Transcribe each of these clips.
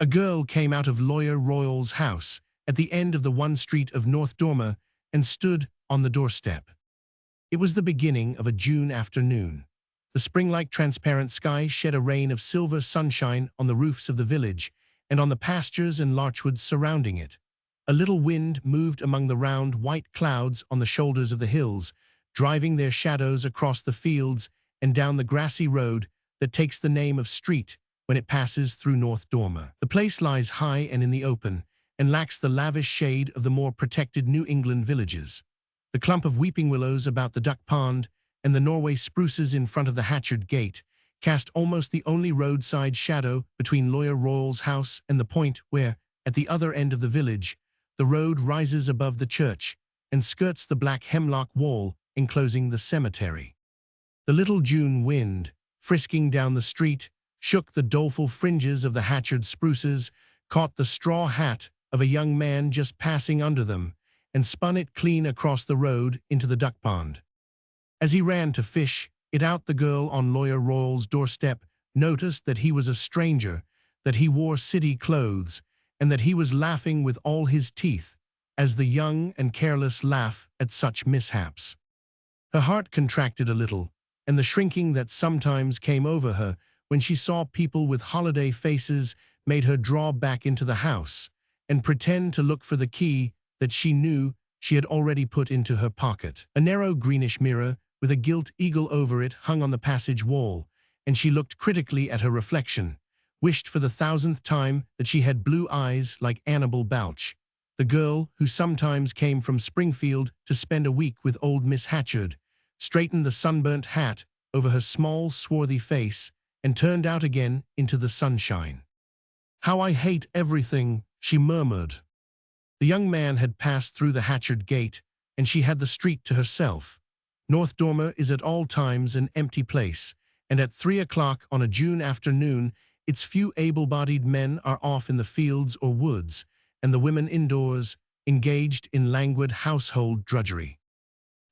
A girl came out of Lawyer Royall's house at the end of the one street of North Dormer and stood on the doorstep. It was the beginning of a June afternoon. The spring-like transparent sky shed a rain of silver sunshine on the roofs of the village and on the pastures and larchwoods surrounding it. A little wind moved among the round white clouds on the shoulders of the hills, driving their shadows across the fields and down the grassy road that takes the name of street when it passes through North Dormer. The place lies high and in the open, and lacks the lavish shade of the more protected New England villages. The clump of weeping willows about the duck pond and the Norway spruces in front of the Hatchard Gate cast almost the only roadside shadow between Lawyer Royall's house and the point where, at the other end of the village, the road rises above the church and skirts the black hemlock wall enclosing the cemetery. The little June wind, frisking down the street, shook the doleful fringes of the Hatchard spruces, caught the straw hat of a young man just passing under them, and spun it clean across the road into the duck pond. As he ran to fish it out, the girl on Lawyer Royall's doorstep noticed that he was a stranger, that he wore city clothes, and that he was laughing with all his teeth, as the young and careless laugh at such mishaps. Her heart contracted a little, and the shrinking that sometimes came over her when she saw people with holiday faces made her draw back into the house and pretend to look for the key that she knew she had already put into her pocket. A narrow greenish mirror with a gilt eagle over it hung on the passage wall, and she looked critically at her reflection, wished for the 1000th time that she had blue eyes like Annabel Bouch, the girl who sometimes came from Springfield to spend a week with old Miss Hatchard, straightened the sunburnt hat over her small, swarthy face, and turned out again into the sunshine. "How I hate everything," she murmured. The young man had passed through the Hatchard Gate, and she had the street to herself. North Dormer is at all times an empty place, and at 3 o'clock on a June afternoon, its few able-bodied men are off in the fields or woods, and the women indoors, engaged in languid household drudgery.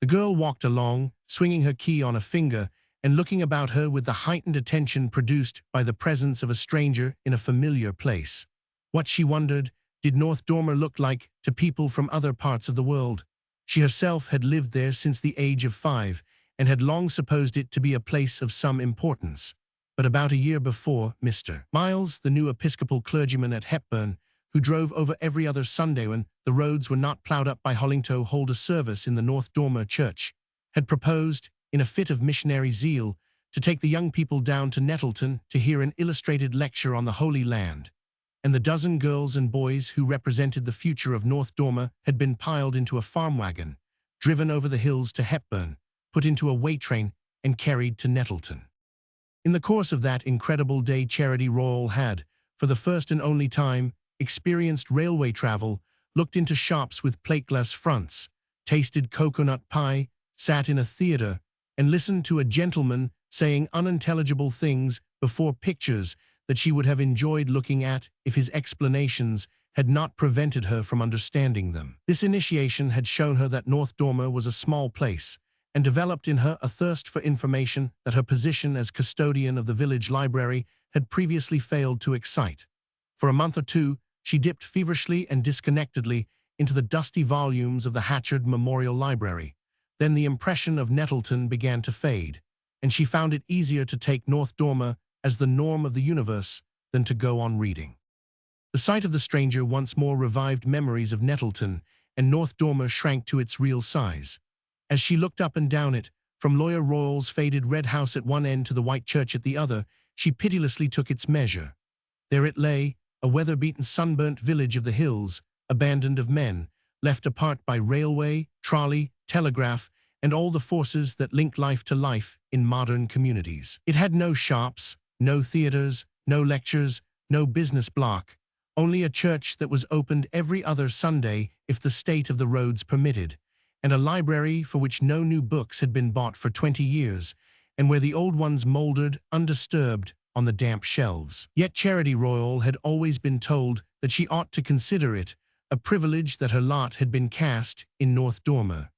The girl walked along, swinging her key on a finger, and looking about her with the heightened attention produced by the presence of a stranger in a familiar place. What, she wondered, did North Dormer look like to people from other parts of the world? She herself had lived there since the age of 5, and had long supposed it to be a place of some importance. But about a year before, Mr. Miles, the new Episcopal clergyman at Hepburn, who drove over every other Sunday when the roads were not ploughed up by Hollingto, hold a service in the North Dormer church, had proposed, in a fit of missionary zeal, to take the young people down to Nettleton to hear an illustrated lecture on the Holy Land. And the dozen girls and boys who represented the future of North Dormer had been piled into a farm wagon, driven over the hills to Hepburn, put into a way train, and carried to Nettleton. In the course of that incredible day, Charity Royall had, for the first and only time, experienced railway travel, looked into shops with plate-glass fronts, tasted coconut pie, sat in a theatre, and listened to a gentleman saying unintelligible things before pictures that she would have enjoyed looking at if his explanations had not prevented her from understanding them. This initiation had shown her that North Dormer was a small place, and developed in her a thirst for information that her position as custodian of the village library had previously failed to excite. For a month or two, she dipped feverishly and disconnectedly into the dusty volumes of the Hatchard Memorial Library. Then the impression of Nettleton began to fade, and she found it easier to take North Dormer as the norm of the universe than to go on reading. The sight of the stranger once more revived memories of Nettleton, and North Dormer shrank to its real size. As she looked up and down it, from Lawyer Royall's faded red house at one end to the white church at the other, she pitilessly took its measure. There it lay, a weather-beaten, sunburnt village of the hills, abandoned of men, left apart by railway, trolley, telegraph, and all the forces that link life to life in modern communities. It had no shops, no theaters, no lectures, no business block, only a church that was opened every other Sunday if the state of the roads permitted, and a library for which no new books had been bought for 20 years, and where the old ones mouldered, undisturbed, on the damp shelves. Yet Charity Royall had always been told that she ought to consider it a privilege that her lot had been cast in North Dormer.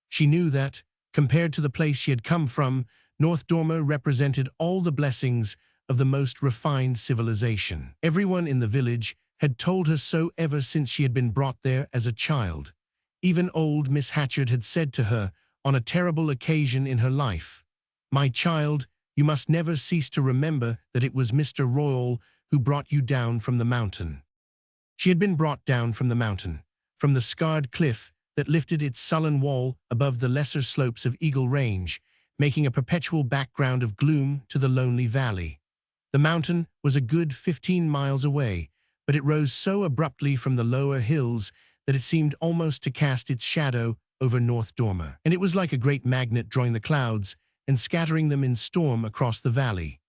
She knew that, compared to the place she had come from, North Dormer represented all the blessings of the most refined civilization. Everyone in the village had told her so ever since she had been brought there as a child. Even old Miss Hatchard had said to her, on a terrible occasion in her life, "My child, you must never cease to remember that it was Mr. Royall who brought you down from the mountain." She had been brought down from the mountain, from the scarred cliff that lifted its sullen wall above the lesser slopes of Eagle Range, making a perpetual background of gloom to the lonely valley. The mountain was a good 15 miles away, but it rose so abruptly from the lower hills that it seemed almost to cast its shadow over North Dormer. And it was like a great magnet drawing the clouds and scattering them in storm across the valley.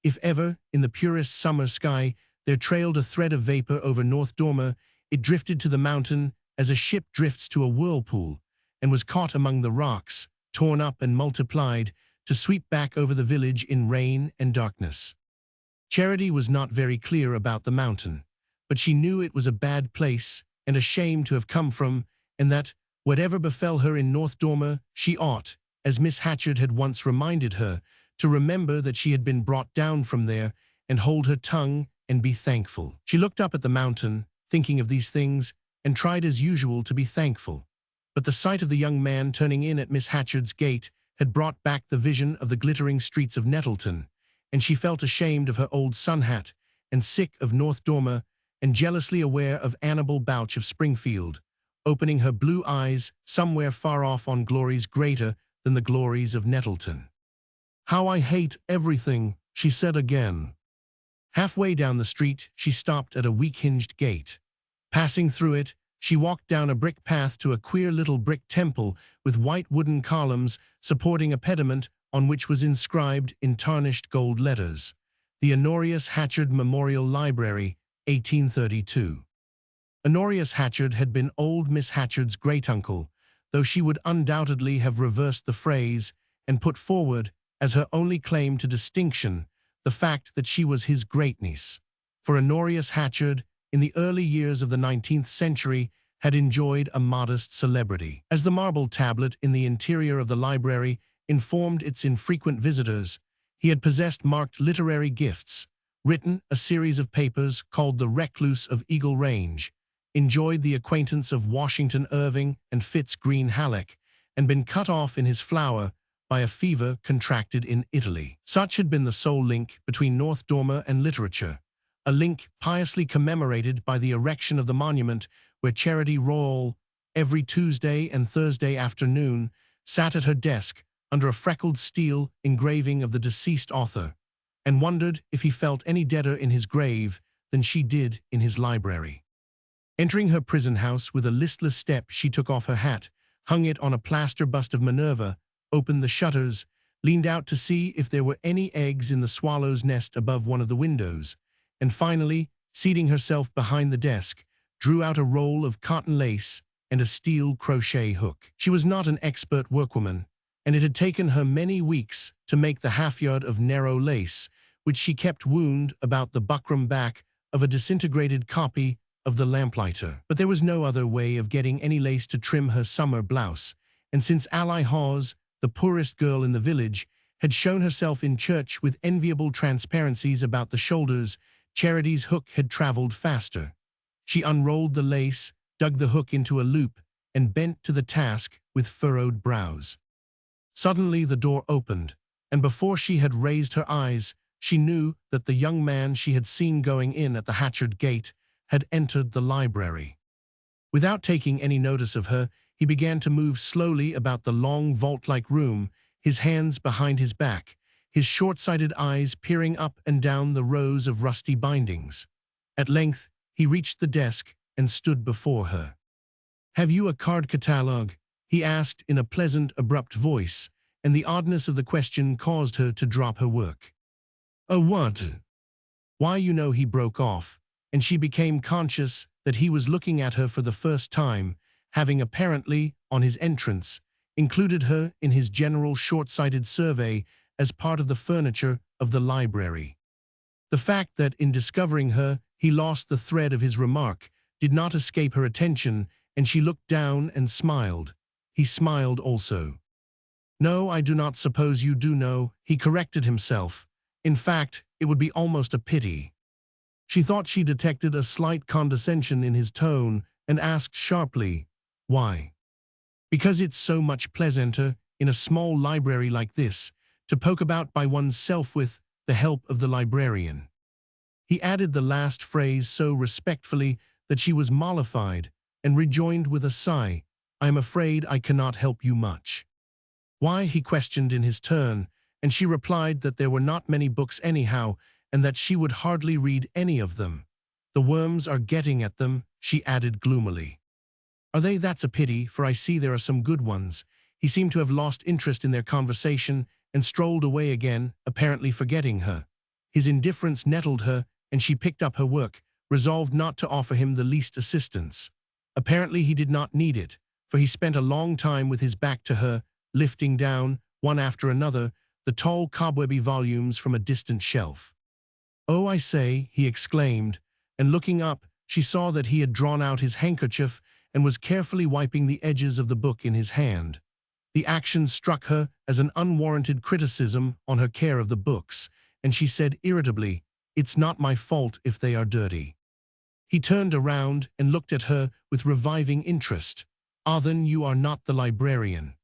If ever, in the purest summer sky, there trailed a thread of vapor over North Dormer, it drifted to the mountain as a ship drifts to a whirlpool, and was caught among the rocks, torn up and multiplied, to sweep back over the village in rain and darkness. Charity was not very clear about the mountain, but she knew it was a bad place and a shame to have come from, and that, whatever befell her in North Dormer, she ought, as Miss Hatchard had once reminded her, to remember that she had been brought down from there, and hold her tongue and be thankful. She looked up at the mountain, thinking of these things, and tried as usual to be thankful. But the sight of the young man turning in at Miss Hatchard's gate had brought back the vision of the glittering streets of Nettleton, and she felt ashamed of her old sun hat, and sick of North Dormer, and jealously aware of Annabel Bouch of Springfield, opening her blue eyes somewhere far off on glories greater than the glories of Nettleton. "How I hate everything," she said again. Halfway down the street, she stopped at a weak-hinged gate. Passing through it, she walked down a brick path to a queer little brick temple with white wooden columns supporting a pediment on which was inscribed in tarnished gold letters, "The Honorius Hatchard Memorial Library, 1832. Honorius Hatchard had been old Miss Hatchard's great-uncle, though she would undoubtedly have reversed the phrase and put forward, as her only claim to distinction, the fact that she was his great-niece. For Honorius Hatchard, in the early years of the 19th century, had enjoyed a modest celebrity. As the marble tablet in the interior of the library informed its infrequent visitors, he had possessed marked literary gifts, written a series of papers called The Recluse of Eagle Range, enjoyed the acquaintance of Washington Irving and Fitz Green Halleck, and been cut off in his flower by a fever contracted in Italy. Such had been the sole link between North Dormer and literature, a link piously commemorated by the erection of the monument where Charity Royall, every Tuesday and Thursday afternoon, sat at her desk under a freckled steel engraving of the deceased author, and wondered if he felt any deader in his grave than she did in his library. Entering her prison house with a listless step, she took off her hat, hung it on a plaster bust of Minerva, opened the shutters, leaned out to see if there were any eggs in the swallow's nest above one of the windows, and finally, seating herself behind the desk, drew out a roll of cotton lace and a steel crochet hook. She was not an expert workwoman, and it had taken her many weeks to make the half-yard of narrow lace, which she kept wound about the buckram back of a disintegrated copy of The Lamplighter. But there was no other way of getting any lace to trim her summer blouse, and since Ally Hawes, the poorest girl in the village, had shown herself in church with enviable transparencies about the shoulders, Charity's hook had traveled faster. She unrolled the lace, dug the hook into a loop, and bent to the task with furrowed brows. Suddenly the door opened, and before she had raised her eyes, she knew that the young man she had seen going in at the Hatchard gate had entered the library. Without taking any notice of her, he began to move slowly about the long vault-like room, his hands behind his back, his short-sighted eyes peering up and down the rows of rusty bindings. At length, he reached the desk and stood before her. "Have you a card catalogue?" he asked in a pleasant, abrupt voice, and the oddness of the question caused her to drop her work. "A what?" "Why, you know," he broke off, and she became conscious that he was looking at her for the first time, having apparently, on his entrance, included her in his general short-sighted survey as part of the furniture of the library. The fact that, in discovering her, he lost the thread of his remark did not escape her attention, and she looked down and smiled. He smiled also. "No, I do not suppose you do know," he corrected himself, In fact, it would be almost a pity. She thought she detected a slight condescension in his tone and asked sharply, "Why?" "Because it's so much pleasanter, in a small library like this, to poke about by oneself with the help of the librarian." He added the last phrase so respectfully that she was mollified, and rejoined with a sigh, "I am afraid I cannot help you much." "Why?" he questioned in his turn, and she replied that there were not many books anyhow, and that she would hardly read any of them. "The worms are getting at them," she added gloomily. "Are they? That's a pity, for I see there are some good ones." He seemed to have lost interest in their conversation and strolled away again, apparently forgetting her. His indifference nettled her, and she picked up her work, resolved not to offer him the least assistance. Apparently he did not need it, for he spent a long time with his back to her, lifting down, one after another, the tall cobwebby volumes from a distant shelf. "Oh, I say," he exclaimed, and looking up, she saw that he had drawn out his handkerchief and was carefully wiping the edges of the book in his hand. The action struck her as an unwarranted criticism on her care of the books, and she said irritably, "It's not my fault if they are dirty." He turned around and looked at her with reviving interest. "Ah, then you are not the librarian."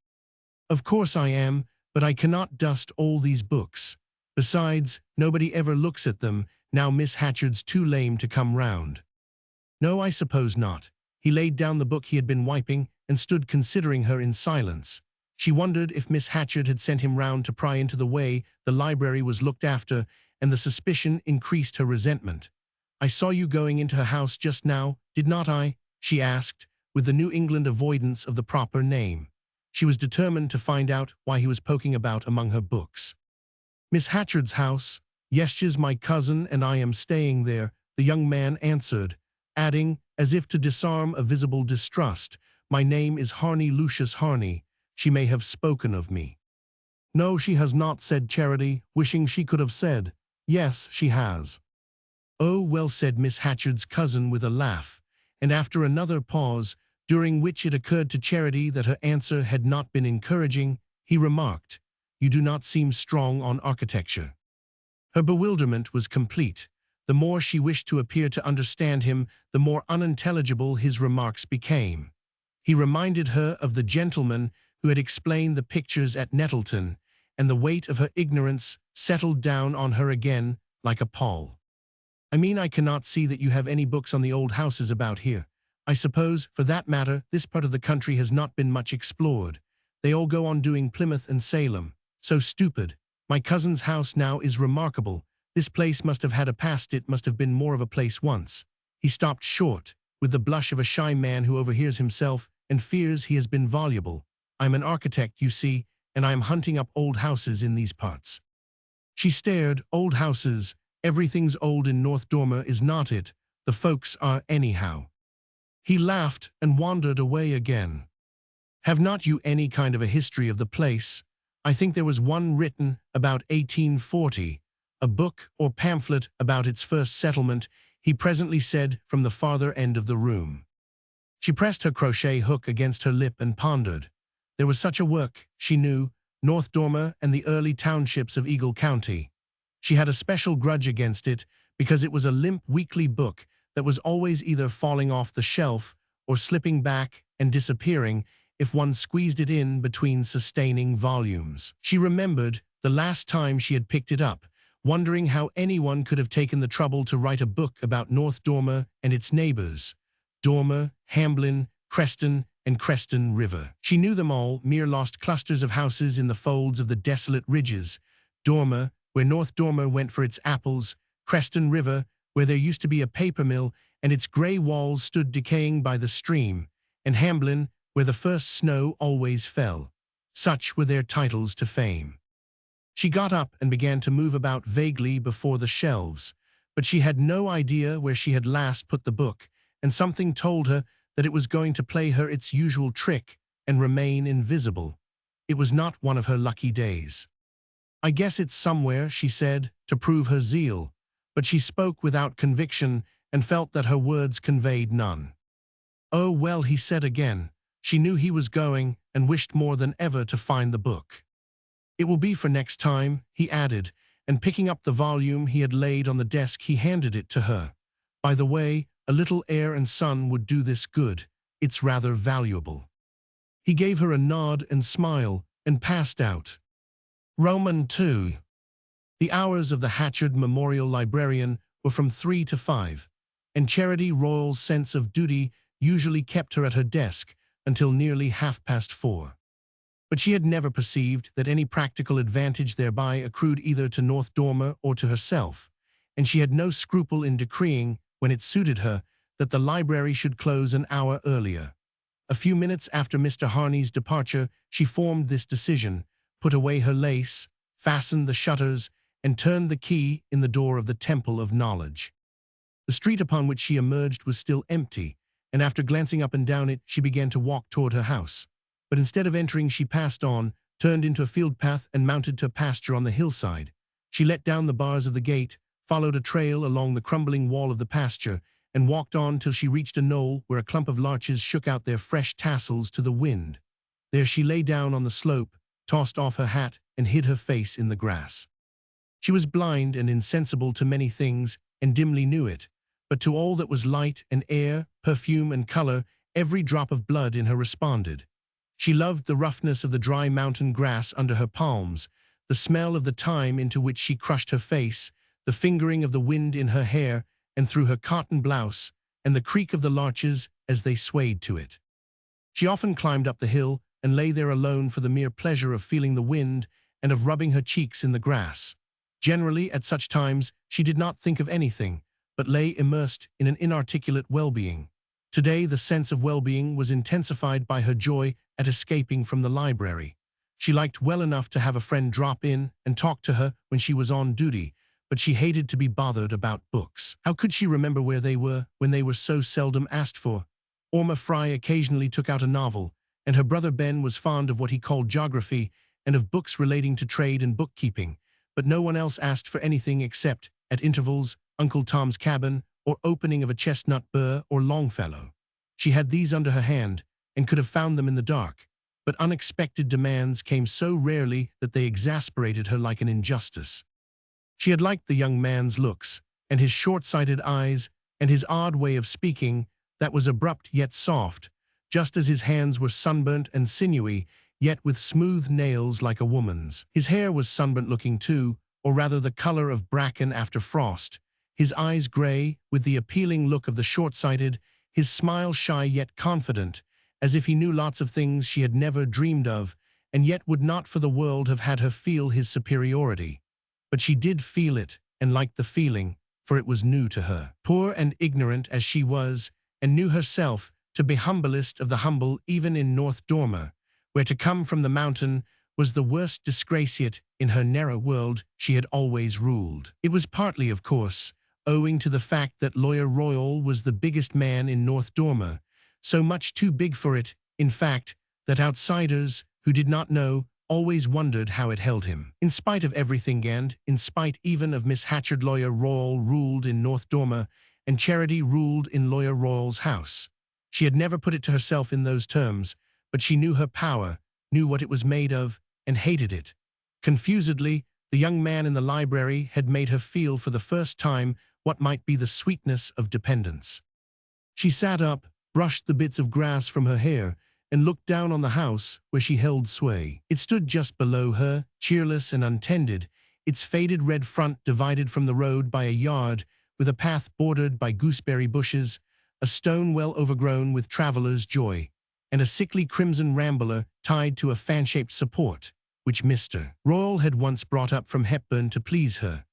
"Of course I am, but I cannot dust all these books. Besides, nobody ever looks at them, now Miss Hatchard's too lame to come round." "No, I suppose not." He laid down the book he had been wiping and stood considering her in silence. She wondered if Miss Hatchard had sent him round to pry into the way the library was looked after, and the suspicion increased her resentment. "I saw you going into her house just now, did not I?" she asked, with the New England avoidance of the proper name. She was determined to find out why he was poking about among her books. "Miss Hatchard's house? Yes, she's my cousin, and I am staying there," the young man answered, adding, as if to disarm a visible distrust, "My name is Harney, Lucius Harney. She may have spoken of me." "No, she has not," said Charity, wishing she could have said, "Yes, she has." "Oh, well," said Miss Hatchard's cousin with a laugh, and after another pause, during which it occurred to Charity that her answer had not been encouraging, he remarked, "You do not seem strong on architecture." Her bewilderment was complete. The more she wished to appear to understand him, the more unintelligible his remarks became. He reminded her of the gentleman who had explained the pictures at Nettleton, and the weight of her ignorance settled down on her again like a pall. "I mean, I cannot see that you have any books on the old houses about here. I suppose, for that matter, this part of the country has not been much explored. They all go on doing Plymouth and Salem. So stupid. My cousin's house now is remarkable. This place must have had a past. It must have been more of a place once." He stopped short, with the blush of a shy man who overhears himself and fears he has been voluble. "I'm an architect, you see, and I am hunting up old houses in these parts." She stared. "Old houses? Everything's old in North Dormer, is not it? The folks are anyhow." He laughed and wandered away again. "Have not you any kind of a history of the place? I think there was one written about 1840, a book or pamphlet about its first settlement," he presently said from the farther end of the room. She pressed her crochet hook against her lip and pondered. There was such a work, she knew, North Dormer and the early townships of Eagle County. She had a special grudge against it because it was a limp weekly book that was always either falling off the shelf or slipping back and disappearing if one squeezed it in between sustaining volumes. She remembered the last time she had picked it up, wondering how anyone could have taken the trouble to write a book about North Dormer and its neighbors, Dormer, Hamblin, Creston, and Creston River. She knew them all, mere lost clusters of houses in the folds of the desolate ridges. Dormer, where North Dormer went for its apples, Creston River, where there used to be a paper mill and its grey walls stood decaying by the stream, and Hamblin, where the first snow always fell. Such were their titles to fame. She got up and began to move about vaguely before the shelves, but she had no idea where she had last put the book, and something told her that it was going to play her its usual trick and remain invisible. It was not one of her lucky days. "I guess it's somewhere," she said, to prove her zeal, but she spoke without conviction and felt that her words conveyed none. "Oh, well," he said again. She knew he was going and wished more than ever to find the book. "It will be for next time," he added, and picking up the volume he had laid on the desk, he handed it to her. "By the way, a little air and sun would do this good. It's rather valuable." He gave her a nod and smile and passed out. Roman 2. The hours of the Hatchard Memorial Librarian were from 3 to 5, and Charity Royall's sense of duty usually kept her at her desk until nearly 4:30. But she had never perceived that any practical advantage thereby accrued either to North Dormer or to herself, and she had no scruple in decreeing, when it suited her, that the library should close an hour earlier. A few minutes after Mr. Harney's departure, she formed this decision, put away her lace, fastened the shutters, and turned the key in the door of the Temple of Knowledge. The street upon which she emerged was still empty, and after glancing up and down it, she began to walk toward her house. But instead of entering, she passed on, turned into a field path, and mounted to a pasture on the hillside. She let down the bars of the gate, followed a trail along the crumbling wall of the pasture, and walked on till she reached a knoll where a clump of larches shook out their fresh tassels to the wind. There she lay down on the slope, tossed off her hat, and hid her face in the grass. She was blind and insensible to many things, and dimly knew it, but to all that was light and air, perfume and color, every drop of blood in her responded. She loved the roughness of the dry mountain grass under her palms, the smell of the thyme into which she crushed her face, the fingering of the wind in her hair and through her cotton blouse, and the creak of the larches as they swayed to it. She often climbed up the hill and lay there alone for the mere pleasure of feeling the wind and of rubbing her cheeks in the grass. Generally, at such times, she did not think of anything, but lay immersed in an inarticulate well-being. Today, the sense of well-being was intensified by her joy at escaping from the library. She liked well enough to have a friend drop in and talk to her when she was on duty, but she hated to be bothered about books. How could she remember where they were when they were so seldom asked for? Orma Fry occasionally took out a novel, and her brother Ben was fond of what he called geography and of books relating to trade and bookkeeping, but no one else asked for anything except, at intervals, Uncle Tom's Cabin or opening of a chestnut burr or Longfellow. She had these under her hand and could have found them in the dark, but unexpected demands came so rarely that they exasperated her like an injustice. She had liked the young man's looks, and his short-sighted eyes, and his odd way of speaking that was abrupt yet soft, just as his hands were sunburnt and sinewy, yet with smooth nails like a woman's. His hair was sunburnt-looking too, or rather the color of bracken after frost, his eyes gray, with the appealing look of the short-sighted, his smile shy yet confident, as if he knew lots of things she had never dreamed of, and yet would not for the world have had her feel his superiority. But she did feel it, and liked the feeling, for it was new to her. Poor and ignorant as she was, and knew herself to be humblest of the humble even in North Dormer, where to come from the mountain was the worst disgrace, yet in her narrow world she had always ruled. It was partly, of course, owing to the fact that Lawyer Royall was the biggest man in North Dormer, so much too big for it, in fact, that outsiders, who did not know, always wondered how it held him. In spite of everything, and in spite even of Miss Hatchard, Lawyer Royall ruled in North Dormer, and Charity ruled in Lawyer Royall's house. She had never put it to herself in those terms, but she knew her power, knew what it was made of, and hated it. Confusedly, the young man in the library had made her feel for the first time what might be the sweetness of dependence. She sat up, brushed the bits of grass from her hair, and looked down on the house where she held sway. It stood just below her, cheerless and untended, its faded red front divided from the road by a yard, with a path bordered by gooseberry bushes, a stone well overgrown with traveler's joy, and a sickly crimson rambler tied to a fan-shaped support, which Mr. Royall had once brought up from Hepburn to please her.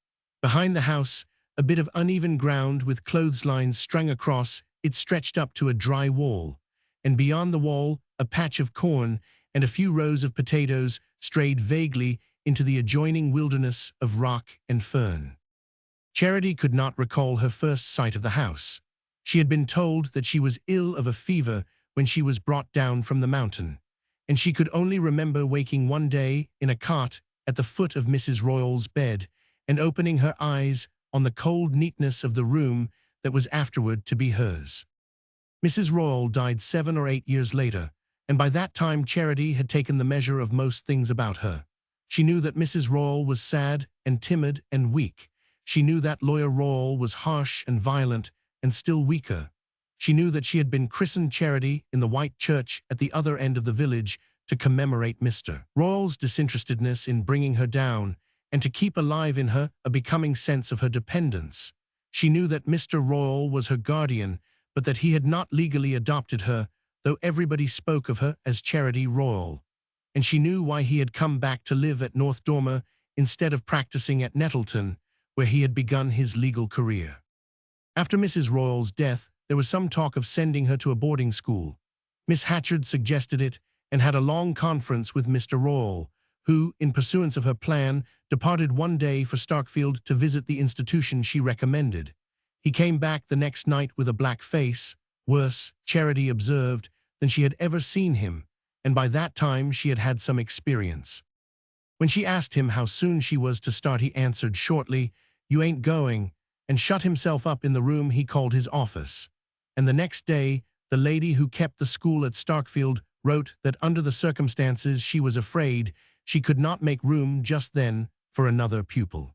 Behind the house, a bit of uneven ground with clotheslines strung across, it stretched up to a dry wall, and beyond the wall, a patch of corn and a few rows of potatoes strayed vaguely into the adjoining wilderness of rock and fern. Charity could not recall her first sight of the house. She had been told that she was ill of a fever when she was brought down from the mountain, and she could only remember waking one day in a cot at the foot of Mrs. Royall's bed and opening her eyes on the cold neatness of the room that was afterward to be hers. Mrs. Royall died 7 or 8 years later, and by that time Charity had taken the measure of most things about her. She knew that Mrs. Royall was sad and timid and weak. She knew that Lawyer Royall was harsh and violent and still weaker. She knew that she had been christened Charity in the white church at the other end of the village to commemorate Mr. Royall's disinterestedness in bringing her down and to keep alive in her a becoming sense of her dependence. She knew that Mr. Royall was her guardian, but that he had not legally adopted her, though everybody spoke of her as Charity Royall. And she knew why he had come back to live at North Dormer instead of practicing at Nettleton, where he had begun his legal career. After Mrs. Royall's death, there was some talk of sending her to a boarding school. Miss Hatchard suggested it and had a long conference with Mr. Royall, who, in pursuance of her plan, departed one day for Starkfield to visit the institution she recommended. He came back the next night with a black face, worse, Charity observed, than she had ever seen him, and by that time she had had some experience. When she asked him how soon she was to start, he answered shortly, "You ain't going," and shut himself up in the room he called his office. And the next day, the lady who kept the school at Starkfield wrote that under the circumstances she was afraid she could not make room just then for another pupil.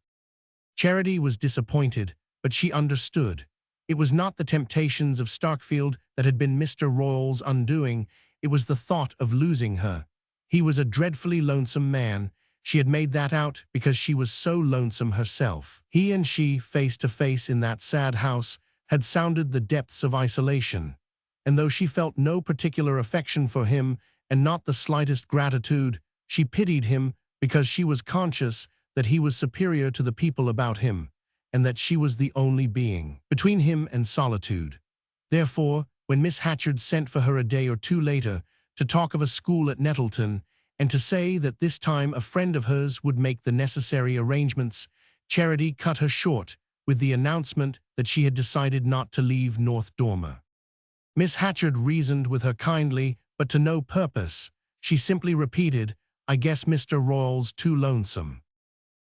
Charity was disappointed, but she understood. It was not the temptations of Starkfield that had been Mr. Royall's undoing, it was the thought of losing her. He was a dreadfully lonesome man. She had made that out because she was so lonesome herself. He and she, face to face in that sad house, had sounded the depths of isolation. And though she felt no particular affection for him and not the slightest gratitude, she pitied him because she was conscious that he was superior to the people about him, and that she was the only being between him and solitude. Therefore, when Miss Hatchard sent for her a day or two later to talk of a school at Nettleton, and to say that this time a friend of hers would make the necessary arrangements, Charity cut her short with the announcement that she had decided not to leave North Dormer. Miss Hatchard reasoned with her kindly, but to no purpose. She simply repeated, "I guess Mr. Royall's too lonesome."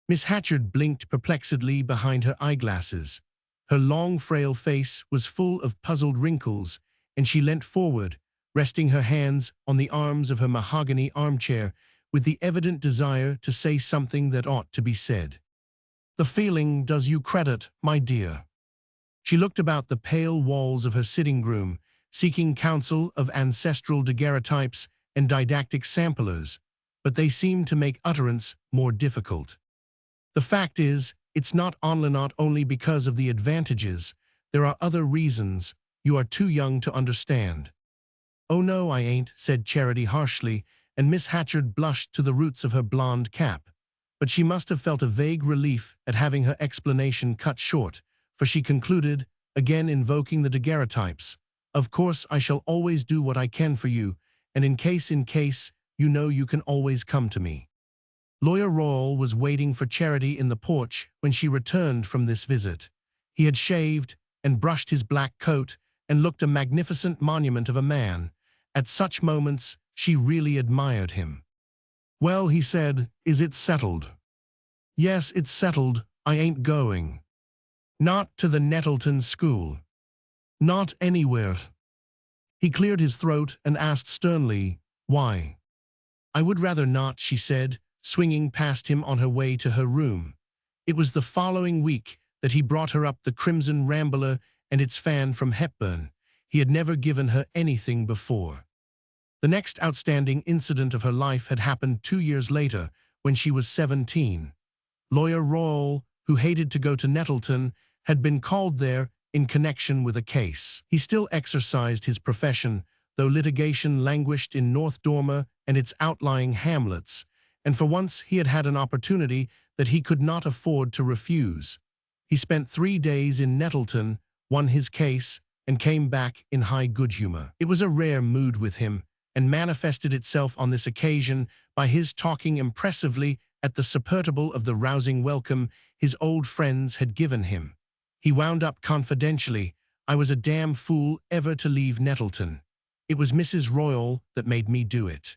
Miss Hatchard blinked perplexedly behind her eyeglasses. Her long, frail face was full of puzzled wrinkles, and she leant forward, resting her hands on the arms of her mahogany armchair with the evident desire to say something that ought to be said. "The feeling does you credit, my dear." She looked about the pale walls of her sitting room, seeking counsel of ancestral daguerreotypes and didactic samplers, but they seemed to make utterance more difficult. "The fact is, it's not only because of the advantages. There are other reasons. You are too young to understand." "Oh no, I ain't," said Charity harshly, and Miss Hatchard blushed to the roots of her blonde cap. But she must have felt a vague relief at having her explanation cut short, for she concluded, again invoking the daguerreotypes, "Of course I shall always do what I can for you, and in case, you know you can always come to me." Lawyer Royall was waiting for Charity in the porch when she returned from this visit. He had shaved and brushed his black coat and looked a magnificent monument of a man. At such moments, she really admired him. "Well," he said, "is it settled?" "Yes, it's settled. I ain't going. Not to the Nettleton school. Not anywhere." He cleared his throat and asked sternly, "Why?" "I would rather not," she said, swinging past him on her way to her room. It was the following week that he brought her up the Crimson Rambler and its fan from Hepburn. He had never given her anything before. The next outstanding incident of her life had happened 2 years later, when she was 17. Lawyer Royall, who hated to go to Nettleton, had been called there in connection with a case. He still exercised his profession, though litigation languished in North Dormer and its outlying hamlets, and for once he had had an opportunity that he could not afford to refuse. He spent 3 days in Nettleton, won his case, and came back in high good humor. It was a rare mood with him, and manifested itself on this occasion by his talking impressively at the supertible of the rousing welcome his old friends had given him. He wound up confidentially, "I was a damn fool ever to leave Nettleton. It was Mrs. Royall that made me do it."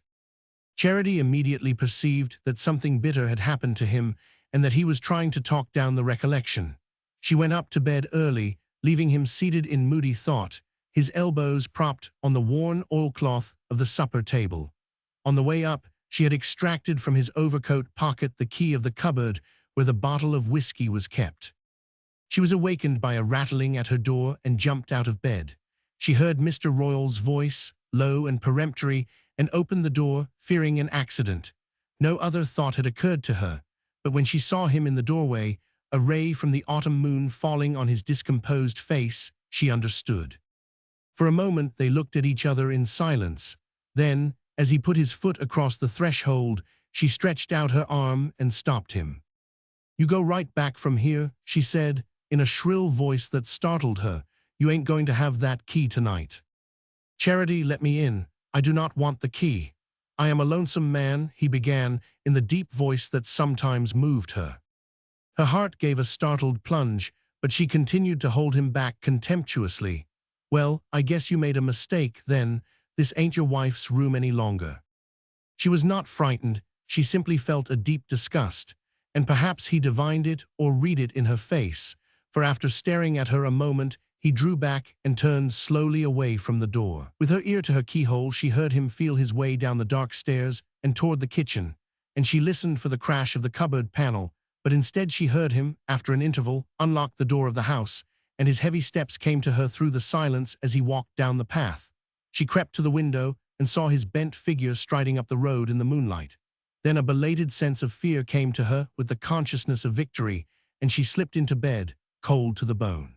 Charity immediately perceived that something bitter had happened to him and that he was trying to talk down the recollection. She went up to bed early, leaving him seated in moody thought, his elbows propped on the worn oilcloth of the supper table. On the way up, She had extracted from his overcoat pocket the key of the cupboard where the bottle of whiskey was kept. She was awakened by a rattling at her door and jumped out of bed. She heard Mr. Royall's voice, low and peremptory, and opened the door, fearing an accident. No other thought had occurred to her, but when she saw him in the doorway, a ray from the autumn moon falling on his discomposed face, she understood. For a moment they looked at each other in silence. Then, as he put his foot across the threshold, she stretched out her arm and stopped him. "You go right back from here," she said, in a shrill voice that startled her. "You ain't going to have that key tonight." "Charity, let me in. I do not want the key. I am a lonesome man," he began, in the deep voice that sometimes moved her. Her heart gave a startled plunge, but she continued to hold him back contemptuously. "Well, I guess you made a mistake, then. This ain't your wife's room any longer." She was not frightened, she simply felt a deep disgust, and perhaps he divined it or read it in her face, for after staring at her a moment, he drew back and turned slowly away from the door. With her ear to her keyhole, she heard him feel his way down the dark stairs and toward the kitchen, and she listened for the crash of the cupboard panel, but instead she heard him, after an interval, unlock the door of the house, and his heavy steps came to her through the silence as he walked down the path. She crept to the window and saw his bent figure striding up the road in the moonlight. Then a belated sense of fear came to her with the consciousness of victory, and she slipped into bed, cold to the bone.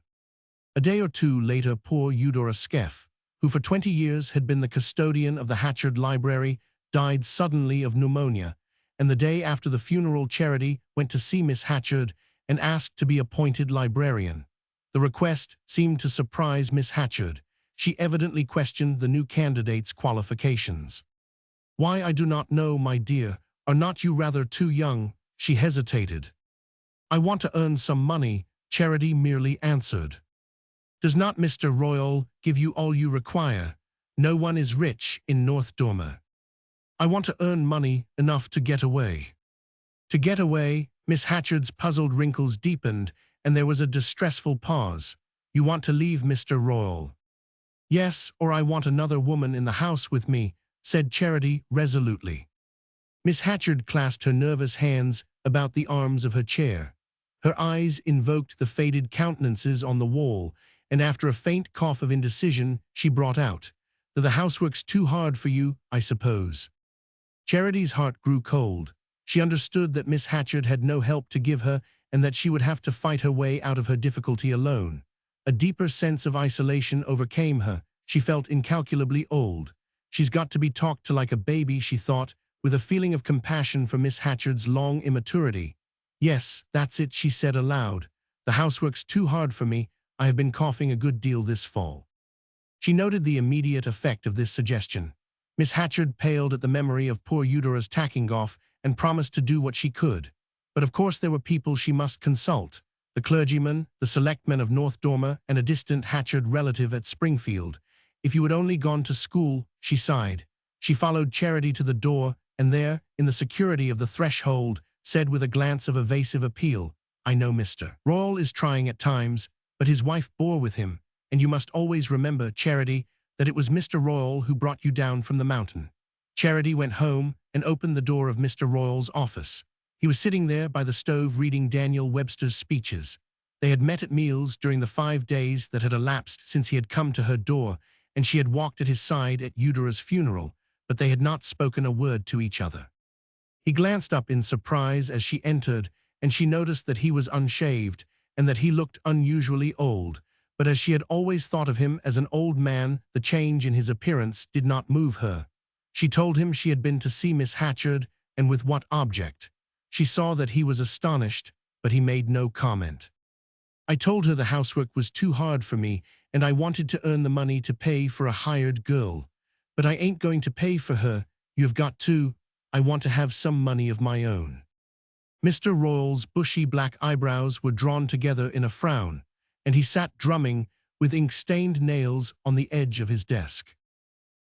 A day or two later, poor Eudora Skeff, who for 20 years had been the custodian of the Hatchard Library, died suddenly of pneumonia, and the day after the funeral, Charity went to see Miss Hatchard and asked to be appointed librarian. The request seemed to surprise Miss Hatchard. She evidently questioned the new candidate's qualifications. "Why, I do not know, my dear. Are not you rather too young?" She hesitated. "I want to earn some money," Charity merely answered. "Does not Mr. Royall give you all you require? No one is rich in North Dormer." "I want to earn money enough to get away." "To get away?" Miss Hatchard's puzzled wrinkles deepened, and there was a distressful pause. "You want to leave Mr. Royall?" "Yes, or I want another woman in the house with me," said Charity resolutely. Miss Hatchard clasped her nervous hands about the arms of her chair. Her eyes invoked the faded countenances on the wall, and after a faint cough of indecision, she brought out, "The housework's too hard for you, I suppose." Charity's heart grew cold. She understood that Miss Hatchard had no help to give her and that she would have to fight her way out of her difficulty alone. A deeper sense of isolation overcame her. She felt incalculably old. "She's got to be talked to like a baby," she thought, with a feeling of compassion for Miss Hatchard's long immaturity. "Yes, that's it," she said aloud. "The housework's too hard for me. I have been coughing a good deal this fall." She noted the immediate effect of this suggestion. Miss Hatchard paled at the memory of poor Eudora's tacking off and promised to do what she could. But of course there were people she must consult: the clergyman, the selectmen of North Dormer, and a distant Hatchard relative at Springfield. "If you had only gone to school," she sighed. She followed Charity to the door, and there, in the security of the threshold, said with a glance of evasive appeal, "I know Mr. Royall is trying at times, but his wife bore with him, and you must always remember, Charity, that it was Mr. Royall who brought you down from the mountain." Charity went home and opened the door of Mr. Royall's office. He was sitting there by the stove reading Daniel Webster's speeches. They had met at meals during the 5 days that had elapsed since he had come to her door, and she had walked at his side at Eudora's funeral, but they had not spoken a word to each other. He glanced up in surprise as she entered, and she noticed that he was unshaved and that he looked unusually old, but as she had always thought of him as an old man, the change in his appearance did not move her. She told him she had been to see Miss Hatchard, and with what object. She saw that he was astonished, but he made no comment. "I told her the housework was too hard for me, and I wanted to earn the money to pay for a hired girl. But I ain't going to pay for her. You've got to. I want to have some money of my own." Mr. Royall's bushy black eyebrows were drawn together in a frown, and he sat drumming with ink-stained nails on the edge of his desk.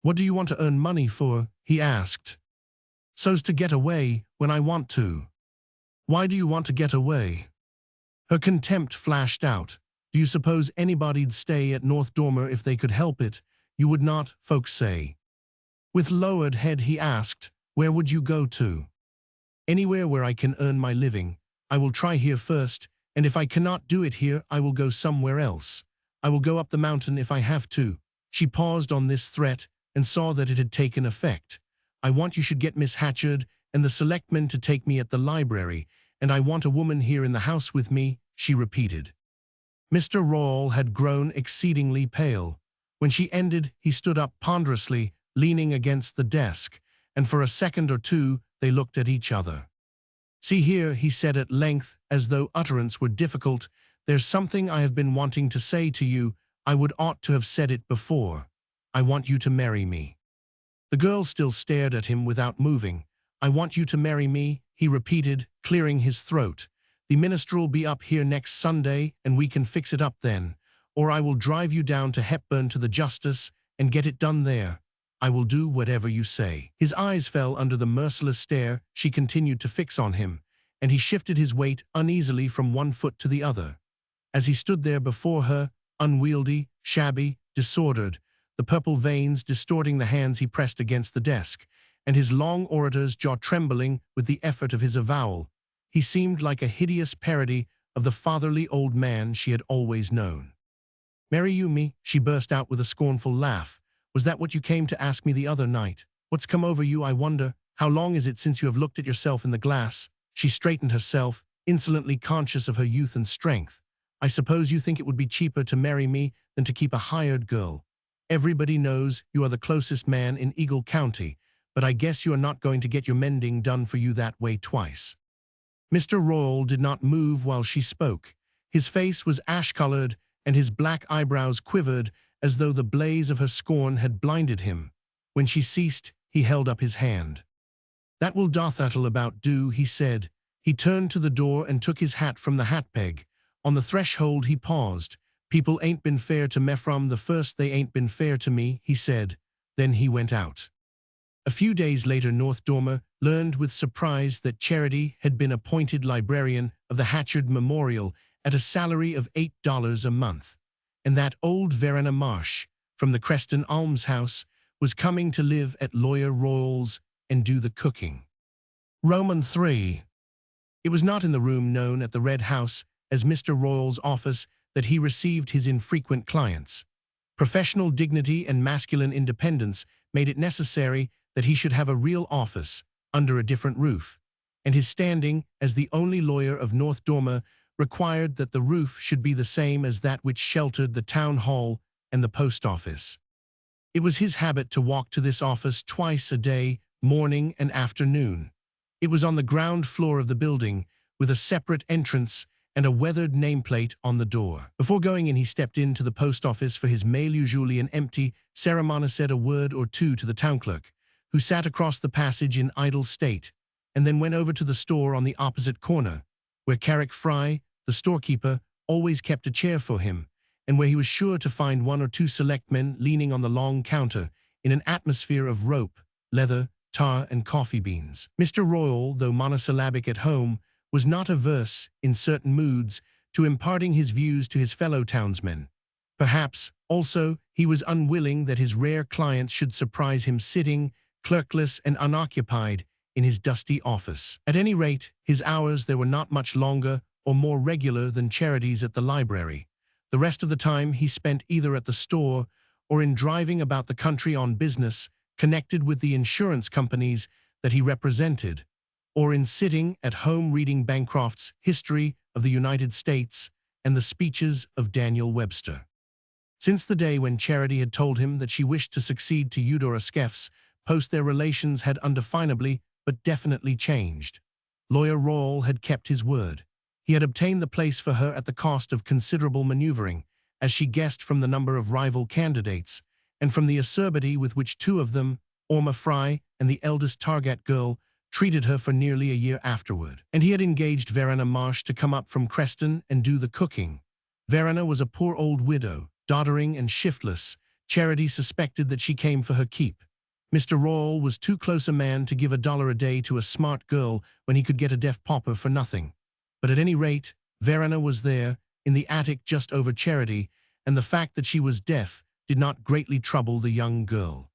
"What do you want to earn money for?" he asked. "So's to get away when I want to." "Why do you want to get away?" Her contempt flashed out. "Do you suppose anybody'd stay at North Dormer if they could help it? You would not, folks say." With lowered head he asked, Where would you go to? Anywhere where I can earn my living. I will try here first, and if I cannot do it here, I will go somewhere else. I will go up the mountain if I have to. She paused on this threat and saw that it had taken effect. I want you should get Miss Hatchard and the selectmen to take me at the library, and I want a woman here in the house with me, she repeated. Mr. Royall had grown exceedingly pale. When she ended, he stood up ponderously, leaning against the desk, and for a second or two they looked at each other. See here, he said at length, as though utterance were difficult, there's something I have been wanting to say to you. I would ought to have said it before. I want you to marry me. The girl still stared at him without moving. I want you to marry me, he repeated, clearing his throat. The minister'll be up here next Sunday, and we can fix it up then. Or I will drive you down to Hepburn to the justice and get it done there. I will do whatever you say. His eyes fell under the merciless stare she continued to fix on him, and he shifted his weight uneasily from one foot to the other. As he stood there before her, unwieldy, shabby, disordered, the purple veins distorting the hands he pressed against the desk, and his long orator's jaw trembling with the effort of his avowal, he seemed like a hideous parody of the fatherly old man she had always known. "Marry you me?" she burst out with a scornful laugh. "Was that what you came to ask me the other night? What's come over you, I wonder? How long is it since you have looked at yourself in the glass?" She straightened herself, insolently conscious of her youth and strength. "I suppose you think it would be cheaper to marry me than to keep a hired girl. Everybody knows you are the closest man in Eagle County, but I guess you are not going to get your mending done for you that way twice." Mr. Royall did not move while she spoke. His face was ash-colored, and his black eyebrows quivered as though the blaze of her scorn had blinded him. When she ceased, he held up his hand. "That will that'll about do," he said. He turned to the door and took his hat from the hat-peg. On the threshold he paused. "People ain't been fair to me from the first, they ain't been fair to me," he said. Then he went out. A few days later North Dormer learned with surprise that Charity had been appointed librarian of the Hatchard Memorial at a salary of $8 a month, and that old Verena Marsh, from the Creston Almshouse, was coming to live at Lawyer Royall's and do the cooking. Roman 3. It was not in the room known at the Red House as Mr. Royall's office that he received his infrequent clients. Professional dignity and masculine independence made it necessary that he should have a real office under a different roof, and his standing as the only lawyer of North Dormer required that the roof should be the same as that which sheltered the town hall and the post office. It was his habit to walk to this office twice a day, morning and afternoon. It was on the ground floor of the building, with a separate entrance and a weathered nameplate on the door. Before going in, he stepped into the post office for his mail, usually an empty, ceremonious, said a word or two to the town clerk, who sat across the passage in idle state, and then went over to the store on the opposite corner, where Carrick Fry, the storekeeper, always kept a chair for him, and where he was sure to find one or two selectmen leaning on the long counter in an atmosphere of rope, leather, tar, and coffee beans. Mr. Royall, though monosyllabic at home, was not averse, in certain moods, to imparting his views to his fellow townsmen. Perhaps, also, he was unwilling that his rare clients should surprise him sitting, clerkless and unoccupied, in his dusty office. At any rate, his hours there were not much longer or more regular than Charity's at the library. The rest of the time he spent either at the store or in driving about the country on business connected with the insurance companies that he represented, or in sitting at home reading Bancroft's History of the United States and the speeches of Daniel Webster. Since the day when Charity had told him that she wished to succeed to Eudora Skeff's post, their relations had undefinably but definitely changed. Lawyer Royall had kept his word. He had obtained the place for her at the cost of considerable maneuvering, as she guessed from the number of rival candidates, and from the acerbity with which two of them, Orma Fry and the eldest Targat girl, treated her for nearly a year afterward. And he had engaged Verena Marsh to come up from Creston and do the cooking. Verena was a poor old widow, doddering and shiftless. Charity suspected that she came for her keep. Mr. Royall was too close a man to give $1 a day to a smart girl when he could get a deaf pauper for nothing. But at any rate, Verena was there, in the attic just over Charity, and the fact that she was deaf did not greatly trouble the young girl.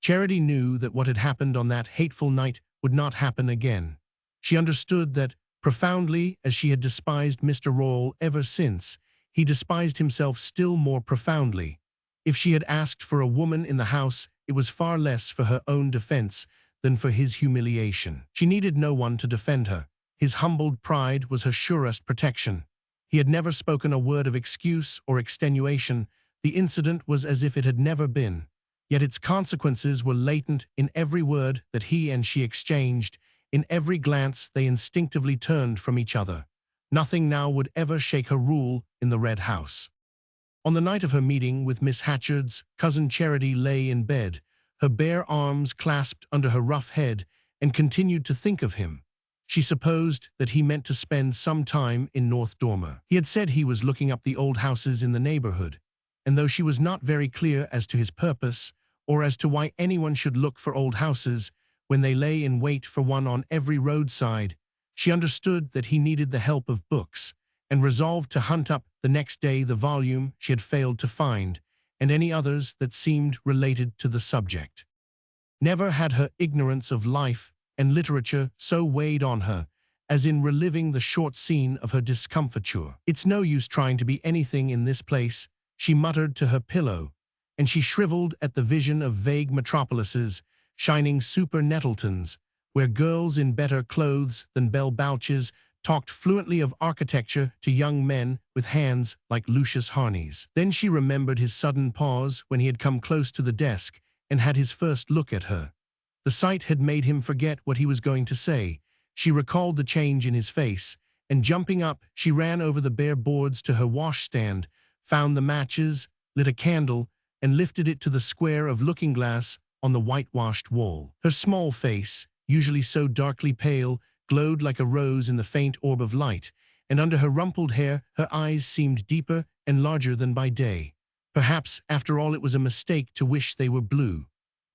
Charity knew that what had happened on that hateful night would not happen again. She understood that, profoundly as she had despised Mr. Royall ever since, he despised himself still more profoundly. If she had asked for a woman in the house, it was far less for her own defense than for his humiliation. She needed no one to defend her. His humbled pride was her surest protection. He had never spoken a word of excuse or extenuation. The incident was as if it had never been. Yet its consequences were latent in every word that he and she exchanged, in every glance they instinctively turned from each other. Nothing now would ever shake her rule in the Red House. On the night of her meeting with Miss Hatchard's, Cousin Charity lay in bed, her bare arms clasped under her rough head, and continued to think of him. She supposed that he meant to spend some time in North Dormer. He had said he was looking up the old houses in the neighborhood, and though she was not very clear as to his purpose, or as to why anyone should look for old houses when they lay in wait for one on every roadside, she understood that he needed the help of books, and resolved to hunt up the next day the volume she had failed to find, and any others that seemed related to the subject. Never had her ignorance of life and literature so weighed on her as in reliving the short scene of her discomfiture. "It's no use trying to be anything in this place," she muttered to her pillow, and she shriveled at the vision of vague metropolises, shining super Nettletons, where girls in better clothes than bell bouches talked fluently of architecture to young men with hands like Lucius Harney's. Then she remembered his sudden pause when he had come close to the desk and had his first look at her. The sight had made him forget what he was going to say. She recalled the change in his face, and jumping up, she ran over the bare boards to her washstand, found the matches, lit a candle, and lifted it to the square of looking-glass on the whitewashed wall. Her small face, usually so darkly pale, glowed like a rose in the faint orb of light, and under her rumpled hair her eyes seemed deeper and larger than by day. Perhaps, after all, it was a mistake to wish they were blue.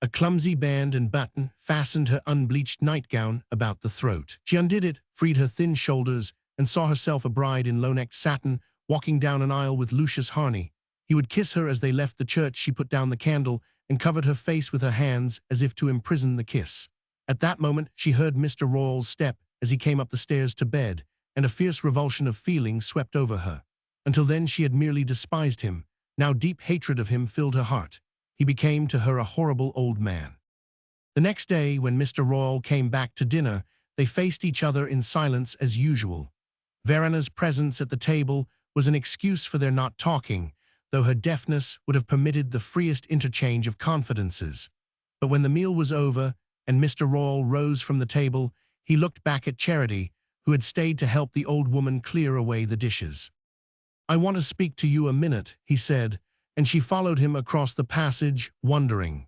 A clumsy band and button fastened her unbleached nightgown about the throat. She undid it, freed her thin shoulders, and saw herself a bride in low-necked satin, walking down an aisle with Lucius Harney. He would kiss her as they left the church. She put down the candle and covered her face with her hands as if to imprison the kiss. At that moment she heard Mr. Royall's step as he came up the stairs to bed, and a fierce revulsion of feeling swept over her. Until then she had merely despised him. Now deep hatred of him filled her heart. He became to her a horrible old man. The next day, when Mr. Royall came back to dinner, they faced each other in silence as usual. Verena's presence at the table was an excuse for their not talking, though her deafness would have permitted the freest interchange of confidences. But when the meal was over and Mr. Royall rose from the table, he looked back at Charity, who had stayed to help the old woman clear away the dishes. "I want to speak to you a minute," he said, and she followed him across the passage, wondering.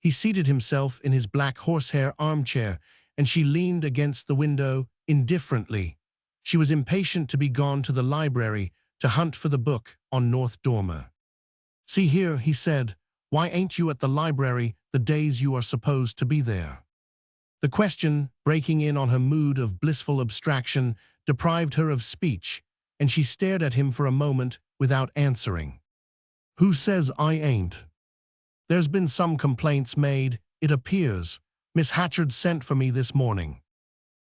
He seated himself in his black horsehair armchair, and she leaned against the window indifferently. She was impatient to be gone to the library to hunt for the book on North Dormer. "See here," he said, "why ain't you at the library the days you are supposed to be there?" The question, breaking in on her mood of blissful abstraction, deprived her of speech, and she stared at him for a moment without answering. "Who says I ain't? There's been some complaints made, it appears. Miss Hatchard sent for me this morning."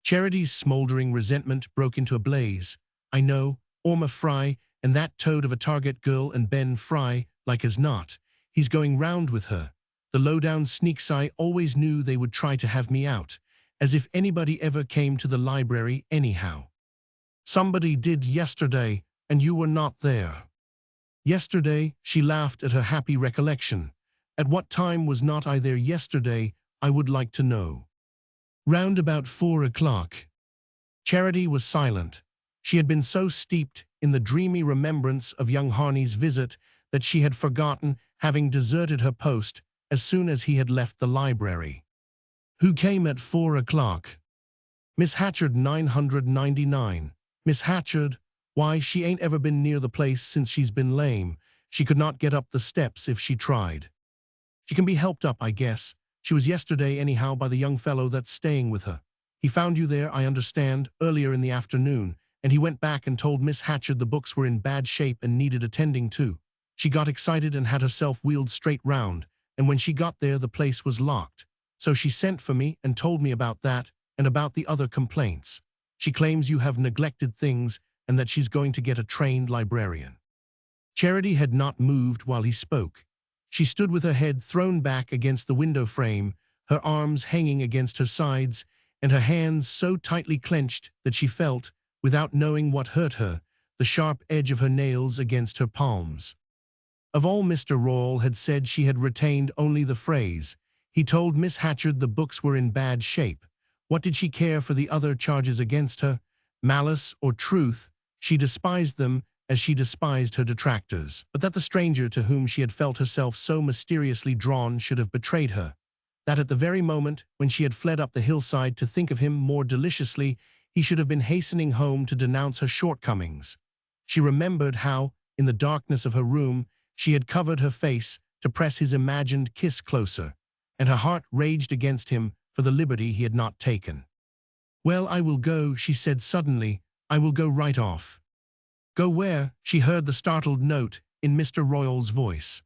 Charity's smoldering resentment broke into a blaze. "I know, Orma Fry, and that toad of a Target girl, and Ben Fry, like as not. He's going round with her. The low-down sneaks, I always knew they would try to have me out. As if anybody ever came to the library anyhow." "Somebody did yesterday, and you were not there." "Yesterday?" She laughed at her happy recollection. "At what time was not I there yesterday, I would like to know?" "Round about 4 o'clock. Charity was silent. She had been so steeped in the dreamy remembrance of young Harney's visit that she had forgotten having deserted her post as soon as he had left the library. "Who came at 4 o'clock?" "Miss Hatchard, 999. "Miss Hatchard? Why, she ain't ever been near the place since she's been lame. She could not get up the steps if she tried." "She can be helped up, I guess. She was yesterday anyhow by the young fellow that's staying with her. He found you there, I understand, earlier in the afternoon, and he went back and told Miss Hatchard the books were in bad shape and needed attending to. She got excited and had herself wheeled straight round, and when she got there the place was locked. So she sent for me and told me about that and about the other complaints. She claims you have neglected things and that she's going to get a trained librarian." Charity had not moved while he spoke. She stood with her head thrown back against the window frame, her arms hanging against her sides, and her hands so tightly clenched that she felt, without knowing what hurt her, the sharp edge of her nails against her palms. Of all Mr. Royall had said, she had retained only the phrase, "He told Miss Hatchard the books were in bad shape." What did she care for the other charges against her? Malice or truth, she despised them as she despised her detractors. But that the stranger to whom she had felt herself so mysteriously drawn should have betrayed her. That at the very moment when she had fled up the hillside to think of him more deliciously, he should have been hastening home to denounce her shortcomings. She remembered how, in the darkness of her room, she had covered her face to press his imagined kiss closer, and her heart raged against him for the liberty he had not taken. "Well, I will go," she said suddenly. "I will go right off." "Go where?" she heard the startled note in Mr. Royall's voice.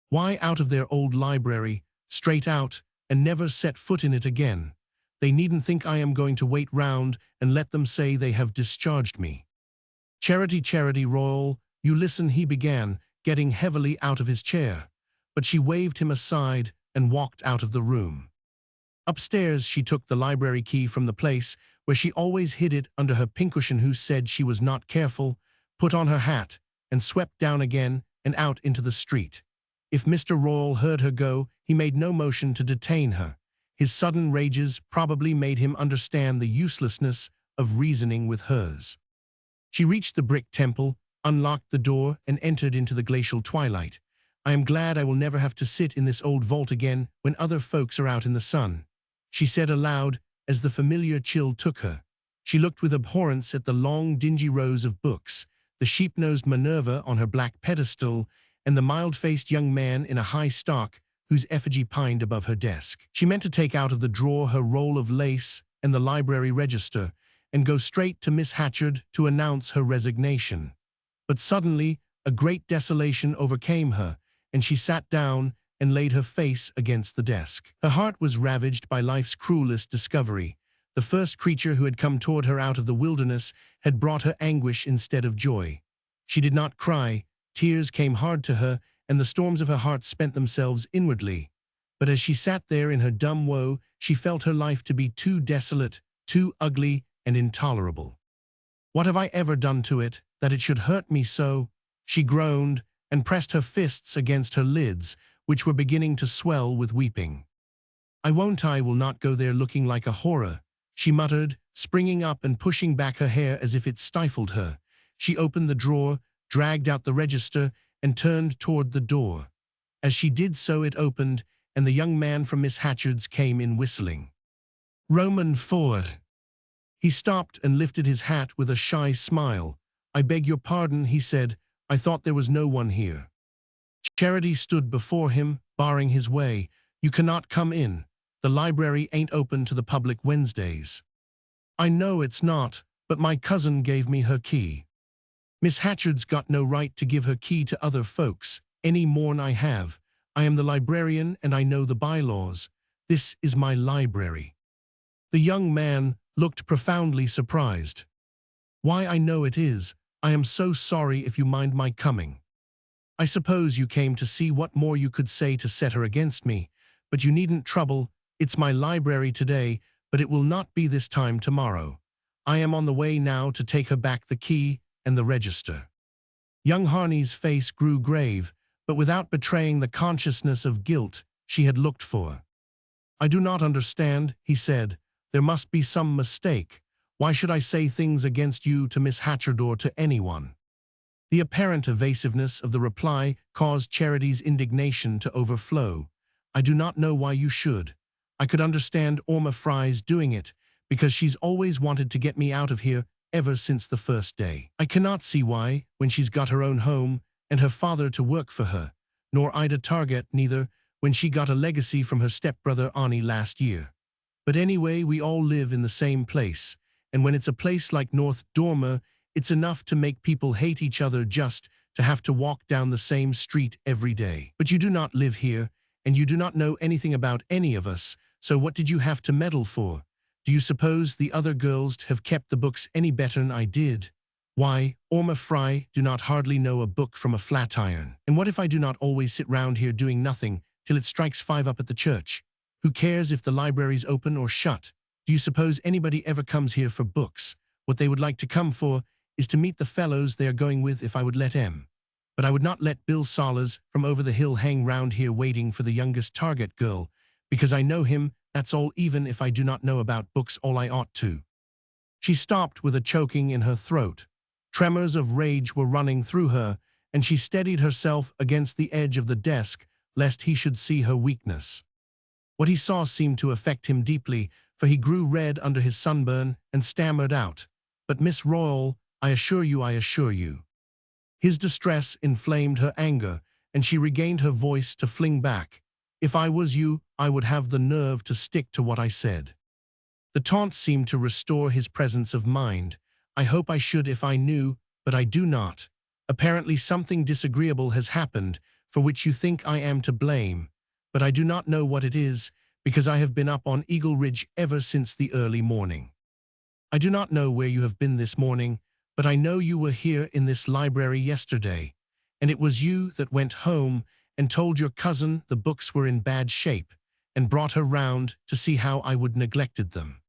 "Why, out of their old library, straight out, and never set foot in it again. They needn't think I am going to wait round and let them say they have discharged me." Charity Royall, you listen," he began, getting heavily out of his chair. But she waved him aside and walked out of the room. Upstairs she took the library key from the place where she always hid it under her pincushion, who said she was not careful, put on her hat, and swept down again and out into the street. If Mr. Royall heard her go, he made no motion to detain her. His sudden rages probably made him understand the uselessness of reasoning with hers. She reached the brick temple, unlocked the door, and entered into the glacial twilight. "I am glad I will never have to sit in this old vault again when other folks are out in the sun," she said aloud as the familiar chill took her. She looked with abhorrence at the long, dingy rows of books, the sheep-nosed Minerva on her black pedestal, and the mild-faced young man in a high stock whose effigy pined above her desk. She meant to take out of the drawer her roll of lace and the library register and go straight to Miss Hatchard to announce her resignation. But suddenly a great desolation overcame her, and she sat down and laid her face against the desk. Her heart was ravaged by life's cruelest discovery. The first creature who had come toward her out of the wilderness had brought her anguish instead of joy. She did not cry, tears came hard to her, and the storms of her heart spent themselves inwardly. But as she sat there in her dumb woe, she felt her life to be too desolate, too ugly, and intolerable. "What have I ever done to it, that it should hurt me so?" she groaned, and pressed her fists against her lids, which were beginning to swell with weeping. I will not go there looking like a horror," she muttered, springing up and pushing back her hair as if it stifled her. She opened the drawer, dragged out the register, and turned toward the door. As she did so, it opened, and the young man from Miss Hatchard's came in whistling. "Roman 4. He stopped and lifted his hat with a shy smile. "I beg your pardon," he said. "I thought there was no one here." Charity stood before him, barring his way. "You cannot come in. The library ain't open to the public Wednesdays." "I know it's not, but my cousin gave me her key." "Miss Hatchard's got no right to give her key to other folks, any more'n I have. I am the librarian and I know the bylaws. This is my library." The young man looked profoundly surprised. "Why, I know it is. I am so sorry if you mind my coming. I suppose you came to see what more you could say to set her against me, but you needn't trouble. It's my library today, but it will not be this time tomorrow. I am on the way now to take her back the key and the register." Young Harney's face grew grave, but without betraying the consciousness of guilt she had looked for. "I do not understand," he said. "There must be some mistake. Why should I say things against you to Miss Hatchard or to anyone?" The apparent evasiveness of the reply caused Charity's indignation to overflow. "I do not know why you should. I could understand Orma Fry's doing it, because she's always wanted to get me out of here ever since the first day. I cannot see why, when she's got her own home and her father to work for her, nor Ida Target neither, when she got a legacy from her stepbrother Arnie last year. But anyway, we all live in the same place, and when it's a place like North Dormer, it's enough to make people hate each other just to have to walk down the same street every day. But you do not live here, and you do not know anything about any of us, so what did you have to meddle for? Do you suppose the other girls have kept the books any better than I did? Why, Orma Fry do not hardly know a book from a flat iron. And what if I do not always sit round here doing nothing till it strikes 5 up at the church? Who cares if the library's open or shut? Do you suppose anybody ever comes here for books? What they would like to come for is to meet the fellows they are going with if I would let em. But I would not let Bill Salas from over the hill hang round here waiting for the youngest target girl, because I know him, that's all, even if I do not know about books all I ought to. She stopped with a choking in her throat. Tremors of rage were running through her, and she steadied herself against the edge of the desk, lest he should see her weakness. What he saw seemed to affect him deeply, for he grew red under his sunburn and stammered out, "But Miss Royall, I assure you, I assure you." His distress inflamed her anger, and she regained her voice to fling back, "If I was you, I would have the nerve to stick to what I said." The taunt seemed to restore his presence of mind. "I hope I should if I knew, but I do not. Apparently something disagreeable has happened, for which you think I am to blame, but I do not know what it is, because I have been up on Eagle Ridge ever since the early morning. I do not know where you have been this morning, but I know you were here in this library yesterday, and it was you that went home and told your cousin the books were in bad shape, and brought her round to see how I would neglected them."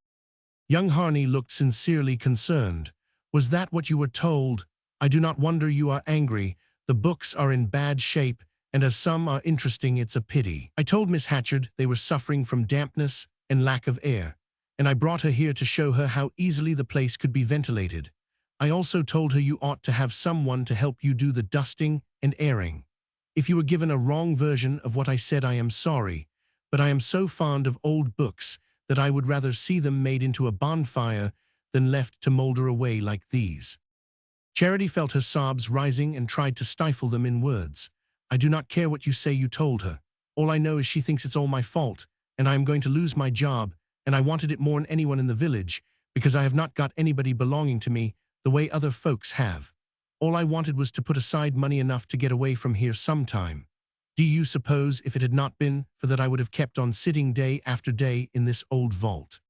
Young Harney looked sincerely concerned. "Was that what you were told? I do not wonder you are angry. The books are in bad shape, and as some are interesting, it's a pity. I told Miss Hatchard they were suffering from dampness and lack of air, and I brought her here to show her how easily the place could be ventilated. I also told her you ought to have someone to help you do the dusting and airing. If you were given a wrong version of what I said, I am sorry, but I am so fond of old books that I would rather see them made into a bonfire than left to moulder away like these." Charity felt her sobs rising and tried to stifle them in words. "I do not care what you say you told her. All I know is she thinks it's all my fault, and I am going to lose my job, and I wanted it more than anyone in the village, because I have not got anybody belonging to me the way other folks have. All I wanted was to put aside money enough to get away from here sometime. Do you suppose if it had not been for that I would have kept on sitting day after day in this old vault?"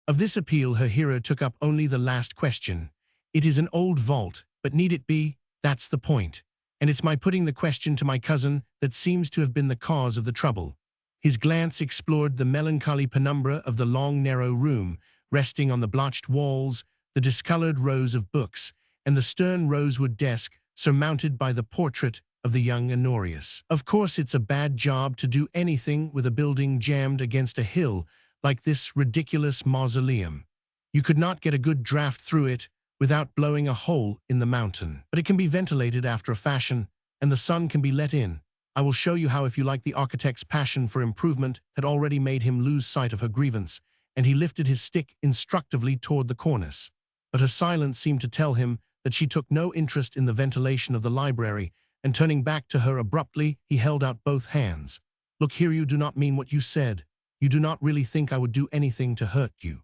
Of this appeal her hearer took up only the last question. "It is an old vault, but need it be? That's the point. And it's my putting the question to my cousin that seems to have been the cause of the trouble." His glance explored the melancholy penumbra of the long narrow room, resting on the blotched walls, the discolored rows of books, and the stern rosewood desk surmounted by the portrait of the young Honorius. "Of course it's a bad job to do anything with a building jammed against a hill like this ridiculous mausoleum. You could not get a good draft through it without blowing a hole in the mountain. But it can be ventilated after a fashion, and the sun can be let in. I will show you how, if you like." The architect's passion for improvement had already made him lose sight of her grievance, and he lifted his stick instructively toward the cornice. But her silence seemed to tell him that she took no interest in the ventilation of the library, and turning back to her abruptly, he held out both hands. "Look here, you do not mean what you said. You do not really think I would do anything to hurt you."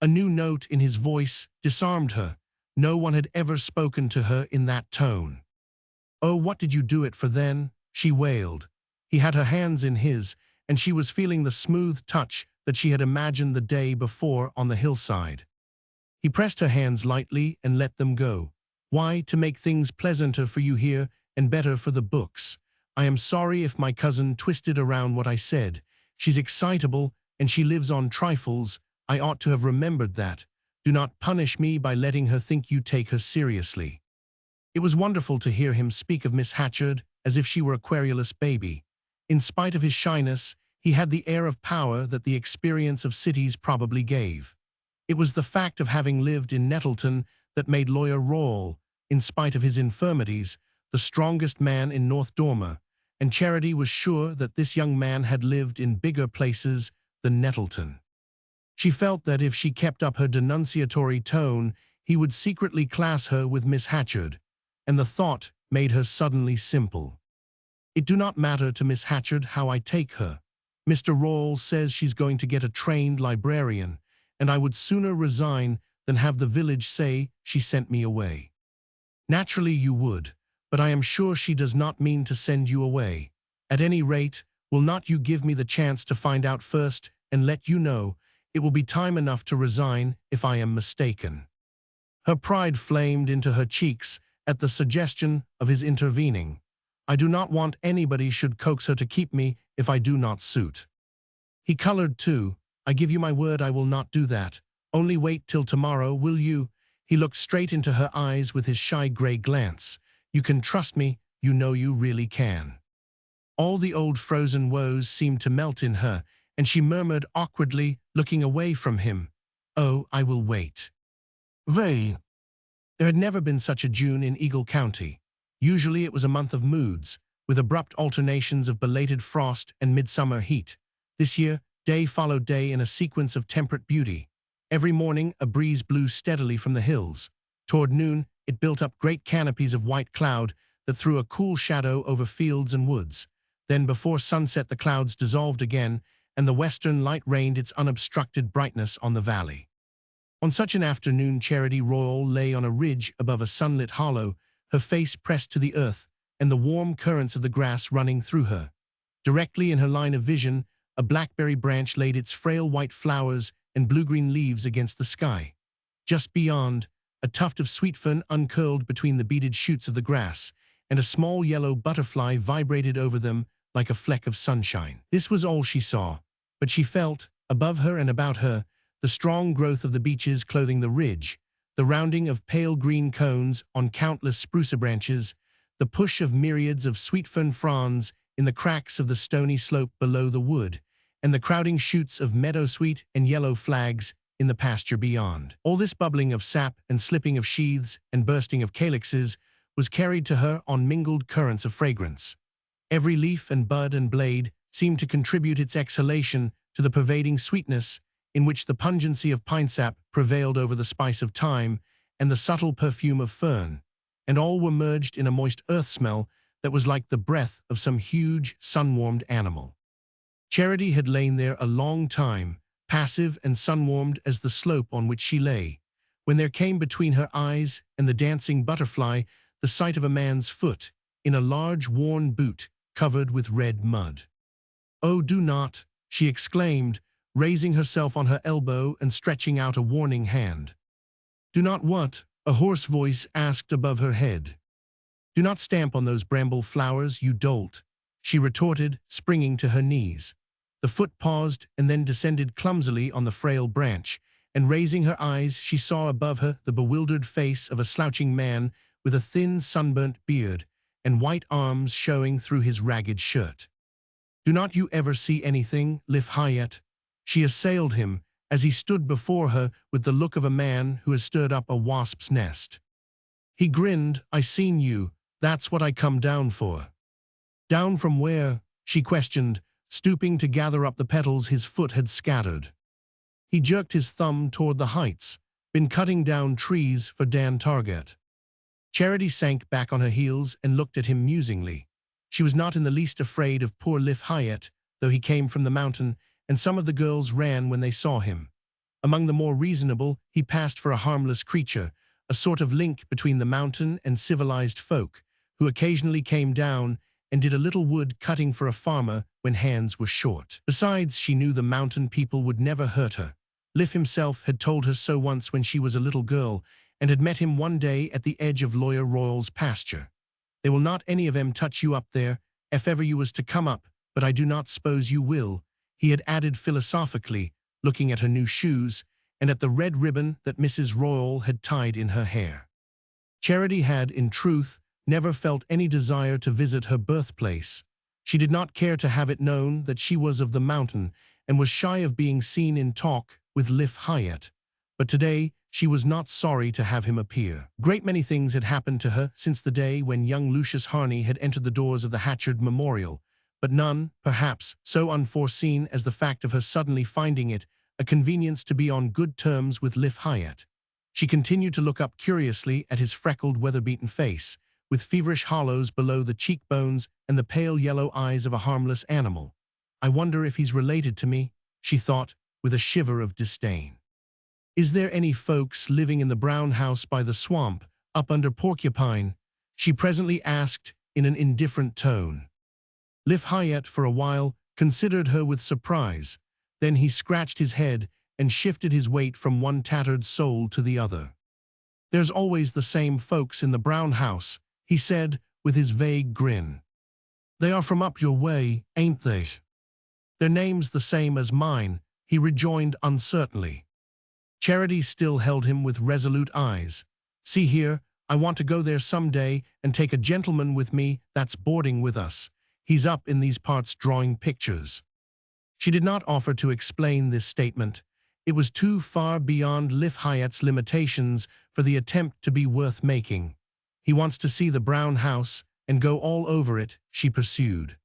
A new note in his voice disarmed her. No one had ever spoken to her in that tone. "Oh, what did you do it for then?" she wailed. He had her hands in his, and she was feeling the smooth touch that she had imagined the day before on the hillside. He pressed her hands lightly and let them go. "Why, to make things pleasanter for you here and better for the books. I am sorry if my cousin twisted around what I said. She's excitable and she lives on trifles. I ought to have remembered that. Do not punish me by letting her think you take her seriously." It was wonderful to hear him speak of Miss Hatchard as if she were a querulous baby. In spite of his shyness, he had the air of power that the experience of cities probably gave. It was the fact of having lived in Nettleton that made Lawyer Royall, in spite of his infirmities, the strongest man in North Dormer, and Charity was sure that this young man had lived in bigger places than Nettleton. She felt that if she kept up her denunciatory tone, he would secretly class her with Miss Hatchard, and the thought made her suddenly simple. "It do not matter to Miss Hatchard how I take her. Mr. Royall says she's going to get a trained librarian, and I would sooner resign than have the village say she sent me away." "Naturally you would, but I am sure she does not mean to send you away. At any rate, Will not you give me the chance to find out first and let you know? It will be time enough to resign if I am mistaken." Her pride flamed into her cheeks at the suggestion of his intervening. "I do not want anybody should coax her to keep me if I do not suit." He colored too. "I give you my word I will not do that. Only wait till tomorrow, will you?" He looked straight into her eyes with his shy gray glance. "You can trust me, you know you really can." All the old frozen woes seemed to melt in her, and she murmured awkwardly, looking away from him, "Oh, I will wait." They. There had never been such a June in Eagle County. Usually it was a month of moods, with abrupt alternations of belated frost and midsummer heat. This year, day followed day in a sequence of temperate beauty. Every morning, a breeze blew steadily from the hills. Toward noon, it built up great canopies of white cloud that threw a cool shadow over fields and woods. Then, before sunset, the clouds dissolved again, and the western light rained its unobstructed brightness on the valley. On such an afternoon, Charity Royall lay on a ridge above a sunlit hollow, her face pressed to the earth, and the warm currents of the grass running through her. Directly in her line of vision, a blackberry branch laid its frail white flowers and blue-green leaves against the sky. Just beyond, a tuft of sweet fern uncurled between the beaded shoots of the grass, and a small yellow butterfly vibrated over them like a fleck of sunshine. This was all she saw, but she felt, above her and about her, the strong growth of the beeches clothing the ridge, the rounding of pale green cones on countless spruce branches, the push of myriads of sweet fern fronds in the cracks of the stony slope below the wood, and the crowding shoots of meadowsweet and yellow flags in the pasture beyond. All this bubbling of sap and slipping of sheaths and bursting of calyxes was carried to her on mingled currents of fragrance. Every leaf and bud and blade seemed to contribute its exhalation to the pervading sweetness in which the pungency of pine sap prevailed over the spice of thyme and the subtle perfume of fern, and all were merged in a moist earth smell that was like the breath of some huge, sun-warmed animal. Charity had lain there a long time, passive and sun-warmed as the slope on which she lay, when there came between her eyes and the dancing butterfly the sight of a man's foot, in a large worn boot covered with red mud. "Oh, do not," she exclaimed, raising herself on her elbow and stretching out a warning hand. "Do not what?" a hoarse voice asked above her head. "Do not stamp on those bramble flowers, you dolt," she retorted, springing to her knees. The foot paused and then descended clumsily on the frail branch, and raising her eyes she saw above her the bewildered face of a slouching man with a thin sunburnt beard and white arms showing through his ragged shirt. "Do not you ever see anything, Liv Hyatt?" She assailed him as he stood before her with the look of a man who has stirred up a wasp's nest. He grinned. "I seen you. That's what I come down for." "Down from where?" she questioned, stooping to gather up the petals his foot had scattered. He jerked his thumb toward the heights. "Been cutting down trees for Dan Target." Charity sank back on her heels and looked at him musingly. She was not in the least afraid of poor Liv Hyatt, though he came from the mountain, and some of the girls ran when they saw him. Among the more reasonable, he passed for a harmless creature, a sort of link between the mountain and civilized folk, who occasionally came down and did a little wood cutting for a farmer when hands were short. Besides, she knew the mountain people would never hurt her. Liv himself had told her so once when she was a little girl, and had met him one day at the edge of Lawyer Royall's pasture. "They will not any of em touch you up there, if ever you was to come up, but I do not suppose you will," he had added philosophically, looking at her new shoes, and at the red ribbon that Mrs. Royall had tied in her hair. Charity had, in truth, never felt any desire to visit her birthplace. She did not care to have it known that she was of the mountain, and was shy of being seen in talk with Liv Hyatt. But today she was not sorry to have him appear. Great many things had happened to her since the day when young Lucius Harney had entered the doors of the Hatchard Memorial, but none, perhaps, so unforeseen as the fact of her suddenly finding it a convenience to be on good terms with Liv Hyatt. She continued to look up curiously at his freckled, weather-beaten face, with feverish hollows below the cheekbones and the pale yellow eyes of a harmless animal. "I wonder if he's related to me," she thought, with a shiver of disdain. "Is there any folks living in the brown house by the swamp, up under Porcupine?" she presently asked in an indifferent tone. Liv Hyatt for a while considered her with surprise. Then he scratched his head and shifted his weight from one tattered soul to the other. "There's always the same folks in the brown house," he said with his vague grin. "They are from up your way, ain't they?" "Their name's the same as mine," he rejoined uncertainly. Charity still held him with resolute eyes. "See here, I want to go there some day and take a gentleman with me that's boarding with us. He's up in these parts drawing pictures." She did not offer to explain this statement. It was too far beyond Liv Hyatt's limitations for the attempt to be worth making. "He wants to see the brown house and go all over it," she pursued.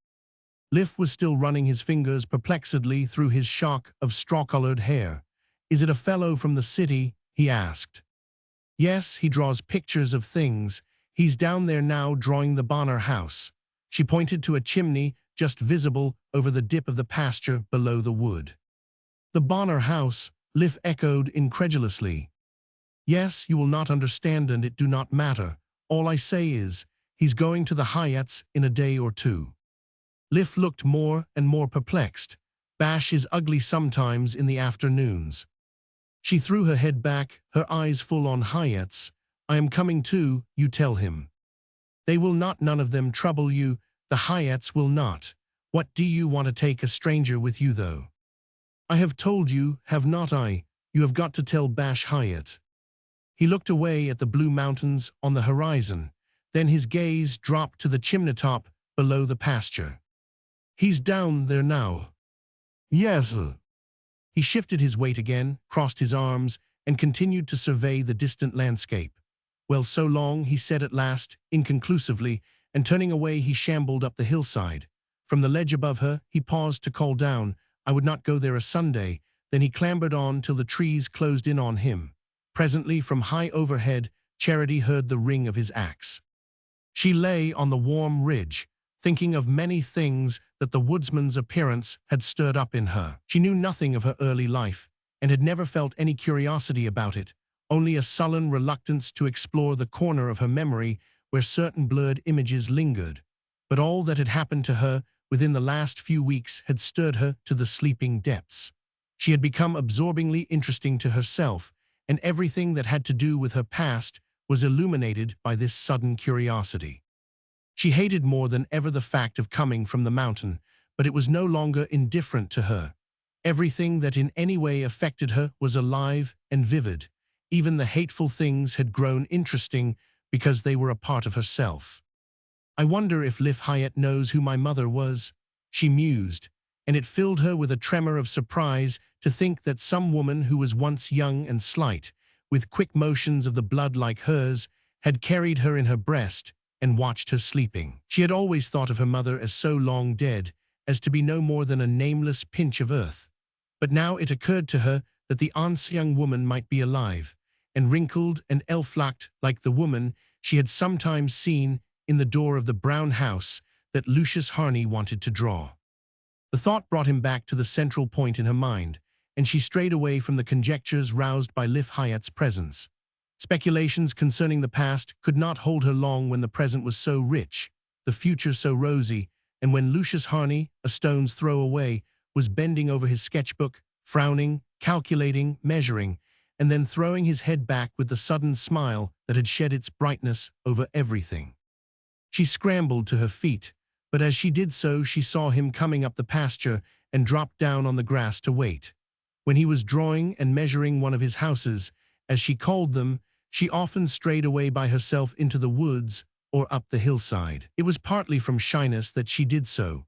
Liv was still running his fingers perplexedly through his shock of straw-colored hair. "Is it a fellow from the city?" he asked. "Yes, he draws pictures of things. He's down there now drawing the Bonner house." She pointed to a chimney just visible over the dip of the pasture below the wood. "The Bonner house," Liv echoed incredulously. "Yes, you will not understand and it do not matter. All I say is, he's going to the Hyatts in a day or two." Liv looked more and more perplexed. "Bash is ugly sometimes in the afternoons." She threw her head back, her eyes full on Hyatts. "I am coming too, you tell him. They will not none of them trouble you, the Hyatts will not. What do you want to take a stranger with you though?" "I have told you, have not I? You have got to tell Bash Hyatt." He looked away at the blue mountains on the horizon. Then his gaze dropped to the chimney-top below the pasture. "He's down there now." "Yes." He shifted his weight again, crossed his arms, and continued to survey the distant landscape. "Well, so long," he said at last, inconclusively, and turning away he shambled up the hillside. From the ledge above her, he paused to call down, "I would not go there a Sunday." Then he clambered on till the trees closed in on him. Presently, from high overhead, Charity heard the ring of his axe. She lay on the warm ridge, thinking of many things that the woodsman's appearance had stirred up in her. She knew nothing of her early life, and had never felt any curiosity about it, only a sullen reluctance to explore the corner of her memory where certain blurred images lingered. But all that had happened to her within the last few weeks had stirred her to the sleeping depths. She had become absorbingly interesting to herself, and everything that had to do with her past was illuminated by this sudden curiosity. She hated more than ever the fact of coming from the mountain, but it was no longer indifferent to her. Everything that in any way affected her was alive and vivid. Even the hateful things had grown interesting because they were a part of herself. "I wonder if Liv Hyatt knows who my mother was," she mused, and it filled her with a tremor of surprise to think that some woman who was once young and slight, with quick motions of the blood like hers, had carried her in her breast and watched her sleeping. She had always thought of her mother as so long dead as to be no more than a nameless pinch of earth. But now it occurred to her that the aunts young woman might be alive, and wrinkled and elf-locked like the woman she had sometimes seen in the door of the brown house that Lucius Harney wanted to draw. The thought brought him back to the central point in her mind, and she strayed away from the conjectures roused by Liv Hyatt's presence. Speculations concerning the past could not hold her long when the present was so rich, the future so rosy, and when Lucius Harney, a stone's throw away, was bending over his sketchbook, frowning, calculating, measuring, and then throwing his head back with the sudden smile that had shed its brightness over everything. She scrambled to her feet, but as she did so she saw him coming up the pasture and dropped down on the grass to wait. When he was drawing and measuring one of his houses, as she called them, she often strayed away by herself into the woods or up the hillside. It was partly from shyness that she did so,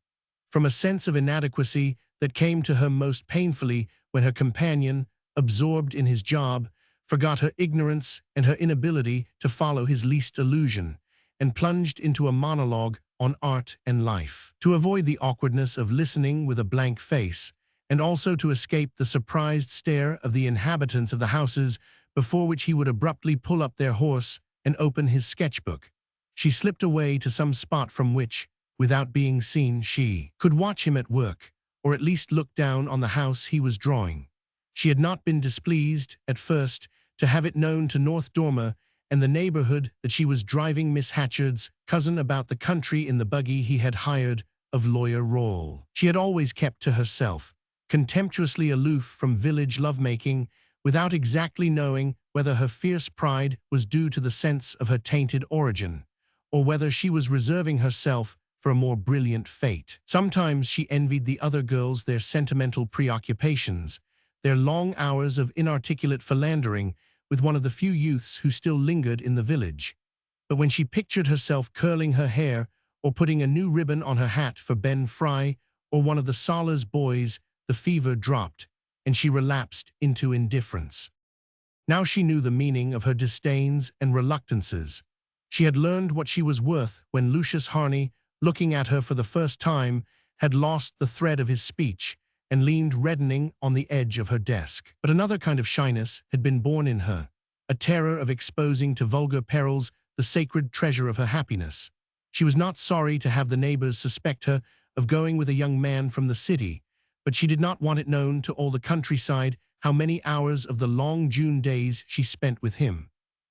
from a sense of inadequacy that came to her most painfully when her companion, absorbed in his job, forgot her ignorance and her inability to follow his least allusion, and plunged into a monologue on art and life. To avoid the awkwardness of listening with a blank face, and also to escape the surprised stare of the inhabitants of the houses before which he would abruptly pull up their horse and open his sketchbook, she slipped away to some spot from which, without being seen, she could watch him at work, or at least look down on the house he was drawing. She had not been displeased, at first, to have it known to North Dormer and the neighborhood that she was driving Miss Hatchard's cousin about the country in the buggy he had hired of Lawyer Royall. She had always kept to herself, contemptuously aloof from village lovemaking, without exactly knowing whether her fierce pride was due to the sense of her tainted origin, or whether she was reserving herself for a more brilliant fate. Sometimes she envied the other girls their sentimental preoccupations, their long hours of inarticulate philandering with one of the few youths who still lingered in the village. But when she pictured herself curling her hair or putting a new ribbon on her hat for Ben Fry or one of the Sala's boys, the fever dropped, and she relapsed into indifference. Now she knew the meaning of her disdains and reluctances. She had learned what she was worth when Lucius Harney, looking at her for the first time, had lost the thread of his speech and leaned reddening on the edge of her desk. But another kind of shyness had been born in her, a terror of exposing to vulgar perils the sacred treasure of her happiness. She was not sorry to have the neighbors suspect her of going with a young man from the city, but she did not want it known to all the countryside how many hours of the long June days she spent with him.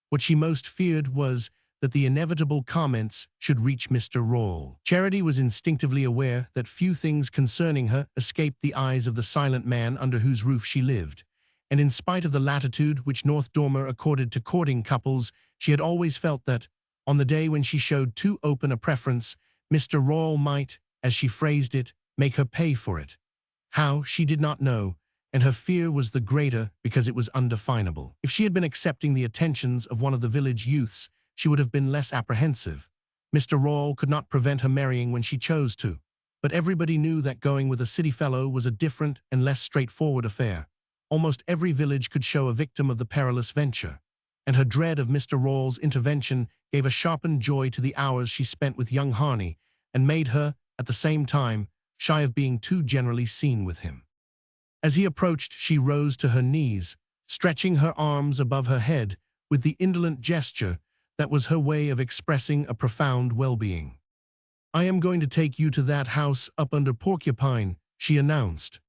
What she most feared was that the inevitable comments should reach Mr. Royall. Charity was instinctively aware that few things concerning her escaped the eyes of the silent man under whose roof she lived, and in spite of the latitude which North Dormer accorded to courting couples, she had always felt that, on the day when she showed too open a preference, Mr. Royall might, as she phrased it, make her pay for it. How, she did not know, and her fear was the greater because it was undefinable. If she had been accepting the attentions of one of the village youths, she would have been less apprehensive. Mr. Royall could not prevent her marrying when she chose to, but everybody knew that going with a city fellow was a different and less straightforward affair. Almost every village could show a victim of the perilous venture, and her dread of Mr. Royall's intervention gave a sharpened joy to the hours she spent with young Harney, and made her, at the same time, shy of being too generally seen with him. As he approached, she rose to her knees, stretching her arms above her head with the indolent gesture that was her way of expressing a profound well-being. "I am going to take you to that house up under Porcupine," she announced.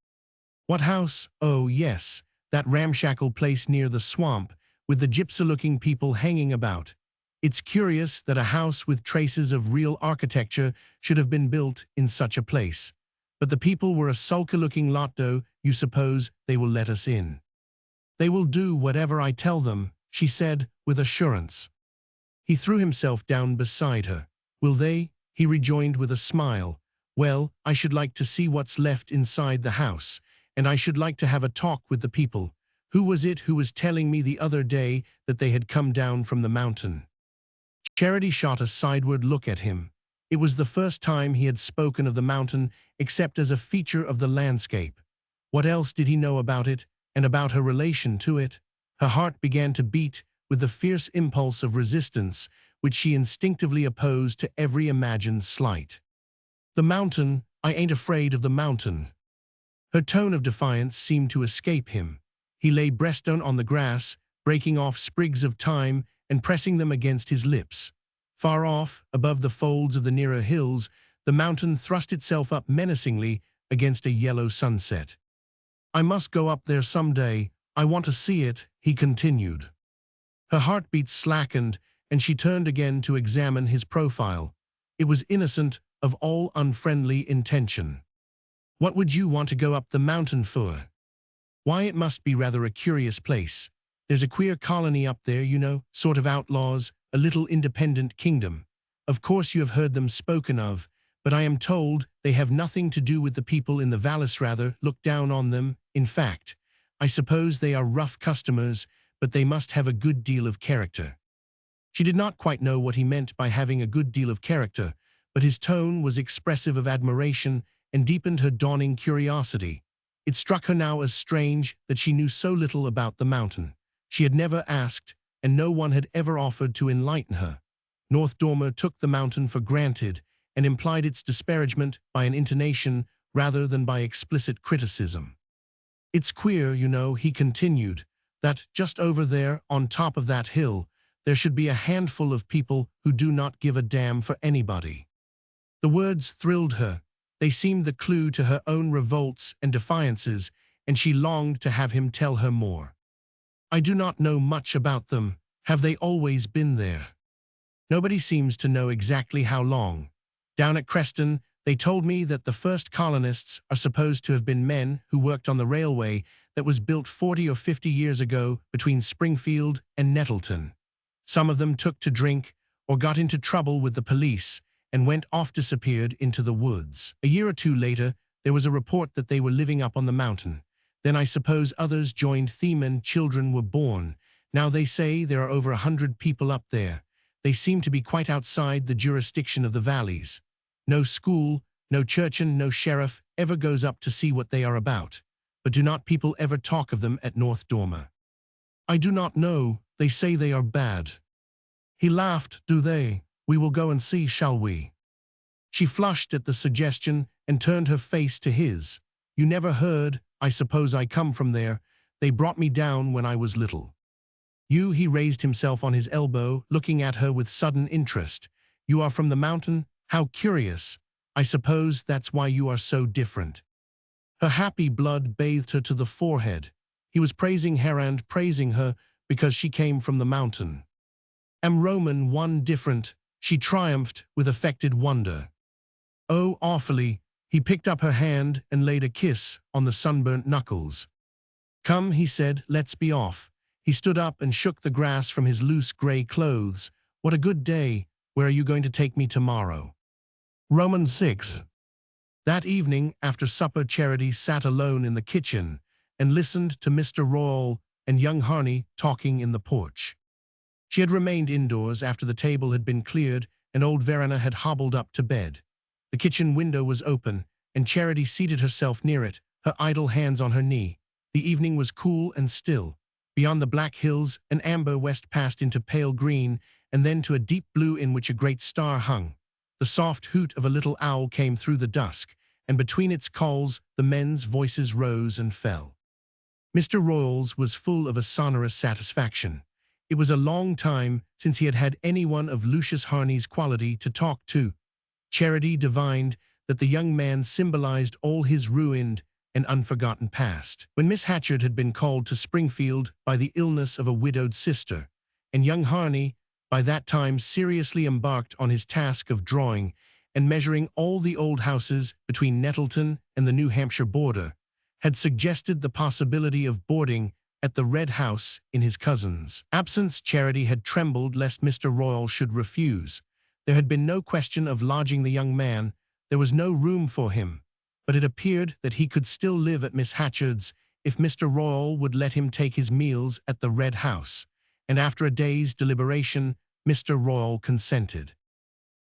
"What house?" "Oh, yes, that ramshackle place near the swamp, with the gypsy-looking people hanging about. It's curious that a house with traces of real architecture should have been built in such a place. But the people were a sulky-looking lot, though. You suppose they will let us in?" "They will do whatever I tell them," she said with assurance. He threw himself down beside her. "Will they?" he rejoined with a smile. "Well, I should like to see what's left inside the house, and I should like to have a talk with the people. Who was it who was telling me the other day that they had come down from the mountain?" Charity shot a sideward look at him. It was the first time he had spoken of the mountain except as a feature of the landscape. What else did he know about it, and about her relation to it? Her heart began to beat with the fierce impulse of resistance which she instinctively opposed to every imagined slight. "The mountain, I ain't afraid of the mountain." Her tone of defiance seemed to escape him. He lay breastbone on the grass, breaking off sprigs of thyme and pressing them against his lips. Far off, above the folds of the nearer hills, the mountain thrust itself up menacingly against a yellow sunset. "I must go up there some day. I want to see it," he continued. Her heartbeat slackened, and she turned again to examine his profile. It was innocent of all unfriendly intention. "What would you want to go up the mountain for?" "Why, it must be rather a curious place. There's a queer colony up there, you know, sort of outlaws, a little independent kingdom. Of course you have heard them spoken of, but I am told they have nothing to do with the people in the valleys, rather look down on them. In fact, I suppose they are rough customers, but they must have a good deal of character." She did not quite know what he meant by having a good deal of character, but his tone was expressive of admiration and deepened her dawning curiosity. It struck her now as strange that she knew so little about the mountain. She had never asked, and no one had ever offered to enlighten her. North Dormer took the mountain for granted and implied its disparagement by an intonation rather than by explicit criticism. "It's queer, you know," he continued, "that just over there, on top of that hill, there should be a handful of people who do not give a damn for anybody." The words thrilled her. They seemed the clue to her own revolts and defiances, and she longed to have him tell her more. "I do not know much about them. Have they always been there?" "Nobody seems to know exactly how long. Down at Creston, They told me that the first colonists are supposed to have been men who worked on the railway that was built 40 or 50 years ago between Springfield and Nettleton. Some of them took to drink or got into trouble with the police and went off disappeared into the woods. A year or two later, there was a report that they were living up on the mountain. Then I suppose others joined them and children were born. Now they say there are over 100 people up there. They seem to be quite outside the jurisdiction of the valleys. No school, no church and no sheriff ever goes up to see what they are about. But do not people ever talk of them at North Dormer? I do not know. They say they are bad. He laughed. Do they? We will go and see, shall we? She flushed at the suggestion and turned her face to his. You never heard, I suppose I come from there. They brought me down when I was little. You, he raised himself on his elbow, looking at her with sudden interest. You are from the mountain? How curious. I suppose that's why you are so different. Her happy blood bathed her to the forehead. He was praising her and praising her because she came from the mountain. Am Roman one different? She triumphed with affected wonder. Oh, awfully. He picked up her hand and laid a kiss on the sunburnt knuckles. Come, he said, let's be off. He stood up and shook the grass from his loose gray clothes. What a good day. Where are you going to take me tomorrow? Roman 6. That evening, after supper, Charity sat alone in the kitchen and listened to Mr. Royall and young Harney talking in the porch. She had remained indoors after the table had been cleared and old Verena had hobbled up to bed. The kitchen window was open, and Charity seated herself near it, her idle hands on her knee. The evening was cool and still. Beyond the black hills, an amber west passed into pale green, and then to a deep blue in which a great star hung. The soft hoot of a little owl came through the dusk, and between its calls the men's voices rose and fell. Mr. Royall's was full of a sonorous satisfaction. It was a long time since he had had anyone of Lucius Harney's quality to talk to. Charity divined that the young man symbolized all his ruined and unforgotten past. When Miss Hatchard had been called to Springfield by the illness of a widowed sister, and young Harney, by that time seriously embarked on his task of drawing and measuring all the old houses between Nettleton and the New Hampshire border, had suggested the possibility of boarding at the Red House in his cousin's absence. Charity had trembled lest Mr. Royall should refuse. There had been no question of lodging the young man. There was no room for him. But it appeared that he could still live at Miss Hatchard's if Mr. Royall would let him take his meals at the Red House, and after a day's deliberation, Mr. Royall consented.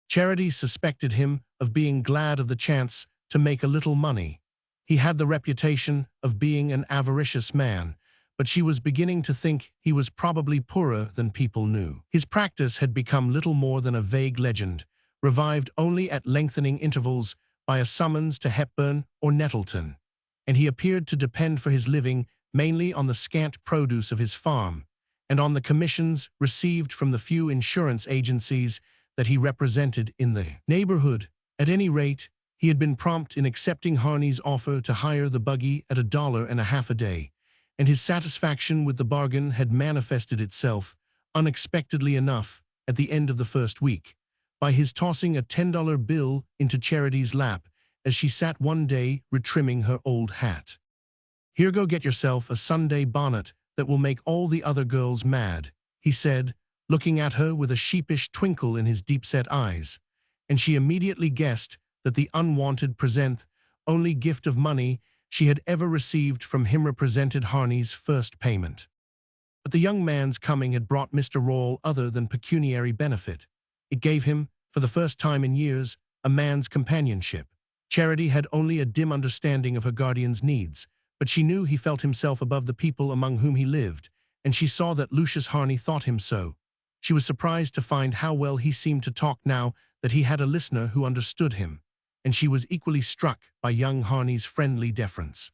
Charity suspected him of being glad of the chance to make a little money. He had the reputation of being an avaricious man, but she was beginning to think he was probably poorer than people knew. His practice had become little more than a vague legend, revived only at lengthening intervals by a summons to Hepburn or Nettleton, and he appeared to depend for his living mainly on the scant produce of his farm, and on the commissions received from the few insurance agencies that he represented in the neighborhood. At any rate, he had been prompt in accepting Harney's offer to hire the buggy at $1.50 a day, and his satisfaction with the bargain had manifested itself, unexpectedly enough, at the end of the first week, by his tossing a $10 bill into Charity's lap as she sat one day retrimming her old hat. Here, go get yourself a Sunday bonnet that will make all the other girls mad, he said, looking at her with a sheepish twinkle in his deep-set eyes, and she immediately guessed that the unwanted present, only gift of money she had ever received from him represented Harney's first payment. But the young man's coming had brought Mr. Royall other than pecuniary benefit. It gave him, for the first time in years, a man's companionship. Charity had only a dim understanding of her guardian's needs, but she knew he felt himself above the people among whom he lived, and she saw that Lucius Harney thought him so. She was surprised to find how well he seemed to talk now that he had a listener who understood him, and she was equally struck by young Harney's friendly deference.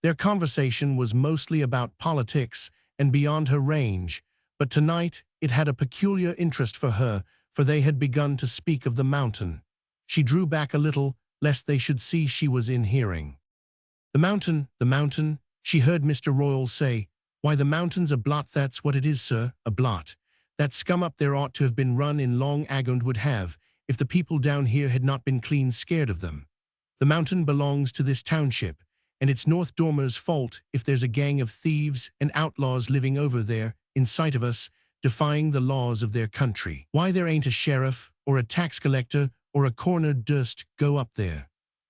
Their conversation was mostly about politics and beyond her range, but tonight it had a peculiar interest for her, for they had begun to speak of the mountain. She drew back a little, lest they should see she was in hearing. The mountain, she heard Mr. Royall say. Why, the mountain's a blot, that's what it is, sir, a blot. That scum up there ought to have been run in long ago and would have, if the people down here had not been clean scared of them. The mountain belongs to this township, and it's North Dormer's fault if there's a gang of thieves and outlaws living over there, in sight of us, defying the laws of their country. Why there ain't a sheriff, or a tax collector, or a coroner durst go up there.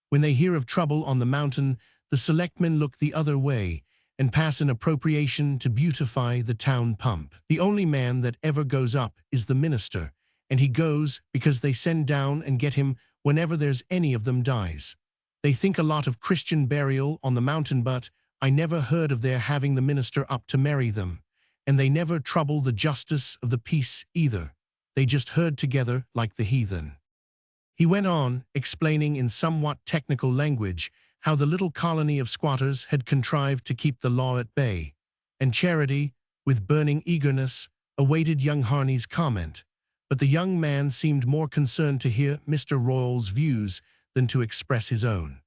When they hear of trouble on the mountain, the selectmen look the other way, and pass an appropriation to beautify the town pump. The only man that ever goes up is the minister, and he goes because they send down and get him whenever there's any of them dies. They think a lot of Christian burial on the mountain, but I never heard of their having the minister up to marry them, and they never trouble the justice of the peace either. They just herd together like the heathen. He went on, explaining in somewhat technical language how the little colony of squatters had contrived to keep the law at bay, and Charity, with burning eagerness, awaited young Harney's comment, but the young man seemed more concerned to hear Mr. Royall's views than to express his own.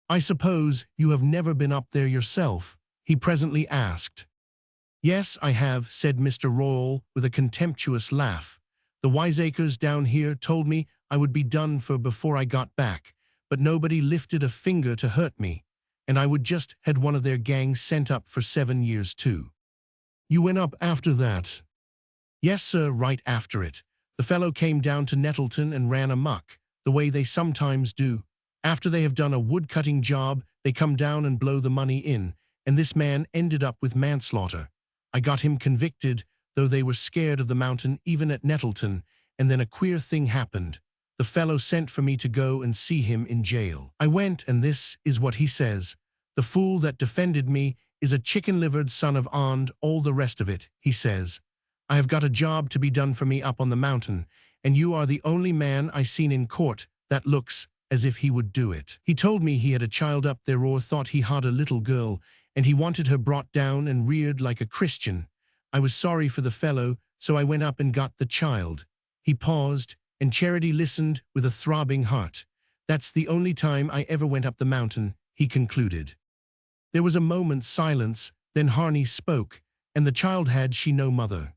"I suppose you have never been up there yourself?" he presently asked. "Yes, I have," said Mr. Royall with a contemptuous laugh. "The wiseacres down here told me I would be done for before I got back, but nobody lifted a finger to hurt me, and I would just had one of their gangs sent up for 7 years too." "You went up after that?" "Yes, sir, right after it. The fellow came down to Nettleton and ran amok, the way they sometimes do. After they have done a wood-cutting job, they come down and blow the money in, and this man ended up with manslaughter. I got him convicted, though they were scared of the mountain even at Nettleton, and then a queer thing happened. The fellow sent for me to go and see him in jail. I went, and this is what he says. 'The fool that defended me is a chicken-livered son of and all the rest of it,' he says. 'I have got a job to be done for me up on the mountain, and you are the only man I seen in court that looks as if he would do it.' He told me he had a child up there or thought he had a little girl, and he wanted her brought down and reared like a Christian. I was sorry for the fellow, so I went up and got the child." He paused, and Charity listened with a throbbing heart. "That's the only time I ever went up the mountain," he concluded. There was a moment's silence, then Harney spoke. "And the child had she no mother?"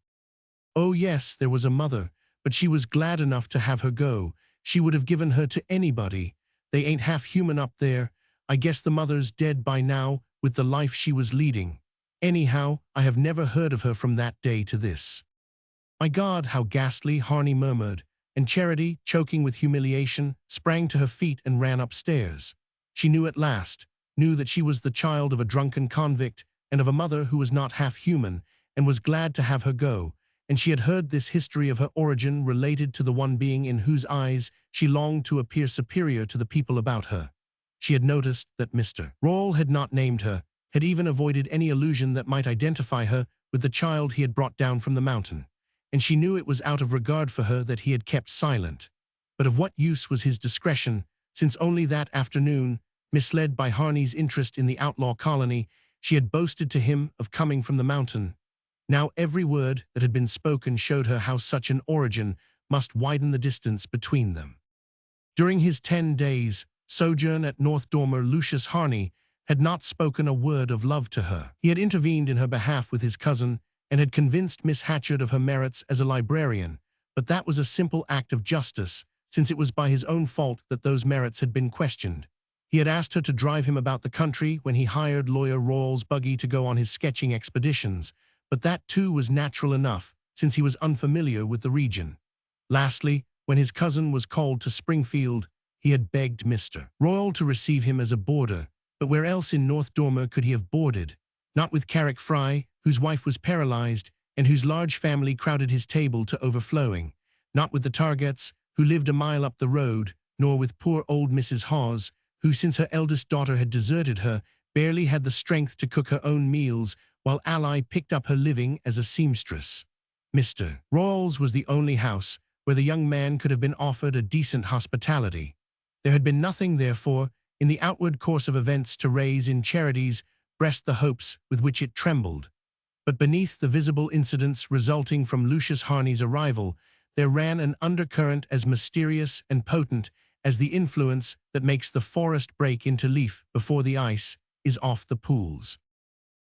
"Oh yes, there was a mother, but she was glad enough to have her go. She would have given her to anybody. They ain't half human up there. I guess the mother's dead by now with the life she was leading. Anyhow, I have never heard of her from that day to this." "My God, how ghastly," Harney murmured, and Charity, choking with humiliation, sprang to her feet and ran upstairs. She knew at last, knew that she was the child of a drunken convict and of a mother who was not half human, and was glad to have her go, and she had heard this history of her origin related to the one being in whose eyes she longed to appear superior to the people about her. She had noticed that Mr. Royall had not named her, had even avoided any allusion that might identify her with the child he had brought down from the mountain, and she knew it was out of regard for her that he had kept silent. But of what use was his discretion, since only that afternoon, misled by Harney's interest in the outlaw colony, she had boasted to him of coming from the mountain. Now every word that had been spoken showed her how such an origin must widen the distance between them. During his 10 days' sojourn at North Dormer, Lucius Harney had not spoken a word of love to her. He had intervened in her behalf with his cousin, and had convinced Miss Hatchard of her merits as a librarian, but that was a simple act of justice, since it was by his own fault that those merits had been questioned. He had asked her to drive him about the country when he hired Lawyer Royall's buggy to go on his sketching expeditions, but that too was natural enough, since he was unfamiliar with the region. Lastly, when his cousin was called to Springfield, he had begged Mr. Royall to receive him as a boarder, but where else in North Dormer could he have boarded? Not with Carrick Fry, whose wife was paralyzed, and whose large family crowded his table to overflowing. Not with the Targetts, who lived a mile up the road, nor with poor old Mrs. Hawes, who, since her eldest daughter had deserted her, barely had the strength to cook her own meals, while Ally picked up her living as a seamstress. Mr. Royall's was the only house where the young man could have been offered a decent hospitality. There had been nothing, therefore, in the outward course of events to raise in Charity's breast the hopes with which it trembled. But beneath the visible incidents resulting from Lucius Harney's arrival, there ran an undercurrent as mysterious and potent as the influence that makes the forest break into leaf before the ice is off the pools.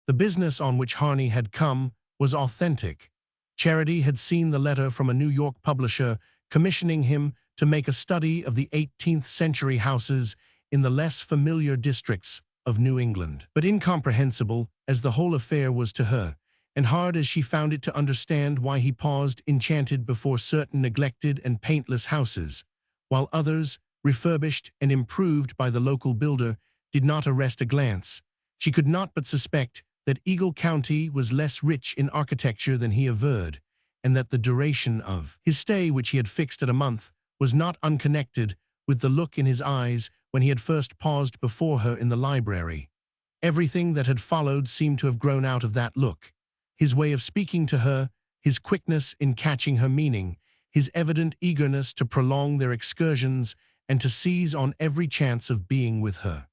The business on which Harney had come was authentic. Charity had seen the letter from a New York publisher commissioning him to make a study of the 18th-century houses in the less familiar districts of New England. But incomprehensible as the whole affair was to her, and hard as she found it to understand why he paused enchanted before certain neglected and paintless houses, while others, refurbished and improved by the local builder, did not arrest a glance, she could not but suspect that Eagle County was less rich in architecture than he averred, and that the duration of his stay, which he had fixed at a month, was not unconnected with the look in his eyes when he had first paused before her in the library. Everything that had followed seemed to have grown out of that look. His way of speaking to her, his quickness in catching her meaning, his evident eagerness to prolong their excursions and to seize on every chance of being with her.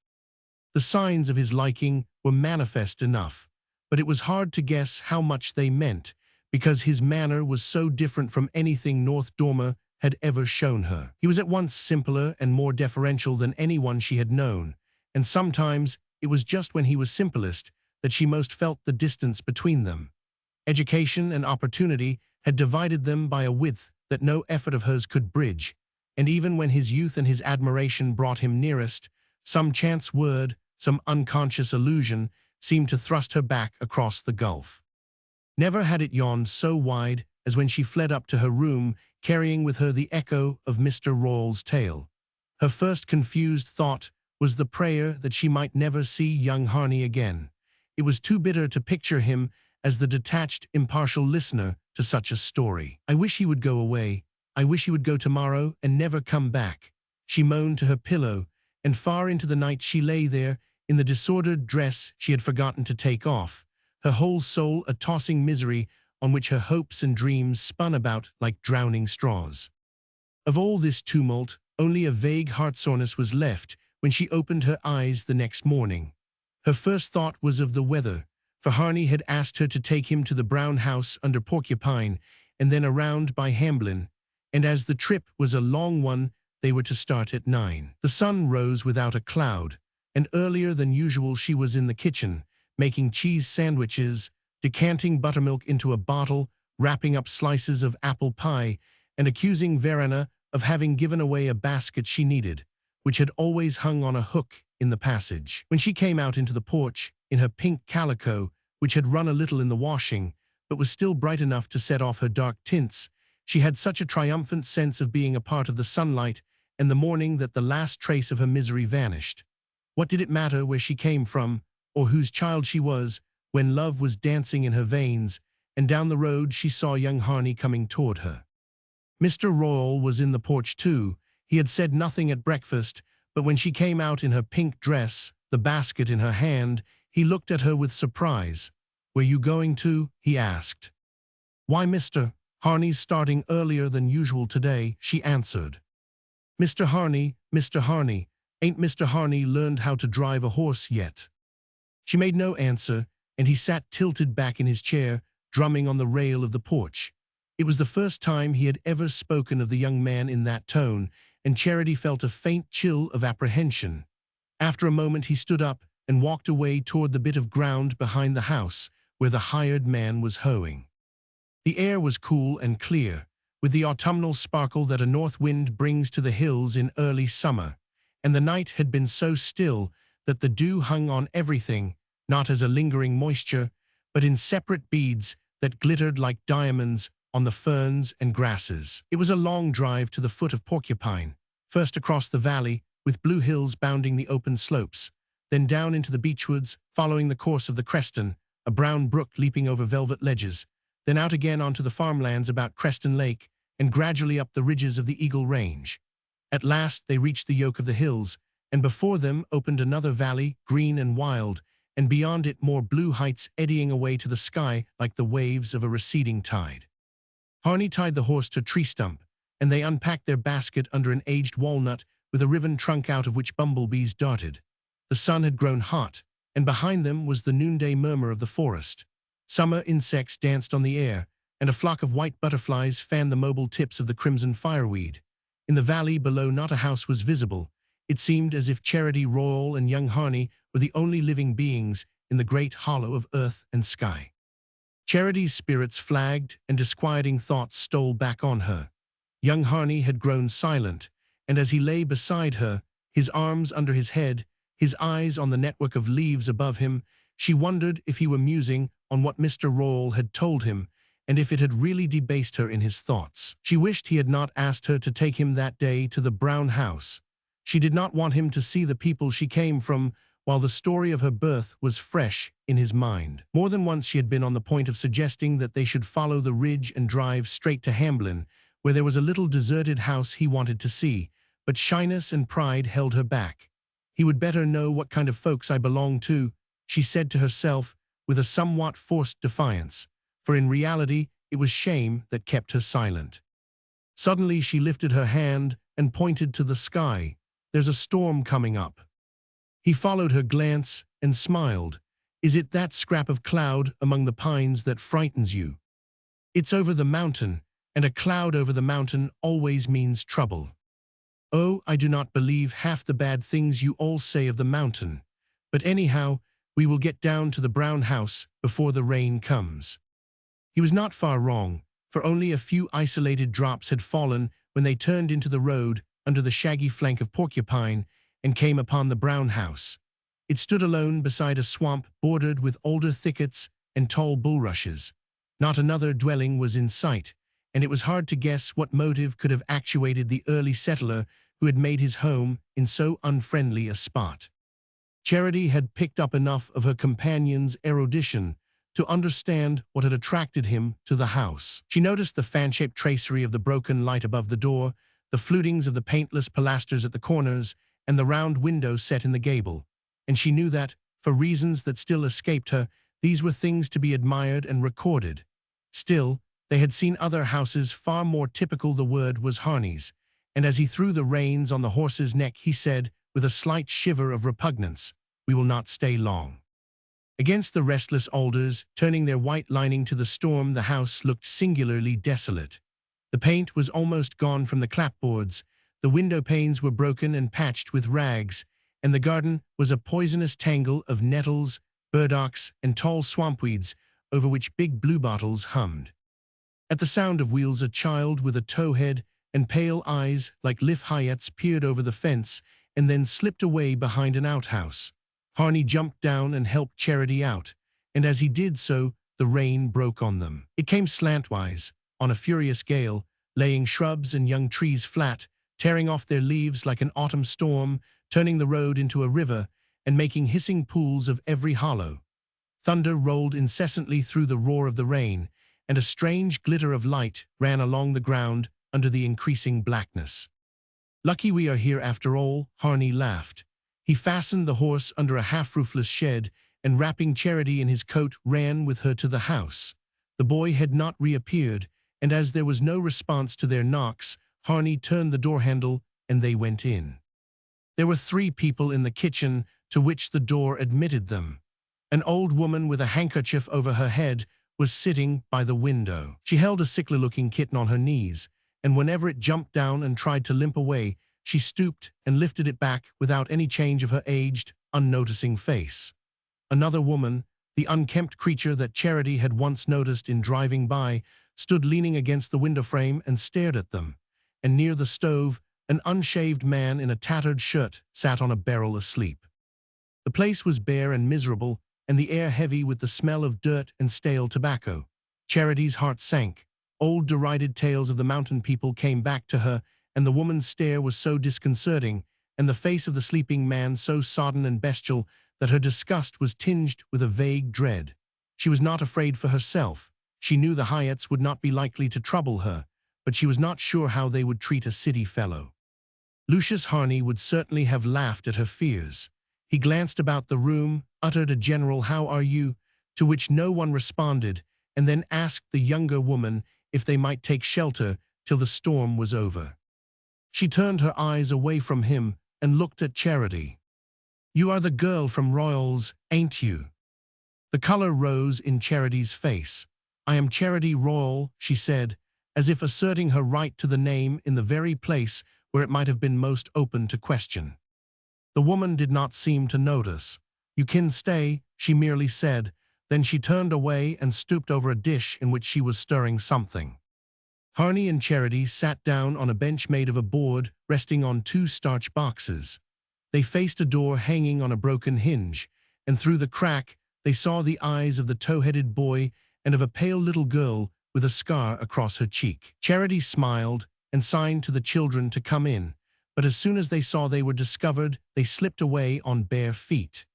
The signs of his liking were manifest enough, but it was hard to guess how much they meant, because his manner was so different from anything North Dormer had ever shown her. He was at once simpler and more deferential than anyone she had known, and sometimes it was just when he was simplest that she most felt the distance between them. Education and opportunity had divided them by a width that no effort of hers could bridge, and even when his youth and his admiration brought him nearest, some chance word, some unconscious allusion, seemed to thrust her back across the gulf. Never had it yawned so wide as when she fled up to her room, carrying with her the echo of Mr. Royall's tale. Her first confused thought was the prayer that she might never see young Harney again. It was too bitter to picture him as the detached, impartial listener to such a story. "I wish he would go away. I wish he would go tomorrow and never come back," she moaned to her pillow, and far into the night she lay there, in the disordered dress she had forgotten to take off, her whole soul a tossing misery on which her hopes and dreams spun about like drowning straws. Of all this tumult, only a vague heart-soreness was left when she opened her eyes the next morning. Her first thought was of the weather, for Harney had asked her to take him to the brown house under Porcupine and then around by Hamblin, and as the trip was a long one, they were to start at 9. The sun rose without a cloud, and earlier than usual she was in the kitchen, making cheese sandwiches, decanting buttermilk into a bottle, wrapping up slices of apple pie, and accusing Verena of having given away a basket she needed, which had always hung on a hook in the passage. When she came out into the porch, in her pink calico, which had run a little in the washing, but was still bright enough to set off her dark tints, she had such a triumphant sense of being a part of the sunlight and the morning that the last trace of her misery vanished. What did it matter where she came from, or whose child she was, when love was dancing in her veins, and down the road she saw young Harney coming toward her. Mr. Royall was in the porch too. He had said nothing at breakfast, but when she came out in her pink dress, the basket in her hand, he looked at her with surprise. "Where you going to?" he asked. "Why, Mr. Harney's starting earlier than usual today," she answered. Mr. Harney, ain't Mr. Harney learned how to drive a horse yet?" She made no answer, and he sat tilted back in his chair, drumming on the rail of the porch. It was the first time he had ever spoken of the young man in that tone, and Charity felt a faint chill of apprehension. After a moment he stood up and walked away toward the bit of ground behind the house where the hired man was hoeing. The air was cool and clear, with the autumnal sparkle that a north wind brings to the hills in early summer, and the night had been so still that the dew hung on everything, not as a lingering moisture, but in separate beads that glittered like diamonds on the ferns and grasses. It was a long drive to the foot of Porcupine, first across the valley, with blue hills bounding the open slopes, then down into the beechwoods, following the course of the Creston, a brown brook leaping over velvet ledges, then out again onto the farmlands about Creston Lake, and gradually up the ridges of the Eagle Range. At last they reached the yoke of the hills, and before them opened another valley, green and wild, and beyond it more blue heights eddying away to the sky like the waves of a receding tide. Harney tied the horse to a tree stump, and they unpacked their basket under an aged walnut with a riven trunk out of which bumblebees darted. The sun had grown hot, and behind them was the noonday murmur of the forest. Summer insects danced on the air, and a flock of white butterflies fanned the mobile tips of the crimson fireweed. In the valley below not a house was visible. It seemed as if Charity Royall and young Harney were the only living beings in the great hollow of earth and sky. Charity's spirits flagged, and disquieting thoughts stole back on her. Young Harney had grown silent, and as he lay beside her, his arms under his head, his eyes on the network of leaves above him, she wondered if he were musing on what Mr. Royall had told him, and if it had really debased her in his thoughts. She wished he had not asked her to take him that day to the brown house. She did not want him to see the people she came from while the story of her birth was fresh in his mind. More than once she had been on the point of suggesting that they should follow the ridge and drive straight to Hamblin, where there was a little deserted house he wanted to see, but shyness and pride held her back. He would better know what kind of folks I belonged to, she said to herself with a somewhat forced defiance, for in reality it was shame that kept her silent. Suddenly she lifted her hand and pointed to the sky. "There's a storm coming up." He followed her glance and smiled. "Is it that scrap of cloud among the pines that frightens you?" "It's over the mountain, and a cloud over the mountain always means trouble." "Oh, I do not believe half the bad things you all say of the mountain. But anyhow, we will get down to the brown house before the rain comes." He was not far wrong, for only a few isolated drops had fallen when they turned into the road under the shaggy flank of Porcupine and came upon the brown house. It stood alone beside a swamp bordered with alder thickets and tall bulrushes. Not another dwelling was in sight, and it was hard to guess what motive could have actuated the early settler who had made his home in so unfriendly a spot. Charity had picked up enough of her companion's erudition to understand what had attracted him to the house. She noticed the fan-shaped tracery of the broken light above the door, the flutings of the paintless pilasters at the corners, and the round window set in the gable, and she knew that, for reasons that still escaped her, these were things to be admired and recorded. Still, they had seen other houses far more typical. The word was Harney's, and as he threw the reins on the horse's neck, he said, with a slight shiver of repugnance, "We will not stay long." Against the restless alders, turning their white lining to the storm, the house looked singularly desolate. The paint was almost gone from the clapboards, the window panes were broken and patched with rags, and the garden was a poisonous tangle of nettles, burdocks, and tall swampweeds over which big bluebottles hummed. At the sound of wheels, a child with a towhead and pale eyes like Lafayette's peered over the fence and then slipped away behind an outhouse. Harney jumped down and helped Charity out, and as he did so, the rain broke on them. It came slantwise, on a furious gale, laying shrubs and young trees flat, tearing off their leaves like an autumn storm, turning the road into a river, and making hissing pools of every hollow. Thunder rolled incessantly through the roar of the rain, and a strange glitter of light ran along the ground under the increasing blackness. "Lucky we are here after all," Harney laughed. He fastened the horse under a half-roofless shed, and wrapping Charity in his coat, ran with her to the house. The boy had not reappeared, and as there was no response to their knocks, Harney turned the door handle and they went in. There were 3 people in the kitchen, to which the door admitted them. An old woman with a handkerchief over her head was sitting by the window. She held a sickly-looking kitten on her knees, and whenever it jumped down and tried to limp away, she stooped and lifted it back without any change of her aged, unnoticing face. Another woman, the unkempt creature that Charity had once noticed in driving by, stood leaning against the window frame and stared at them, and near the stove, an unshaved man in a tattered shirt sat on a barrel asleep. The place was bare and miserable, and the air heavy with the smell of dirt and stale tobacco. Charity's heart sank. Old derided tales of the mountain people came back to her, and the woman's stare was so disconcerting, and the face of the sleeping man so sodden and bestial, that her disgust was tinged with a vague dread. She was not afraid for herself. She knew the Hyatts would not be likely to trouble her, but she was not sure how they would treat a city fellow. Lucius Harney would certainly have laughed at her fears. He glanced about the room, uttered a general "How are you?" to which no one responded, and then asked the younger woman if they might take shelter till the storm was over. She turned her eyes away from him and looked at Charity. "You are the girl from Royall's, ain't you?" The color rose in Charity's face. "I am Charity Royall," she said, as if asserting her right to the name in the very place where it might have been most open to question. The woman did not seem to notice. "You can stay," she merely said. Then she turned away and stooped over a dish in which she was stirring something. Harney and Charity sat down on a bench made of a board resting on two starch boxes. They faced a door hanging on a broken hinge, and through the crack they saw the eyes of the tow-headed boy and of a pale little girl with a scar across her cheek. Charity smiled and signed to the children to come in, but as soon as they saw they were discovered, they slipped away on bare feet.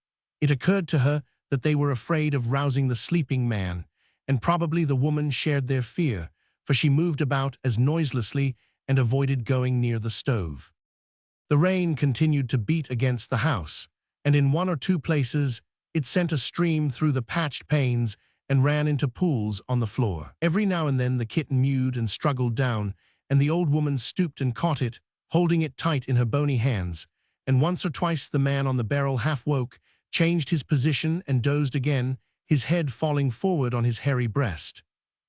It occurred to her that they were afraid of rousing the sleeping man, and probably the woman shared their fear, for she moved about as noiselessly and avoided going near the stove. The rain continued to beat against the house, and in one or two places it sent a stream through the patched panes and ran into pools on the floor. Every now and then the kitten mewed and struggled down, and the old woman stooped and caught it, holding it tight in her bony hands, and once or twice the man on the barrel half woke, changed his position and dozed again, his head falling forward on his hairy breast.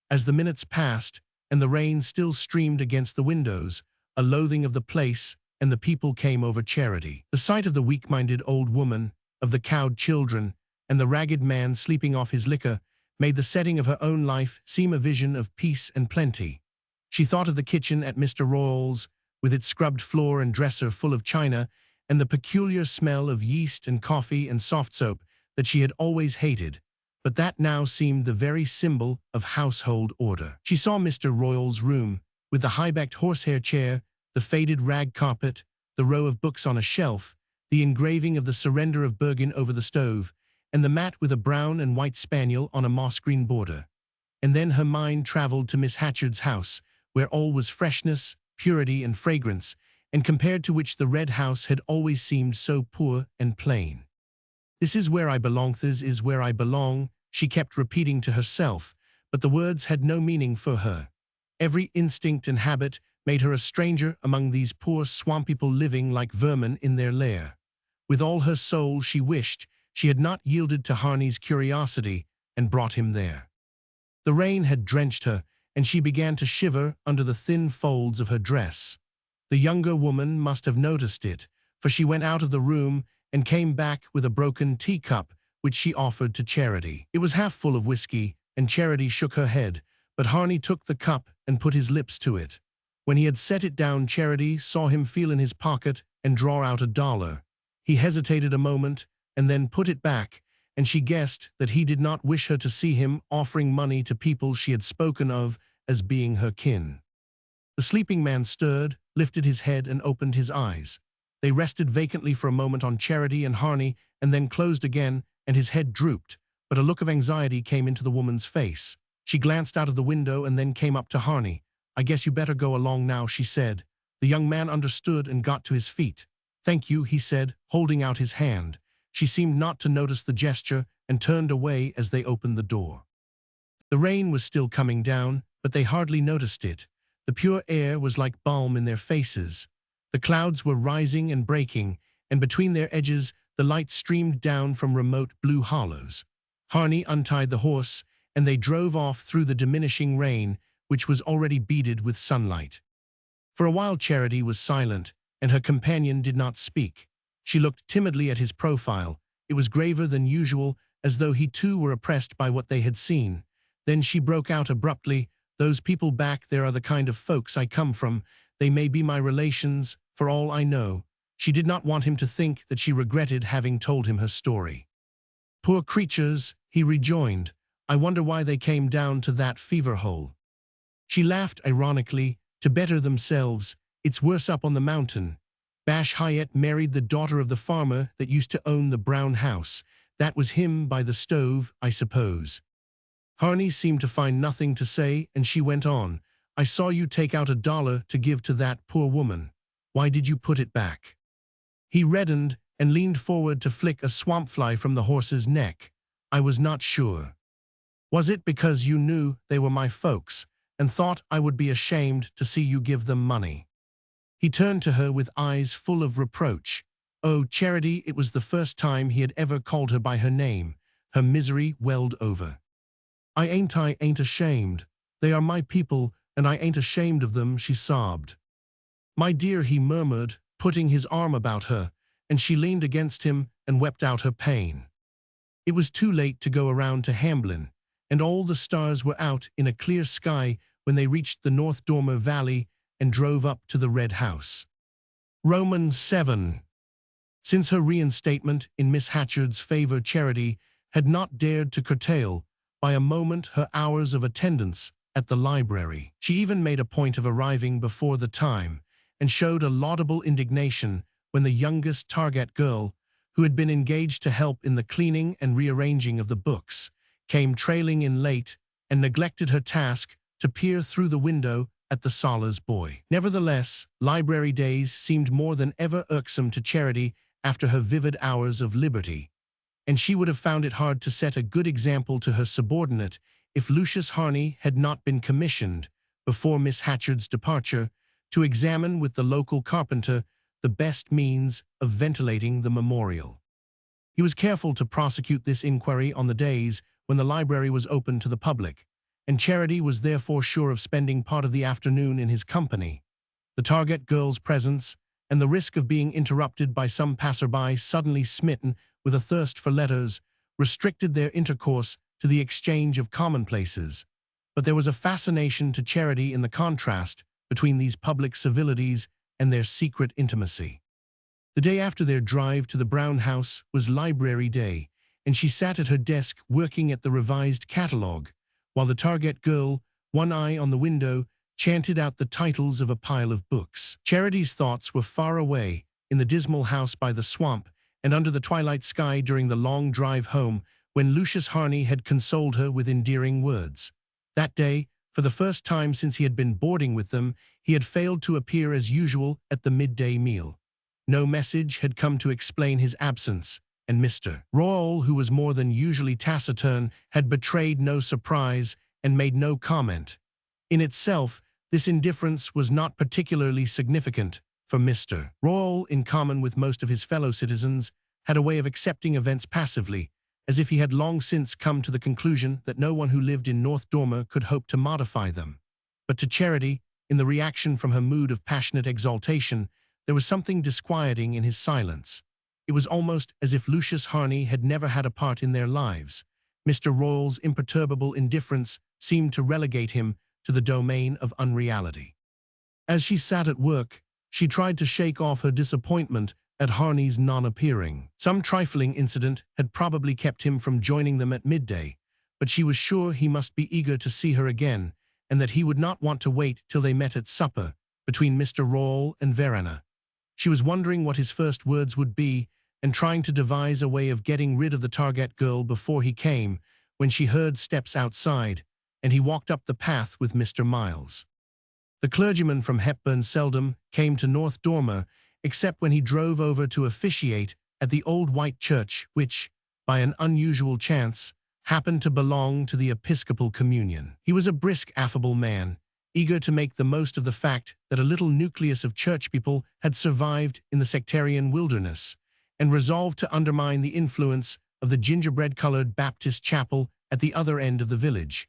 As the minutes passed, and the rain still streamed against the windows, a loathing of the place and the people came over Charity. The sight of the weak-minded old woman, of the cowed children, and the ragged man sleeping off his liquor made the setting of her own life seem a vision of peace and plenty. She thought of the kitchen at Mr. Royall's, with its scrubbed floor and dresser full of china, and the peculiar smell of yeast and coffee and soft soap that she had always hated, but that now seemed the very symbol of household order. She saw Mr. Royall's room, with the high-backed horsehair chair, the faded rag carpet, the row of books on a shelf, the engraving of the surrender of Bergen over the stove, and the mat with a brown and white spaniel on a moss-green border. And then her mind traveled to Miss Hatchard's house, where all was freshness, purity, and fragrance, and compared to which the red house had always seemed so poor and plain. "This is where I belong, this is where I belong," she kept repeating to herself, but the words had no meaning for her. Every instinct and habit made her a stranger among these poor swamp people living like vermin in their lair. With all her soul she wished she had not yielded to Harney's curiosity and brought him there. The rain had drenched her, and she began to shiver under the thin folds of her dress. The younger woman must have noticed it, for she went out of the room and came back with a broken teacup, which she offered to Charity. It was half full of whiskey, and Charity shook her head, but Harney took the cup and put his lips to it. When he had set it down, Charity saw him feel in his pocket and draw out $1. He hesitated a moment and then put it back, and she guessed that he did not wish her to see him offering money to people she had spoken of as being her kin. The sleeping man stirred, lifted his head, and opened his eyes. They rested vacantly for a moment on Charity and Harney, and then closed again, and his head drooped, but a look of anxiety came into the woman's face. She glanced out of the window and then came up to Harney. "I guess you better go along now," she said. The young man understood and got to his feet. "Thank you," he said, holding out his hand. She seemed not to notice the gesture and turned away as they opened the door. The rain was still coming down, but they hardly noticed it. The pure air was like balm in their faces. The clouds were rising and breaking, and between their edges the light streamed down from remote blue hollows. Harney untied the horse, and they drove off through the diminishing rain, which was already beaded with sunlight. For a while Charity was silent, and her companion did not speak. She looked timidly at his profile. It was graver than usual, as though he too were oppressed by what they had seen. Then she broke out abruptly, "Those people back there are the kind of folks I come from. They may be my relations, for all I know." She did not want him to think that she regretted having told him her story. "Poor creatures," he rejoined. "I wonder why they came down to that fever hole." She laughed ironically. "To better themselves. It's worse up on the mountain. Bash Hyatt married the daughter of the farmer that used to own the brown house. That was him by the stove, I suppose." Harney seemed to find nothing to say, and she went on. "I saw you take out $1 to give to that poor woman. Why did you put it back?" He reddened and leaned forward to flick a swamp fly from the horse's neck. "I was not sure. Was it because you knew they were my folks and thought I would be ashamed to see you give them money?" He turned to her with eyes full of reproach. Oh, Charity, it was the first time he had ever called her by her name. Her misery welled over. I ain't ashamed. They are my people, and I ain't ashamed of them," she sobbed. "My dear," he murmured, putting his arm about her, and she leaned against him and wept out her pain. It was too late to go around to Hamblin, and all the stars were out in a clear sky when they reached the North Dormer Valley and drove up to the Red House. Romans 7. Since her reinstatement in Miss Hatchard's favor, Charity had not dared to curtail by a moment her hours of attendance at the library. She even made a point of arriving before the time and showed a laudable indignation when the youngest Target girl, who had been engaged to help in the cleaning and rearranging of the books, came trailing in late and neglected her task to peer through the window at the Sala's boy. Nevertheless, library days seemed more than ever irksome to Charity after her vivid hours of liberty, and she would have found it hard to set a good example to her subordinate if Lucius Harney had not been commissioned, before Miss Hatchard's departure, to examine with the local carpenter the best means of ventilating the memorial. He was careful to prosecute this inquiry on the days when the library was open to the public, and Charity was therefore sure of spending part of the afternoon in his company. The Target girl's presence, and the risk of being interrupted by some passerby suddenly smitten with a thirst for letters, restricted their intercourse to the exchange of commonplaces. But there was a fascination to Charity in the contrast between these public civilities and their secret intimacy. The day after their drive to the Brown House was library day, and she sat at her desk working at the revised catalogue, while the Target girl, one eye on the window, chanted out the titles of a pile of books. Charity's thoughts were far away, in the dismal house by the swamp, and under the twilight sky during the long drive home, when Lucius Harney had consoled her with endearing words. That day, for the first time since he had been boarding with them, he had failed to appear as usual at the midday meal. No message had come to explain his absence, and Mr. Royall, who was more than usually taciturn, had betrayed no surprise and made no comment. In itself, this indifference was not particularly significant, for Mr. Royall, in common with most of his fellow citizens, had a way of accepting events passively, as if he had long since come to the conclusion that no one who lived in North Dormer could hope to modify them. But to Charity, in the reaction from her mood of passionate exaltation, there was something disquieting in his silence. It was almost as if Lucius Harney had never had a part in their lives. Mr. Royall's imperturbable indifference seemed to relegate him to the domain of unreality. As she sat at work, she tried to shake off her disappointment at Harney's non-appearing. Some trifling incident had probably kept him from joining them at midday, but she was sure he must be eager to see her again, and that he would not want to wait till they met at supper, between Mr. Royall and Verena. She was wondering what his first words would be, and trying to devise a way of getting rid of the Target girl before he came, when she heard steps outside, and he walked up the path with Mr. Miles. The clergyman from Hepburn seldom came to North Dormer, except when he drove over to officiate at the old white church which, by an unusual chance, happened to belong to the Episcopal Communion. He was a brisk, affable man, eager to make the most of the fact that a little nucleus of church people had survived in the sectarian wilderness, and resolved to undermine the influence of the gingerbread-colored Baptist chapel at the other end of the village.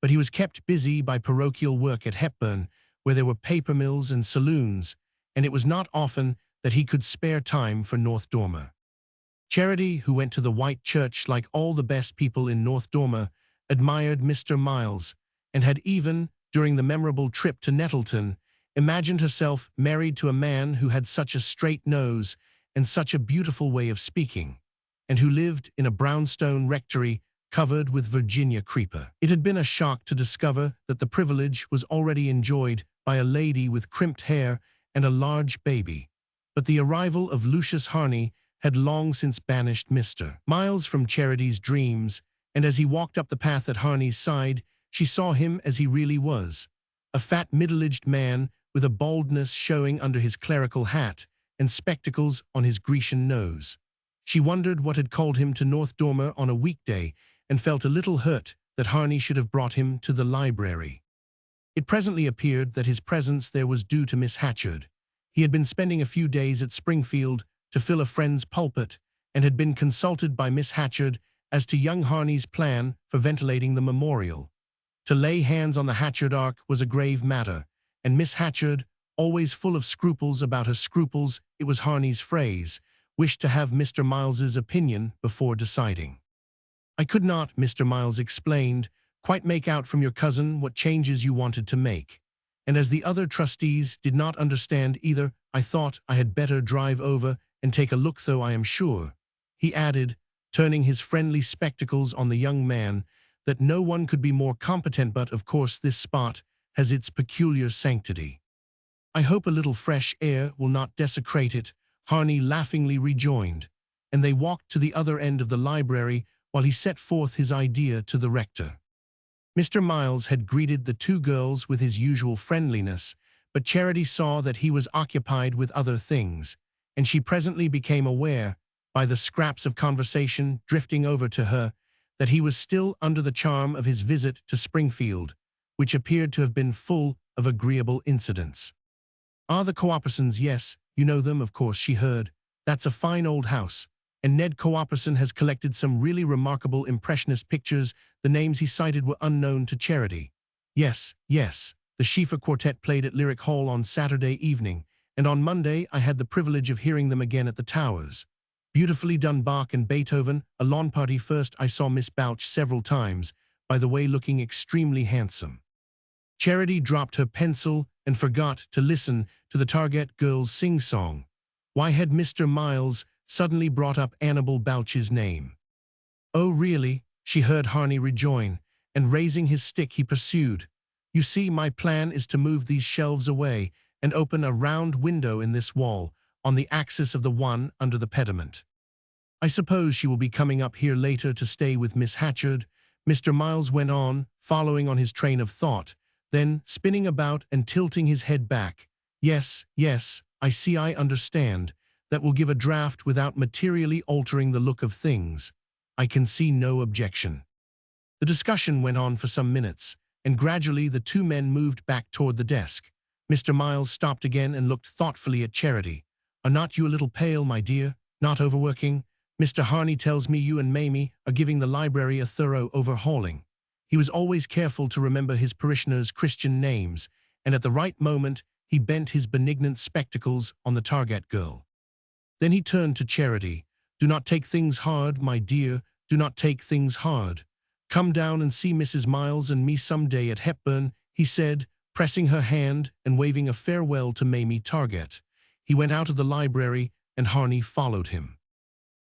But he was kept busy by parochial work at Hepburn, where there were paper mills and saloons, and it was not often that he could spare time for North Dormer. Charity, who went to the white church like all the best people in North Dormer, admired Mr. Miles, and had even, during the memorable trip to Nettleton, imagined herself married to a man who had such a straight nose and such a beautiful way of speaking, and who lived in a brownstone rectory covered with Virginia creeper. It had been a shock to discover that the privilege was already enjoyed by a lady with crimped hair and a large baby, but the arrival of Lucius Harney had long since banished Mr. Miles from Charity's dreams, and as he walked up the path at Harney's side, she saw him as he really was, a fat middle-aged man with a baldness showing under his clerical hat and spectacles on his Grecian nose. She wondered what had called him to North Dormer on a weekday, and felt a little hurt that Harney should have brought him to the library. It presently appeared that his presence there was due to Miss Hatchard. He had been spending a few days at Springfield to fill a friend's pulpit, and had been consulted by Miss Hatchard as to young Harney's plan for ventilating the memorial. To lay hands on the Hatchard ark was a grave matter, and Miss Hatchard, always full of scruples about her scruples, it was Harney's phrase, wished to have Mr. Miles's opinion before deciding. "I could not," Mr. Miles explained, quite make out from your cousin what changes you wanted to make. And as the other trustees did not understand either, I thought I had better drive over and take a look, though I am sure," he added, turning his friendly spectacles on the young man, "that no one could be more competent, but of course this spot has its peculiar sanctity." "I hope a little fresh air will not desecrate it," Harney laughingly rejoined, and they walked to the other end of the library while he set forth his idea to the rector. Mr. Miles had greeted the two girls with his usual friendliness, but Charity saw that he was occupied with other things, and she presently became aware, by the scraps of conversation drifting over to her, that he was still under the charm of his visit to Springfield, which appeared to have been full of agreeable incidents. "Ah, the Cooppersons, yes, you know them, of course," she heard. "That's a fine old house, and Ned Coopperson has collected some really remarkable impressionist pictures." The names he cited were unknown to Charity. "Yes, yes, the Schiffer Quartet played at Lyric Hall on Saturday evening, and on Monday I had the privilege of hearing them again at the Towers. Beautifully done, Bach and Beethoven, a lawn party first. I saw Miss Balch several times, by the way, looking extremely handsome." Charity dropped her pencil and forgot to listen to the Target girls' sing-song. Why had Mr. Miles suddenly brought up Annabel Balch's name? "Oh, really?" she heard Harney rejoin, and raising his stick he pursued. "You see, my plan is to move these shelves away and open a round window in this wall, on the axis of the one under the pediment. I suppose she will be coming up here later to stay with Miss Hatchard," Mr. Miles went on, following on his train of thought, then spinning about and tilting his head back. Yes, I see, I understand. That will give a draft without materially altering the look of things. I can see no objection." The discussion went on for some minutes, and gradually the two men moved back toward the desk. Mr. Miles stopped again and looked thoughtfully at Charity. "Are not you a little pale, my dear? Not overworking? Mr. Harney tells me you and Mamie are giving the library a thorough overhauling. He was always careful to remember his parishioners' Christian names, and at the right moment he bent his benignant spectacles on the Target girl. Then he turned to Charity. "Do not take things hard, my dear, do not take things hard. Come down and see Mrs. Miles and me some day at Hepburn," he said, pressing her hand and waving a farewell to Mamie Target. He went out of the library, and Harney followed him.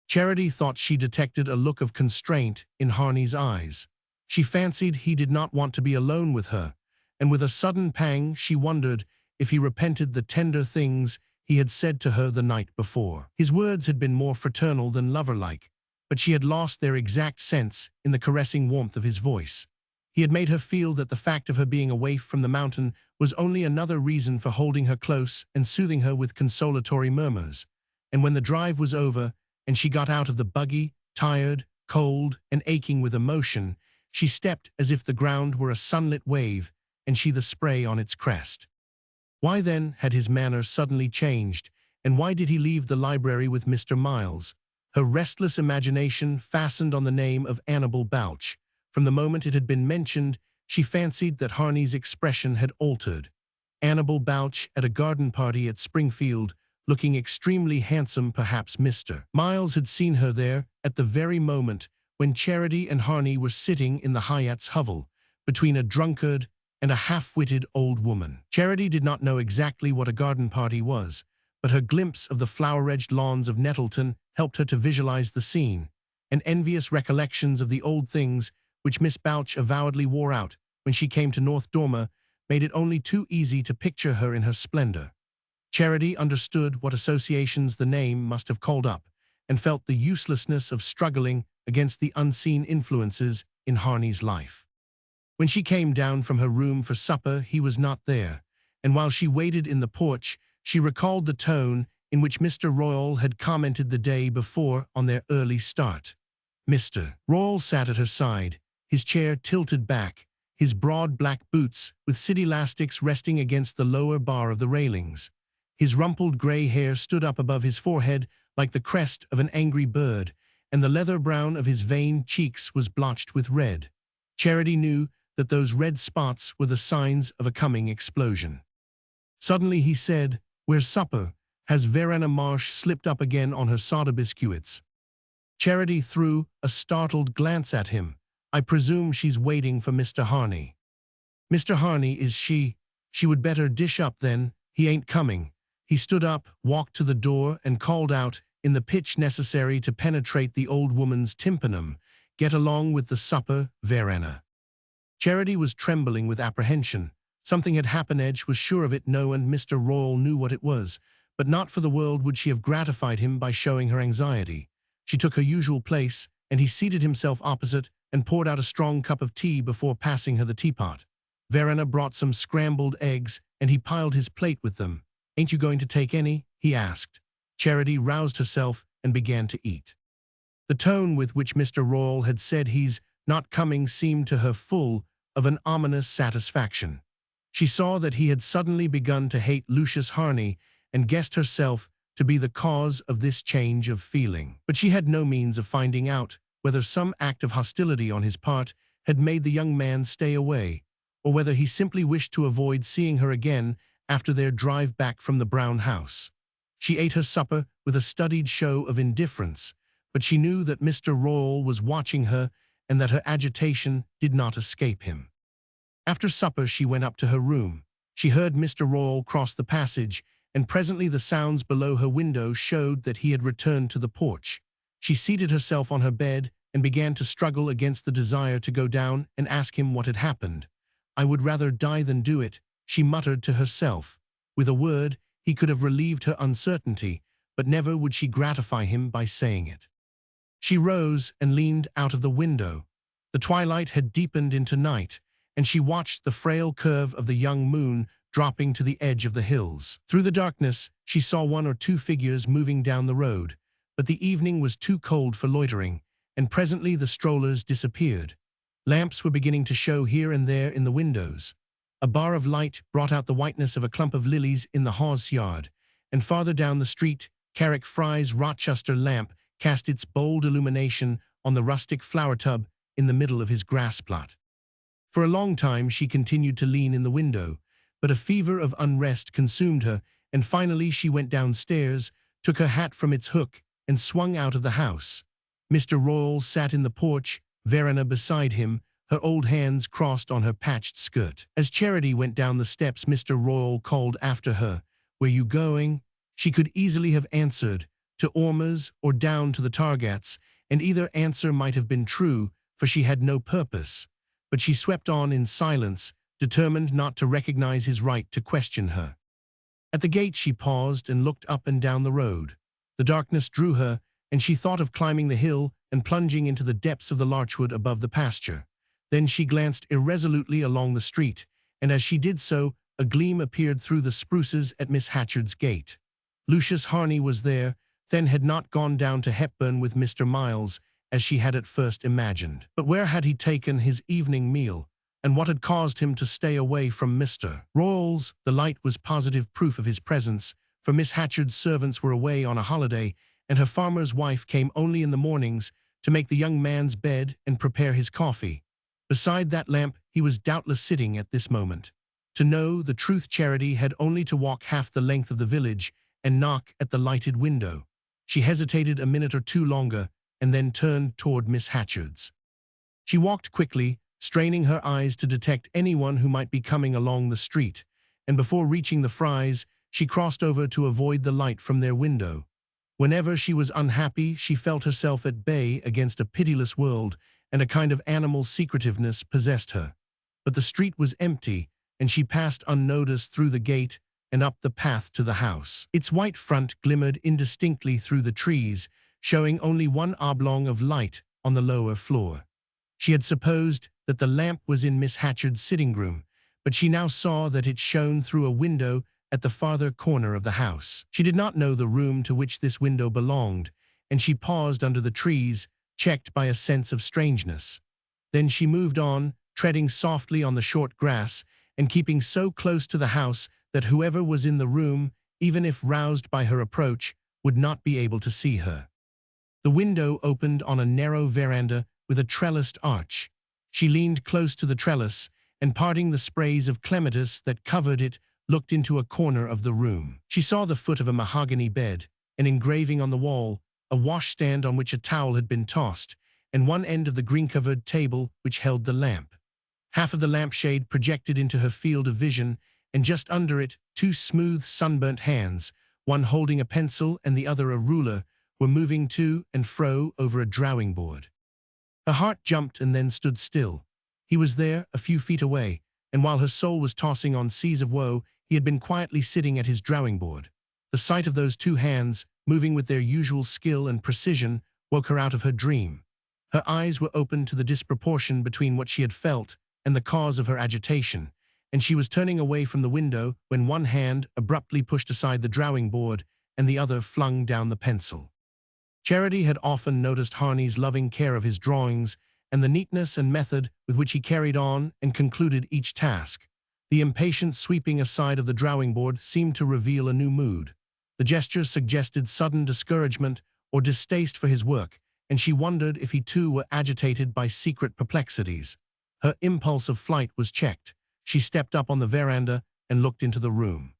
Charity thought she detected a look of constraint in Harney's eyes. She fancied he did not want to be alone with her, and with a sudden pang she wondered if he repented the tender things he had said to her the night before. His words had been more fraternal than lover-like, but she had lost their exact sense in the caressing warmth of his voice. He had made her feel that the fact of her being away from the mountain was only another reason for holding her close and soothing her with consolatory murmurs. And when the drive was over, and she got out of the buggy, tired, cold, and aching with emotion, she stepped as if the ground were a sunlit wave, and she the spray on its crest. Why then had his manner suddenly changed, and why did he leave the library with Mr. Miles? Her restless imagination fastened on the name of Annabel Balch. From the moment it had been mentioned, she fancied that Harney's expression had altered. Annabel Balch at a garden party at Springfield, looking extremely handsome, perhaps Mr. Miles had seen her there at the very moment when Charity and Harney were sitting in the Hyatt's hovel, between a drunkard and a half-witted old woman. Charity did not know exactly what a garden party was, but her glimpse of the flower-edged lawns of Nettleton helped her to visualize the scene, and envious recollections of the old things which Miss Balch avowedly wore out when she came to North Dormer made it only too easy to picture her in her splendor. Charity understood what associations the name must have called up, and felt the uselessness of struggling against the unseen influences in Harney's life. When she came down from her room for supper, he was not there, and while she waited in the porch, she recalled the tone in which Mr. Royall had commented the day before on their early start. Mr. Royall sat at her side, his chair tilted back, his broad black boots with city elastics resting against the lower bar of the railings. His rumpled gray hair stood up above his forehead like the crest of an angry bird, and the leather brown of his veined cheeks was blotched with red. Charity knew that those red spots were the signs of a coming explosion. Suddenly he said, "Where's supper? Has Verena Marsh slipped up again on her soda biscuits?" Charity threw a startled glance at him. I presume she's waiting for Mr. Harney. Mr. Harney, is she? She would better dish up then, he ain't coming. He stood up, walked to the door, and called out, in the pitch necessary to penetrate the old woman's tympanum, "Get along with the supper, Verena." Charity was trembling with apprehension. Something had happened, Edge was sure of it. No, and Mr. Royall knew what it was, but not for the world would she have gratified him by showing her anxiety. She took her usual place, and he seated himself opposite and poured out a strong cup of tea before passing her the teapot. Verena brought some scrambled eggs, and he piled his plate with them. "Ain't you going to take any?" he asked. Charity roused herself and began to eat. The tone with which Mr. Royall had said he's not coming seemed to her full of an ominous satisfaction. She saw that he had suddenly begun to hate Lucius Harney and guessed herself to be the cause of this change of feeling. But she had no means of finding out whether some act of hostility on his part had made the young man stay away, or whether he simply wished to avoid seeing her again after their drive back from the brown house. She ate her supper with a studied show of indifference, but she knew that Mr. Royall was watching her and that her agitation did not escape him. After supper she went up to her room. She heard Mr. Royall cross the passage, and presently the sounds below her window showed that he had returned to the porch. She seated herself on her bed and began to struggle against the desire to go down and ask him what had happened. "I would rather die than do it," she muttered to herself. With a word, he could have relieved her uncertainty, but never would she gratify him by saying it. She rose and leaned out of the window. The twilight had deepened into night, and she watched the frail curve of the young moon dropping to the edge of the hills. Through the darkness, she saw one or two figures moving down the road, but the evening was too cold for loitering, and presently the strollers disappeared. Lamps were beginning to show here and there in the windows. A bar of light brought out the whiteness of a clump of lilies in the hawse yard, and farther down the street, Carrick Fry's Rochester lamp cast its bold illumination on the rustic flower tub in the middle of his grass plot. For a long time she continued to lean in the window, but a fever of unrest consumed her, and finally she went downstairs, took her hat from its hook, and swung out of the house. Mr. Royall sat in the porch, Verena beside him, her old hands crossed on her patched skirt. As Charity went down the steps, Mr. Royall called after her, "Where you going?" She could easily have answered, "To Ormer's or down to the Targats," and either answer might have been true, for she had no purpose. But she swept on in silence, determined not to recognize his right to question her. At the gate she paused and looked up and down the road. The darkness drew her, and she thought of climbing the hill and plunging into the depths of the larchwood above the pasture. Then she glanced irresolutely along the street, and as she did so, a gleam appeared through the spruces at Miss Hatchard's gate. Lucius Harney was there, then had not gone down to Hepburn with Mr. Miles, as she had at first imagined. But where had he taken his evening meal, and what had caused him to stay away from Mr. Royall's? The light was positive proof of his presence, for Miss Hatchard's servants were away on a holiday, and her farmer's wife came only in the mornings to make the young man's bed and prepare his coffee. Beside that lamp he was doubtless sitting at this moment. To know the truth, Charity had only to walk half the length of the village and knock at the lighted window. She hesitated a minute or two longer, and then turned toward Miss Hatchard's. She walked quickly, straining her eyes to detect anyone who might be coming along the street, and before reaching the Frys, she crossed over to avoid the light from their window. Whenever she was unhappy, she felt herself at bay against a pitiless world, and a kind of animal secretiveness possessed her. But the street was empty, and she passed unnoticed through the gate and up the path to the house. Its white front glimmered indistinctly through the trees, showing only one oblong of light on the lower floor. She had supposed that the lamp was in Miss Hatchard's sitting room, but she now saw that it shone through a window at the farther corner of the house. She did not know the room to which this window belonged, and she paused under the trees, checked by a sense of strangeness. Then she moved on, treading softly on the short grass, and keeping so close to the house that whoever was in the room, even if roused by her approach, would not be able to see her. The window opened on a narrow veranda with a trellised arch. She leaned close to the trellis, and parting the sprays of clematis that covered it, looked into a corner of the room. She saw the foot of a mahogany bed, an engraving on the wall, a washstand on which a towel had been tossed, and one end of the green-covered table which held the lamp. Half of the lampshade projected into her field of vision, and just under it, two smooth, sunburnt hands, one holding a pencil and the other a ruler, were moving to and fro over a drawing board. Her heart jumped and then stood still. He was there, a few feet away, and while her soul was tossing on seas of woe, he had been quietly sitting at his drawing board. The sight of those two hands, moving with their usual skill and precision, woke her out of her dream. Her eyes were open to the disproportion between what she had felt and the cause of her agitation, and she was turning away from the window when one hand abruptly pushed aside the drawing board and the other flung down the pencil. Charity had often noticed Harney's loving care of his drawings and the neatness and method with which he carried on and concluded each task. The impatient sweeping aside of the drawing board seemed to reveal a new mood. The gesture suggested sudden discouragement or distaste for his work, and she wondered if he too were agitated by secret perplexities. Her impulse of flight was checked. She stepped up on the veranda and looked into the room.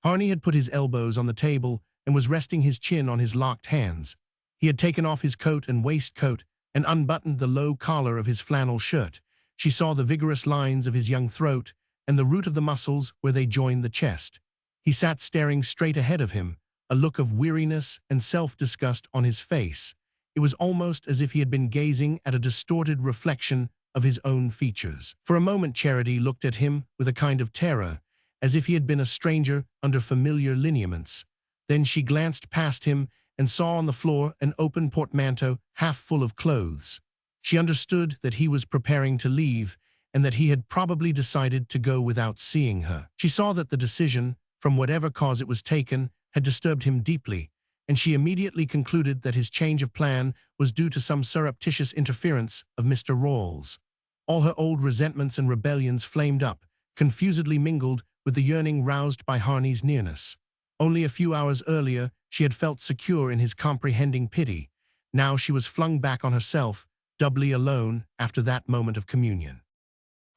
Harney had put his elbows on the table and was resting his chin on his locked hands. He had taken off his coat and waistcoat and unbuttoned the low collar of his flannel shirt. She saw the vigorous lines of his young throat and the root of the muscles where they joined the chest. He sat staring straight ahead of him, a look of weariness and self-disgust on his face. It was almost as if he had been gazing at a distorted reflection of his own features. For a moment Charity looked at him with a kind of terror, as if he had been a stranger under familiar lineaments. Then she glanced past him and saw on the floor an open portmanteau half full of clothes. She understood that he was preparing to leave, and that he had probably decided to go without seeing her. She saw that the decision, from whatever cause it was taken, had disturbed him deeply, and she immediately concluded that his change of plan was due to some surreptitious interference of Mr. Royall's. All her old resentments and rebellions flamed up, confusedly mingled with the yearning roused by Harney's nearness. Only a few hours earlier, she had felt secure in his comprehending pity. Now she was flung back on herself, doubly alone after that moment of communion.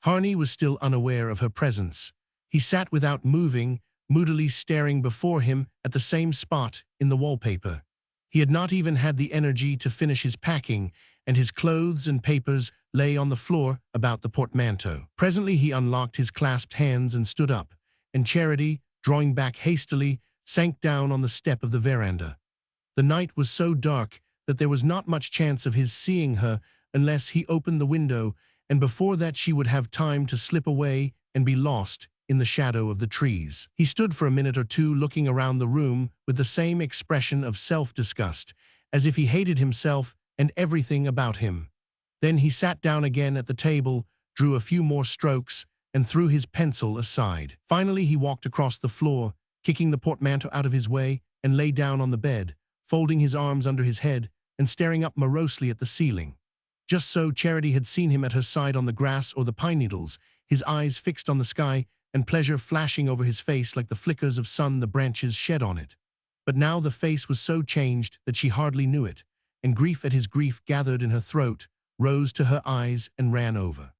Harney was still unaware of her presence. He sat without moving, moodily staring before him at the same spot in the wallpaper. He had not even had the energy to finish his packing, and his clothes and papers lay on the floor about the portmanteau. Presently he unlocked his clasped hands and stood up, and Charity, drawing back hastily, sank down on the step of the veranda. The night was so dark that there was not much chance of his seeing her unless he opened the window, and before that she would have time to slip away and be lost in the shadow of the trees. He stood for a minute or two looking around the room with the same expression of self-disgust, as if he hated himself and everything about him. Then he sat down again at the table, drew a few more strokes, and threw his pencil aside. Finally he walked across the floor, kicking the portmanteau out of his way, and lay down on the bed, folding his arms under his head and staring up morosely at the ceiling. Just so Charity had seen him at her side on the grass or the pine needles, his eyes fixed on the sky and pleasure flashing over his face like the flickers of sun the branches shed on it. But now the face was so changed that she hardly knew it, and grief at his grief gathered in her throat, rose to her eyes and ran over.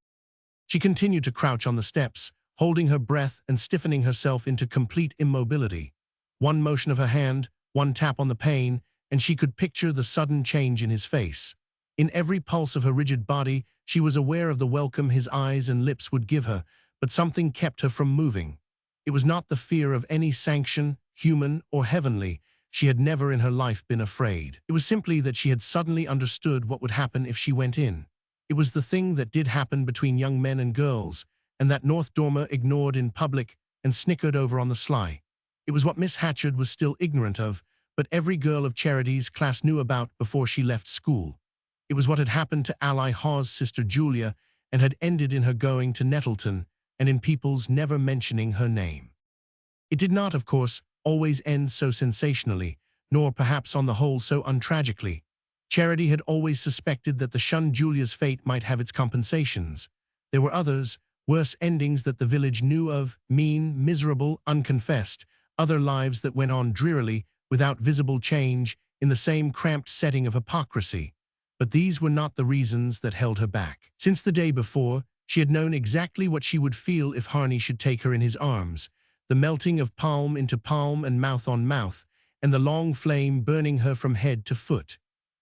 She continued to crouch on the steps, holding her breath and stiffening herself into complete immobility. One motion of her hand, one tap on the pane, and she could picture the sudden change in his face. In every pulse of her rigid body, she was aware of the welcome his eyes and lips would give her, but something kept her from moving. It was not the fear of any sanction, human or heavenly. She had never in her life been afraid. It was simply that she had suddenly understood what would happen if she went in. It was the thing that did happen between young men and girls, and that North Dormer ignored in public and snickered over on the sly. It was what Miss Hatchard was still ignorant of, but every girl of Charity's class knew about before she left school. It was what had happened to Ally Hawes' sister Julia, and had ended in her going to Nettleton, and in people's never mentioning her name. It did not, of course, always end so sensationally, nor perhaps on the whole so untragically. Charity had always suspected that the shunned Julia's fate might have its compensations. There were others, worse endings that the village knew of, mean, miserable, unconfessed, other lives that went on drearily, without visible change, in the same cramped setting of hypocrisy. But these were not the reasons that held her back. Since the day before, she had known exactly what she would feel if Harney should take her in his arms, the melting of palm into palm and mouth on mouth, and the long flame burning her from head to foot.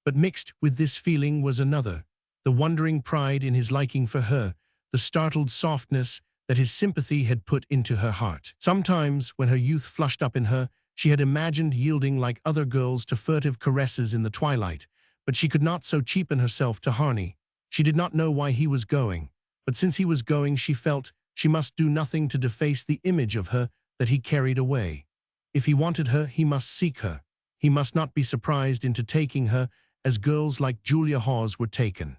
But mixed with this feeling was another, the wondering pride in his liking for her, the startled softness that his sympathy had put into her heart. Sometimes, when her youth flushed up in her, she had imagined yielding like other girls to furtive caresses in the twilight, but she could not so cheapen herself to Harney. She did not know why he was going, but since he was going she felt she must do nothing to deface the image of her that he carried away. If he wanted her, he must seek her. He must not be surprised into taking her as girls like Julia Hawes were taken.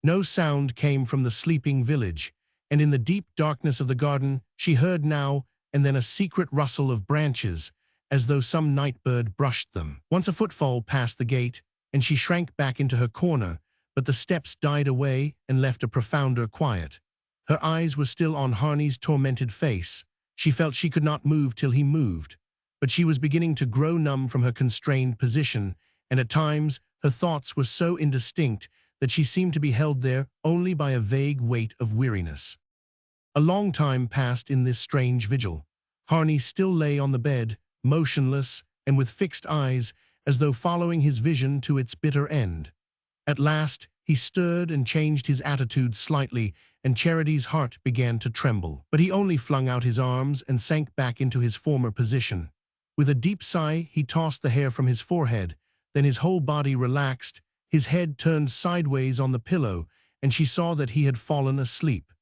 No sound came from the sleeping village, and in the deep darkness of the garden she heard now and then a secret rustle of branches, as though some night bird brushed them. Once a footfall passed the gate, and she shrank back into her corner, but the steps died away and left a profounder quiet. Her eyes were still on Harney's tormented face. She felt she could not move till he moved, but she was beginning to grow numb from her constrained position, and at times her thoughts were so indistinct that she seemed to be held there only by a vague weight of weariness. A long time passed in this strange vigil. Harney still lay on the bed, motionless and with fixed eyes, as though following his vision to its bitter end. At last he stirred and changed his attitude slightly, and Charity's heart began to tremble. But he only flung out his arms and sank back into his former position. With a deep sigh he tossed the hair from his forehead, then his whole body relaxed, his head turned sideways on the pillow, and she saw that he had fallen asleep.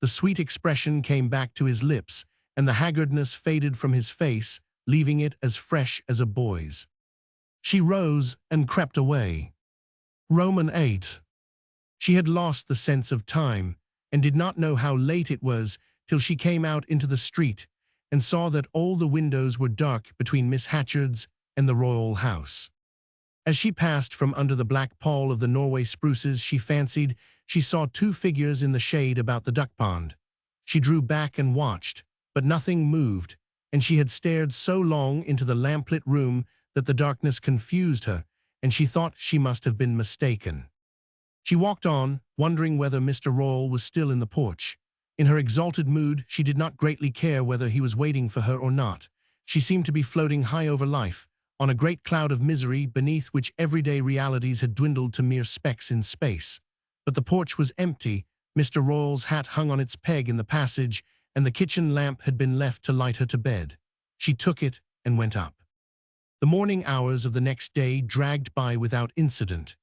The sweet expression came back to his lips, and the haggardness faded from his face, leaving it as fresh as a boy's. She rose and crept away. Roman 8. She had lost the sense of time, and did not know how late it was till she came out into the street, and saw that all the windows were dark between Miss Hatchard's and the Royal house. As she passed from under the black pall of the Norway spruces, she fancied she saw two figures in the shade about the duck pond. She drew back and watched, but nothing moved, and she had stared so long into the lamplit room that the darkness confused her, and she thought she must have been mistaken. She walked on, wondering whether Mr. Royall was still in the porch. In her exalted mood, she did not greatly care whether he was waiting for her or not. She seemed to be floating high over life, on a great cloud of misery beneath which everyday realities had dwindled to mere specks in space. But the porch was empty, Mr. Royall's hat hung on its peg in the passage, and the kitchen lamp had been left to light her to bed. She took it and went up. The morning hours of the next day dragged by without incident.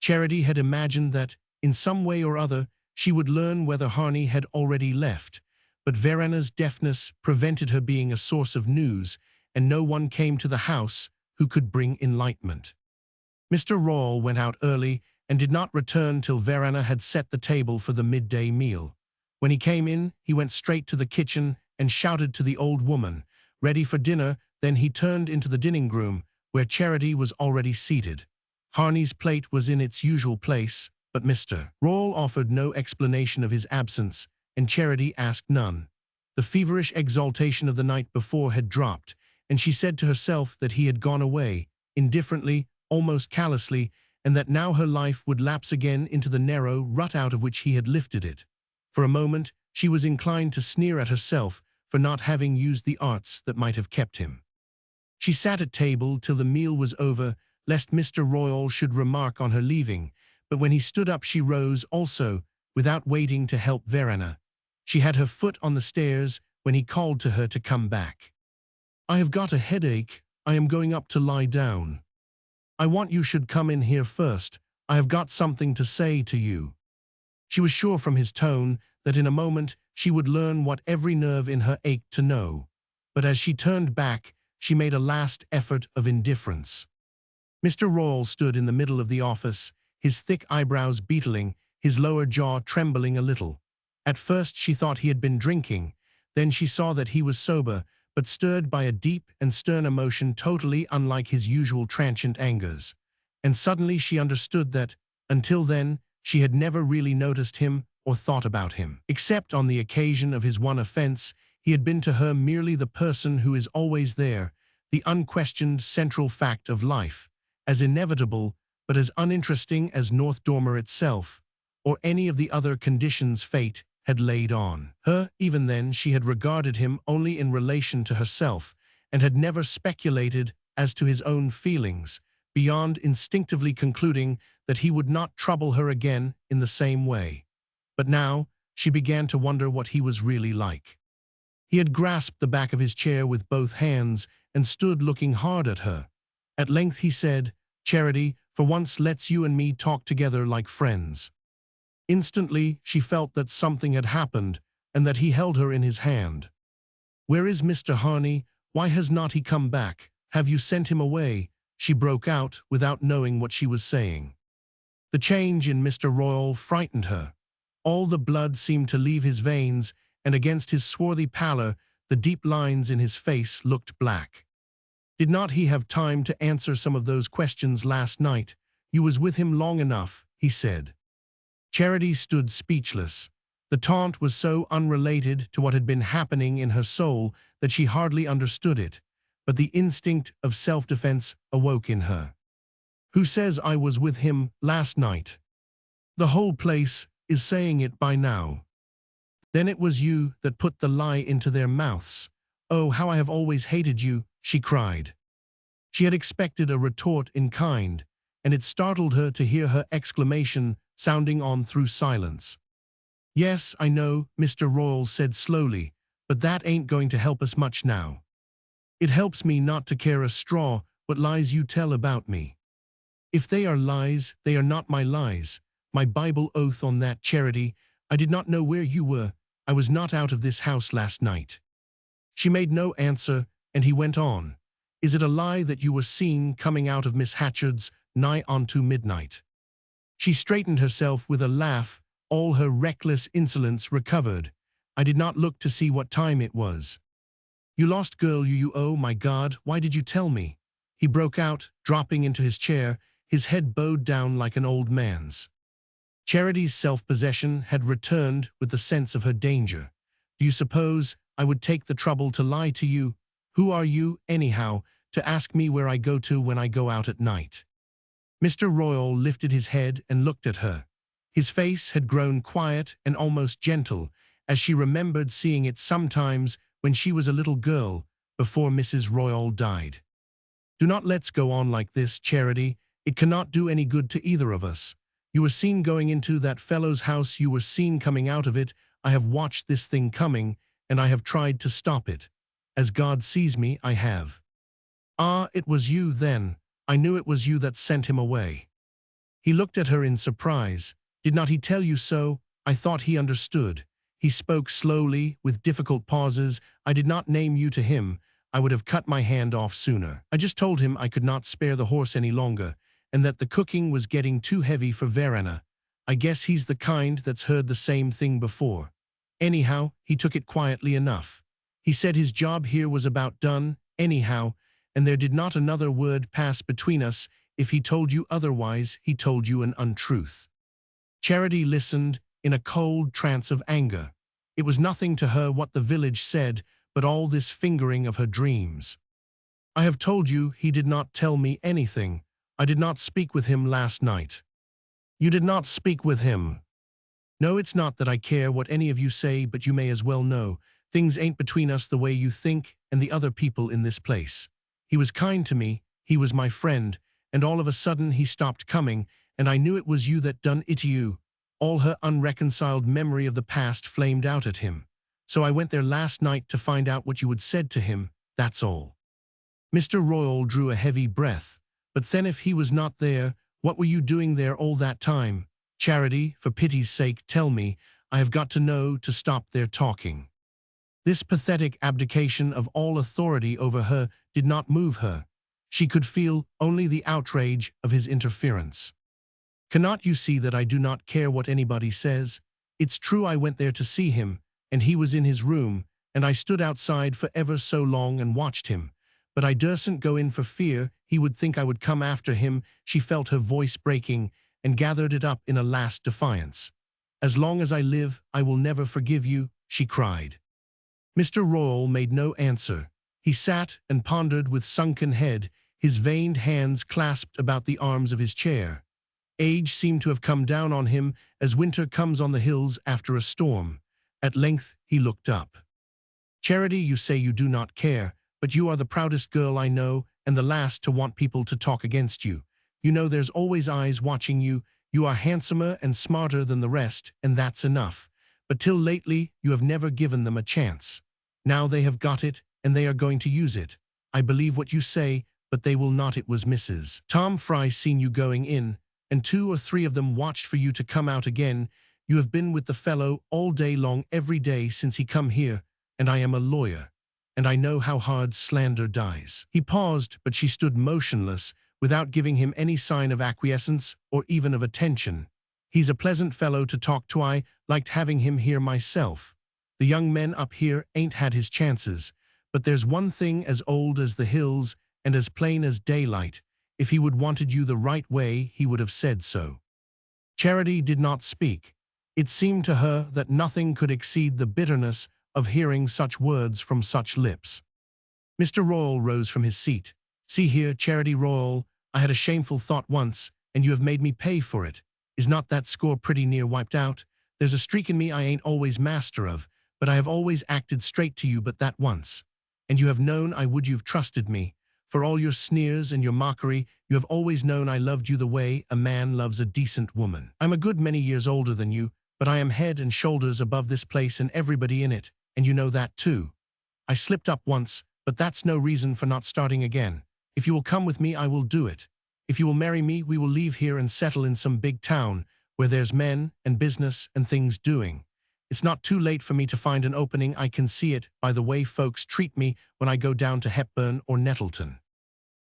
Charity had imagined that, in some way or other, she would learn whether Harney had already left, but Verena's deafness prevented her being a source of news, and no one came to the house who could bring enlightenment. Mr. Royall went out early and did not return till Verena had set the table for the midday meal. When he came in, he went straight to the kitchen and shouted to the old woman, "Ready for dinner." Then he turned into the dining room, where Charity was already seated. Harney's plate was in its usual place, but Mr. Royall offered no explanation of his absence, and Charity asked none. The feverish exaltation of the night before had dropped, and she said to herself that he had gone away, indifferently, almost callously, and that now her life would lapse again into the narrow rut out of which he had lifted it. For a moment, she was inclined to sneer at herself for not having used the arts that might have kept him. She sat at table till the meal was over, lest Mr. Royall should remark on her leaving, but when he stood up she rose also, without waiting to help Verena. She had her foot on the stairs when he called to her to come back. "I have got a headache. I am going up to lie down. I want you should come in here first. I have got something to say to you." She was sure from his tone that in a moment she would learn what every nerve in her ached to know, but as she turned back, she made a last effort of indifference. Mr. Royall stood in the middle of the office, his thick eyebrows beetling, his lower jaw trembling a little. At first she thought he had been drinking, then she saw that he was sober, but stirred by a deep and stern emotion totally unlike his usual transient angers. And suddenly she understood that, until then, she had never really noticed him or thought about him. Except on the occasion of his one offense, he had been to her merely the person who is always there, the unquestioned central fact of life, as inevitable but as uninteresting as North Dormer itself, or any of the other conditions fate had laid on her. Even then she had regarded him only in relation to herself, and had never speculated as to his own feelings, beyond instinctively concluding that he would not trouble her again in the same way. But now she began to wonder what he was really like. He had grasped the back of his chair with both hands and stood looking hard at her. At length he said, "Charity, for once let's you and me talk together like friends." Instantly she felt that something had happened and that he held her in his hand. "Where is Mr. Harney? Why has not he come back? Have you sent him away?" she broke out without knowing what she was saying. The change in Mr. Royall frightened her. All the blood seemed to leave his veins, and against his swarthy pallor, the deep lines in his face looked black. "Did not he have time to answer some of those questions last night? You was with him long enough," he said. Charity stood speechless. The taunt was so unrelated to what had been happening in her soul that she hardly understood it, but the instinct of self-defense awoke in her. "Who says I was with him last night? The whole place is saying it by now." "Then it was you that put the lie into their mouths. Oh, how I have always hated you," she cried. She had expected a retort in kind, and it startled her to hear her exclamation sounding on through silence. "Yes, I know," Mr. Royall said slowly, "but that ain't going to help us much now. It helps me not to care a straw what lies you tell about me. If they are lies, they are not my lies. My Bible oath on that, Charity. I did not know where you were. I was not out of this house last night." She made no answer, and he went on. "Is it a lie that you were seen coming out of Miss Hatchard's nigh onto midnight?" She straightened herself with a laugh, all her reckless insolence recovered. "I did not look to see what time it was." "You lost girl, you, oh my God, why did you tell me?" he broke out, dropping into his chair, his head bowed down like an old man's. Charity's self-possession had returned with the sense of her danger. "Do you suppose I would take the trouble to lie to you? Who are you, anyhow, to ask me where I go to when I go out at night?" Mr. Royall lifted his head and looked at her. His face had grown quiet and almost gentle, as she remembered seeing it sometimes when she was a little girl, before Mrs. Royall died. "Do not let's go on like this, Charity. It cannot do any good to either of us. You were seen going into that fellow's house, you were seen coming out of it. I have watched this thing coming, and I have tried to stop it. As God sees me, I have." "Ah, it was you then. I knew it was you that sent him away." He looked at her in surprise. "Did not he tell you so? I thought he understood." He spoke slowly, with difficult pauses. "I did not name you to him. I would have cut my hand off sooner. I just told him I could not spare the horse any longer, and that the cooking was getting too heavy for Verena. I guess he's the kind that's heard the same thing before. Anyhow, he took it quietly enough. He said his job here was about done, anyhow, and there did not another word pass between us. If he told you otherwise, he told you an untruth." Charity listened in a cold trance of anger. It was nothing to her what the village said, but all this fingering of her dreams. "I have told you he did not tell me anything. I did not speak with him last night." "You did not speak with him?" "No, it's not that I care what any of you say, but you may as well know. Things ain't between us the way you think and the other people in this place. He was kind to me, he was my friend, and all of a sudden he stopped coming, and I knew it was you that done it to you." All her unreconciled memory of the past flamed out at him. "So I went there last night to find out what you had said to him, that's all." Mr. Royall drew a heavy breath. "But then if he was not there, what were you doing there all that time? Charity, for pity's sake, tell me. I have got to know to stop their talking." This pathetic abdication of all authority over her did not move her. She could feel only the outrage of his interference. "Cannot you see that I do not care what anybody says? It's true I went there to see him, and he was in his room, and I stood outside for ever so long and watched him. But I dursn't go in for fear he would think I would come after him." She felt her voice breaking and gathered it up in a last defiance. "As long as I live, I will never forgive you," she cried. Mr. Royall made no answer. He sat and pondered with sunken head, his veined hands clasped about the arms of his chair. Age seemed to have come down on him as winter comes on the hills after a storm. At length he looked up. "Charity, you say you do not care, but you are the proudest girl I know, and the last to want people to talk against you. You know there's always eyes watching you. You are handsomer and smarter than the rest, and that's enough. But till lately, you have never given them a chance. Now they have got it, and they are going to use it. I believe what you say, but they will not. It was Mrs. Tom Fry seen you going in, and 2 or 3 of them watched for you to come out again. You have been with the fellow all day long every day since he come here, and I am a lawyer, and I know how hard slander dies. He paused, but she stood motionless, without giving him any sign of acquiescence or even of attention. He's a pleasant fellow to talk to. I liked having him here myself. The young men up here ain't had his chances, but there's one thing as old as the hills and as plain as daylight. If he would wanted you the right way, he would have said so. Charity did not speak. It seemed to her that nothing could exceed the bitterness of hearing such words from such lips. Mr. Royall rose from his seat. See here, Charity Royall, I had a shameful thought once, and you have made me pay for it. Is not that score pretty near wiped out? There's a streak in me I ain't always master of, but I have always acted straight to you but that once. And you have known I would. You've trusted me. For all your sneers and your mockery, you have always known I loved you the way a man loves a decent woman. I'm a good many years older than you, but I am head and shoulders above this place and everybody in it, and you know that too. I slipped up once, but that's no reason for not starting again. If you will come with me, I will do it. If you will marry me, we will leave here and settle in some big town where there's men and business and things doing. It's not too late for me to find an opening. I can see it by the way folks treat me when I go down to Hepburn or Nettleton.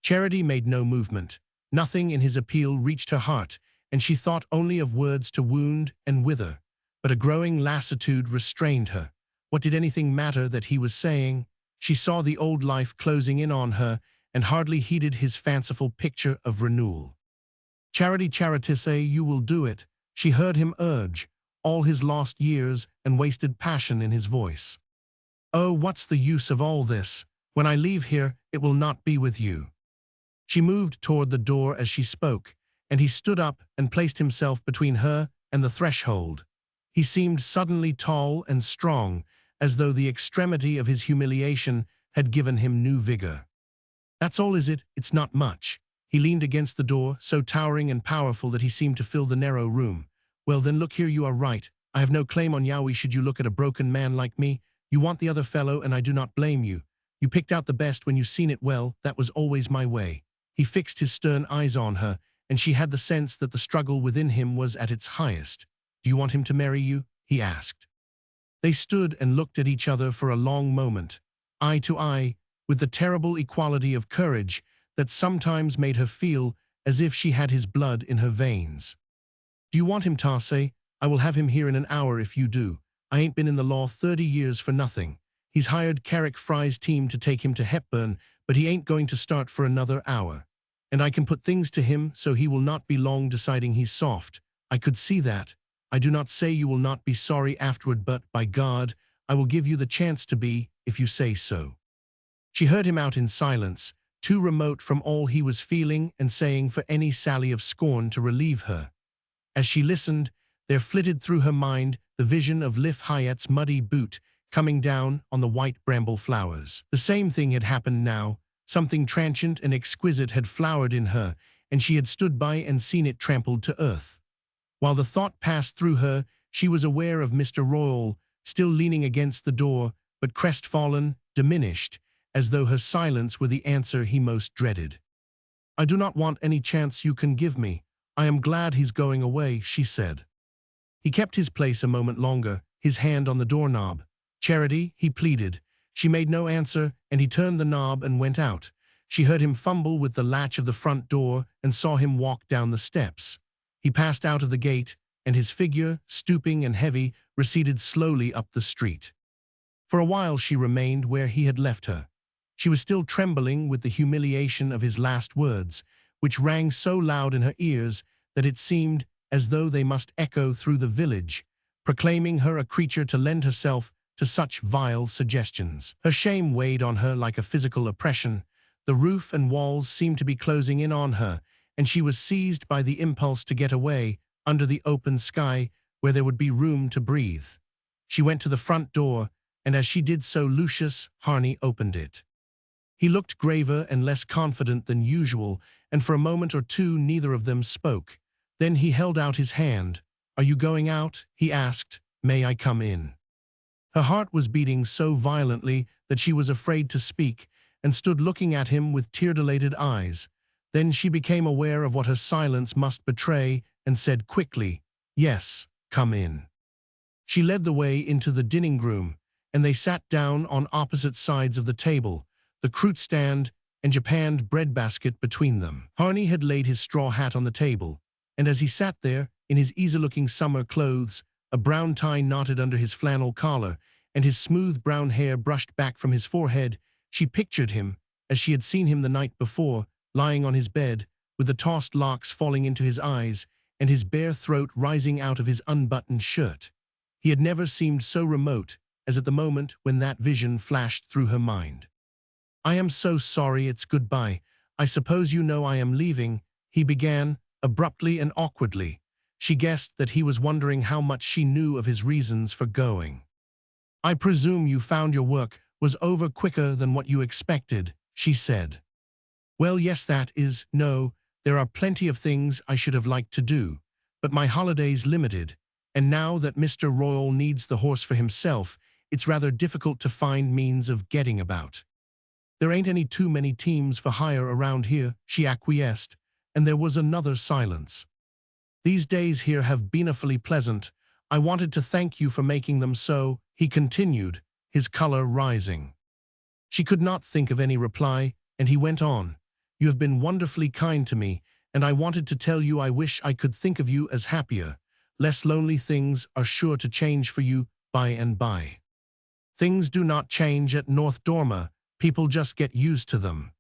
Charity made no movement. Nothing in his appeal reached her heart, and she thought only of words to wound and wither. But a growing lassitude restrained her. What did anything matter that he was saying? She saw the old life closing in on her, and hardly heeded his fanciful picture of renewal. Charity, Charitisse, you will do it, she heard him urge, all his lost years and wasted passion in his voice. Oh, what's the use of all this? When I leave here, it will not be with you. She moved toward the door as she spoke, and he stood up and placed himself between her and the threshold. He seemed suddenly tall and strong, as though the extremity of his humiliation had given him new vigor. That's all, is it? It's not much. He leaned against the door, so towering and powerful that he seemed to fill the narrow room. Well then, look here, you are right. I have no claim on Yowie should you look at a broken man like me. You want the other fellow, and I do not blame you. You picked out the best when you seen it well. That was always my way. He fixed his stern eyes on her, and she had the sense that the struggle within him was at its highest. Do you want him to marry you? He asked. They stood and looked at each other for a long moment, eye to eye, with the terrible equality of courage that sometimes made her feel as if she had his blood in her veins. Do you want him, Tarsay? I will have him here in an hour if you do. I ain't been in the law 30 years for nothing. He's hired Carrick Fry's team to take him to Hepburn, but he ain't going to start for another hour. And I can put things to him so he will not be long deciding he's soft. I could see that. I do not say you will not be sorry afterward, but, by God, I will give you the chance to be, if you say so. She heard him out in silence, too remote from all he was feeling and saying for any sally of scorn to relieve her. As she listened, there flitted through her mind the vision of Lif Hyatt's muddy boot coming down on the white bramble flowers. The same thing had happened now. Something transient and exquisite had flowered in her, and she had stood by and seen it trampled to earth. While the thought passed through her, she was aware of Mr. Royall, still leaning against the door, but crestfallen, diminished, as though her silence were the answer he most dreaded. I do not want any chance you can give me. I am glad he's going away, she said. He kept his place a moment longer, his hand on the doorknob. Charity, he pleaded. She made no answer, and he turned the knob and went out. She heard him fumble with the latch of the front door and saw him walk down the steps. He passed out of the gate, and his figure, stooping and heavy, receded slowly up the street. For a while she remained where he had left her. She was still trembling with the humiliation of his last words, which rang so loud in her ears that it seemed as though they must echo through the village, proclaiming her a creature to lend herself to such vile suggestions. Her shame weighed on her like a physical oppression. The roof and walls seemed to be closing in on her, and she was seized by the impulse to get away, under the open sky, where there would be room to breathe. She went to the front door, and as she did so, Lucius Harney opened it. He looked graver and less confident than usual, and for a moment or two neither of them spoke. Then he held out his hand. "Are you going out?" he asked. "May I come in?" Her heart was beating so violently that she was afraid to speak, and stood looking at him with tear-dilated eyes. Then she became aware of what her silence must betray, and said quickly, "Yes, come in." She led the way into the dining room, and they sat down on opposite sides of the table, the fruit stand and japanned breadbasket between them. Harney had laid his straw hat on the table, and as he sat there, in his easy-looking summer clothes, a brown tie knotted under his flannel collar, and his smooth brown hair brushed back from his forehead, she pictured him, as she had seen him the night before, lying on his bed, with the tossed locks falling into his eyes, and his bare throat rising out of his unbuttoned shirt. He had never seemed so remote as at the moment when that vision flashed through her mind. "I am so sorry, it's goodbye. I suppose you know I am leaving," he began, abruptly and awkwardly. She guessed that he was wondering how much she knew of his reasons for going. "I presume you found your work was over quicker than what you expected," she said. "Well, yes, no, there are plenty of things I should have liked to do, but my holiday's limited, and now that Mr. Royall needs the horse for himself, it's rather difficult to find means of getting about. There ain't any too many teams for hire around here," she acquiesced, and there was another silence. "These days here have been awfully pleasant. I wanted to thank you for making them so," he continued, his color rising. She could not think of any reply, and he went on, "You have been wonderfully kind to me, and I wanted to tell you I wish I could think of you as happier, less lonely. Things are sure to change for you by and by." "Things do not change at North Dormer. People just get used to them."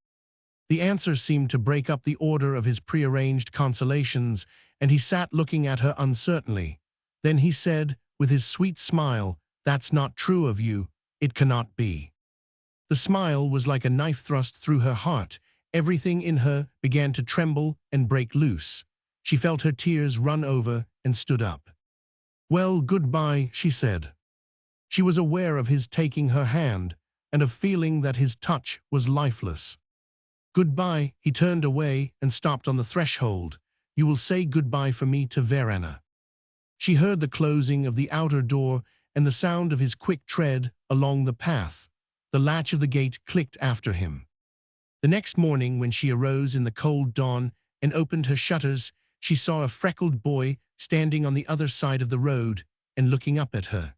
The answer seemed to break up the order of his prearranged consolations, and he sat looking at her uncertainly. Then he said, with his sweet smile, "That's not true of you. It cannot be." The smile was like a knife thrust through her heart. Everything in her began to tremble and break loose. She felt her tears run over and stood up. "Well, goodbye," she said. She was aware of his taking her hand, and of feeling that his touch was lifeless. "Goodbye." He turned away and stopped on the threshold. "You will say goodbye for me to Verena." She heard the closing of the outer door and the sound of his quick tread along the path. The latch of the gate clicked after him. The next morning, when she arose in the cold dawn and opened her shutters, she saw a freckled boy standing on the other side of the road and looking up at her.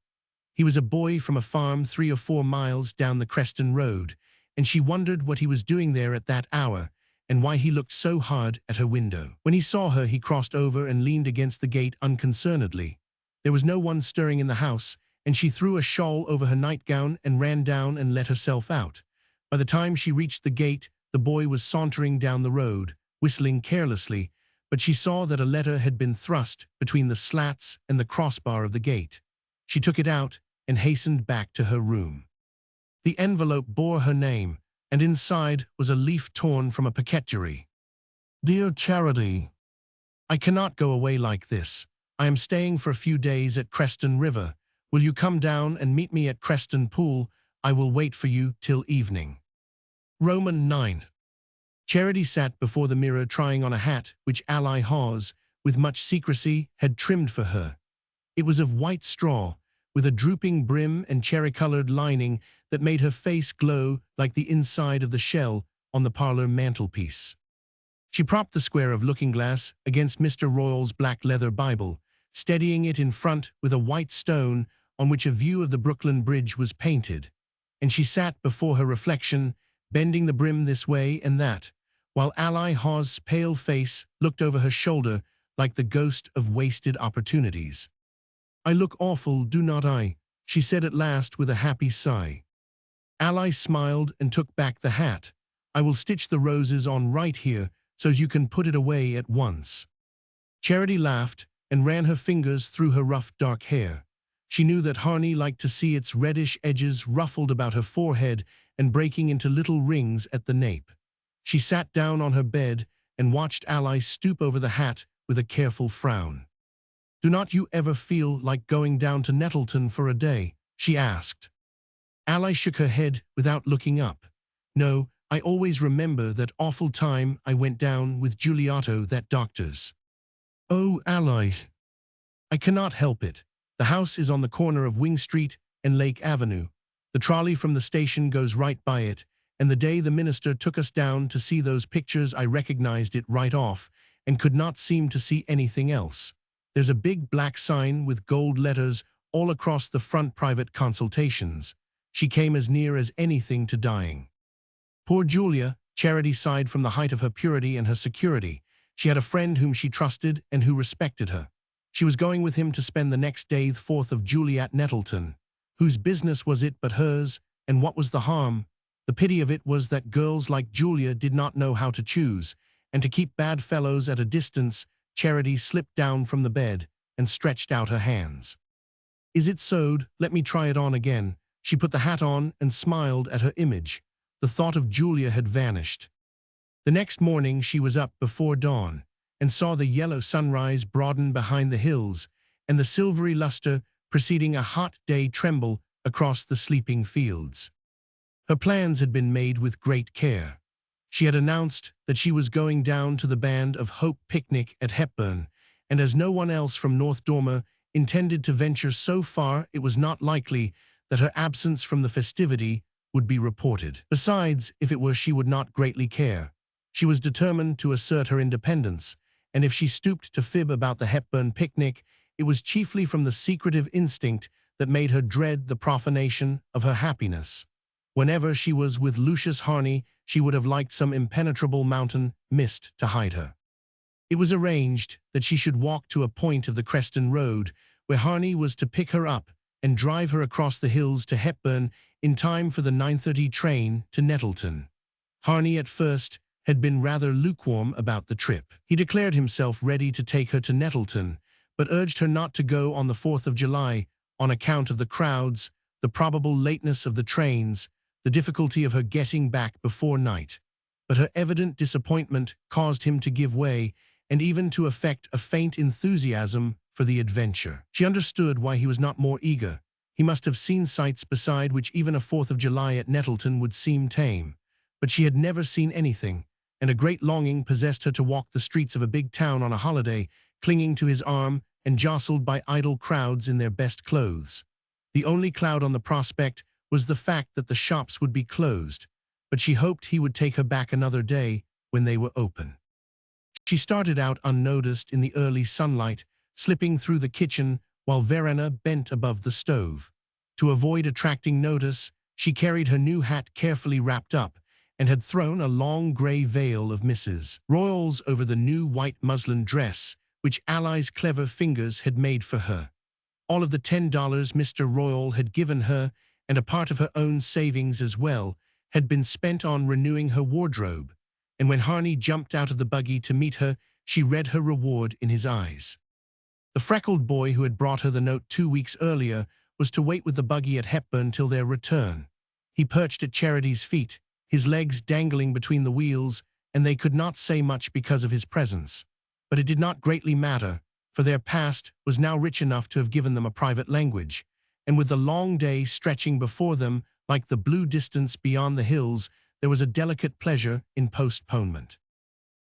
He was a boy from a farm 3 or 4 miles down the Creston Road, and she wondered what he was doing there at that hour, and why he looked so hard at her window. When he saw her, he crossed over and leaned against the gate unconcernedly. There was no one stirring in the house, and she threw a shawl over her nightgown and ran down and let herself out. By the time she reached the gate, the boy was sauntering down the road, whistling carelessly, but she saw that a letter had been thrust between the slats and the crossbar of the gate. She took it out and hastened back to her room. The envelope bore her name, and inside was a leaf torn from a paquetry. "Dear Charity, I cannot go away like this. I am staying for a few days at Creston River. Will you come down and meet me at Creston Pool? I will wait for you till evening." Roman 9. Charity sat before the mirror trying on a hat which Ally Hawes, with much secrecy, had trimmed for her. It was of white straw, with a drooping brim and cherry-colored lining that made her face glow like the inside of the shell on the parlor mantelpiece. She propped the square of looking-glass against Mr. Royall's black leather Bible, steadying it in front with a white stone on which a view of the Brooklyn Bridge was painted, and she sat before her reflection, bending the brim this way and that, while Ally Hawes' pale face looked over her shoulder like the ghost of wasted opportunities. "I look awful, do not I?" she said at last with a happy sigh. Ally smiled and took back the hat. "I will stitch the roses on right here so you can put it away at once." Charity laughed and ran her fingers through her rough dark hair. She knew that Harney liked to see its reddish edges ruffled about her forehead and breaking into little rings at the nape. She sat down on her bed and watched Ally stoop over the hat with a careful frown. "Do not you ever feel like going down to Nettleton for a day?" she asked. Ally shook her head without looking up. "No, I always remember that awful time I went down with Giuliotto, that doctor's. Oh, allies. I cannot help it. The house is on the corner of Wing Street and Lake Avenue. The trolley from the station goes right by it, and the day the minister took us down to see those pictures I recognized it right off and could not seem to see anything else. There's a big black sign with gold letters all across the front, private consultations. She came as near as anything to dying. Poor Julia, Charity sighed from the height of her purity and her security. She had a friend whom she trusted and who respected her. She was going with him to spend the next day, the 4th of July, at Nettleton. Whose business was it but hers, and what was the harm? The pity of it was that girls like Julia did not know how to choose, and to keep bad fellows at a distance, Charity slipped down from the bed and stretched out her hands. Is it sewed? Let me try it on again. She put the hat on and smiled at her image. The thought of Julia had vanished. The next morning she was up before dawn and saw the yellow sunrise broaden behind the hills and the silvery luster preceding a hot day tremble across the sleeping fields. Her plans had been made with great care. She had announced that she was going down to the Band of Hope picnic at Hepburn, and as no one else from North Dormer intended to venture so far, it was not likely that her absence from the festivity would be reported. Besides, if it were, she would not greatly care. She was determined to assert her independence, and if she stooped to fib about the Hepburn picnic, it was chiefly from the secretive instinct that made her dread the profanation of her happiness. Whenever she was with Lucius Harney, she would have liked some impenetrable mountain mist to hide her. It was arranged that she should walk to a point of the Creston Road, where Harney was to pick her up and drive her across the hills to Hepburn in time for the 9:30 train to Nettleton. Harney at first had been rather lukewarm about the trip. He declared himself ready to take her to Nettleton, but urged her not to go on the 4th of July on account of the crowds, the probable lateness of the trains, the difficulty of her getting back before night. But her evident disappointment caused him to give way and even to affect a faint enthusiasm for the adventure. She understood why he was not more eager. He must have seen sights beside which even a 4th of July at Nettleton would seem tame. But she had never seen anything, and a great longing possessed her to walk the streets of a big town on a holiday, clinging to his arm and jostled by idle crowds in their best clothes. The only cloud on the prospect was the fact that the shops would be closed, but she hoped he would take her back another day when they were open. She started out unnoticed in the early sunlight, slipping through the kitchen while Verena bent above the stove. To avoid attracting notice, she carried her new hat carefully wrapped up and had thrown a long grey veil of Mrs. Royall's over the new white muslin dress which Ally's clever fingers had made for her. All of the $10 Mr. Royall had given her, and a part of her own savings as well, had been spent on renewing her wardrobe, and when Harney jumped out of the buggy to meet her, she read her reward in his eyes. The freckled boy who had brought her the note 2 weeks earlier was to wait with the buggy at Hepburn till their return. He perched at Charity's feet, his legs dangling between the wheels, and they could not say much because of his presence. But it did not greatly matter, for their past was now rich enough to have given them a private language, and with the long day stretching before them like the blue distance beyond the hills, there was a delicate pleasure in postponement.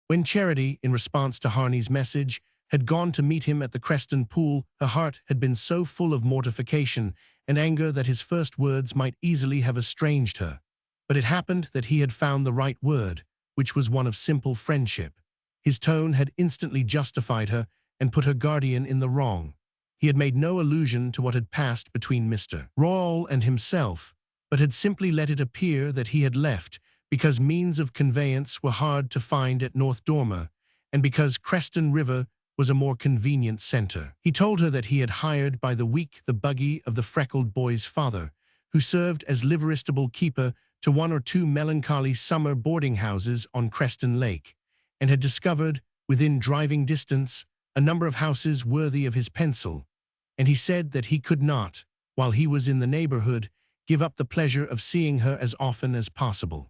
When Charity, in response to Harney's message, had gone to meet him at the Creston Pool, her heart had been so full of mortification and anger that his first words might easily have estranged her. But it happened that he had found the right word, which was one of simple friendship. His tone had instantly justified her and put her guardian in the wrong. He had made no allusion to what had passed between Mr. Royall and himself, but had simply let it appear that he had left because means of conveyance were hard to find at North Dormer, and because Creston River was a more convenient center. He told her that he had hired by the week the buggy of the freckled boy's father, who served as liveristable keeper to 1 or 2 melancholy summer boarding houses on Creston Lake, and had discovered, within driving distance, a number of houses worthy of his pencil, and he said that he could not, while he was in the neighborhood, give up the pleasure of seeing her as often as possible.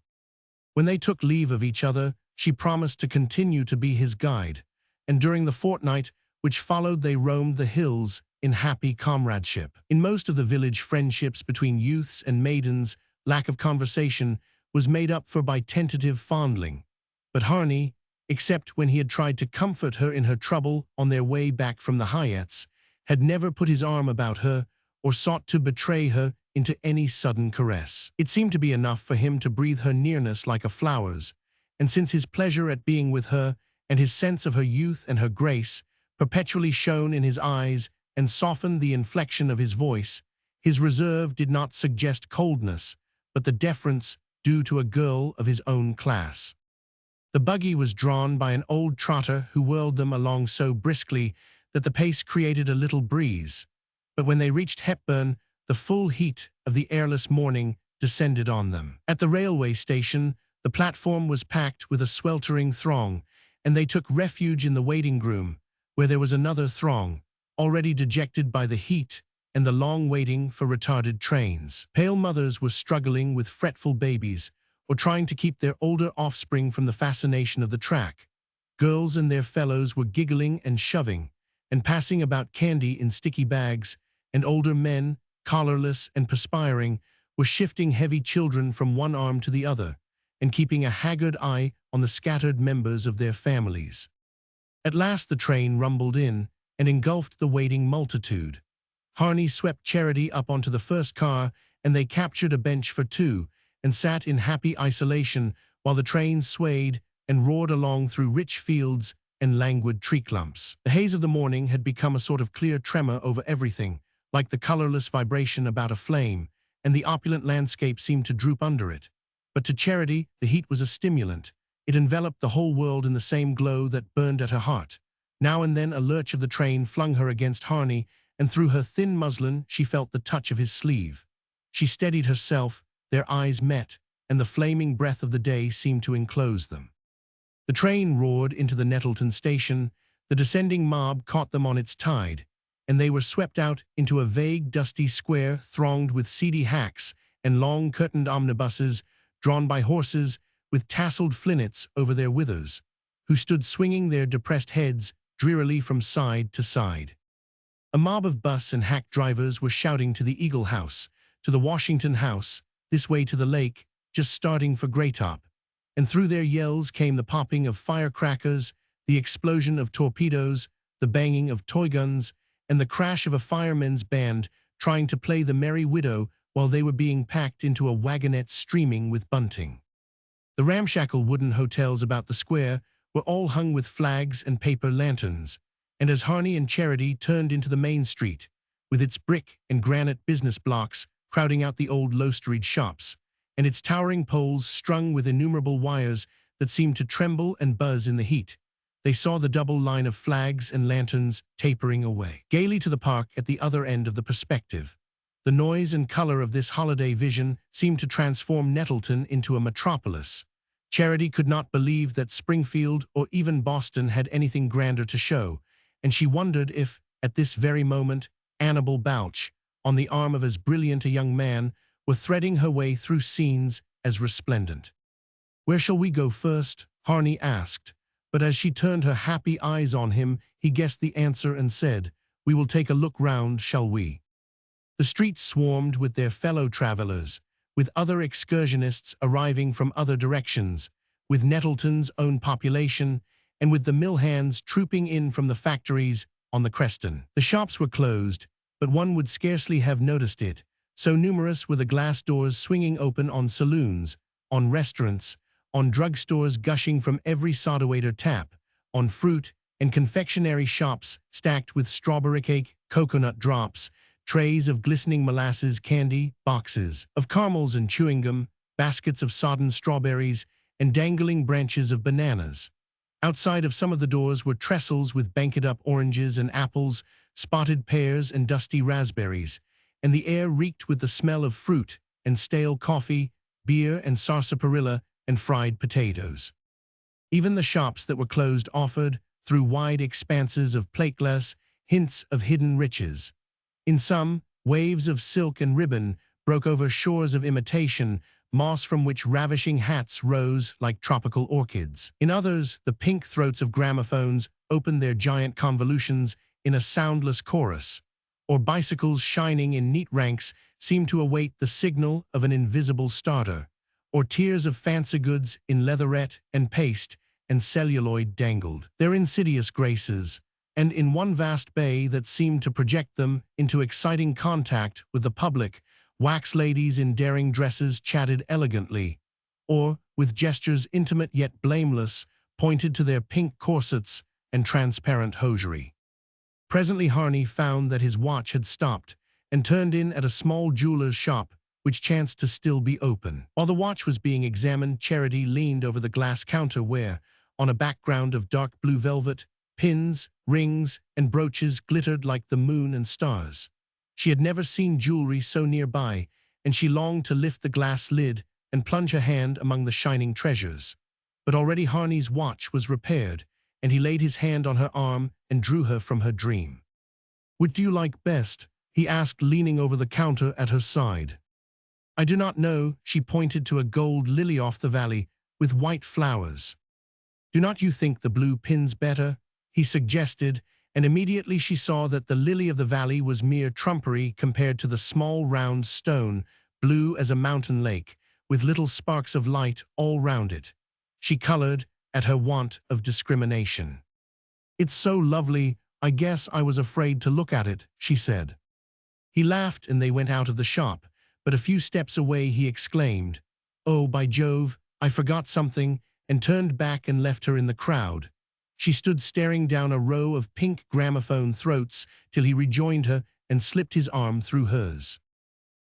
When they took leave of each other, she promised to continue to be his guide, and during the fortnight which followed they roamed the hills in happy comradeship. In most of the village friendships between youths and maidens, lack of conversation was made up for by tentative fondling. But Harney, except when he had tried to comfort her in her trouble on their way back from the Hyatts, had never put his arm about her or sought to betray her into any sudden caress. It seemed to be enough for him to breathe her nearness like a flower's, and since his pleasure at being with her and his sense of her youth and her grace perpetually shone in his eyes and softened the inflection of his voice, his reserve did not suggest coldness, but the deference due to a girl of his own class. The buggy was drawn by an old trotter who whirled them along so briskly that the pace created a little breeze. But when they reached Hepburn, the full heat of the airless morning descended on them. At the railway station, the platform was packed with a sweltering throng, and they took refuge in the waiting room, where there was another throng, already dejected by the heat and the long waiting for retarded trains. Pale mothers were struggling with fretful babies, or trying to keep their older offspring from the fascination of the track. Girls and their fellows were giggling and shoving, and passing about candy in sticky bags, and older men, collarless and perspiring, were shifting heavy children from one arm to the other, and keeping a haggard eye on the scattered members of their families. At last the train rumbled in and engulfed the waiting multitude. Harney swept Charity up onto the first car, and they captured a bench for two and sat in happy isolation while the train swayed and roared along through rich fields and languid tree clumps. The haze of the morning had become a sort of clear tremor over everything, like the colorless vibration about a flame, and the opulent landscape seemed to droop under it. But to Charity, the heat was a stimulant. It enveloped the whole world in the same glow that burned at her heart. Now and then a lurch of the train flung her against Harney, and through her thin muslin she felt the touch of his sleeve. She steadied herself, their eyes met, and the flaming breath of the day seemed to enclose them. The train roared into the Nettleton station, the descending mob caught them on its tide, and they were swept out into a vague, dusty square thronged with seedy hacks and long-curtained omnibuses drawn by horses with tasseled flinnets over their withers, who stood swinging their depressed heads drearily from side to side. A mob of bus and hack drivers were shouting to the Eagle House, to the Washington House, this way to the lake, just starting for Greytop, and through their yells came the popping of firecrackers, the explosion of torpedoes, the banging of toy guns, and the crash of a firemen's band trying to play the Merry Widow while they were being packed into a wagonette streaming with bunting. The ramshackle wooden hotels about the square were all hung with flags and paper lanterns, and as Harney and Charity turned into the main street, with its brick and granite business blocks crowding out the old low-street shops, and its towering poles strung with innumerable wires that seemed to tremble and buzz in the heat, they saw the double line of flags and lanterns tapering away gaily to the park at the other end of the perspective. The noise and color of this holiday vision seemed to transform Nettleton into a metropolis. Charity could not believe that Springfield or even Boston had anything grander to show, and she wondered if, at this very moment, Annabel Bouch, on the arm of as brilliant a young man, were threading her way through scenes as resplendent. "Where shall we go first?" Harney asked, but as she turned her happy eyes on him, he guessed the answer and said, "We will take a look round, shall we?" The streets swarmed with their fellow travelers, with other excursionists arriving from other directions, with Nettleton's own population, and with the mill hands trooping in from the factories on the Creston. The shops were closed, but one would scarcely have noticed it, so numerous were the glass doors swinging open on saloons, on restaurants, on drugstores gushing from every soda-waiter tap, on fruit and confectionery shops stacked with strawberry cake, coconut drops, trays of glistening molasses candy, boxes of caramels and chewing gum, baskets of sodden strawberries, and dangling branches of bananas. Outside of some of the doors were trestles with banked-up oranges and apples, spotted pears and dusty raspberries, and the air reeked with the smell of fruit and stale coffee, beer and sarsaparilla and fried potatoes. Even the shops that were closed offered, through wide expanses of plate glass, hints of hidden riches. In some, waves of silk and ribbon broke over shores of imitation, moss from which ravishing hats rose like tropical orchids. In others, the pink throats of gramophones opened their giant convolutions in a soundless chorus, or bicycles shining in neat ranks seemed to await the signal of an invisible starter, or tiers of fancy goods in leatherette and paste and celluloid dangled. Their insidious graces, and in one vast bay that seemed to project them into exciting contact with the public, wax ladies in daring dresses chatted elegantly, or, with gestures intimate yet blameless, pointed to their pink corsets and transparent hosiery. Presently Harney found that his watch had stopped and turned in at a small jeweler's shop which chanced to still be open. While the watch was being examined, Charity leaned over the glass counter where, on a background of dark blue velvet, pins, rings, and brooches glittered like the moon and stars. She had never seen jewelry so nearby, and she longed to lift the glass lid and plunge her hand among the shining treasures. But already Harney's watch was repaired, and he laid his hand on her arm and drew her from her dream. "What do you like best?" he asked, leaning over the counter at her side. "I do not know," she pointed to a gold lily off the valley with white flowers. "Do not you think the blue pins better?" he suggested, and immediately she saw that the lily of the valley was mere trumpery compared to the small round stone, blue as a mountain lake, with little sparks of light all round it. She colored at her want of discrimination. "It's so lovely, I guess I was afraid to look at it," she said. He laughed and they went out of the shop, but a few steps away he exclaimed, "Oh, by Jove, I forgot something," and turned back and left her in the crowd. She stood staring down a row of pink gramophone throats till he rejoined her and slipped his arm through hers.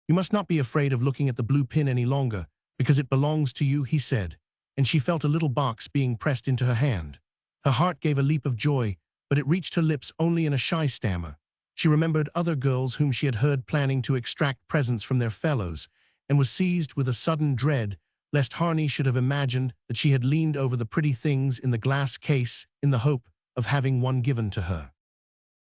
"You must not be afraid of looking at the blue pin any longer, because it belongs to you," he said, and she felt a little box being pressed into her hand. Her heart gave a leap of joy, but it reached her lips only in a shy stammer. She remembered other girls whom she had heard planning to extract presents from their fellows, and was seized with a sudden dread lest Harney should have imagined that she had leaned over the pretty things in the glass case in the hope of having one given to her.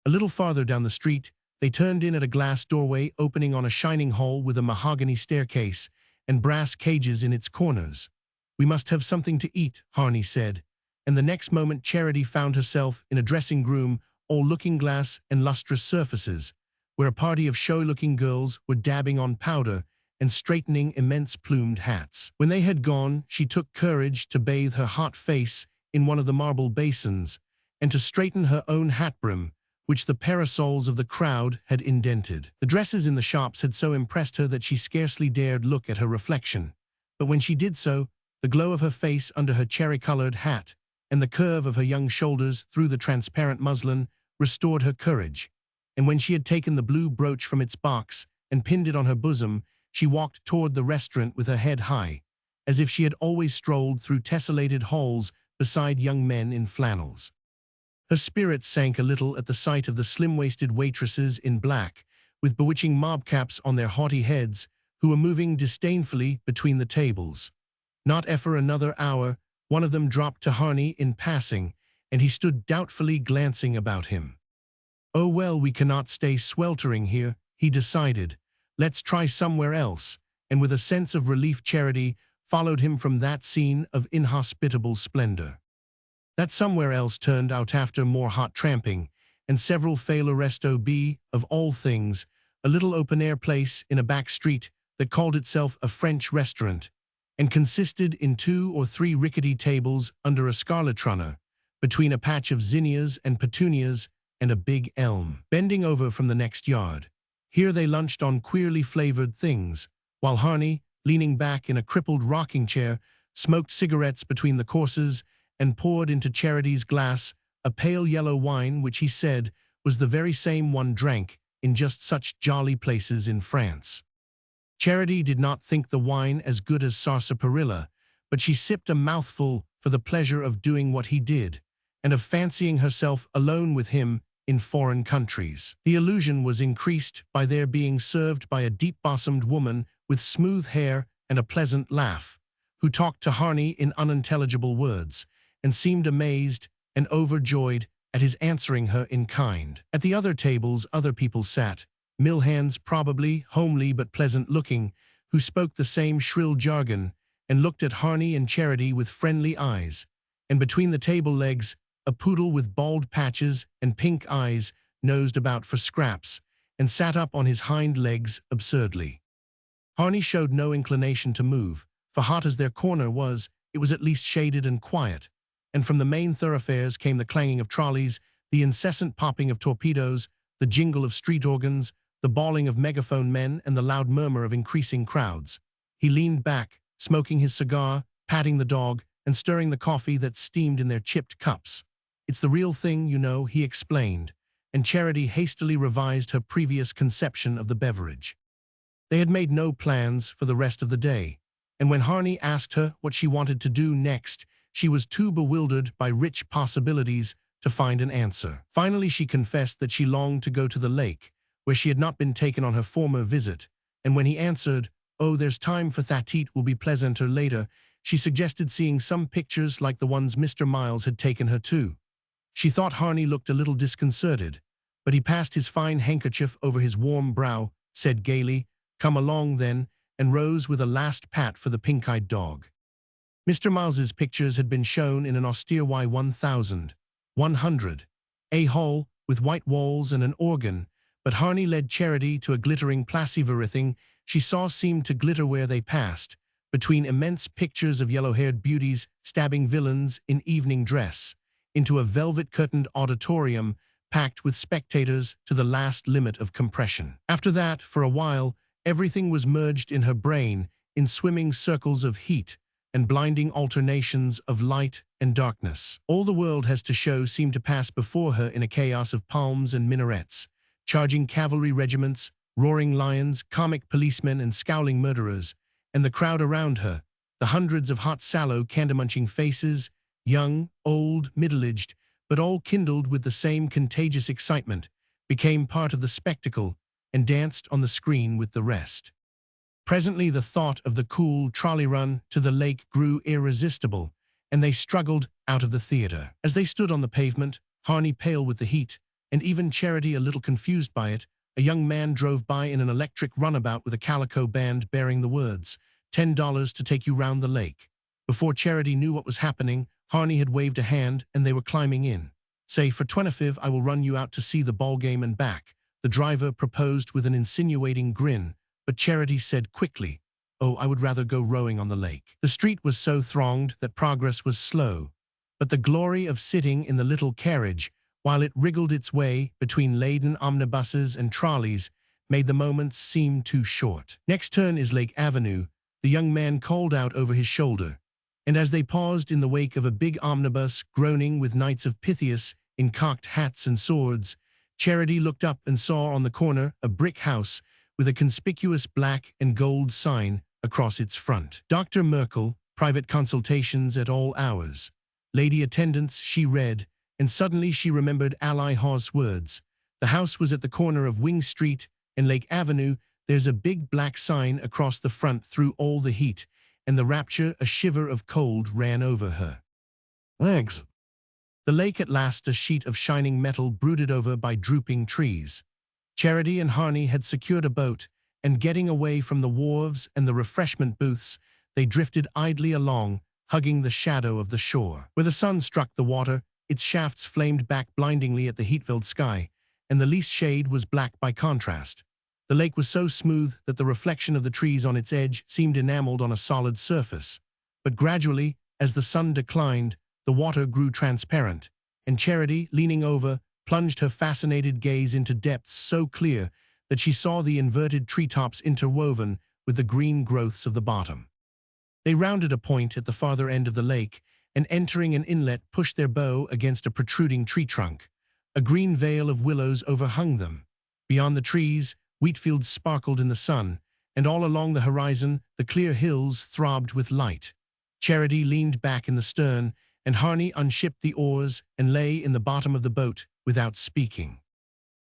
A little farther down the street, they turned in at a glass doorway opening on a shining hall with a mahogany staircase and brass cages in its corners. "We must have something to eat," Harney said, and the next moment Charity found herself in a dressing room all looking-glass and lustrous surfaces, where a party of showy-looking girls were dabbing on powder and straightening immense plumed hats. When they had gone, she took courage to bathe her hot face in one of the marble basins, and to straighten her own hat brim, which the parasols of the crowd had indented. The dresses in the shops had so impressed her that she scarcely dared look at her reflection, but when she did so, the glow of her face under her cherry-colored hat and the curve of her young shoulders through the transparent muslin restored her courage, and when she had taken the blue brooch from its box and pinned it on her bosom, she walked toward the restaurant with her head high, as if she had always strolled through tessellated halls beside young men in flannels. Her spirits sank a little at the sight of the slim-waisted waitresses in black, with bewitching mob-caps on their haughty heads, who were moving disdainfully between the tables. Not for another hour, one of them dropped to Harney in passing, and he stood doubtfully glancing about him. "Oh well, we cannot stay sweltering here," he decided. "Let's try somewhere else," and with a sense of relief Charity followed him from that scene of inhospitable splendor. That somewhere else turned out, after more hot tramping and several failure resto be, of all things, a little open-air place in a back street that called itself a French restaurant, and consisted in 2 or 3 rickety tables under a scarlet runner, between a patch of zinnias and petunias and a big elm bending over from the next yard. Here they lunched on queerly flavored things, while Harney, leaning back in a crippled rocking chair, smoked cigarettes between the courses and poured into Charity's glass a pale yellow wine which he said was the very same one drank in just such jolly places in France. Charity did not think the wine as good as sarsaparilla, but she sipped a mouthful for the pleasure of doing what he did, and of fancying herself alone with him in foreign countries. The illusion was increased by their being served by a deep-bosomed woman with smooth hair and a pleasant laugh, who talked to Harney in unintelligible words, and seemed amazed and overjoyed at his answering her in kind. At the other tables other people sat, mill hands probably, homely but pleasant-looking, who spoke the same shrill jargon, and looked at Harney and Charity with friendly eyes, and between the table legs a poodle with bald patches and pink eyes nosed about for scraps, and sat up on his hind legs absurdly. Harney showed no inclination to move, For hot as their corner was, it was at least shaded and quiet, and from the main thoroughfares came the clanging of trolleys, the incessant popping of torpedoes, the jingle of street organs, the bawling of megaphone men, and the loud murmur of increasing crowds. He leaned back, smoking his cigar, patting the dog, and stirring the coffee that steamed in their chipped cups. "It's the real thing, you know," he explained, and Charity hastily revised her previous conception of the beverage. They had made no plans for the rest of the day, and when Harney asked her what she wanted to do next, she was too bewildered by rich possibilities to find an answer. Finally, she confessed that she longed to go to the lake, where she had not been taken on her former visit, and when he answered, "Oh, there's time for that, it will be pleasanter later," she suggested seeing some pictures like the ones Mr. Miles had taken her to. She thought Harney looked a little disconcerted, but he passed his fine handkerchief over his warm brow, said gaily, "Come along then," and rose with a last pat for the pink-eyed dog. Mr. Miles's pictures had been shown in an austere Y1100 hall with white walls and an organ, but Harney led Charity to a glittering place everything she saw seemed to glitter where they passed, between immense pictures of yellow-haired beauties stabbing villains in evening dress, into a velvet-curtained auditorium packed with spectators to the last limit of compression. After that, for a while, everything was merged in her brain in swimming circles of heat and blinding alternations of light and darkness. All the world has to show seemed to pass before her in a chaos of palms and minarets, charging cavalry regiments, roaring lions, comic policemen, and scowling murderers, and the crowd around her, the hundreds of hot, sallow, candy-munching faces, young, old, middle-aged, but all kindled with the same contagious excitement, became part of the spectacle and danced on the screen with the rest. Presently the thought of the cool trolley run to the lake grew irresistible, and they struggled out of the theater. As they stood on the pavement, Harney pale with the heat, and even Charity a little confused by it, a young man drove by in an electric runabout with a calico band bearing the words, $10 to take you round the lake. Before Charity knew what was happening, Harney had waved a hand and they were climbing in. "Say, for 25 I will run you out to see the ball game and back," the driver proposed with an insinuating grin, but Charity said quickly, "Oh, I would rather go rowing on the lake." The street was so thronged that progress was slow, but the glory of sitting in the little carriage, while it wriggled its way between laden omnibuses and trolleys, made the moments seem too short. "Next turn is Lake Avenue," the young man called out over his shoulder, and as they paused in the wake of a big omnibus groaning with knights of Pythias in cocked hats and swords, Charity looked up and saw on the corner a brick house with a conspicuous black and gold sign across its front. "Dr. Merkel, private consultations at all hours. Lady attendants," she read, and suddenly she remembered Ally Hawes' words. The house was at the corner of Wing Street and Lake Avenue. There's a big black sign across the front through all the heat, and the rapture, a shiver of cold ran over her legs. The lake at last, a sheet of shining metal brooded over by drooping trees. Charity and Harney had secured a boat, and getting away from the wharves and the refreshment booths, they drifted idly along, hugging the shadow of the shore. Where the sun struck the water, its shafts flamed back blindingly at the heat-filled sky, and the least shade was black by contrast. The lake was so smooth that the reflection of the trees on its edge seemed enameled on a solid surface. But gradually, as the sun declined, the water grew transparent, and Charity, leaning over, plunged her fascinated gaze into depths so clear that she saw the inverted treetops interwoven with the green growths of the bottom. They rounded a point at the farther end of the lake, and entering an inlet pushed their bow against a protruding tree trunk. A green veil of willows overhung them. Beyond the trees, wheat fields sparkled in the sun, and all along the horizon, the clear hills throbbed with light. Charity leaned back in the stern, and Harney unshipped the oars and lay in the bottom of the boat without speaking.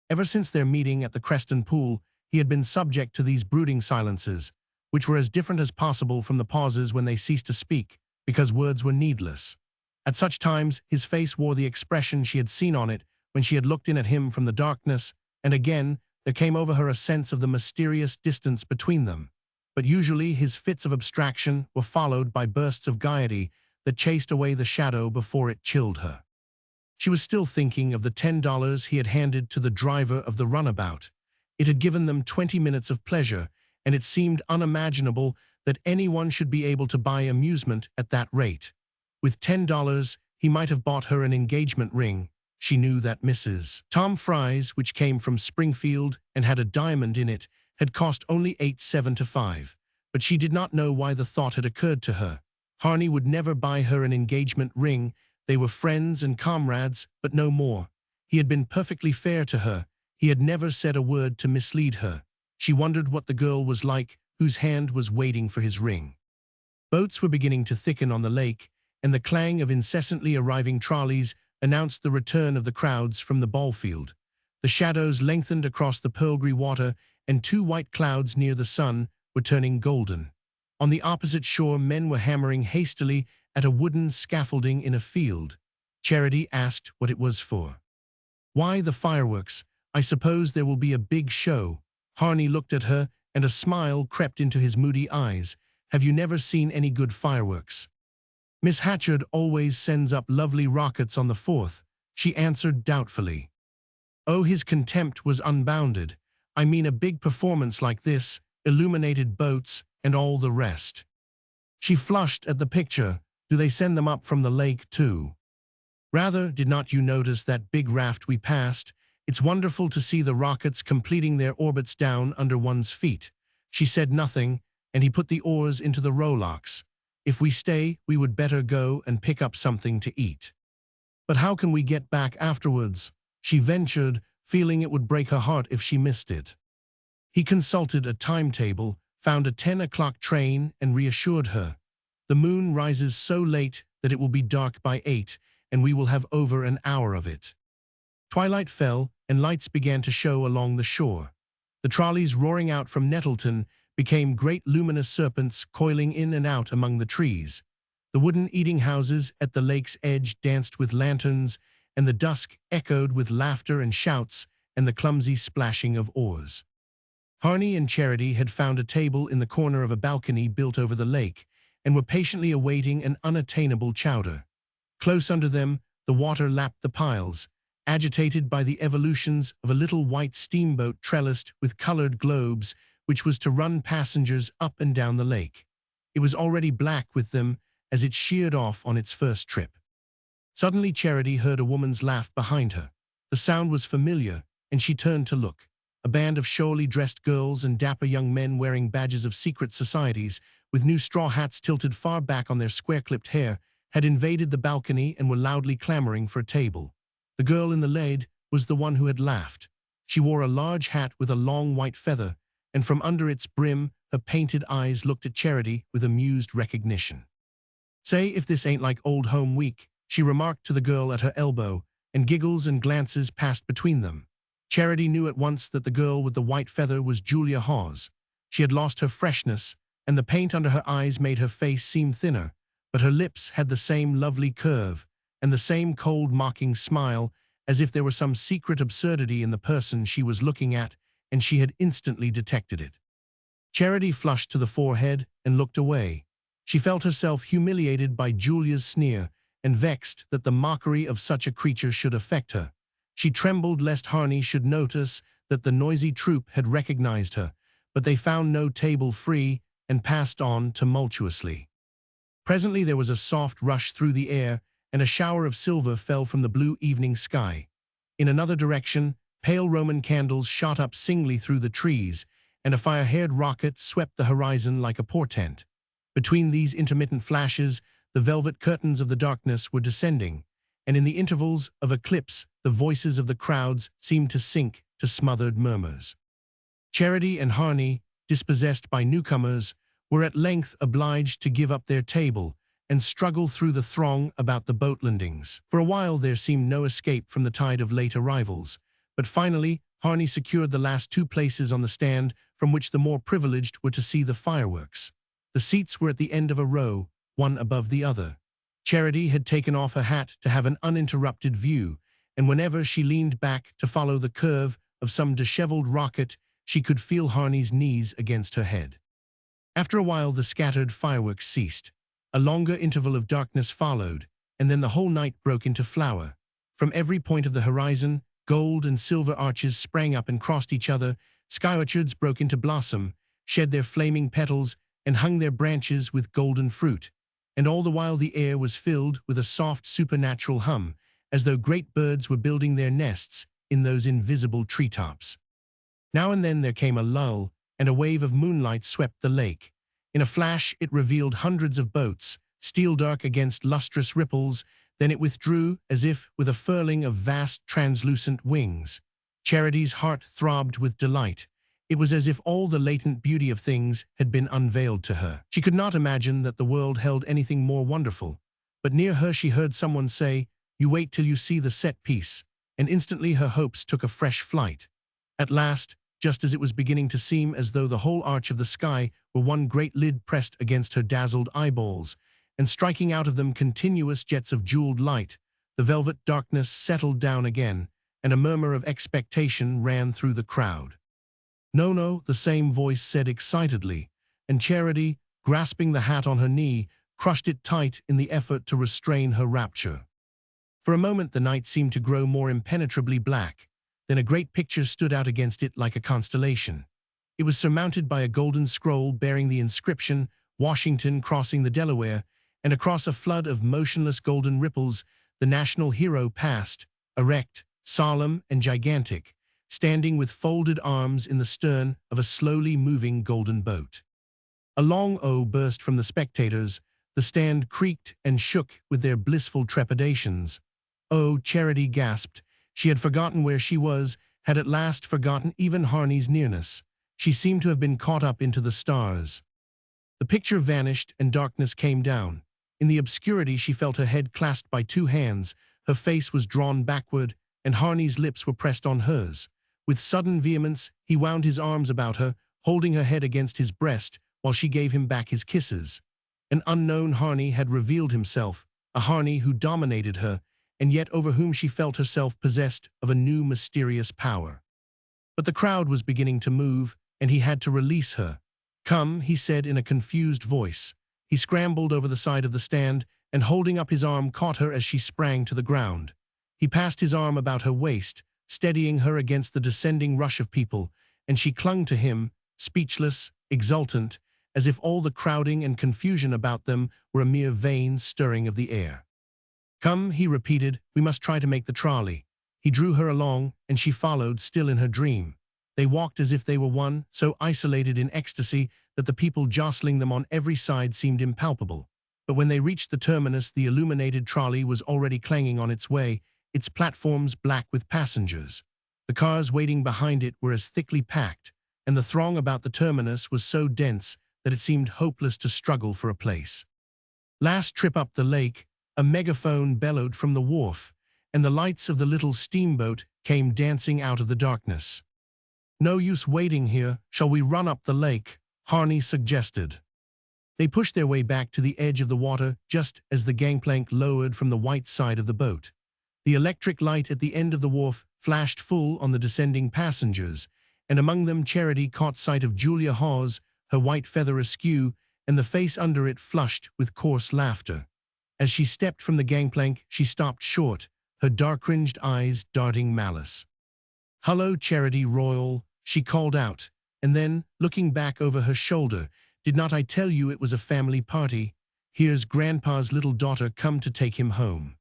Ever since their meeting at the Creston Pool, he had been subject to these brooding silences, which were as different as possible from the pauses when they ceased to speak, because words were needless. At such times, his face wore the expression she had seen on it when she had looked in at him from the darkness, and again, there came over her a sense of the mysterious distance between them. But usually his fits of abstraction were followed by bursts of gaiety that chased away the shadow before it chilled her. She was still thinking of the $10 he had handed to the driver of the runabout. It had given them 20 minutes of pleasure, and it seemed unimaginable that anyone should be able to buy amusement at that rate. With $10, he might have bought her an engagement ring. She knew that Mrs. Tom Fry's, which came from Springfield and had a diamond in it, had cost only $8.75. But she did not know why the thought had occurred to her. Harney would never buy her an engagement ring. They were friends and comrades, but no more. He had been perfectly fair to her. He had never said a word to mislead her. She wondered what the girl was like, whose hand was waiting for his ring. Boats were beginning to thicken on the lake, and the clang of incessantly arriving trolleys announced the return of the crowds from the ball field. The shadows lengthened across the pearl-grey water, and two white clouds near the sun were turning golden. On the opposite shore, men were hammering hastily at a wooden scaffolding in a field. Charity asked what it was for. "Why, the fireworks. I suppose there will be a big show." Harney looked at her, and a smile crept into his moody eyes. "Have you never seen any good fireworks?" "Miss Hatchard always sends up lovely rockets on the 4th, she answered doubtfully. Oh, his contempt was unbounded. "I mean a big performance like this, illuminated boats, and all the rest." She flushed at the picture. "Do they send them up from the lake, too?" "Rather. Did not you notice that big raft we passed? It's wonderful to see the rockets completing their orbits down under one's feet." She said nothing, and he put the oars into the rowlocks. "If we stay, we would better go and pick up something to eat." "But how can we get back afterwards?" she ventured, feeling it would break her heart if she missed it. He consulted a timetable, found a 10 o'clock train, and reassured her. "The moon rises so late that it will be dark by 8, and we will have over an hour of it." Twilight fell, and lights began to show along the shore. The trolleys roaring out from Nettleton became great luminous serpents coiling in and out among the trees. The wooden eating houses at the lake's edge danced with lanterns, and the dusk echoed with laughter and shouts and the clumsy splashing of oars. Harney and Charity had found a table in the corner of a balcony built over the lake, and were patiently awaiting an unattainable chowder. Close under them, the water lapped the piles, agitated by the evolutions of a little white steamboat trellised with colored globes, which was to run passengers up and down the lake. It was already black with them as it sheered off on its first trip. Suddenly Charity heard a woman's laugh behind her. The sound was familiar, and she turned to look. A band of showily dressed girls and dapper young men wearing badges of secret societies, with new straw hats tilted far back on their square-clipped hair, had invaded the balcony and were loudly clamoring for a table. The girl in the lead was the one who had laughed. She wore a large hat with a long white feather, and from under its brim her painted eyes looked at Charity with amused recognition. "Say if this ain't like Old Home Week," she remarked to the girl at her elbow, and giggles and glances passed between them. Charity knew at once that the girl with the white feather was Julia Hawes. She had lost her freshness, and the paint under her eyes made her face seem thinner, but her lips had the same lovely curve, and the same cold mocking smile, as if there were some secret absurdity in the person she was looking at, and she had instantly detected it. Charity flushed to the forehead and looked away. She felt herself humiliated by Julia's sneer, and vexed that the mockery of such a creature should affect her. She trembled lest Harney should notice that the noisy troupe had recognized her, but they found no table free and passed on tumultuously. Presently there was a soft rush through the air, and a shower of silver fell from the blue evening sky. In another direction, pale Roman candles shot up singly through the trees, and a fire-haired rocket swept the horizon like a portent. Between these intermittent flashes, the velvet curtains of the darkness were descending, and in the intervals of eclipse, the voices of the crowds seemed to sink to smothered murmurs. Charity and Harney, dispossessed by newcomers, were at length obliged to give up their table and struggle through the throng about the boat landings. For a while there seemed no escape from the tide of late arrivals, but finally Harney secured the last two places on the stand from which the more privileged were to see the fireworks. The seats were at the end of a row, one above the other. Charity had taken off her hat to have an uninterrupted view, and whenever she leaned back to follow the curve of some disheveled rocket, she could feel Harney's knees against her head. After a while the scattered fireworks ceased. A longer interval of darkness followed, and then the whole night broke into flower. From every point of the horizon, gold and silver arches sprang up and crossed each other, sky orchards broke into blossom, shed their flaming petals, and hung their branches with golden fruit, and all the while the air was filled with a soft supernatural hum, as though great birds were building their nests in those invisible treetops. Now and then there came a lull, and a wave of moonlight swept the lake. In a flash it revealed hundreds of boats, steel-dark against lustrous ripples, then it withdrew as if with a furling of vast translucent wings. Charity's heart throbbed with delight. It was as if all the latent beauty of things had been unveiled to her. She could not imagine that the world held anything more wonderful, but near her she heard someone say, "You wait till you see the set piece," and instantly her hopes took a fresh flight. At last, just as it was beginning to seem as though the whole arch of the sky were one great lid pressed against her dazzled eyeballs, and striking out of them continuous jets of jeweled light, the velvet darkness settled down again, and a murmur of expectation ran through the crowd. "No, no," the same voice said excitedly, and Charity, grasping the hat on her knee, crushed it tight in the effort to restrain her rapture. For a moment the night seemed to grow more impenetrably black. Then a great picture stood out against it like a constellation. It was surmounted by a golden scroll bearing the inscription, "Washington crossing the Delaware," and across a flood of motionless golden ripples, the national hero passed, erect, solemn, and gigantic, standing with folded arms in the stern of a slowly moving golden boat. A long "oh" burst from the spectators. The stand creaked and shook with their blissful trepidations. "Oh," Charity gasped. She had forgotten where she was, had at last forgotten even Harney's nearness. She seemed to have been caught up into the stars. The picture vanished and darkness came down. In the obscurity she felt her head clasped by two hands, her face was drawn backward, and Harney's lips were pressed on hers. With sudden vehemence, he wound his arms about her, holding her head against his breast, while she gave him back his kisses. An unknown Harney had revealed himself, a Harney who dominated her, and yet over whom she felt herself possessed of a new mysterious power. But the crowd was beginning to move, and he had to release her. "Come," he said in a confused voice. He scrambled over the side of the stand, and holding up his arm caught her as she sprang to the ground. He passed his arm about her waist, steadying her against the descending rush of people, and she clung to him, speechless, exultant, as if all the crowding and confusion about them were a mere vain stirring of the air. "Come," he repeated, "we must try to make the trolley." He drew her along, and she followed, still in her dream. They walked as if they were one, so isolated in ecstasy that the people jostling them on every side seemed impalpable. But when they reached the terminus, the illuminated trolley was already clanging on its way, its platforms black with passengers. The cars waiting behind it were as thickly packed, and the throng about the terminus was so dense that it seemed hopeless to struggle for a place. Last trip up the lake, a megaphone bellowed from the wharf, and the lights of the little steamboat came dancing out of the darkness. "No use waiting here, shall we run up the lake?" Harney suggested. They pushed their way back to the edge of the water just as the gangplank lowered from the white side of the boat. The electric light at the end of the wharf flashed full on the descending passengers, and among them Charity caught sight of Julia Hawes, her white feather askew, and the face under it flushed with coarse laughter. As she stepped from the gangplank, she stopped short, her dark-ringed eyes darting malice. "Hello, Charity Royall," she called out, and then, looking back over her shoulder, "Did not I tell you it was a family party? Here's Grandpa's little daughter come to take him home."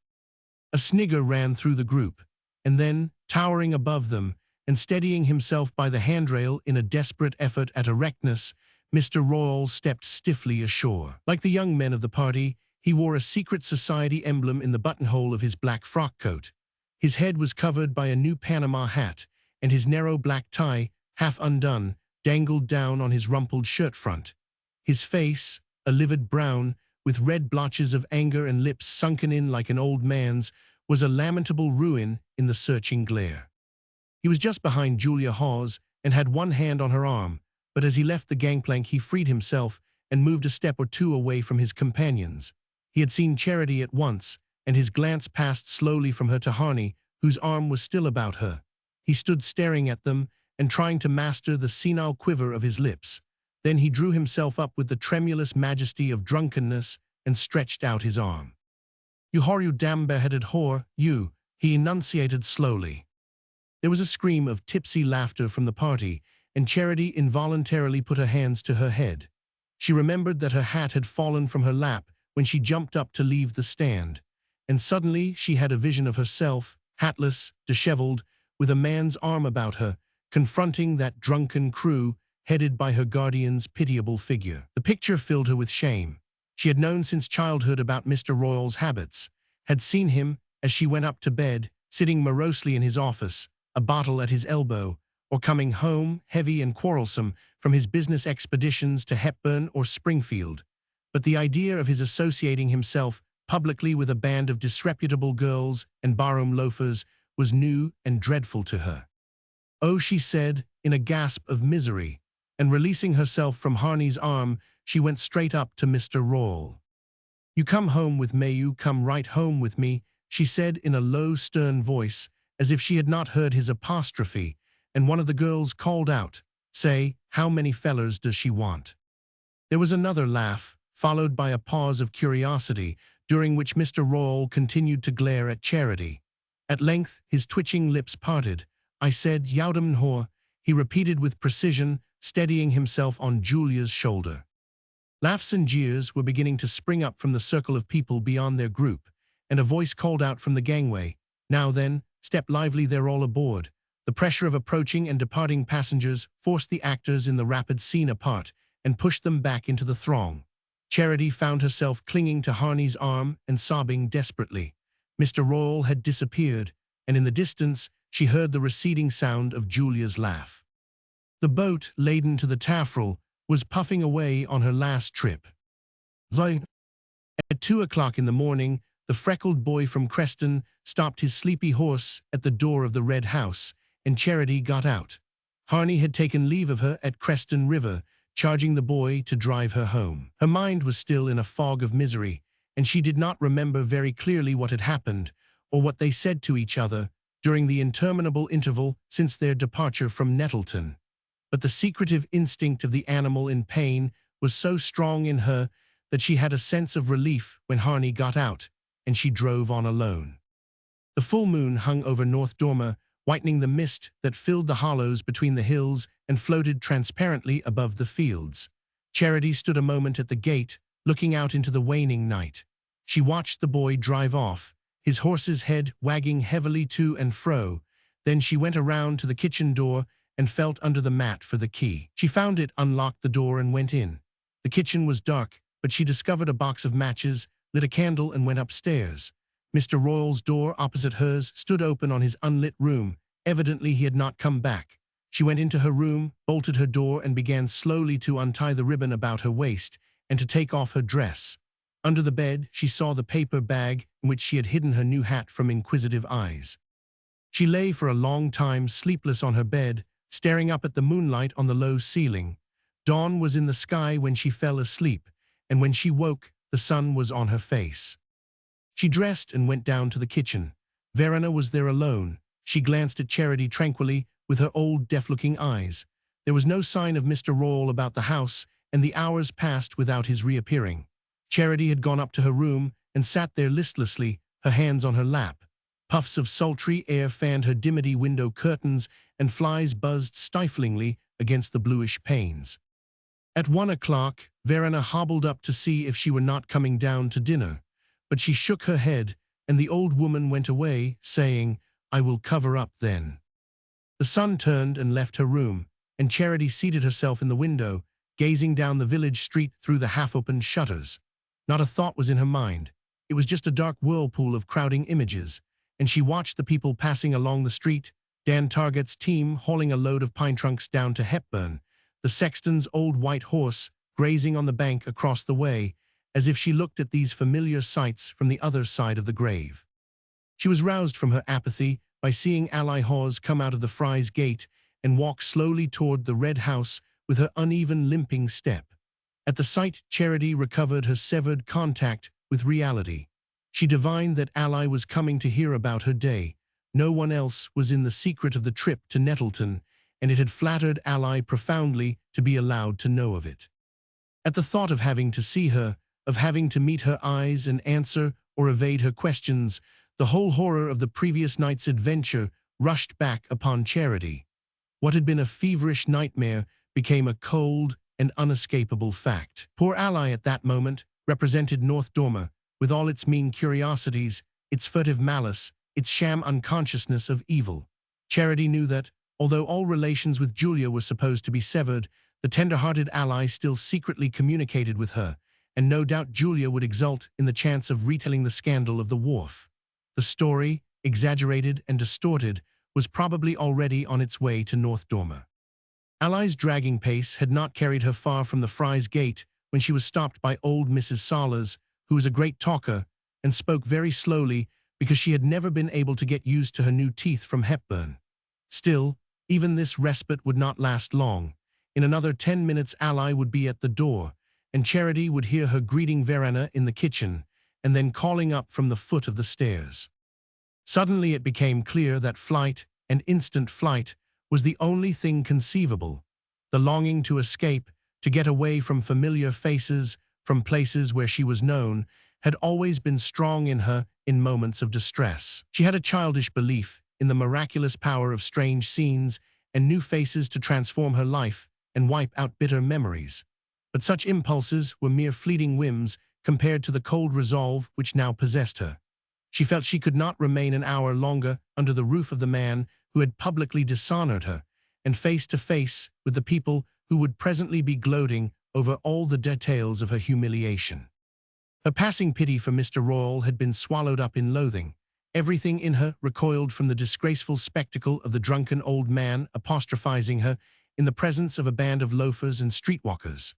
A snigger ran through the group, and then, towering above them, and steadying himself by the handrail in a desperate effort at erectness, Mr. Royall stepped stiffly ashore. Like the young men of the party, he wore a secret society emblem in the buttonhole of his black frock coat. His head was covered by a new Panama hat, and his narrow black tie, half undone, dangled down on his rumpled shirt front. His face, a livid brown, with red blotches of anger and lips sunken in like an old man's, was a lamentable ruin in the searching glare. He was just behind Julia Hawes and had one hand on her arm, but as he left the gangplank he freed himself and moved a step or two away from his companions. He had seen Charity at once, and his glance passed slowly from her to Harney, whose arm was still about her. He stood staring at them and trying to master the senile quiver of his lips. Then he drew himself up with the tremulous majesty of drunkenness and stretched out his arm. "You whore, you damn bareheaded whore, you," he enunciated slowly. There was a scream of tipsy laughter from the party, and Charity involuntarily put her hands to her head. She remembered that her hat had fallen from her lap when she jumped up to leave the stand, and suddenly she had a vision of herself, hatless, disheveled, with a man's arm about her, confronting that drunken crew headed by her guardian's pitiable figure. The picture filled her with shame. She had known since childhood about Mr. Royall's habits, had seen him, as she went up to bed, sitting morosely in his office, a bottle at his elbow, or coming home, heavy and quarrelsome, from his business expeditions to Hepburn or Springfield. But the idea of his associating himself publicly with a band of disreputable girls and barroom loafers was new and dreadful to her. "Oh," she said, in a gasp of misery, and releasing herself from Harney's arm, she went straight up to Mr. Royall. "You come home with me, you come right home with me," she said in a low, stern voice, as if she had not heard his apostrophe, and one of the girls called out, "Say, how many fellers does she want?" There was another laugh, followed by a pause of curiosity, during which Mr. Royall continued to glare at Charity. At length his twitching lips parted. "I said, Yaudam whore," he repeated with precision, steadying himself on Julia's shoulder. Laughs and jeers were beginning to spring up from the circle of people beyond their group, and a voice called out from the gangway, "Now then, step lively, they're all aboard." The pressure of approaching and departing passengers forced the actors in the rapid scene apart and pushed them back into the throng. Charity found herself clinging to Harney's arm and sobbing desperately. Mr. Royall had disappeared, and in the distance she heard the receding sound of Julia's laugh. The boat, laden to the taffrail, was puffing away on her last trip. At 2 o'clock in the morning, the freckled boy from Creston stopped his sleepy horse at the door of the Red House, and Charity got out. Harney had taken leave of her at Creston River, charging the boy to drive her home. Her mind was still in a fog of misery, and she did not remember very clearly what had happened, or what they said to each other, during the interminable interval since their departure from Nettleton. But the secretive instinct of the animal in pain was so strong in her that she had a sense of relief when Harney got out, and she drove on alone. The full moon hung over North Dormer, whitening the mist that filled the hollows between the hills and floated transparently above the fields. Charity stood a moment at the gate, looking out into the waning night. She watched the boy drive off, his horse's head wagging heavily to and fro. Then she went around to the kitchen door and felt under the mat for the key. She found it, unlocked the door, and went in. The kitchen was dark, but she discovered a box of matches, lit a candle, and went upstairs. Mr. Royall's door opposite hers stood open on his unlit room. Evidently he had not come back. She went into her room, bolted her door, and began slowly to untie the ribbon about her waist and to take off her dress. Under the bed, she saw the paper bag in which she had hidden her new hat from inquisitive eyes. She lay for a long time sleepless on her bed, staring up at the moonlight on the low ceiling. Dawn was in the sky when she fell asleep, and when she woke, the sun was on her face. She dressed and went down to the kitchen. Verena was there alone. She glanced at Charity tranquilly with her old deaf-looking eyes. There was no sign of Mr. Royall about the house, and the hours passed without his reappearing. Charity had gone up to her room and sat there listlessly, her hands on her lap. Puffs of sultry air fanned her dimity window curtains, and flies buzzed stiflingly against the bluish panes. At 1 o'clock, Verena hobbled up to see if she were not coming down to dinner, but she shook her head, and the old woman went away, saying, "I will cover up then." The sun turned and left her room, and Charity seated herself in the window, gazing down the village street through the half-opened shutters. Not a thought was in her mind. It was just a dark whirlpool of crowding images, and she watched the people passing along the street, Dan Targett's team hauling a load of pine trunks down to Hepburn, the sexton's old white horse grazing on the bank across the way, as if she looked at these familiar sights from the other side of the grave. She was roused from her apathy by seeing Ally Hawes come out of the Fry's gate and walk slowly toward the Red House with her uneven, limping step. At the sight, Charity recovered her severed contact with reality. She divined that Ally was coming to hear about her day. No one else was in the secret of the trip to Nettleton, and it had flattered Ally profoundly to be allowed to know of it. At the thought of having to see her, of having to meet her eyes and answer or evade her questions, the whole horror of the previous night's adventure rushed back upon Charity. What had been a feverish nightmare became a cold and unescapable fact. Poor Ally at that moment represented North Dormer, with all its mean curiosities, its furtive malice, its sham unconsciousness of evil. Charity knew that, although all relations with Julia were supposed to be severed, the tender-hearted Ally still secretly communicated with her, and no doubt Julia would exult in the chance of retelling the scandal of the wharf. The story, exaggerated and distorted, was probably already on its way to North Dormer. Ally's dragging pace had not carried her far from the Fry's gate when she was stopped by old Mrs. Salas, who was a great talker, and spoke very slowly because she had never been able to get used to her new teeth from Hepburn. Still, even this respite would not last long. In another 10 minutes Ally would be at the door, and Charity would hear her greeting Verena in the kitchen, and then calling up from the foot of the stairs. Suddenly it became clear that flight, and instant flight, was the only thing conceivable. The longing to escape, to get away from familiar faces, from places where she was known, had always been strong in her in moments of distress. She had a childish belief in the miraculous power of strange scenes and new faces to transform her life and wipe out bitter memories. But such impulses were mere fleeting whims compared to the cold resolve which now possessed her. She felt she could not remain an hour longer under the roof of the man who had publicly dishonored her, and face to face with the people who would presently be gloating over all the details of her humiliation. Her passing pity for Mr. Royall had been swallowed up in loathing. Everything in her recoiled from the disgraceful spectacle of the drunken old man apostrophizing her in the presence of a band of loafers and streetwalkers.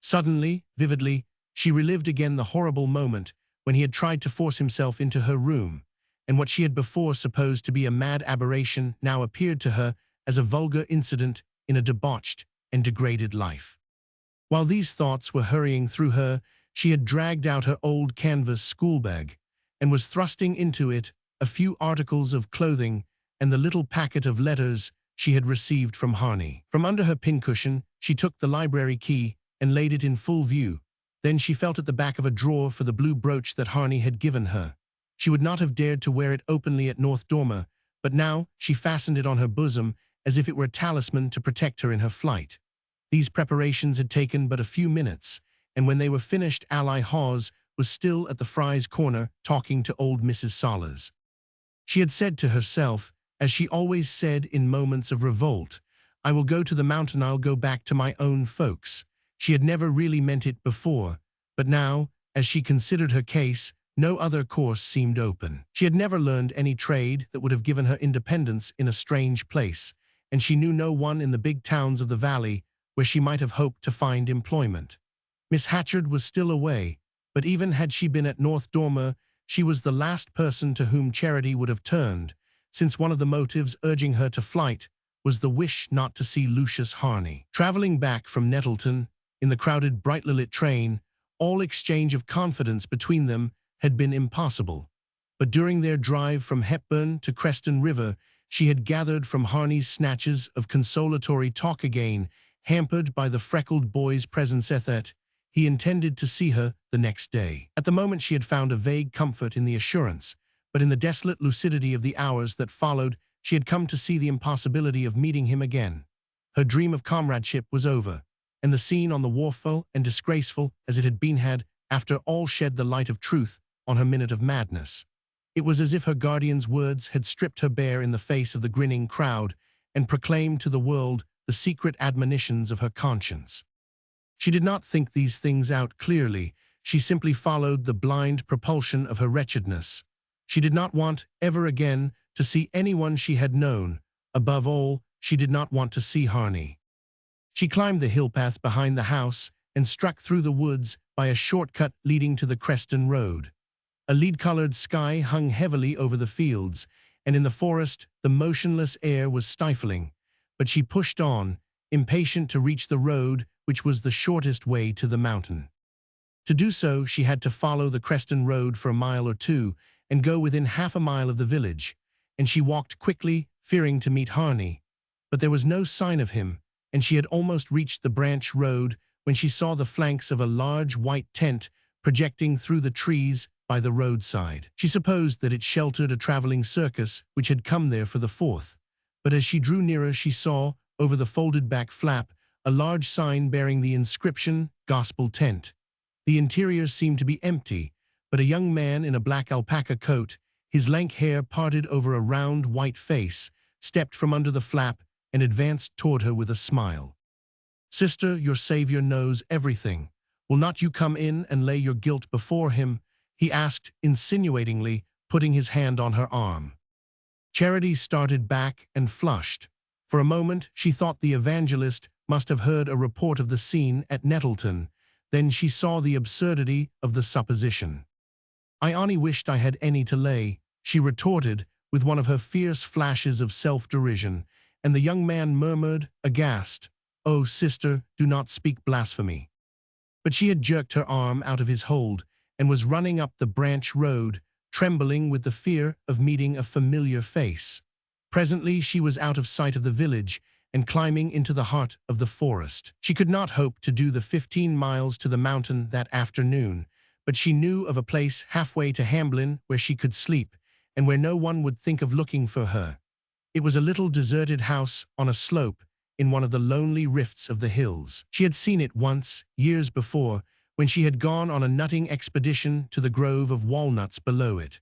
Suddenly, vividly, she relived again the horrible moment when he had tried to force himself into her room, and what she had before supposed to be a mad aberration now appeared to her as a vulgar incident in a debauched and degraded life. While these thoughts were hurrying through her, she had dragged out her old canvas schoolbag and was thrusting into it a few articles of clothing and the little packet of letters she had received from Harney. From under her pincushion, she took the library key and laid it in full view. Then she felt at the back of a drawer for the blue brooch that Harney had given her. She would not have dared to wear it openly at North Dormer, but now she fastened it on her bosom as if it were a talisman to protect her in her flight. These preparations had taken but a few minutes, and when they were finished Ally Hawes was still at the Fry's corner talking to old Mrs. Salas. She had said to herself, as she always said in moments of revolt, "I will go to the mountain, I'll go back to my own folks." She had never really meant it before, but now, as she considered her case, no other course seemed open. She had never learned any trade that would have given her independence in a strange place, and she knew no one in the big towns of the valley where she might have hoped to find employment. Miss Hatchard was still away, but even had she been at North Dormer, she was the last person to whom Charity would have turned, since one of the motives urging her to flight was the wish not to see Lucius Harney. Traveling back from Nettleton, in the crowded, brightly lit train, all exchange of confidence between them had been impossible. But during their drive from Hepburn to Creston River, she had gathered from Harney's snatches of consolatory talk again, hampered by the freckled boy's presence that he intended to see her the next day. At the moment she had found a vague comfort in the assurance, but in the desolate lucidity of the hours that followed, she had come to see the impossibility of meeting him again. Her dream of comradeship was over, and the scene on the wharf, full and disgraceful as it had been, had, after all, shed the light of truth on her minute of madness. It was as if her guardian's words had stripped her bare in the face of the grinning crowd and proclaimed to the world the secret admonitions of her conscience. She did not think these things out clearly. She simply followed the blind propulsion of her wretchedness. She did not want, ever again, to see anyone she had known. Above all, she did not want to see Harney. She climbed the hill path behind the house and struck through the woods by a shortcut leading to the Creston Road. A lead-colored sky hung heavily over the fields, and in the forest the motionless air was stifling. But she pushed on, impatient to reach the road which was the shortest way to the mountain. To do so, she had to follow the Creston Road for a mile or two and go within half a mile of the village, and she walked quickly, fearing to meet Harney. But there was no sign of him, and she had almost reached the branch road when she saw the flanks of a large white tent projecting through the trees by the roadside. She supposed that it sheltered a traveling circus which had come there for the 4th, but as she drew nearer she saw, over the folded back flap, a large sign bearing the inscription, gospel tent. The interior seemed to be empty, but a young man in a black alpaca coat, his lank hair parted over a round white face, stepped from under the flap and advanced toward her with a smile. "Sister, your Savior knows everything. Will not you come in and lay your guilt before him?" he asked insinuatingly, putting his hand on her arm. Charity started back and flushed. For a moment, she thought the evangelist must have heard a report of the scene at Nettleton. Then she saw the absurdity of the supposition. "I only wished I had any to lay," she retorted with one of her fierce flashes of self-derision, and the young man murmured, aghast, "Oh, sister, do not speak blasphemy." But she had jerked her arm out of his hold and was running up the branch road, trembling with the fear of meeting a familiar face. Presently she was out of sight of the village and climbing into the heart of the forest. She could not hope to do the 15 miles to the mountain that afternoon, but she knew of a place halfway to Hamblin where she could sleep and where no one would think of looking for her. It was a little deserted house on a slope in one of the lonely rifts of the hills. She had seen it once, years before, when she had gone on a nutting expedition to the grove of walnuts below it.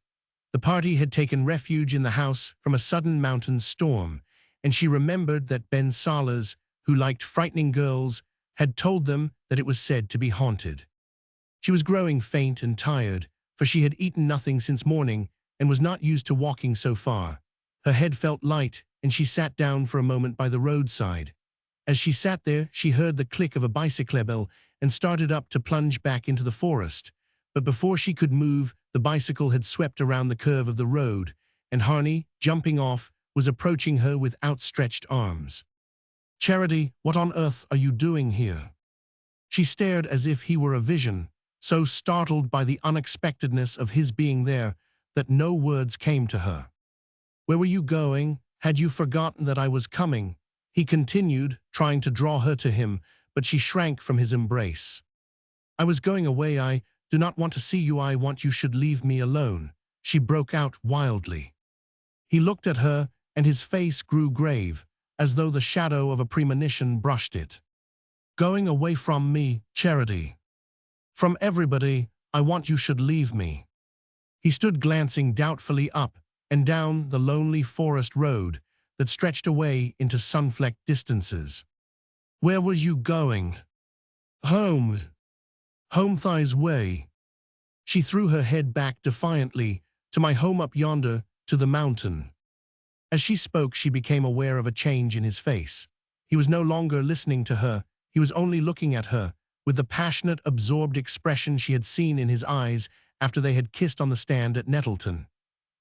The party had taken refuge in the house from a sudden mountain storm, and she remembered that Ben Salas, who liked frightening girls, had told them that it was said to be haunted. She was growing faint and tired, for she had eaten nothing since morning and was not used to walking so far. Her head felt light, and she sat down for a moment by the roadside. As she sat there, she heard the click of a bicycle and started up to plunge back into the forest. But before she could move, the bicycle had swept around the curve of the road, and Harney, jumping off, was approaching her with outstretched arms. "Charity, what on earth are you doing here?" She stared as if he were a vision, so startled by the unexpectedness of his being there that no words came to her. "Where were you going? Had you forgotten that I was coming?" he continued, trying to draw her to him, but she shrank from his embrace. "I was going away. I do not want to see you. I want you should leave me alone," she broke out wildly. He looked at her, and his face grew grave, as though the shadow of a premonition brushed it. "Going away from me, Charity. From everybody. I want you should leave me." He stood glancing doubtfully up and down the lonely forest road that stretched away into sun-flecked distances. "Where were you going?" "Home. Home Thigh's way." She threw her head back defiantly. "To my home up yonder, to the mountain." As she spoke, she became aware of a change in his face. He was no longer listening to her. He was only looking at her, with the passionate, absorbed expression she had seen in his eyes after they had kissed on the stand at Nettleton.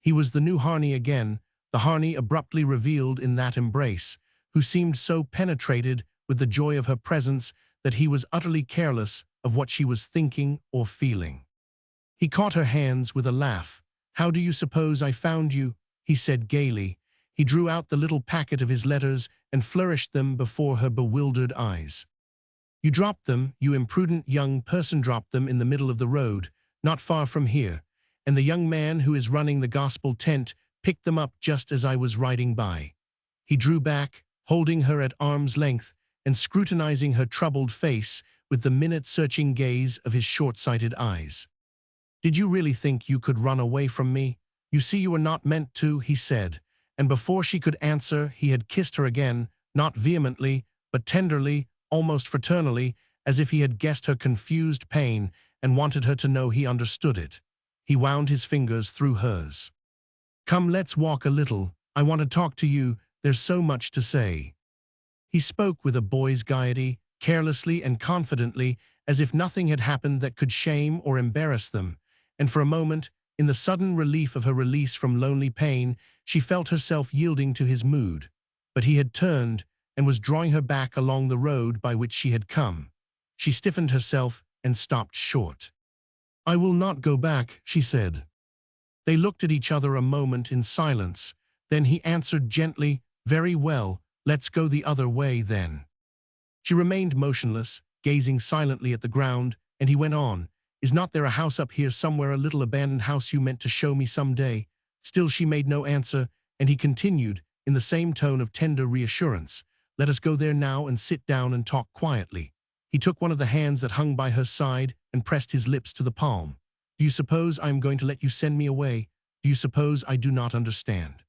He was the new Harney again, the Harney abruptly revealed in that embrace, who seemed so penetrated with the joy of her presence that he was utterly careless of what she was thinking or feeling. He caught her hands with a laugh. "How do you suppose I found you?" he said gaily. He drew out the little packet of his letters and flourished them before her bewildered eyes. "You dropped them, you imprudent young person, dropped them in the middle of the road, not far from here, and the young man who is running the gospel tent picked them up just as I was riding by." He drew back, holding her at arm's length and scrutinizing her troubled face with the minute-searching gaze of his short-sighted eyes. "Did you really think you could run away from me? You see you were not meant to," he said, and before she could answer, he had kissed her again, not vehemently, but tenderly, almost fraternally, as if he had guessed her confused pain and wanted her to know he understood it. He wound his fingers through hers. "Come, let's walk a little. I want to talk to you. There's so much to say." He spoke with a boy's gaiety, carelessly and confidently, as if nothing had happened that could shame or embarrass them, and for a moment, in the sudden relief of her release from lonely pain, she felt herself yielding to his mood. But he had turned and was drawing her back along the road by which she had come. She stiffened herself and stopped short. "I will not go back," she said. They looked at each other a moment in silence. Then he answered gently, "Very well, let's go the other way then." She remained motionless, gazing silently at the ground, and he went on, "Is not there a house up here somewhere, a little abandoned house you meant to show me some day?" Still she made no answer, and he continued, in the same tone of tender reassurance, "Let us go there now and sit down and talk quietly." He took one of the hands that hung by her side and pressed his lips to the palm. "Do you suppose I am going to let you send me away? Do you suppose I do not understand?"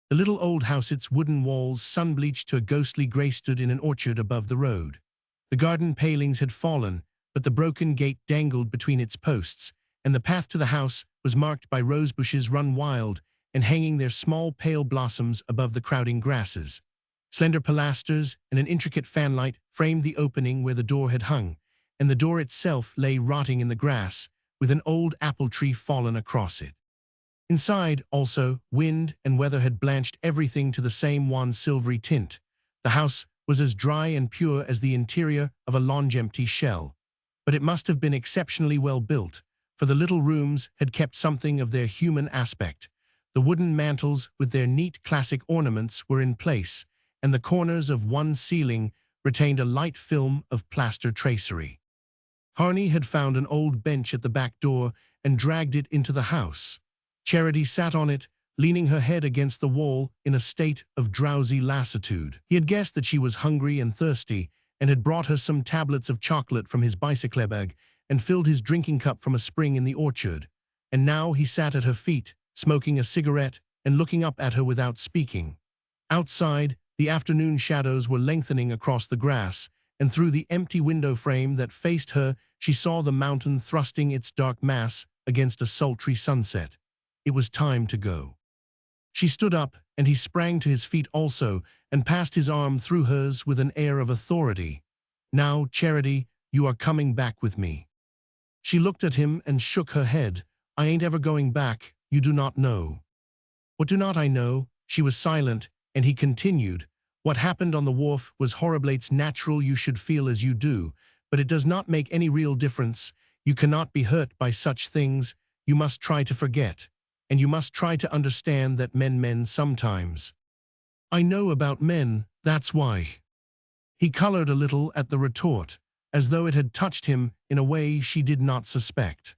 The little old house, its wooden walls sun-bleached to a ghostly grey, stood in an orchard above the road. The garden palings had fallen, but the broken gate dangled between its posts, and the path to the house was marked by rose bushes run wild and hanging their small pale blossoms above the crowding grasses. Slender pilasters and an intricate fanlight framed the opening where the door had hung, and the door itself lay rotting in the grass, with an old apple tree fallen across it. Inside, also, wind and weather had blanched everything to the same wan silvery tint. The house was as dry and pure as the interior of a long-empty shell. But it must have been exceptionally well built, for the little rooms had kept something of their human aspect. The wooden mantels with their neat classic ornaments were in place, and the corners of one ceiling retained a light film of plaster tracery. Harney had found an old bench at the back door and dragged it into the house. Charity sat on it, leaning her head against the wall in a state of drowsy lassitude. He had guessed that she was hungry and thirsty, and had brought her some tablets of chocolate from his bicycle bag and filled his drinking cup from a spring in the orchard. And now he sat at her feet, smoking a cigarette and looking up at her without speaking. Outside, the afternoon shadows were lengthening across the grass, and through the empty window frame that faced her, she saw the mountain thrusting its dark mass against a sultry sunset. It was time to go. She stood up, and he sprang to his feet also, and passed his arm through hers with an air of authority. "Now, Charity, you are coming back with me." She looked at him and shook her head. "I ain't ever going back, you do not know." "What do not I know?" She was silent, and he continued, "What happened on the wharf was horrible. It's natural you should feel as you do, but it does not make any real difference. You cannot be hurt by such things. You must try to forget. And you must try to understand that men sometimes. I know about men, that's why." He colored a little at the retort, as though it had touched him in a way she did not suspect.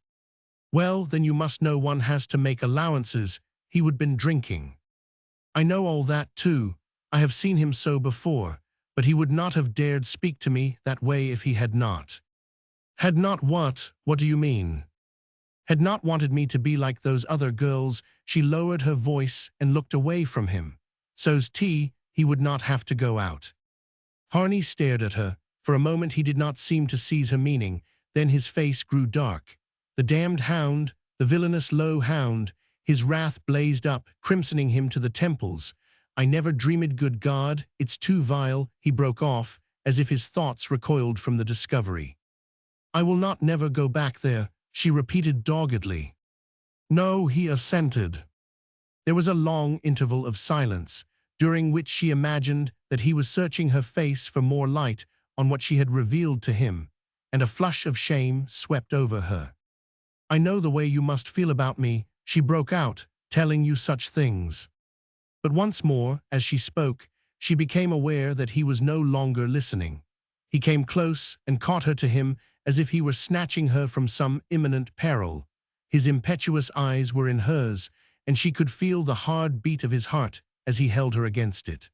"Well, then you must know one has to make allowances. He would been drinking." "I know all that too. I have seen him so before, but he would not have dared speak to me that way if he had not." "Had not what? What do you mean?" "Had not wanted me to be like those other girls." She lowered her voice and looked away from him. "So's he would not have to go out." Harney stared at her. For a moment he did not seem to seize her meaning. Then his face grew dark. The damned hound, the villainous low hound, his wrath blazed up, crimsoning him to the temples. "I never dreamed, good God, it's too vile," he broke off, as if his thoughts recoiled from the discovery. "I will not never go back there," she repeated doggedly. "No," he assented. There was a long interval of silence, during which she imagined that he was searching her face for more light on what she had revealed to him, and a flush of shame swept over her. "I know the way you must feel about me," she broke out, "telling you such things." But once more, as she spoke, she became aware that he was no longer listening. He came close and caught her to him as if he were snatching her from some imminent peril. His impetuous eyes were in hers, and she could feel the hard beat of his heart as he held her against it.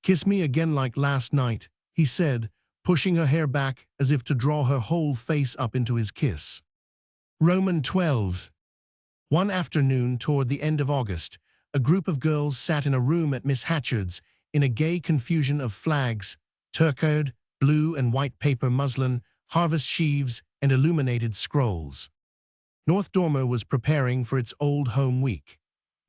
"Kiss me again like last night," he said, pushing her hair back as if to draw her whole face up into his kiss. Roman 12. One afternoon toward the end of August, a group of girls sat in a room at Miss Hatchard's in a gay confusion of flags, turquoise, blue and white paper muslin, harvest sheaves, and illuminated scrolls. North Dormer was preparing for its Old Home Week.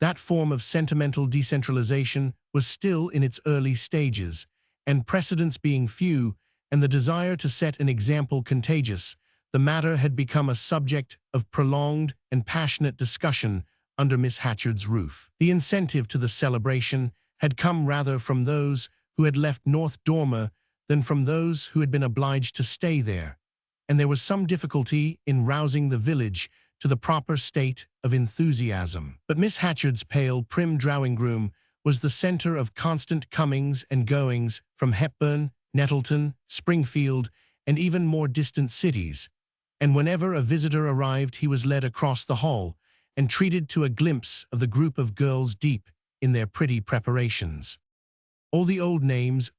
That form of sentimental decentralization was still in its early stages, and precedents being few, and the desire to set an example contagious, the matter had become a subject of prolonged and passionate discussion under Miss Hatchard's roof. The incentive to the celebration had come rather from those who had left North Dormer than from those who had been obliged to stay there, and there was some difficulty in rousing the village to the proper state of enthusiasm. But Miss Hatchard's pale, prim drawing-room was the center of constant comings and goings from Hepburn, Nettleton, Springfield, and even more distant cities, and whenever a visitor arrived he was led across the hall and treated to a glimpse of the group of girls deep in their pretty preparations. All the old names,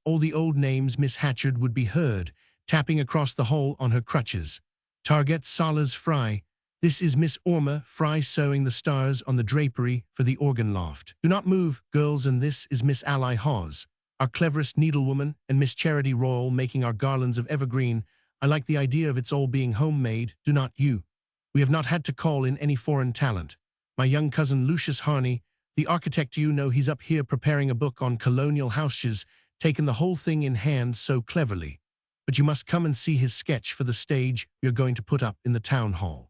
Miss Hatchard would be heard, tapping across the hall on her crutches. Target Salas Fry. This is Miss Orma Fry sewing the stars on the drapery for the organ loft. Do not move, girls, and this is Miss Ally Hawes, our cleverest needlewoman, and Miss Charity Royall making our garlands of evergreen. I like the idea of its all being homemade, do not you? We have not had to call in any foreign talent. My young cousin Lucius Harney, the architect, you know, he's up here preparing a book on colonial houses, taken the whole thing in hand so cleverly. But you must come and see his sketch for the stage we are going to put up in the town hall.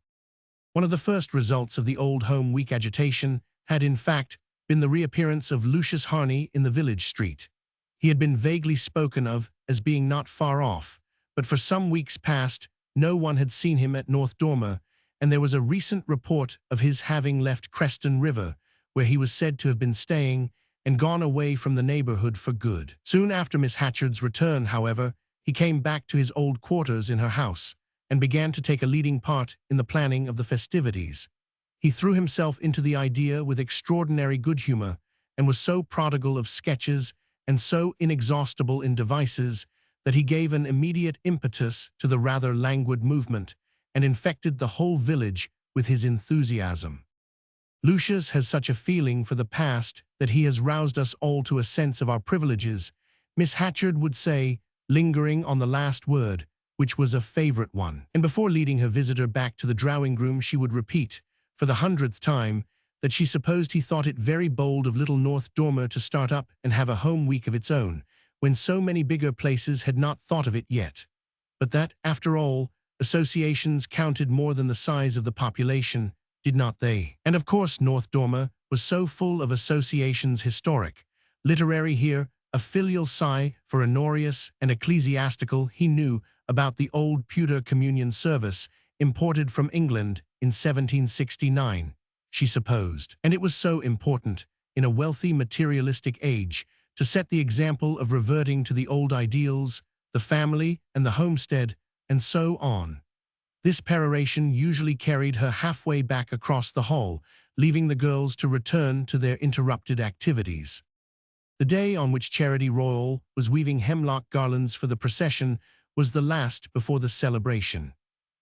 One of the first results of the Old Home Week agitation had, in fact, been the reappearance of Lucius Harney in the village street. He had been vaguely spoken of as being not far off, but for some weeks past, no one had seen him at North Dormer, and there was a recent report of his having left Creston River, where he was said to have been staying, and gone away from the neighborhood for good. Soon after Miss Hatchard's return, however, he came back to his old quarters in her house, and began to take a leading part in the planning of the festivities. He threw himself into the idea with extraordinary good humor, and was so prodigal of sketches and so inexhaustible in devices that he gave an immediate impetus to the rather languid movement, and infected the whole village with his enthusiasm. Lucius has such a feeling for the past that he has roused us all to a sense of our privileges, Miss Hatchard would say, lingering on the last word, which was a favorite one. And before leading her visitor back to the drawing-room, she would repeat, for the 100th time, that she supposed he thought it very bold of little North Dormer to start up and have a home week of its own, when so many bigger places had not thought of it yet. But that, after all, associations counted more than the size of the population, did not they? And of course North Dormer was so full of associations, historic, literary here, a filial sigh for Honorius, and ecclesiastical. He knew about the old pewter communion service imported from England in 1769, she supposed. And it was so important, in a wealthy materialistic age, to set the example of reverting to the old ideals, the family and the homestead, and so on. This peroration usually carried her halfway back across the hall, leaving the girls to return to their interrupted activities. The day on which Charity Royall was weaving hemlock garlands for the procession was the last before the celebration.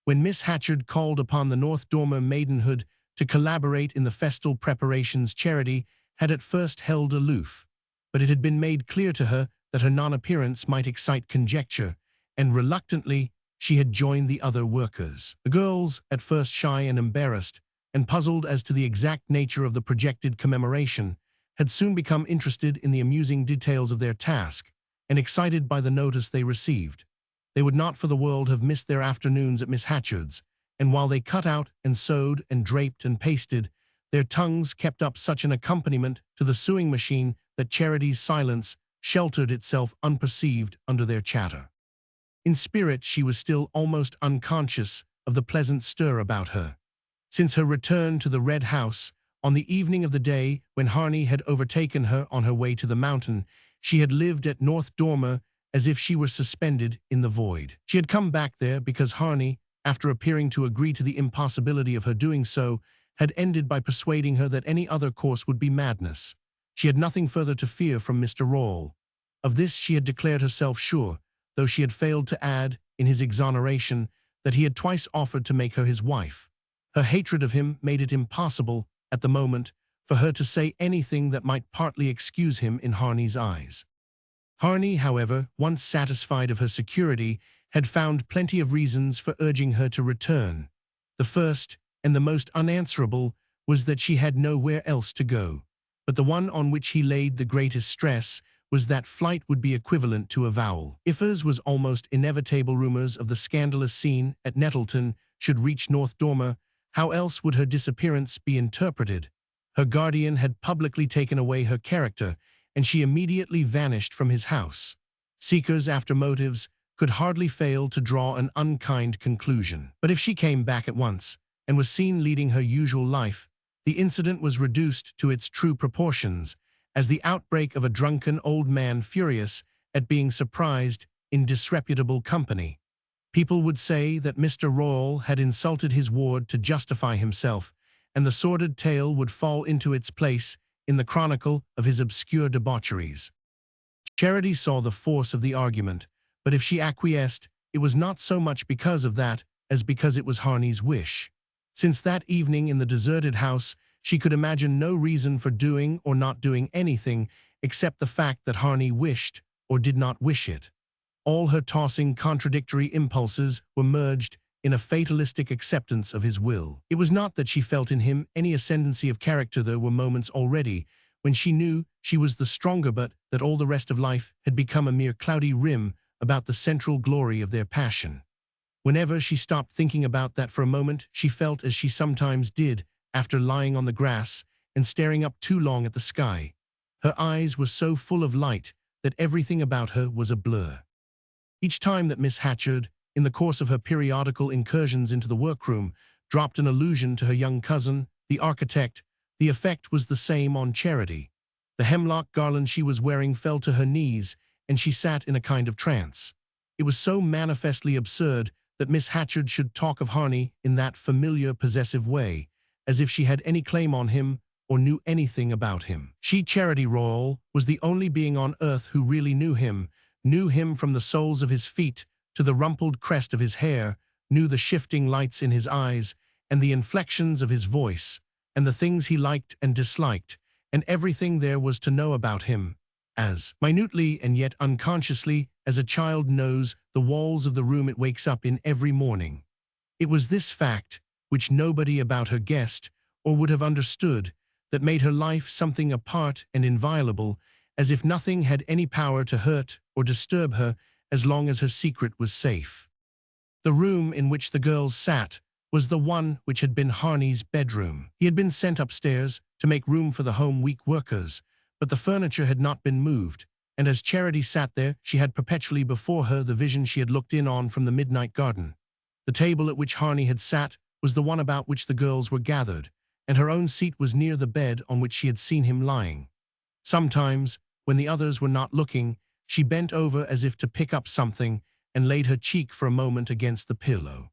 When Miss Hatchard called upon the North Dormer maidenhood to collaborate in the festal preparations, Charity had at first held aloof, but it had been made clear to her that her non-appearance might excite conjecture, and reluctantly she had joined the other workers. The girls, at first shy and embarrassed, and puzzled as to the exact nature of the projected commemoration, had soon become interested in the amusing details of their task, and excited by the notice they received. They would not for the world have missed their afternoons at Miss Hatchard's, and while they cut out and sewed and draped and pasted, their tongues kept up such an accompaniment to the sewing machine that Charity's silence sheltered itself unperceived under their chatter. In spirit she was still almost unconscious of the pleasant stir about her. Since her return to the Red House, on the evening of the day when Harney had overtaken her on her way to the mountain, she had lived at North Dormer as if she were suspended in the void. She had come back there because Harney, after appearing to agree to the impossibility of her doing so, had ended by persuading her that any other course would be madness. She had nothing further to fear from Mr. Royall. Of this she had declared herself sure, though she had failed to add, in his exoneration, that he had twice offered to make her his wife. Her hatred of him made it impossible, at the moment, for her to say anything that might partly excuse him in Harney's eyes. Harney, however, once satisfied of her security, had found plenty of reasons for urging her to return. The first, and the most unanswerable, was that she had nowhere else to go. But the one on which he laid the greatest stress was that flight would be equivalent to avowal. If hers was almost inevitable rumors of the scandalous scene at Nettleton should reach North Dormer, how else would her disappearance be interpreted? Her guardian had publicly taken away her character, and she immediately vanished from his house. Seekers after motives could hardly fail to draw an unkind conclusion. But if she came back at once, and was seen leading her usual life, the incident was reduced to its true proportions, as the outbreak of a drunken old man furious at being surprised in disreputable company. People would say that Mr. Royall had insulted his ward to justify himself, and the sordid tale would fall into its place in the chronicle of his obscure debaucheries. Charity saw the force of the argument, but if she acquiesced, it was not so much because of that as because it was Harney's wish. Since that evening in the deserted house, she could imagine no reason for doing or not doing anything except the fact that Harney wished or did not wish it. All her tossing, contradictory impulses were merged in a fatalistic acceptance of his will. It was not that she felt in him any ascendancy of character. There were moments already when she knew she was the stronger, but that all the rest of life had become a mere cloudy rim about the central glory of their passion. Whenever she stopped thinking about that for a moment, she felt as she sometimes did after lying on the grass and staring up too long at the sky. Her eyes were so full of light that everything about her was a blur. Each time that Miss Hatchard, in the course of her periodical incursions into the workroom, dropped an allusion to her young cousin, the architect, the effect was the same on Charity. The hemlock garland she was wearing fell to her knees, and she sat in a kind of trance. It was so manifestly absurd that Miss Hatchard should talk of Harney in that familiar, possessive way, as if she had any claim on him or knew anything about him. She, Charity Royall, was the only being on earth who really knew him from the soles of his feet to the rumpled crest of his hair, knew the shifting lights in his eyes and the inflections of his voice, and the things he liked and disliked, and everything there was to know about him, as minutely and yet unconsciously as a child knows the walls of the room it wakes up in every morning. It was this fact, which nobody about her guessed or would have understood, that made her life something apart and inviolable, as if nothing had any power to hurt or disturb her as long as her secret was safe. The room in which the girls sat was the one which had been Harney's bedroom. He had been sent upstairs to make room for the home week workers, but the furniture had not been moved, and as Charity sat there, she had perpetually before her the vision she had looked in on from the midnight garden. The table at which Harney had sat was the one about which the girls were gathered, and her own seat was near the bed on which she had seen him lying. Sometimes, when the others were not looking, she bent over as if to pick up something and laid her cheek for a moment against the pillow.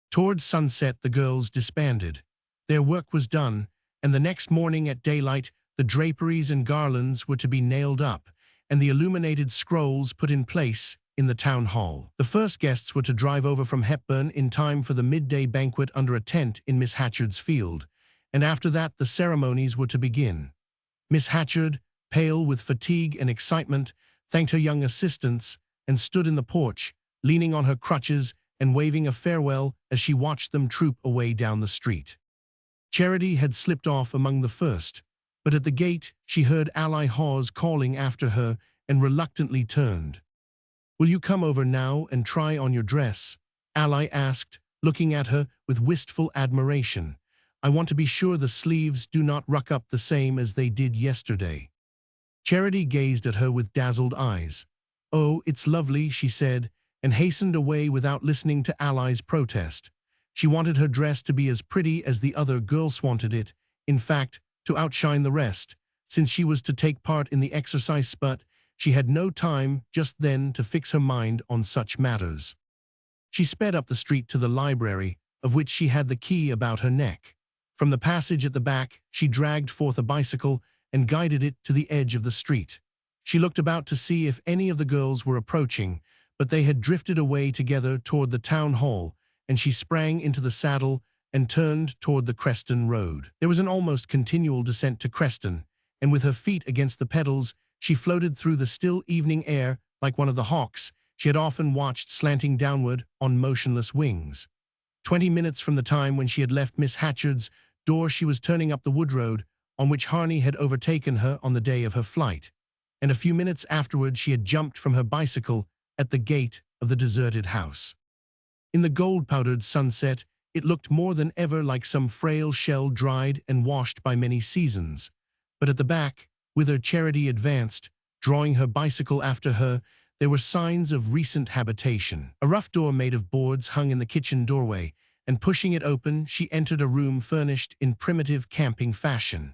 Towards sunset the girls disbanded. Their work was done, and the next morning at daylight the draperies and garlands were to be nailed up, and the illuminated scrolls put in place in the town hall. The first guests were to drive over from Hepburn in time for the midday banquet under a tent in Miss Hatchard's field, and after that the ceremonies were to begin. Miss Hatchard, pale with fatigue and excitement, thanked her young assistants and stood in the porch, leaning on her crutches and waving a farewell as she watched them troop away down the street. Charity had slipped off among the first, but at the gate she heard Ally Hawes calling after her and reluctantly turned. "Will you come over now and try on your dress?" Ally asked, looking at her with wistful admiration. "I want to be sure the sleeves do not ruck up the same as they did yesterday." Charity gazed at her with dazzled eyes. "Oh, it's lovely," she said, and hastened away without listening to Ally's protest. She wanted her dress to be as pretty as the other girls wanted it, in fact, to outshine the rest, since she was to take part in the exercise, but she had no time just then to fix her mind on such matters. She sped up the street to the library, of which she had the key about her neck. From the passage at the back, she dragged forth a bicycle and guided it to the edge of the street. She looked about to see if any of the girls were approaching, but they had drifted away together toward the town hall, and she sprang into the saddle and turned toward the Creston Road. There was an almost continual descent to Creston, and with her feet against the pedals, she floated through the still evening air like one of the hawks she had often watched slanting downward on motionless wings. 20 minutes from the time when she had left Miss Hatchard's door, she was turning up the wood road on which Harney had overtaken her on the day of her flight, and a few minutes afterward she had jumped from her bicycle at the gate of the deserted house. In the gold-powdered sunset, it looked more than ever like some frail shell dried and washed by many seasons. But at the back, whither Charity advanced, drawing her bicycle after her, there were signs of recent habitation. A rough door made of boards hung in the kitchen doorway, and pushing it open, she entered a room furnished in primitive camping fashion.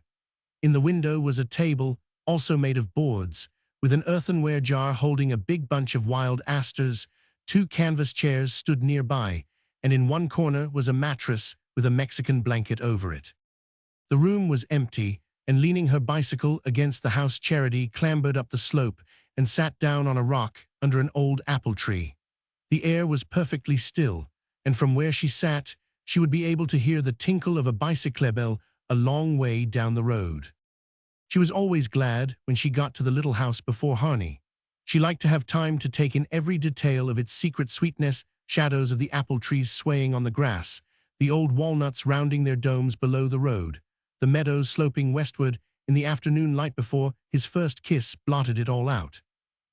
In the window was a table, also made of boards, with an earthenware jar holding a big bunch of wild asters. 2 canvas chairs stood nearby, and in one corner was a mattress with a Mexican blanket over it. The room was empty, and leaning her bicycle against the house, Charity clambered up the slope and sat down on a rock under an old apple tree. The air was perfectly still, and from where she sat, she would be able to hear the tinkle of a bicycle bell a long way down the road. She was always glad when she got to the little house before Harney. She liked to have time to take in every detail of its secret sweetness, shadows of the apple trees swaying on the grass, the old walnuts rounding their domes below the road, the meadows sloping westward in the afternoon light before his first kiss blotted it all out.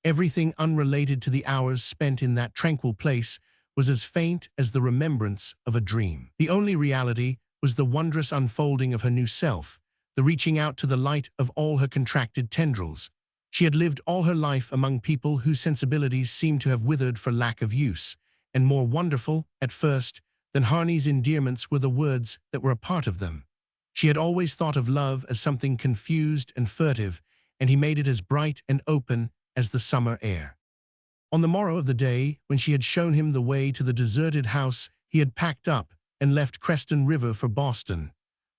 Everything unrelated to the hours spent in that tranquil place was as faint as the remembrance of a dream. The only reality was the wondrous unfolding of her new self, the reaching out to the light of all her contracted tendrils. She had lived all her life among people whose sensibilities seemed to have withered for lack of use, and more wonderful, at first, than Harney's endearments were the words that were a part of them. She had always thought of love as something confused and furtive, and he made it as bright and open as the summer air. On the morrow of the day, when she had shown him the way to the deserted house, he had packed up and left Creston River for Boston.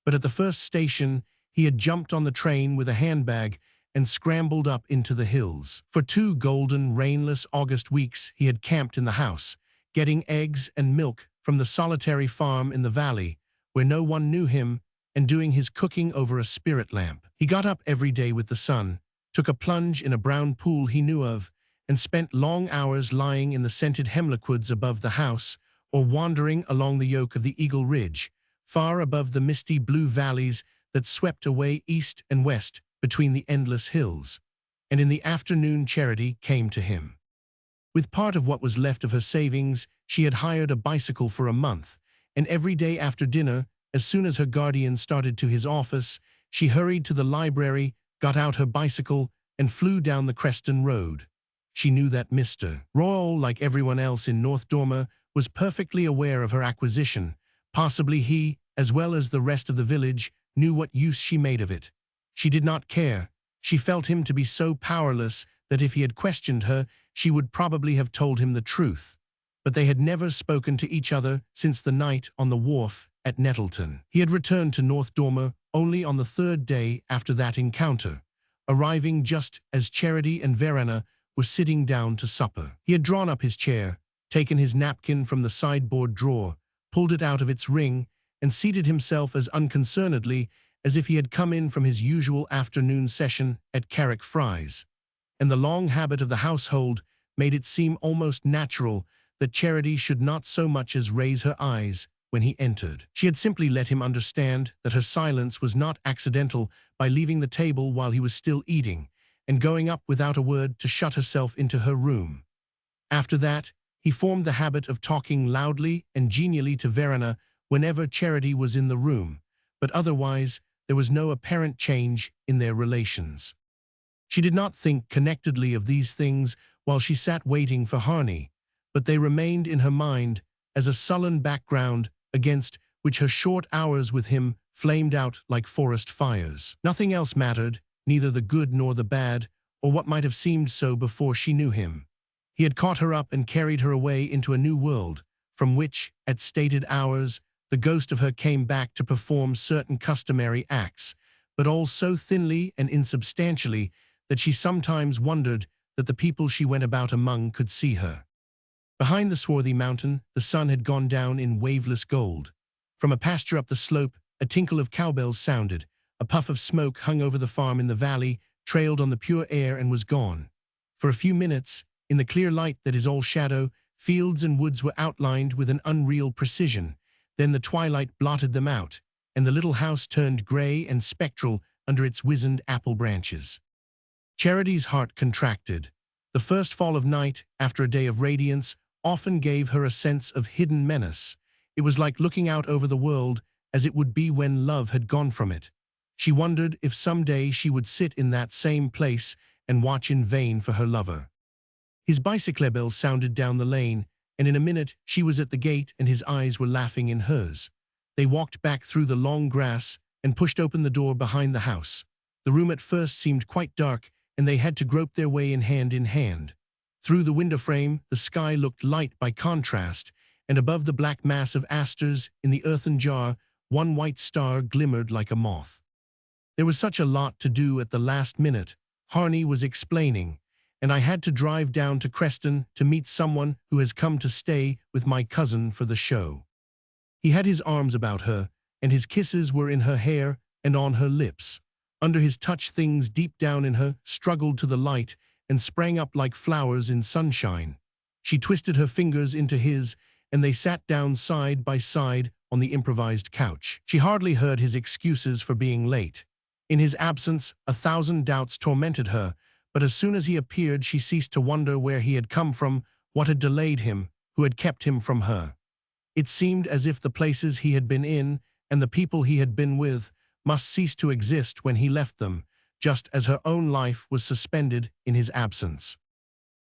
But at the first station, he had jumped on the train with a handbag and scrambled up into the hills. For 2 golden, rainless August weeks he had camped in the house, getting eggs and milk from the solitary farm in the valley, where no one knew him, and doing his cooking over a spirit lamp. He got up every day with the sun, took a plunge in a brown pool he knew of, and spent long hours lying in the scented hemlock woods above the house, or wandering along the yoke of the Eagle Ridge, far above the misty blue valleys that swept away east and west between the endless hills. And in the afternoon Charity came to him. With part of what was left of her savings, she had hired a bicycle for a month, and every day after dinner, as soon as her guardian started to his office, she hurried to the library, got out her bicycle, and flew down the Creston Road. She knew that Mr. Royall, like everyone else in North Dormer, was perfectly aware of her acquisition. Possibly he, as well as the rest of the village, knew what use she made of it. She did not care. She felt him to be so powerless that if he had questioned her, she would probably have told him the truth. But they had never spoken to each other since the night on the wharf at Nettleton. He had returned to North Dormer only on the 3rd day after that encounter, arriving just as Charity and Verena were sitting down to supper. He had drawn up his chair, taken his napkin from the sideboard drawer, pulled it out of its ring, and seated himself as unconcernedly as if he had come in from his usual afternoon session at Carrick Fries. And the long habit of the household made it seem almost natural that Charity should not so much as raise her eyes when he entered. She had simply let him understand that her silence was not accidental by leaving the table while he was still eating, and going up without a word to shut herself into her room. After that, he formed the habit of talking loudly and genially to Verena whenever Charity was in the room, but otherwise there was no apparent change in their relations. She did not think connectedly of these things while she sat waiting for Harney, but they remained in her mind as a sullen background against which her short hours with him flamed out like forest fires. Nothing else mattered, neither the good nor the bad, or what might have seemed so before she knew him. He had caught her up and carried her away into a new world, from which, at stated hours, the ghost of her came back to perform certain customary acts, but all so thinly and insubstantially that she sometimes wondered that the people she went about among could see her. Behind the swarthy mountain, the sun had gone down in waveless gold. From a pasture up the slope, a tinkle of cowbells sounded. A puff of smoke hung over the farm in the valley, trailed on the pure air, and was gone. For a few minutes, in the clear light that is all shadow, fields and woods were outlined with an unreal precision. Then the twilight blotted them out, and the little house turned gray and spectral under its wizened apple branches. Charity's heart contracted. The first fall of night, after a day of radiance, often gave her a sense of hidden menace. It was like looking out over the world as it would be when love had gone from it. She wondered if someday she would sit in that same place and watch in vain for her lover. His bicycle bell sounded down the lane, and in a minute she was at the gate and his eyes were laughing in hers. They walked back through the long grass and pushed open the door behind the house. The room at first seemed quite dark, and they had to grope their way in hand. Through the window frame, the sky looked light by contrast, and above the black mass of asters in the earthen jar, one white star glimmered like a moth. There was such a lot to do at the last minute, Harney was explaining, and I had to drive down to Creston to meet someone who has come to stay with my cousin for the show." He had his arms about her, and his kisses were in her hair and on her lips. Under his touch, things deep down in her struggled to the light and sprang up like flowers in sunshine. She twisted her fingers into his, and they sat down side by side on the improvised couch. She hardly heard his excuses for being late. In his absence, 1,000 doubts tormented her, but as soon as he appeared, she ceased to wonder where he had come from, what had delayed him, who had kept him from her. It seemed as if the places he had been in and the people he had been with must cease to exist when he left them, just as her own life was suspended in his absence.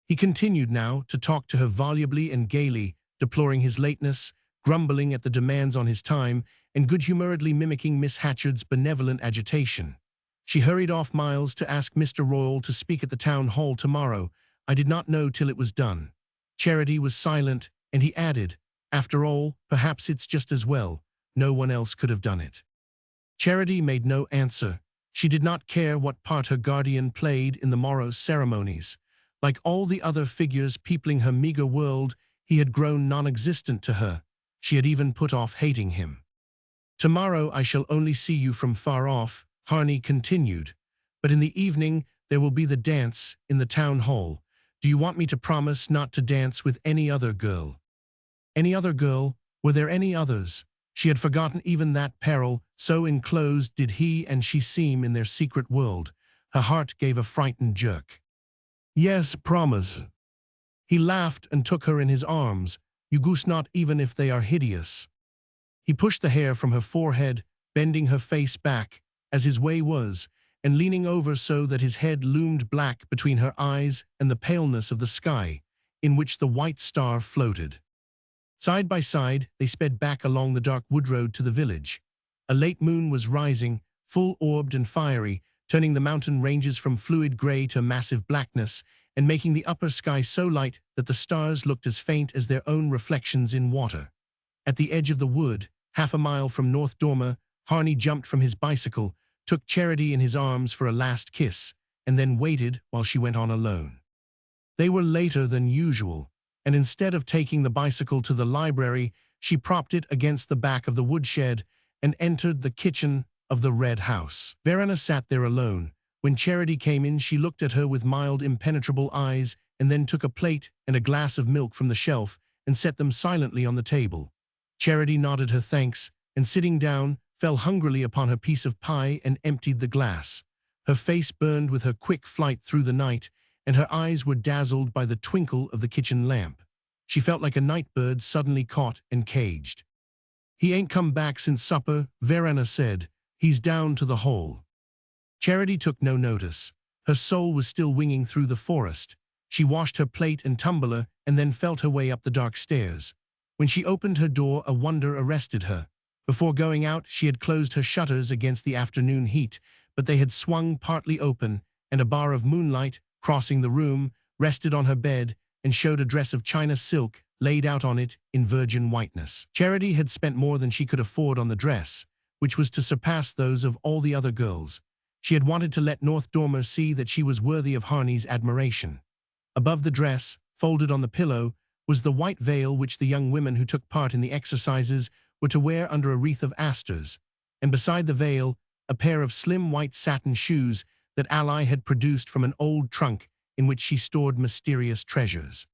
He continued now to talk to her volubly and gaily, deploring his lateness, grumbling at the demands on his time, and good-humoredly mimicking Miss Hatchard's benevolent agitation. She hurried off miles to ask Mr. Royall to speak at the town hall tomorrow. I did not know till it was done. Charity was silent, and he added, "After all, perhaps it's just as well. No one else could have done it." Charity made no answer. She did not care what part her guardian played in the morrow's ceremonies. Like all the other figures peopling her meager world, he had grown non-existent to her. She had even put off hating him. "Tomorrow I shall only see you from far off," Harney continued. "But in the evening there will be the dance in the town hall. Do you want me to promise not to dance with any other girl?" Any other girl? Were there any others? She had forgotten even that peril, so enclosed did he and she seem in their secret world. Her heart gave a frightened jerk. "Yes, promise." He laughed and took her in his arms. "You goose not even if they are hideous." He pushed the hair from her forehead, bending her face back, as his way was, and leaning over so that his head loomed black between her eyes and the paleness of the sky, in which the white star floated. Side by side, they sped back along the dark wood road to the village. A late moon was rising, full-orbed and fiery, turning the mountain ranges from fluid gray to massive blackness, and making the upper sky so light that the stars looked as faint as their own reflections in water. At the edge of the wood, half a mile from North Dormer, Harney jumped from his bicycle, took Charity in his arms for a last kiss, and then waited while she went on alone. They were later than usual, and instead of taking the bicycle to the library, she propped it against the back of the woodshed and entered the kitchen of the Red House. Verena sat there alone. When Charity came in, she looked at her with mild, impenetrable eyes and then took a plate and a glass of milk from the shelf and set them silently on the table. Charity nodded her thanks and, sitting down, fell hungrily upon her piece of pie and emptied the glass. Her face burned with her quick flight through the night, and her eyes were dazzled by the twinkle of the kitchen lamp. She felt like a night bird suddenly caught and caged. "He ain't come back since supper," Verena said. "He's down to the hole." Charity took no notice. Her soul was still winging through the forest. She washed her plate and tumbler and then felt her way up the dark stairs. When she opened her door, a wonder arrested her. Before going out, she had closed her shutters against the afternoon heat, but they had swung partly open, and a bar of moonlight, crossing the room, rested on her bed and showed a dress of China silk laid out on it in virgin whiteness. Charity had spent more than she could afford on the dress, which was to surpass those of all the other girls. She had wanted to let North Dormer see that she was worthy of Harney's admiration. Above the dress, folded on the pillow, was the white veil which the young women who took part in the exercises were to wear under a wreath of asters, and beside the veil, a pair of slim white satin shoes that Ally had produced from an old trunk in which she stored mysterious treasures.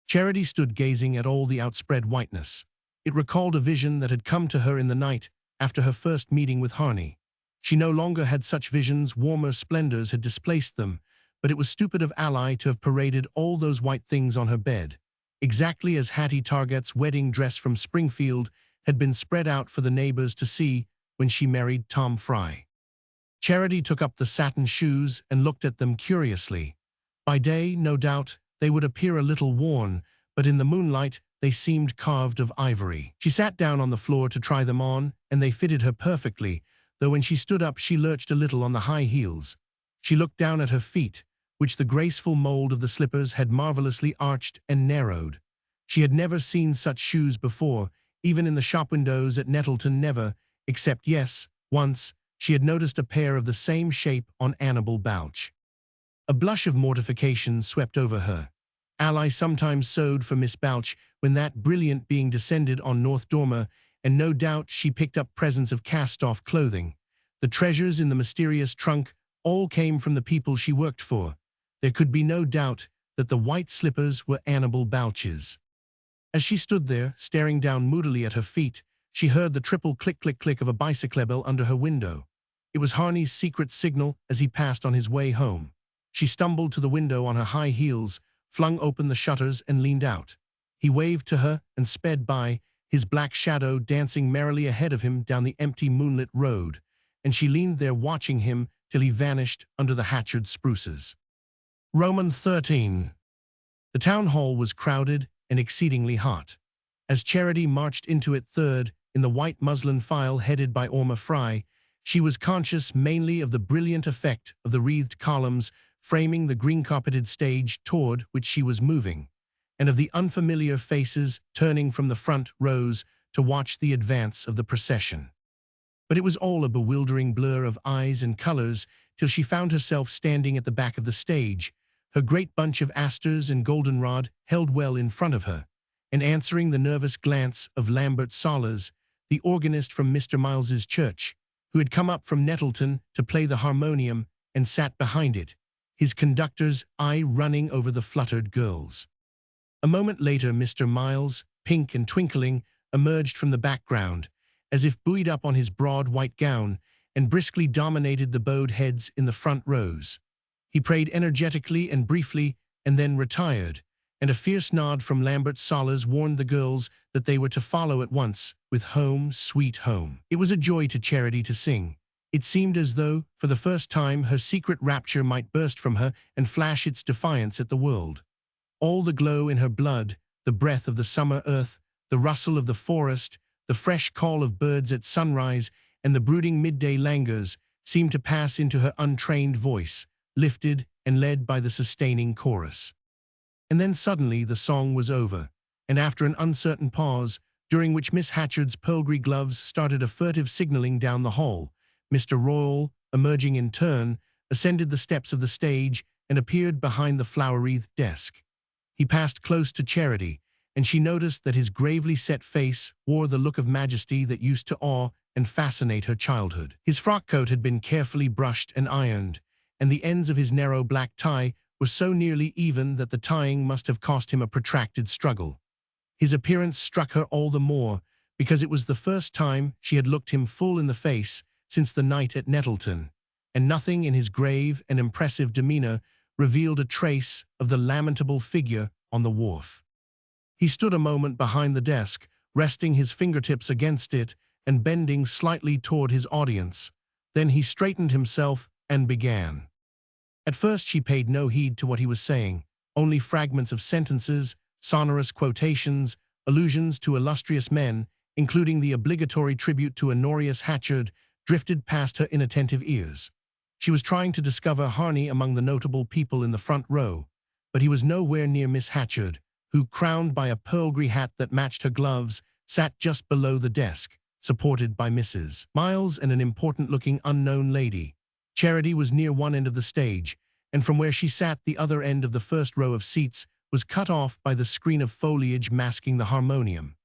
Charity stood gazing at all the outspread whiteness. It recalled a vision that had come to her in the night after her first meeting with Harney. She no longer had such visions, warmer splendors had displaced them, but it was stupid of Ally to have paraded all those white things on her bed, exactly as Hattie Target's wedding dress from Springfield had been spread out for the neighbors to see when she married Tom Fry. Charity took up the satin shoes and looked at them curiously. By day, no doubt, they would appear a little worn, but in the moonlight they seemed carved of ivory. She sat down on the floor to try them on, and they fitted her perfectly, though when she stood up she lurched a little on the high heels. She looked down at her feet, which the graceful mold of the slippers had marvelously arched and narrowed. She had never seen such shoes before, even in the shop windows at Nettleton, never, except, yes, once, she had noticed a pair of the same shape on Annabel Bouch. A blush of mortification swept over her. Ally sometimes sewed for Miss Balch when that brilliant being descended on North Dormer, and no doubt she picked up presents of cast-off clothing. The treasures in the mysterious trunk all came from the people she worked for. There could be no doubt that the white slippers were Annabel Balch's. As she stood there, staring down moodily at her feet, she heard the triple click-click-click of a bicycle bell under her window. It was Harney's secret signal as he passed on his way home. She stumbled to the window on her high heels, flung open the shutters and leaned out. He waved to her and sped by, his black shadow dancing merrily ahead of him down the empty moonlit road, and she leaned there watching him till he vanished under the Hatchard spruces. Roman 13. The town hall was crowded and exceedingly hot. As Charity marched into it third in the white muslin file headed by Orma Fry, she was conscious mainly of the brilliant effect of the wreathed columns framing the green-carpeted stage toward which she was moving, and of the unfamiliar faces turning from the front rows to watch the advance of the procession. But it was all a bewildering blur of eyes and colors till she found herself standing at the back of the stage, her great bunch of asters and goldenrod held well in front of her, and answering the nervous glance of Lambert Salas, the organist from Mr. Miles's church, who had come up from Nettleton to play the harmonium and sat behind it, his conductor's eye running over the fluttered girls. A moment later Mr. Miles, pink and twinkling, emerged from the background, as if buoyed up on his broad white gown, and briskly dominated the bowed heads in the front rows. He prayed energetically and briefly, and then retired, and a fierce nod from Lambert Salas warned the girls that they were to follow at once with Home, Sweet Home. It was a joy to Charity to sing. It seemed as though, for the first time, her secret rapture might burst from her and flash its defiance at the world. All the glow in her blood, the breath of the summer earth, the rustle of the forest, the fresh call of birds at sunrise, and the brooding midday languors seemed to pass into her untrained voice, lifted and led by the sustaining chorus. And then suddenly the song was over, and after an uncertain pause, during which Miss Hatchard's pearl-grey gloves started a furtive signaling down the hall, Mr. Royall, emerging in turn, ascended the steps of the stage and appeared behind the flower-wreathed desk. He passed close to Charity, and she noticed that his gravely set face wore the look of majesty that used to awe and fascinate her childhood. His frock coat had been carefully brushed and ironed, and the ends of his narrow black tie were so nearly even that the tying must have cost him a protracted struggle. His appearance struck her all the more because it was the first time she had looked him full in the face since the night at Nettleton, and nothing in his grave and impressive demeanor revealed a trace of the lamentable figure on the wharf. He stood a moment behind the desk, resting his fingertips against it and bending slightly toward his audience. Then he straightened himself and began. At first she paid no heed to what he was saying, only fragments of sentences, sonorous quotations, allusions to illustrious men, including the obligatory tribute to Honorius Hatchard, drifted past her inattentive ears. She was trying to discover Harney among the notable people in the front row, but he was nowhere near Miss Hatchard, who, crowned by a pearl-grey hat that matched her gloves, sat just below the desk, supported by Mrs. Miles and an important-looking unknown lady. Charity was near one end of the stage, and from where she sat the other end of the first row of seats was cut off by the screen of foliage masking the harmonium.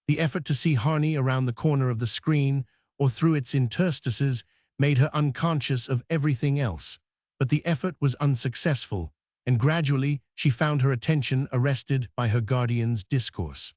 The effort to see Harney around the corner of the screen or through its interstices made her unconscious of everything else, but the effort was unsuccessful, and gradually she found her attention arrested by her guardian's discourse.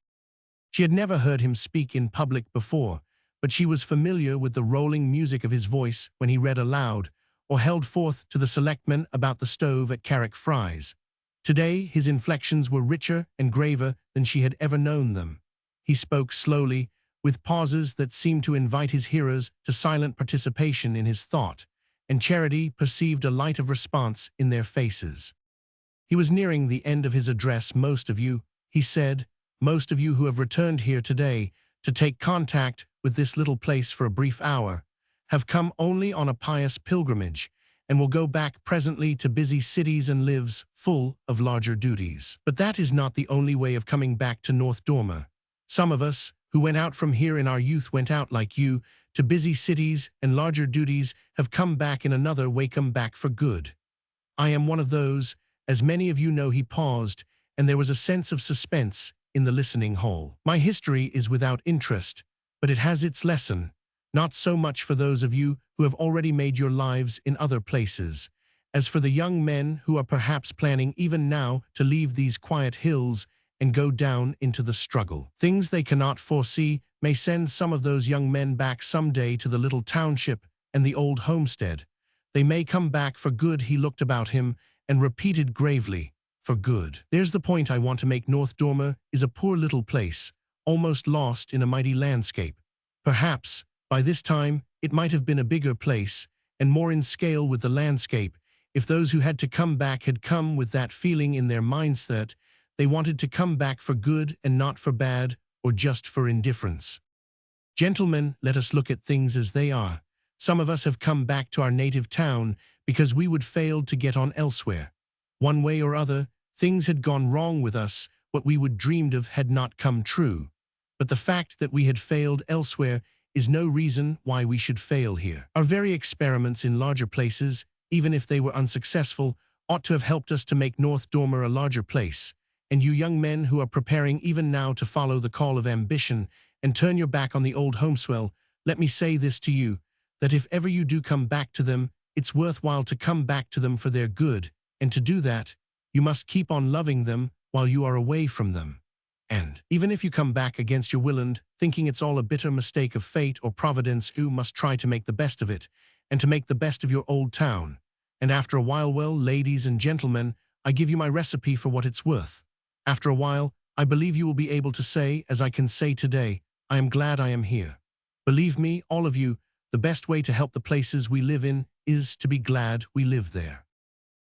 She had never heard him speak in public before, but she was familiar with the rolling music of his voice when he read aloud or held forth to the selectmen about the stove at Carrick Fries. Today his inflections were richer and graver than she had ever known them. He spoke slowly, with pauses that seemed to invite his hearers to silent participation in his thought, and Charity perceived a light of response in their faces. He was nearing the end of his address. Most of you, he said, most of you who have returned here today to take contact with this little place for a brief hour, have come only on a pious pilgrimage, and will go back presently to busy cities and lives full of larger duties. But that is not the only way of coming back to North Dormer. Some of us, who went out from here in our youth, went out like you, to busy cities and larger duties, have come back in another way, come back for good. I am one of those. As many of you know, he paused, and there was a sense of suspense in the listening hall. My history is without interest, but it has its lesson, not so much for those of you who have already made your lives in other places, as for the young men who are perhaps planning even now to leave these quiet hills and go down into the struggle. Things they cannot foresee may send some of those young men back someday to the little township and the old homestead. They may come back for good. He looked about him and repeated gravely, for good. There's the point I want to make. North Dormer is a poor little place, almost lost in a mighty landscape. Perhaps, by this time, it might have been a bigger place, and more in scale with the landscape, if those who had to come back had come with that feeling in their minds that they wanted to come back for good and not for bad, or just for indifference. Gentlemen, let us look at things as they are. Some of us have come back to our native town because we would fail to get on elsewhere. One way or other, things had gone wrong with us. What we would dreamed of had not come true. But the fact that we had failed elsewhere is no reason why we should fail here. Our very experiments in larger places, even if they were unsuccessful, ought to have helped us to make North Dormer a larger place. And you young men who are preparing even now to follow the call of ambition and turn your back on the old homeswell, let me say this to you, that if ever you do come back to them, it's worthwhile to come back to them for their good, and to do that, you must keep on loving them while you are away from them. And even if you come back against your will and thinking it's all a bitter mistake of fate or providence, you must try to make the best of it, and to make the best of your old town. And after a while, well, ladies and gentlemen, I give you my recipe for what it's worth. After a while, I believe you will be able to say, as I can say today, I am glad I am here. Believe me, all of you, the best way to help the places we live in is to be glad we live there.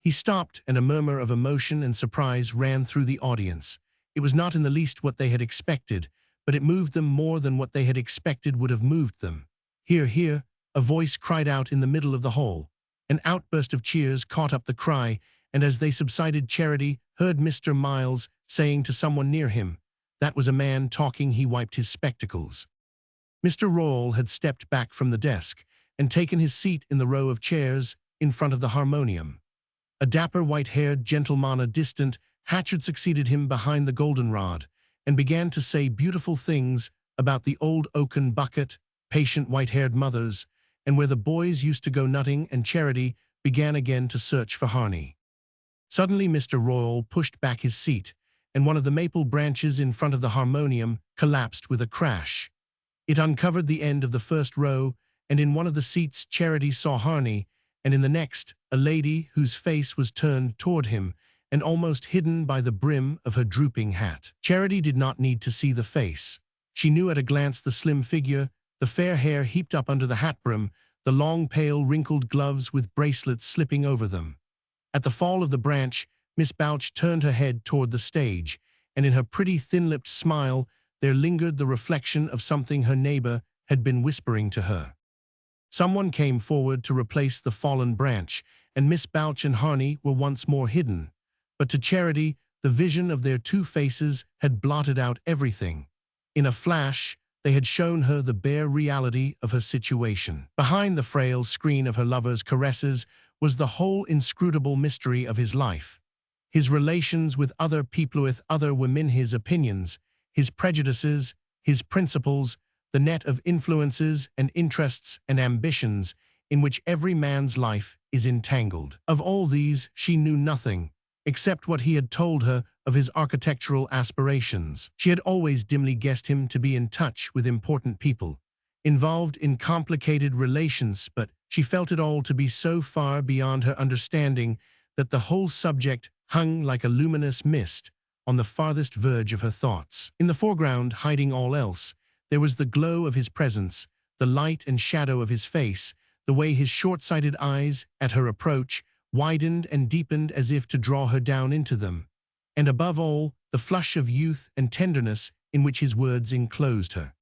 He stopped, and a murmur of emotion and surprise ran through the audience. It was not in the least what they had expected, but it moved them more than what they had expected would have moved them. Hear, hear, a voice cried out in the middle of the hall. An outburst of cheers caught up the cry, and as they subsided, Charity heard Mr. Miles saying to someone near him, "That was a man talking." He wiped his spectacles. Mr. Royall had stepped back from the desk and taken his seat in the row of chairs in front of the harmonium. A dapper, white-haired gentleman, a distant Hatchard, succeeded him behind the goldenrod and began to say beautiful things about the old oaken bucket, patient white-haired mothers, and where the boys used to go nutting, and Charity began again to search for Harney. Suddenly Mr. Royall pushed back his seat, and one of the maple branches in front of the harmonium collapsed with a crash. It uncovered the end of the first row, and in one of the seats Charity saw Harney, and in the next a lady whose face was turned toward him and almost hidden by the brim of her drooping hat. Charity did not need to see the face. She knew at a glance the slim figure, the fair hair heaped up under the hat brim, the long, pale, wrinkled gloves with bracelets slipping over them. At the fall of the branch, Miss Bouch turned her head toward the stage, and in her pretty, thin-lipped smile there lingered the reflection of something her neighbor had been whispering to her. Someone came forward to replace the fallen branch, and Miss Bouch and Harney were once more hidden. But to Charity, the vision of their two faces had blotted out everything. In a flash, they had shown her the bare reality of her situation. Behind the frail screen of her lover's caresses was the whole inscrutable mystery of his life. His relations with other people, with other women, his opinions, his prejudices, his principles, the net of influences and interests and ambitions in which every man's life is entangled. Of all these she knew nothing, except what he had told her of his architectural aspirations. She had always dimly guessed him to be in touch with important people, involved in complicated relations, but she felt it all to be so far beyond her understanding that the whole subject hung like a luminous mist on the farthest verge of her thoughts. In the foreground, hiding all else, there was the glow of his presence, the light and shadow of his face, the way his short-sighted eyes, at her approach, widened and deepened as if to draw her down into them, and above all, the flush of youth and tenderness in which his words enclosed her.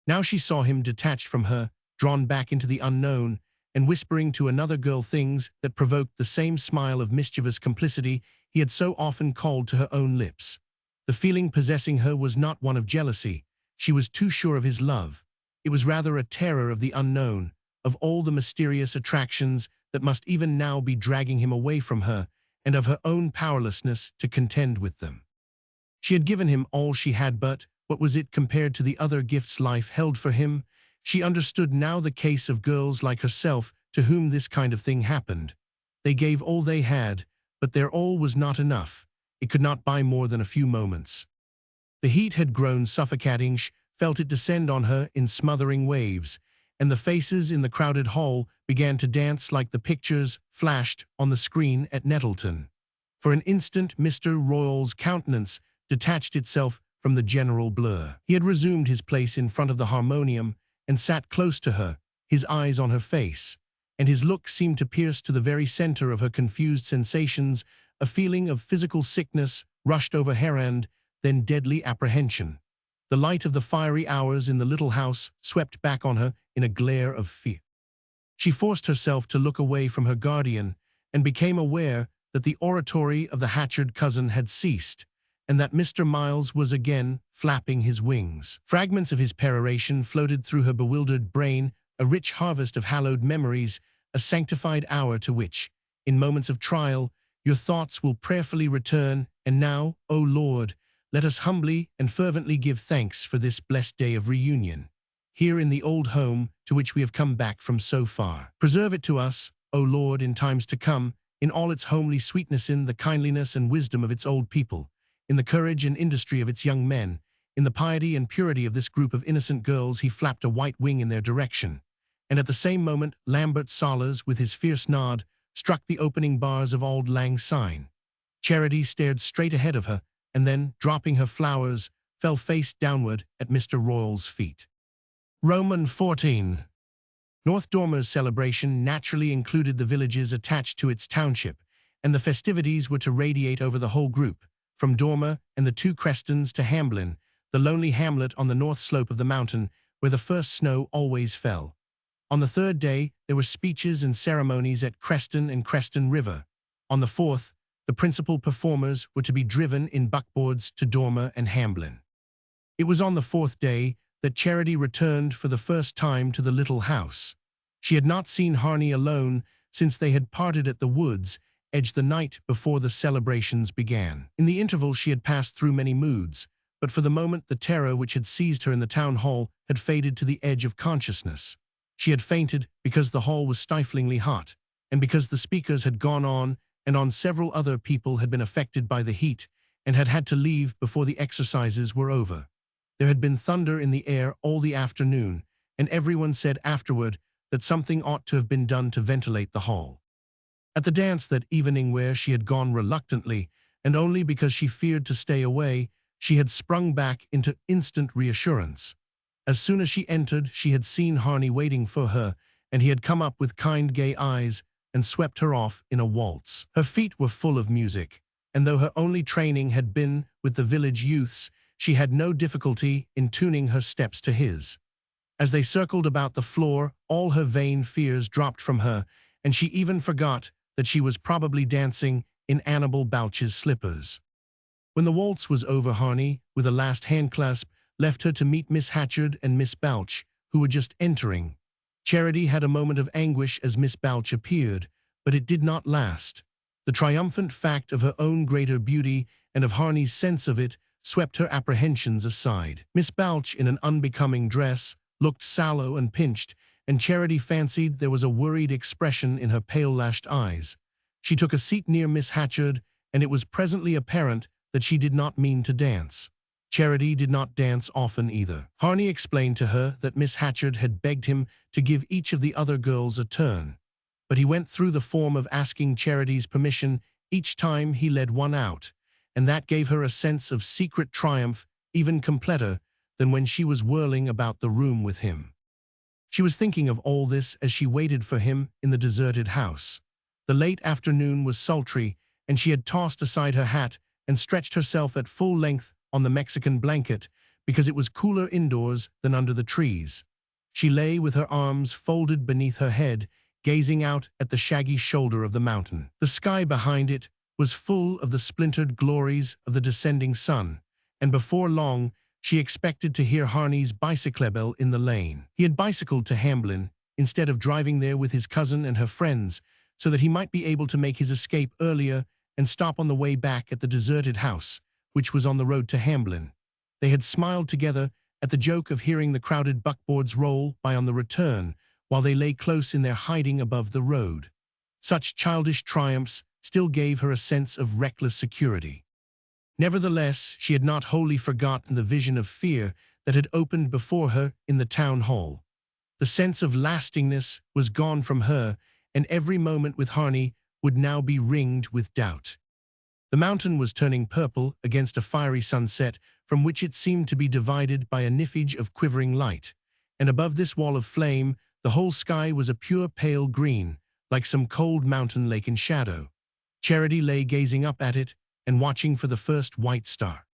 Now she saw him detached from her, drawn back into the unknown, and whispering to another girl things that provoked the same smile of mischievous complicity he had so often called to her own lips. The feeling possessing her was not one of jealousy. She was too sure of his love. It was rather a terror of the unknown, of all the mysterious attractions that must even now be dragging him away from her and of her own powerlessness to contend with them. She had given him all she had, but what was it compared to the other gifts life held for him? She understood now the case of girls like herself to whom this kind of thing happened. They gave all they had, but their all was not enough. It could not buy more than a few moments. The heat had grown suffocating. She felt it descend on her in smothering waves, and the faces in the crowded hall began to dance like the pictures flashed on the screen at Nettleton. For an instant, Mr. Royall's countenance detached itself from the general blur. He had resumed his place in front of the harmonium and sat close to her, his eyes on her face, and his look seemed to pierce to the very center of her confused sensations. A feeling of physical sickness rushed over her and then deadly apprehension. The light of the fiery hours in the little house swept back on her in a glare of fear. She forced herself to look away from her guardian and became aware that the oratory of the Hatchard cousin had ceased, and that Mr. Miles was again flapping his wings. Fragments of his peroration floated through her bewildered brain, a rich harvest of hallowed memories, a sanctified hour to which, in moments of trial, your thoughts will prayerfully return. And now, O Lord, let us humbly and fervently give thanks for this blessed day of reunion, here in the old home to which we have come back from so far. Preserve it to us, O Lord, in times to come, in all its homely sweetness, in the kindliness and wisdom of its old people, in the courage and industry of its young men, in the piety and purity of this group of innocent girls. He flapped a white wing in their direction, and at the same moment Lambert Salas, with his fierce nod, struck the opening bars of Auld Lang Syne. Charity stared straight ahead of her, and then, dropping her flowers, fell face downward at Mr. Royall's feet. Roman 14. North Dormer's celebration naturally included the villages attached to its township, and the festivities were to radiate over the whole group, from Dormer and the two Crestons to Hamblin, the lonely hamlet on the north slope of the mountain where the first snow always fell. On the third day, there were speeches and ceremonies at Creston and Creston River. On the fourth, the principal performers were to be driven in buckboards to Dormer and Hamblin. It was on the fourth day that Charity returned for the first time to the little house. She had not seen Harney alone since they had parted at the woods edge the night before the celebrations began. In the interval she had passed through many moods, but for the moment the terror which had seized her in the town hall had faded to the edge of consciousness. She had fainted because the hall was stiflingly hot, and because the speakers had gone on, and several other people had been affected by the heat and had had to leave before the exercises were over. There had been thunder in the air all the afternoon, and everyone said afterward that something ought to have been done to ventilate the hall. At the dance that evening, where she had gone reluctantly, and only because she feared to stay away, she had sprung back into instant reassurance. As soon as she entered, she had seen Harney waiting for her, and he had come up with kind gay eyes and swept her off in a waltz. Her feet were full of music, and though her only training had been with the village youths, she had no difficulty in tuning her steps to his. As they circled about the floor, all her vain fears dropped from her, and she even forgot that she was probably dancing in Annabel Balch's slippers. When the waltz was over, Harney, with a last handclasp, left her to meet Miss Hatchard and Miss Balch, who were just entering. Charity had a moment of anguish as Miss Balch appeared, but it did not last. The triumphant fact of her own greater beauty and of Harney's sense of it swept her apprehensions aside. Miss Balch, in an unbecoming dress, looked sallow and pinched, and Charity fancied there was a worried expression in her pale-lashed eyes. She took a seat near Miss Hatchard, and it was presently apparent that she did not mean to dance. Charity did not dance often either. Harney explained to her that Miss Hatchard had begged him to give each of the other girls a turn, but he went through the form of asking Charity's permission each time he led one out, and that gave her a sense of secret triumph even completer than when she was whirling about the room with him. She was thinking of all this as she waited for him in the deserted house. The late afternoon was sultry, and she had tossed aside her hat and stretched herself at full length on the Mexican blanket because it was cooler indoors than under the trees. She lay with her arms folded beneath her head, gazing out at the shaggy shoulder of the mountain. The sky behind it was full of the splintered glories of the descending sun, and before long she expected to hear Harney's bicycle in the lane. He had bicycled to Hamblin instead of driving there with his cousin and her friends, so that he might be able to make his escape earlier and stop on the way back at the deserted house, which was on the road to Hamblin. They had smiled together at the joke of hearing the crowded buckboards roll by on the return, while they lay close in their hiding above the road. Such childish triumphs still gave her a sense of reckless security. Nevertheless, she had not wholly forgotten the vision of fear that had opened before her in the town hall. The sense of lastingness was gone from her, and every moment with Harney would now be ringed with doubt. The mountain was turning purple against a fiery sunset from which it seemed to be divided by a nifage of quivering light, and above this wall of flame the whole sky was a pure pale green, like some cold mountain lake in shadow. Charity lay gazing up at it and watching for the first white star.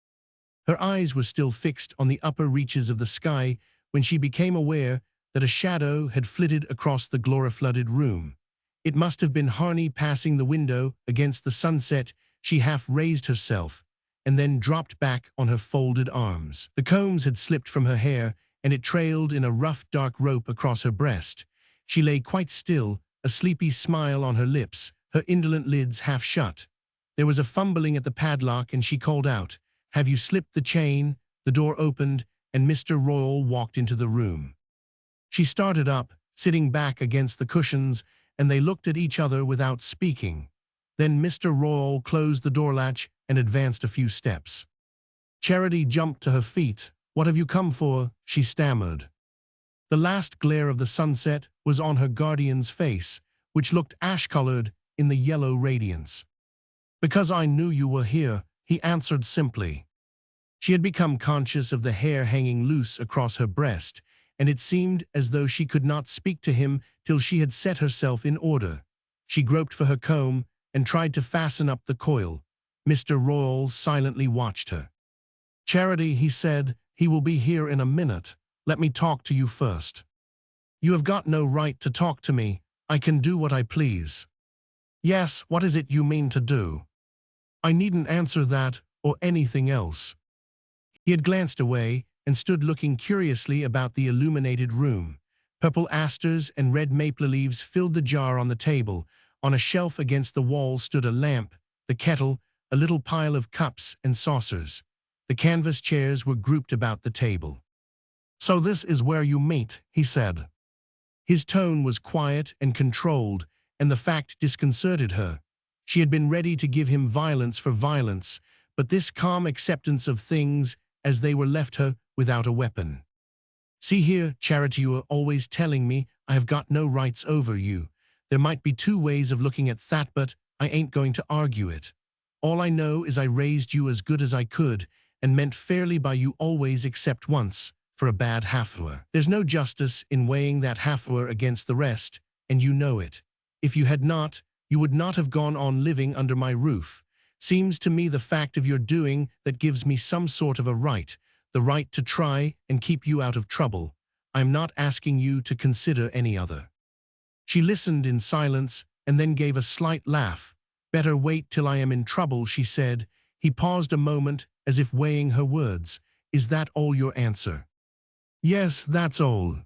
Her eyes were still fixed on the upper reaches of the sky when she became aware that a shadow had flitted across the glory-flooded room. It must have been Harney passing the window against the sunset. She half raised herself and then dropped back on her folded arms. The combs had slipped from her hair, and it trailed in a rough dark rope across her breast. She lay quite still, a sleepy smile on her lips, her indolent lids half shut. There was a fumbling at the padlock, and she called out, "Have you slipped the chain?" The door opened, and Mr. Royall walked into the room. She started up, sitting back against the cushions, and they looked at each other without speaking. Then Mr. Royall closed the door latch and advanced a few steps. Charity jumped to her feet. "What have you come for?" she stammered. The last glare of the sunset was on her guardian's face, which looked ash-colored in the yellow radiance. "Because I knew you were here," he answered simply. She had become conscious of the hair hanging loose across her breast, and it seemed as though she could not speak to him till she had set herself in order. She groped for her comb and tried to fasten up the coil. Mr. Royall silently watched her. "Charity," he said, "he will be here in a minute. Let me talk to you first." "You have got no right to talk to me. I can do what I please." "Yes, what is it you mean to do?" "I needn't answer that or anything else." He had glanced away and stood looking curiously about the illuminated room. Purple asters and red maple leaves filled the jar on the table. On a shelf against the wall stood a lamp, the kettle, a little pile of cups and saucers. The canvas chairs were grouped about the table. "So this is where you meet," he said. His tone was quiet and controlled, and the fact disconcerted her. She had been ready to give him violence for violence, but this calm acceptance of things as they were left her without a weapon. "See here, Charity, you are always telling me I have got no rights over you. There might be two ways of looking at that, but I ain't going to argue it. All I know is I raised you as good as I could and meant fairly by you always except once, for a bad half-hour. There's no justice in weighing that half-hour against the rest, and you know it. If you had not, you would not have gone on living under my roof. Seems to me the fact of your doing that gives me some sort of a right, the right to try and keep you out of trouble. I'm not asking you to consider any other." She listened in silence and then gave a slight laugh. "Better wait till I am in trouble," she said. He paused a moment as if weighing her words. "Is that all your answer?" "Yes, that's all."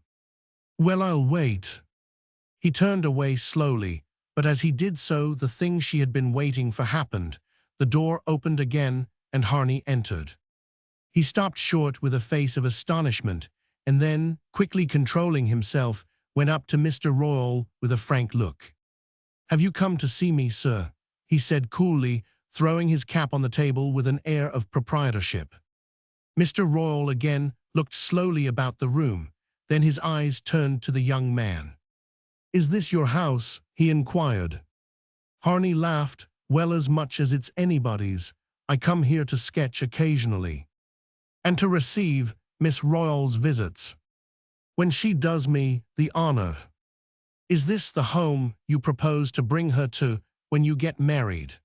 "Well, I'll wait." He turned away slowly, but as he did so, the thing she had been waiting for happened. The door opened again, and Harney entered. He stopped short with a face of astonishment, and then, quickly controlling himself, went up to Mr. Royall with a frank look. "Have you come to see me, sir?" he said coolly, throwing his cap on the table with an air of proprietorship. Mr. Royall again looked slowly about the room, then his eyes turned to the young man. "Is this your house?" he inquired. Harney laughed. "Well, as much as it's anybody's. I come here to sketch occasionally, and to receive Miss Royall's visits, when she does me the honor. Is this the home you propose to bring her to when you get married?"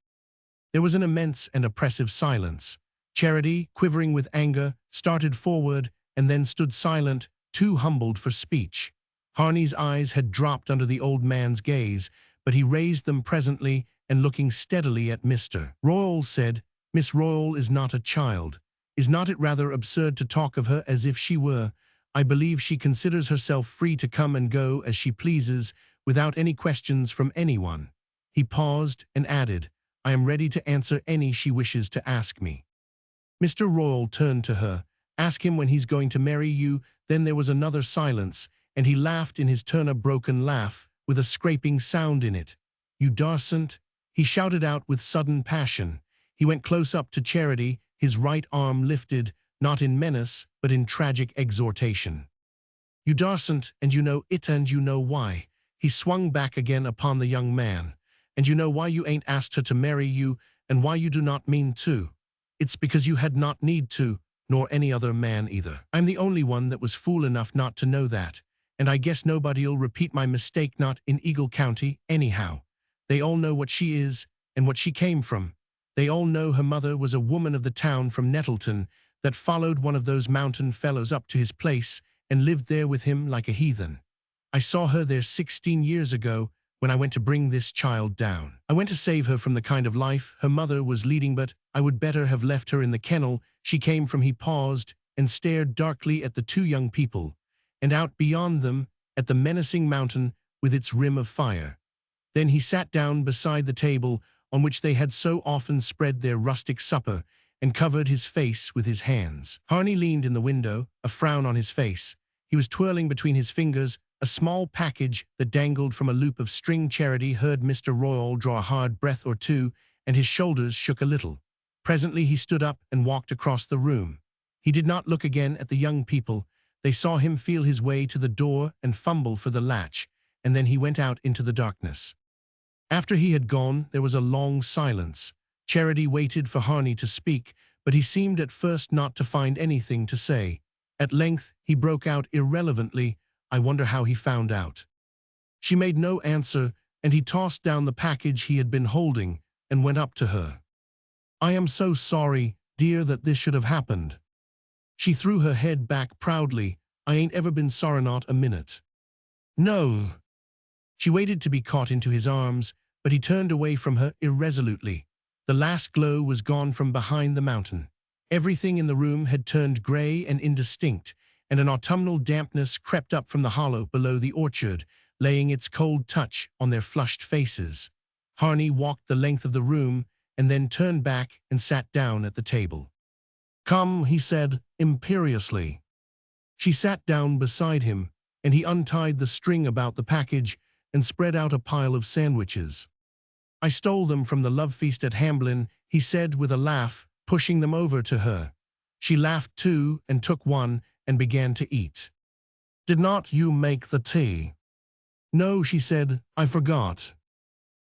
There was an immense and oppressive silence. Charity, quivering with anger, started forward and then stood silent, too humbled for speech. Harney's eyes had dropped under the old man's gaze, but he raised them presently and looking steadily at Mr. Royall said, "Miss Royall is not a child. Is not it rather absurd to talk of her as if she were? I believe she considers herself free to come and go as she pleases, without any questions from anyone. He paused and added, "I am ready to answer any she wishes to ask me." Mr. Royall turned to her. "Ask him when he's going to marry you." Then there was another silence, and he laughed in his turn a broken laugh, with a scraping sound in it. "You darsn't," he shouted out with sudden passion. He went close up to Charity, his right arm lifted, not in menace, but in tragic exhortation. "You darsn't, and you know it, and you know why." He swung back again upon the young man. "And you know why you ain't asked her to marry you, and why you do not mean to. It's because you had not need to, nor any other man either. I'm the only one that was fool enough not to know that, and I guess nobody'll repeat my mistake not in Eagle County, anyhow. They all know what she is, and what she came from. They all know her mother was a woman of the town from Nettleton that followed one of those mountain fellows up to his place and lived there with him like a heathen. I saw her there 16 years ago when I went to bring this child down. I went to save her from the kind of life her mother was leading, but I would better have left her in the kennel she came from." He paused and stared darkly at the two young people, and out beyond them at the menacing mountain with its rim of fire. Then he sat down beside the table on which they had so often spread their rustic supper, and covered his face with his hands. Harney leaned in the window, a frown on his face. He was twirling between his fingers a small package that dangled from a loop of string. Charity heard Mr. Royall draw a hard breath or two, and his shoulders shook a little. Presently he stood up and walked across the room. He did not look again at the young people. They saw him feel his way to the door and fumble for the latch, and then he went out into the darkness. After he had gone, there was a long silence. Charity waited for Harney to speak, but he seemed at first not to find anything to say. At length he broke out irrelevantly, "I wonder how he found out." She made no answer, and he tossed down the package he had been holding and went up to her. "I am so sorry, dear, that this should have happened." She threw her head back proudly. "I ain't ever been sorry, not a minute." "No." She waited to be caught into his arms, but he turned away from her irresolutely. The last glow was gone from behind the mountain. Everything in the room had turned gray and indistinct, and an autumnal dampness crept up from the hollow below the orchard, laying its cold touch on their flushed faces. Harney walked the length of the room, and then turned back and sat down at the table. "Come," he said imperiously. She sat down beside him, and he untied the string about the package and spread out a pile of sandwiches. "I stole them from the love feast at Hamblin," he said with a laugh, pushing them over to her. She laughed too and took one and began to eat. "Did not you make the tea?" "No," she said, "I forgot."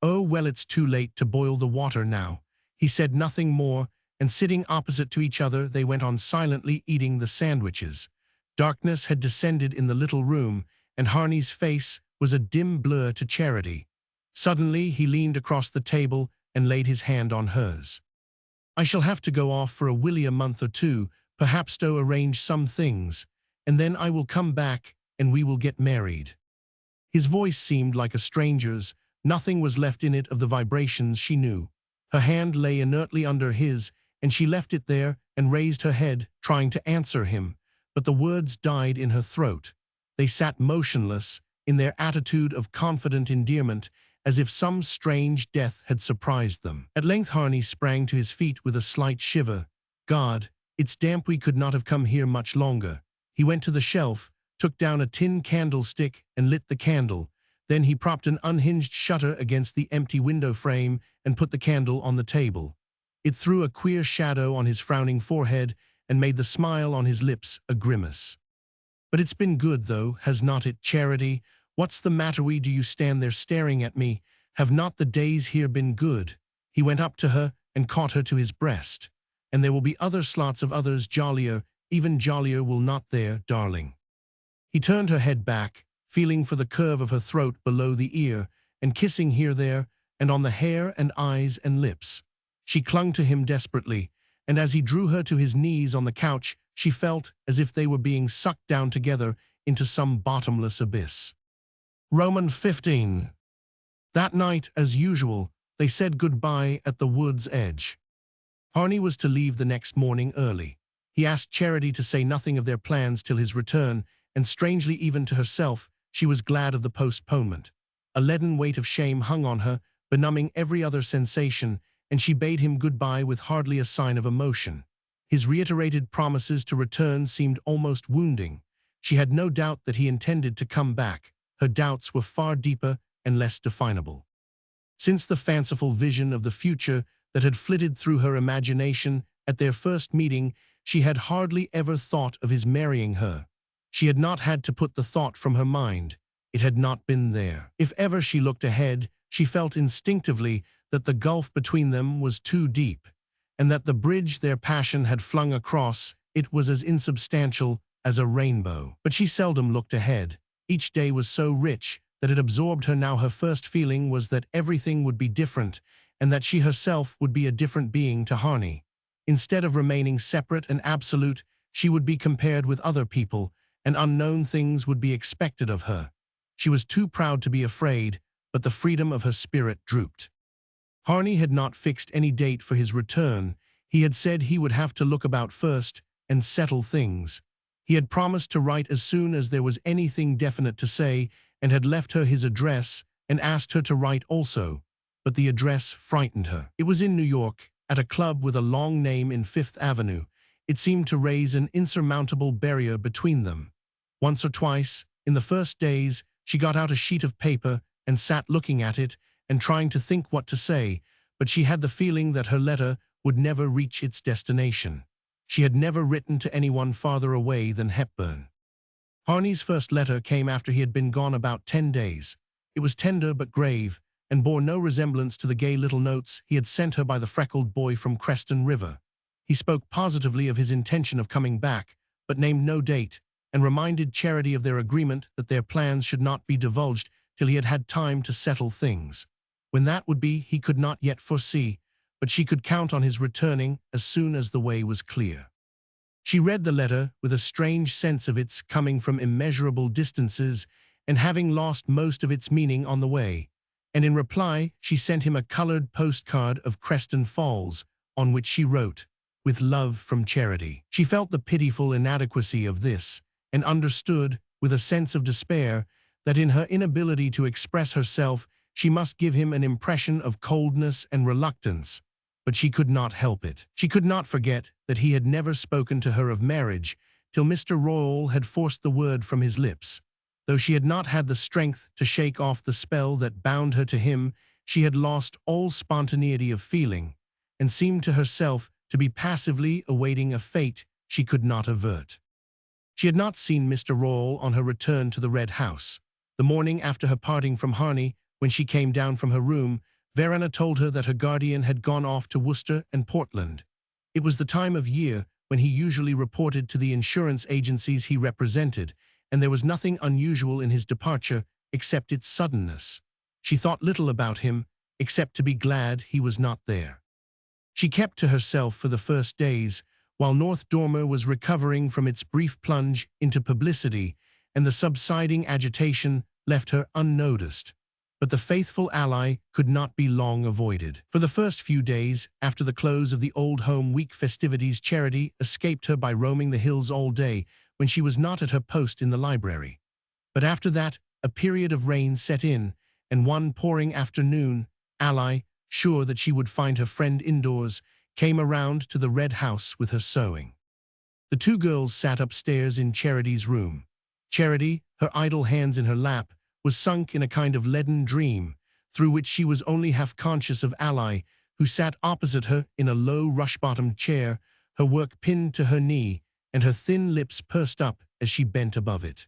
"Oh, well, it's too late to boil the water now." He said nothing more, and sitting opposite to each other, they went on silently eating the sandwiches. Darkness had descended in the little room, and Harney's face was a dim blur to Charity. Suddenly he leaned across the table and laid his hand on hers. "I shall have to go off for a willy a month or two, perhaps to arrange some things, and then I will come back and we will get married." His voice seemed like a stranger's. Nothing was left in it of the vibrations she knew. Her hand lay inertly under his, and she left it there and raised her head, trying to answer him, but the words died in her throat. They sat motionless, in their attitude of confident endearment, as if some strange death had surprised them. At length Harney sprang to his feet with a slight shiver. "God, it's damp, we could not have come here much longer." He went to the shelf, took down a tin candlestick and lit the candle. Then he propped an unhinged shutter against the empty window frame and put the candle on the table. It threw a queer shadow on his frowning forehead and made the smile on his lips a grimace. "But it's been good, though, has not it, Charity? What's the matter? Do you stand there staring at me? Have not the days here been good?" He went up to her and caught her to his breast. "And there will be other slots of others jollier, even jollier, will not there, darling?" He turned her head back, feeling for the curve of her throat below the ear, and kissing here, there, and on the hair and eyes and lips. She clung to him desperately, and as he drew her to his knees on the couch, she felt as if they were being sucked down together into some bottomless abyss. Roman 15. That night, as usual, they said goodbye at the wood's edge. Harney was to leave the next morning early. He asked Charity to say nothing of their plans till his return, and strangely even to herself, she was glad of the postponement. A leaden weight of shame hung on her, benumbing every other sensation, and she bade him goodbye with hardly a sign of emotion. His reiterated promises to return seemed almost wounding. She had no doubt that he intended to come back. Her doubts were far deeper and less definable. Since the fanciful vision of the future that had flitted through her imagination at their first meeting, she had hardly ever thought of his marrying her. She had not had to put the thought from her mind. It had not been there. If ever she looked ahead, she felt instinctively that the gulf between them was too deep, and that the bridge their passion had flung across it was as insubstantial as a rainbow. But she seldom looked ahead. Each day was so rich that it absorbed her. Now her first feeling was that everything would be different, and that she herself would be a different being to Harney. Instead of remaining separate and absolute, she would be compared with other people, and unknown things would be expected of her. She was too proud to be afraid, but the freedom of her spirit drooped. Harney had not fixed any date for his return. He had said he would have to look about first and settle things. He had promised to write as soon as there was anything definite to say, and had left her his address and asked her to write also. But the address frightened her. It was in New York, at a club with a long name in Fifth Avenue. It seemed to raise an insurmountable barrier between them. Once or twice, in the first days, she got out a sheet of paper and sat looking at it and trying to think what to say, but she had the feeling that her letter would never reach its destination. She had never written to anyone farther away than Hepburn. Harney's first letter came after he had been gone about 10 days. It was tender but grave, and bore no resemblance to the gay little notes he had sent her by the freckled boy from Creston River. He spoke positively of his intention of coming back, but named no date, and reminded Charity of their agreement that their plans should not be divulged till he had had time to settle things. When that would be, he could not yet foresee, but she could count on his returning as soon as the way was clear. She read the letter with a strange sense of its coming from immeasurable distances and having lost most of its meaning on the way, and in reply she sent him a colored postcard of Creston Falls, on which she wrote, "With love from Charity." She felt the pitiful inadequacy of this, and understood, with a sense of despair, that in her inability to express herself she must give him an impression of coldness and reluctance. But she could not help it. She could not forget that he had never spoken to her of marriage till Mr. Royall had forced the word from his lips. Though she had not had the strength to shake off the spell that bound her to him, she had lost all spontaneity of feeling, and seemed to herself to be passively awaiting a fate she could not avert. She had not seen Mr. Royall on her return to the Red House. The morning after her parting from Harney, when she came down from her room, Verena told her that her guardian had gone off to Worcester and Portland. It was the time of year when he usually reported to the insurance agencies he represented, and there was nothing unusual in his departure except its suddenness. She thought little about him, except to be glad he was not there. She kept to herself for the first days, while North Dormer was recovering from its brief plunge into publicity, and the subsiding agitation left her unnoticed. But the faithful ally could not be long avoided. For the first few days after the close of the Old Home Week festivities, Charity escaped her by roaming the hills all day when she was not at her post in the library. But after that, a period of rain set in, and one pouring afternoon, Ally, sure that she would find her friend indoors, came around to the Red House with her sewing. The two girls sat upstairs in Charity's room. Charity, her idle hands in her lap, was sunk in a kind of leaden dream, through which she was only half conscious of Ally, who sat opposite her in a low rush-bottomed chair, her work pinned to her knee, and her thin lips pursed up as she bent above it.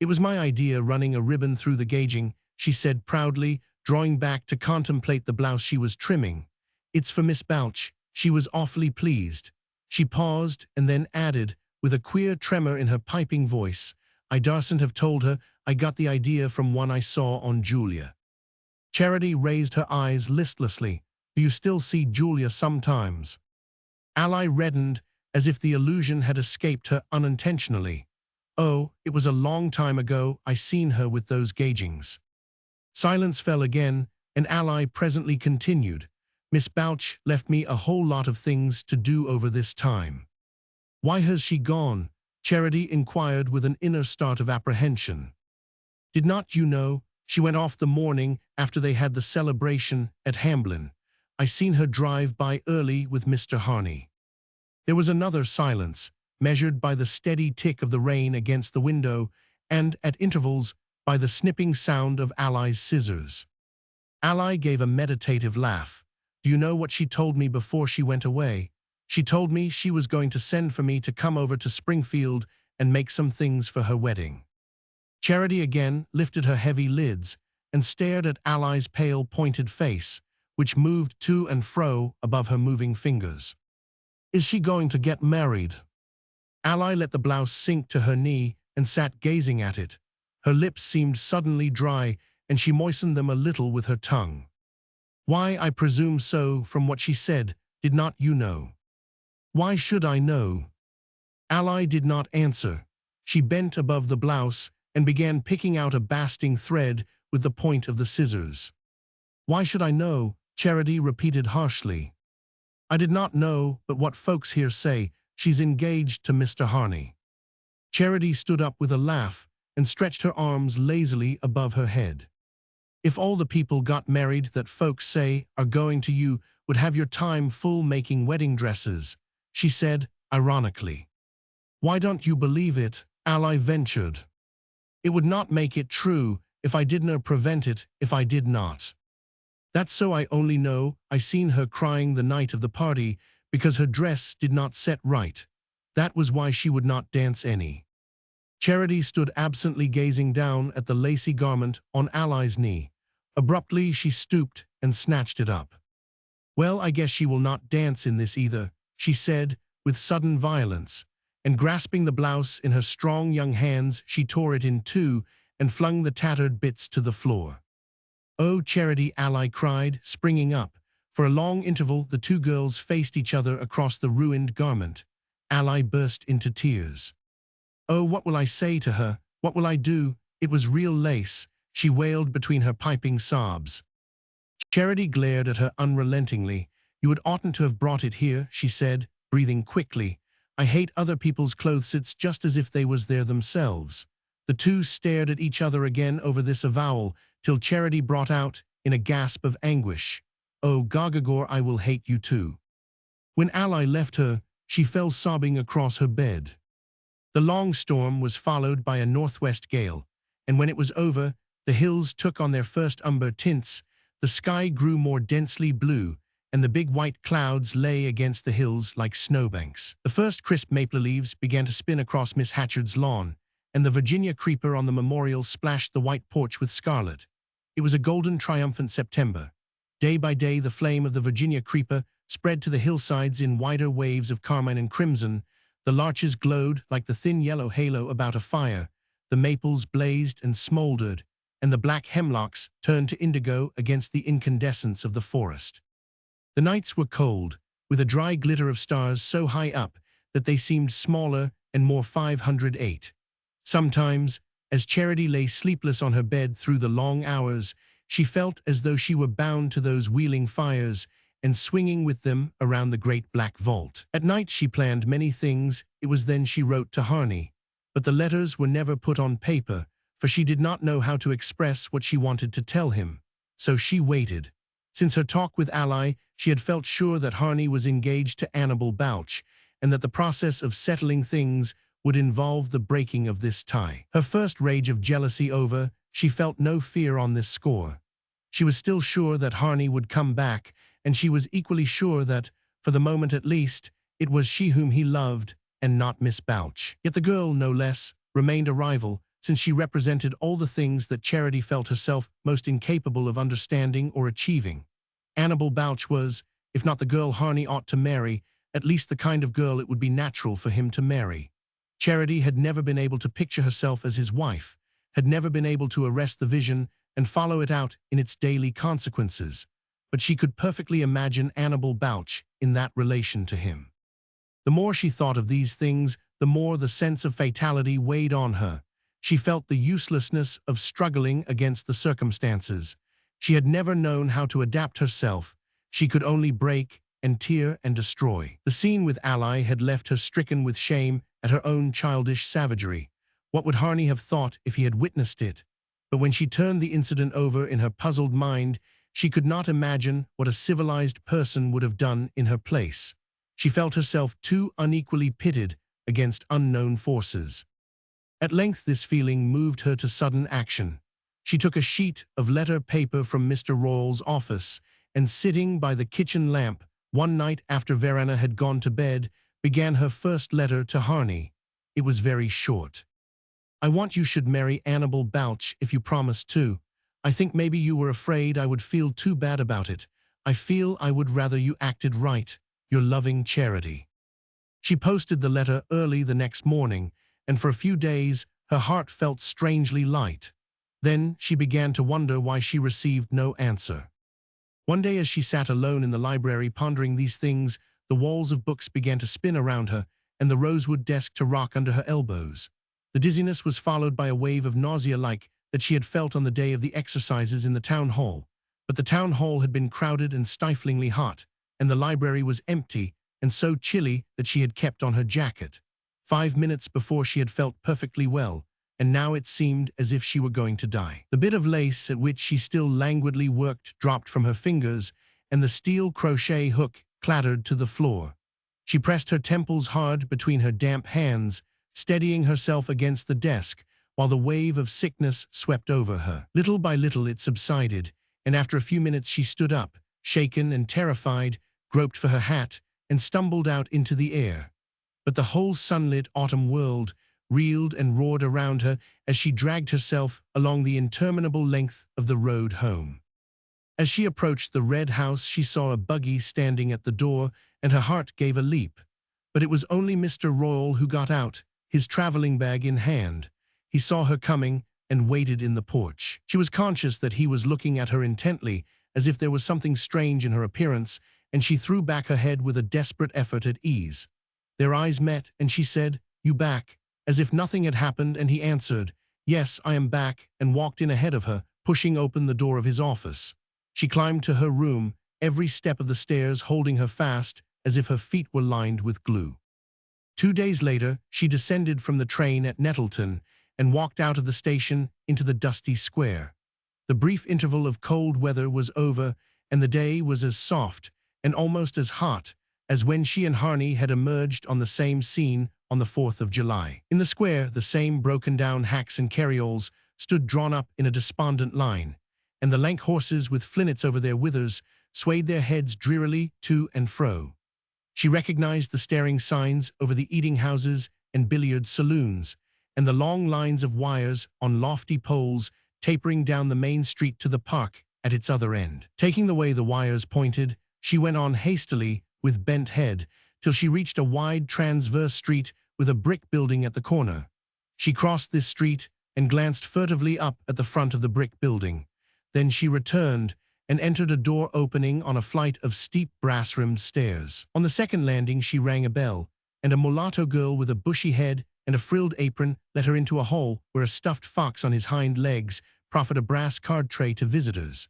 "It was my idea running a ribbon through the gauging," she said proudly, drawing back to contemplate the blouse she was trimming. "It's for Miss Balch. She was awfully pleased." She paused and then added, with a queer tremor in her piping voice, "I darsn't have told her. I got the idea from one I saw on Julia." Charity raised her eyes listlessly. "Do you still see Julia sometimes?" Ally reddened, as if the allusion had escaped her unintentionally. "Oh, it was a long time ago I seen her with those gaugings." Silence fell again, and Ally presently continued, "Miss Balch left me a whole lot of things to do over this time." "Why has she gone?" Charity inquired with an inner start of apprehension. "Did not you know? She went off the morning after they had the celebration at Hamblin. I seen her drive by early with Mr. Harney. There was another silence, measured by the steady tick of the rain against the window and, at intervals, by the snipping sound of Ally's scissors. Ally gave a meditative laugh. Do you know what she told me before she went away? She told me she was going to send for me to come over to Springfield and make some things for her wedding. Charity again lifted her heavy lids and stared at Ally's pale, pointed face, which moved to and fro above her moving fingers. Is she going to get married? Ally let the blouse sink to her knee and sat gazing at it. Her lips seemed suddenly dry, and she moistened them a little with her tongue. Why, I presume so, from what she said, did not you know? Why should I know? Ally did not answer. She bent above the blouse and began picking out a basting thread with the point of the scissors. Why should I know? Charity repeated harshly. I did not know, but what folks here say, she's engaged to Mr. Harney. Charity stood up with a laugh and stretched her arms lazily above her head. If all the people got married that folks say are going to, you would have your time full making wedding dresses, she said, ironically. Why don't you believe it? Ally ventured. It would not make it true if I didn't prevent it if I did not. That's so I only know I seen her crying the night of the party because her dress did not set right. That was why she would not dance any. Charity stood absently gazing down at the lacy garment on Ally's knee. Abruptly she stooped and snatched it up. Well, I guess she will not dance in this either, she said with sudden violence, and grasping the blouse in her strong young hands she tore it in two and flung the tattered bits to the floor. Oh, Charity, Ally cried, springing up. For a long interval the two girls faced each other across the ruined garment. Ally burst into tears. Oh, what will I say to her? What will I do? It was real lace, she wailed between her piping sobs. Charity glared at her unrelentingly. You had oughtn't to have brought it here, she said, breathing quickly. I hate other people's clothes, it's just as if they was there themselves. The two stared at each other again over this avowal, till Charity brought out, in a gasp of anguish, Oh, Gagagor, I will hate you too. When Ally left her, she fell sobbing across her bed. The long storm was followed by a northwest gale, and when it was over, the hills took on their first umber tints, the sky grew more densely blue, and the big white clouds lay against the hills like snowbanks. The first crisp maple leaves began to spin across Miss Hatchard's lawn, and the Virginia creeper on the memorial splashed the white porch with scarlet. It was a golden, triumphant September. Day by day the flame of the Virginia creeper spread to the hillsides in wider waves of carmine and crimson. The larches glowed like the thin yellow halo about a fire, the maples blazed and smoldered, and the black hemlocks turned to indigo against the incandescence of the forest. The nights were cold, with a dry glitter of stars so high up that they seemed smaller and more 508. Sometimes, as Charity lay sleepless on her bed through the long hours, she felt as though she were bound to those wheeling fires and swinging with them around the great black vault. At night she planned many things. It was then she wrote to Harney. But the letters were never put on paper, for she did not know how to express what she wanted to tell him. So she waited. Since her talk with Ally, she had felt sure that Harney was engaged to Annabel Bouch, and that the process of settling things would involve the breaking of this tie. Her first rage of jealousy over, she felt no fear on this score. She was still sure that Harney would come back, and she was equally sure that, for the moment at least, it was she whom he loved, and not Miss Bouch. Yet the girl, no less, remained a rival, since she represented all the things that Charity felt herself most incapable of understanding or achieving. Annabel Bouch was, if not the girl Harney ought to marry, at least the kind of girl it would be natural for him to marry. Charity had never been able to picture herself as his wife, had never been able to arrest the vision and follow it out in its daily consequences, but she could perfectly imagine Annabel Bouch in that relation to him. The more she thought of these things, the more the sense of fatality weighed on her. She felt the uselessness of struggling against the circumstances. She had never known how to adapt herself. She could only break and tear and destroy. The scene with Ally had left her stricken with shame at her own childish savagery. What would Harney have thought if he had witnessed it? But when she turned the incident over in her puzzled mind, she could not imagine what a civilized person would have done in her place. She felt herself too unequally pitted against unknown forces. At length this feeling moved her to sudden action. She took a sheet of letter paper from Mr. Royall's office, and sitting by the kitchen lamp, one night after Verena had gone to bed, began her first letter to Harney. It was very short. "I want you should marry Annabel Balch if you promise to. I think maybe you were afraid I would feel too bad about it. I feel I would rather you acted right. Your loving Charity." She posted the letter early the next morning, and for a few days her heart felt strangely light. Then she began to wonder why she received no answer. One day as she sat alone in the library pondering these things, the walls of books began to spin around her, and the rosewood desk to rock under her elbows. The dizziness was followed by a wave of nausea like that she had felt on the day of the exercises in the town hall. But the town hall had been crowded and stiflingly hot, and the library was empty and so chilly that she had kept on her jacket. 5 minutes before she had felt perfectly well, and now it seemed as if she were going to die. The bit of lace at which she still languidly worked dropped from her fingers, and the steel crochet hook clattered to the floor. She pressed her temples hard between her damp hands, steadying herself against the desk, while the wave of sickness swept over her. Little by little it subsided, and after a few minutes she stood up, shaken and terrified, groped for her hat, and stumbled out into the air. But the whole sunlit autumn world reeled and roared around her as she dragged herself along the interminable length of the road home. As she approached the red house, she saw a buggy standing at the door, and her heart gave a leap. But it was only Mr. Royall who got out, his traveling bag in hand. He saw her coming and waited in the porch. She was conscious that he was looking at her intently, as if there was something strange in her appearance, and she threw back her head with a desperate effort at ease. Their eyes met, and she said, "You back?" as if nothing had happened, and he answered, "Yes, I am back," and walked in ahead of her, pushing open the door of his office. She climbed to her room, every step of the stairs holding her fast, as if her feet were lined with glue. 2 days later, she descended from the train at Nettleton and walked out of the station into the dusty square. The brief interval of cold weather was over, and the day was as soft and almost as hot as when she and Harney had emerged on the same scene on the 4th of July. In the square, the same broken-down hacks and carrioles stood drawn up in a despondent line, and the lank horses with flinnets over their withers swayed their heads drearily to and fro. She recognized the staring signs over the eating-houses and billiard saloons, and the long lines of wires on lofty poles tapering down the main street to the park at its other end. Taking the way the wires pointed, she went on hastily with bent head till she reached a wide transverse street with a brick building at the corner. She crossed this street and glanced furtively up at the front of the brick building. Then she returned and entered a door opening on a flight of steep brass-rimmed stairs. On the second landing she rang a bell, and a mulatto girl with a bushy head and a frilled apron let her into a hall where a stuffed fox on his hind legs proffered a brass card tray to visitors.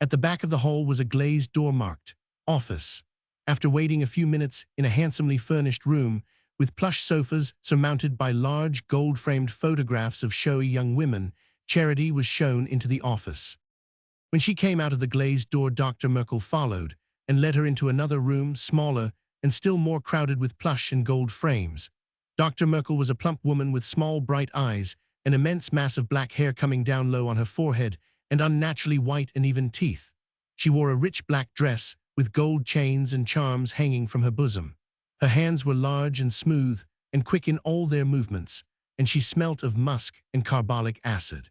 At the back of the hall was a glazed door marked "Office." After waiting a few minutes in a handsomely furnished room, with plush sofas surmounted by large gold-framed photographs of showy young women, Charity was shown into the office. When she came out of the glazed door, Dr. Merkel followed and led her into another room, smaller and still more crowded with plush and gold frames. Dr. Merkel was a plump woman with small, bright eyes, an immense mass of black hair coming down low on her forehead, and unnaturally white and even teeth. She wore a rich black dress with gold chains and charms hanging from her bosom. Her hands were large and smooth and quick in all their movements, and she smelt of musk and carbolic acid.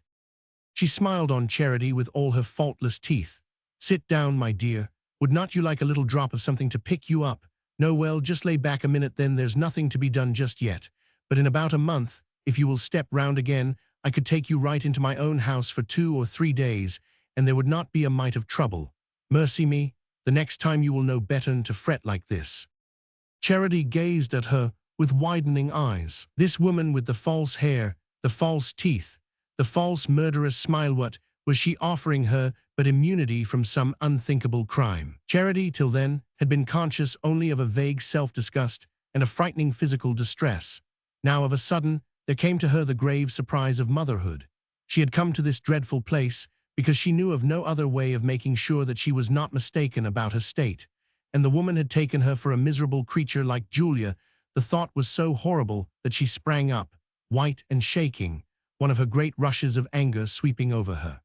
She smiled on Charity with all her faultless teeth. "Sit down, my dear. Would not you like a little drop of something to pick you up? No, well, just lay back a minute then. There's nothing to be done just yet. But in about a month, if you will step round again, I could take you right into my own house for 2 or 3 days, and there would not be a mite of trouble. Mercy me, the next time you will know better than to fret like this." Charity gazed at her with widening eyes. This woman with the false hair, the false teeth, the false murderous smile, what was she offering her but immunity from some unthinkable crime? Charity, till then, had been conscious only of a vague self-disgust and a frightening physical distress. Now, of a sudden, there came to her the grave surprise of motherhood. She had come to this dreadful place because she knew of no other way of making sure that she was not mistaken about her state, and the woman had taken her for a miserable creature like Julia. The thought was so horrible that she sprang up, white and shaking, one of her great rushes of anger sweeping over her.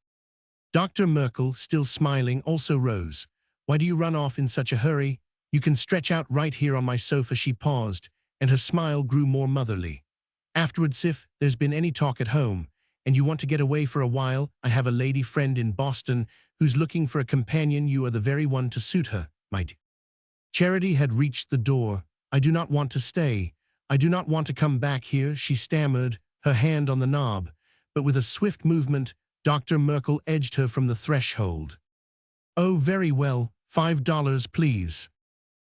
Dr. Merkel, still smiling, also rose. "Why do you run off in such a hurry? You can stretch out right here on my sofa." She paused, and her smile grew more motherly. "Afterwards, if there's been any talk at home, and you want to get away for a while, I have a lady friend in Boston who's looking for a companion. You are the very one to suit her, my dear." Charity had reached the door. "I do not want to stay. I do not want to come back here," she stammered, her hand on the knob. But with a swift movement, Dr. Merkel edged her from the threshold. "Oh, very well, $5, please."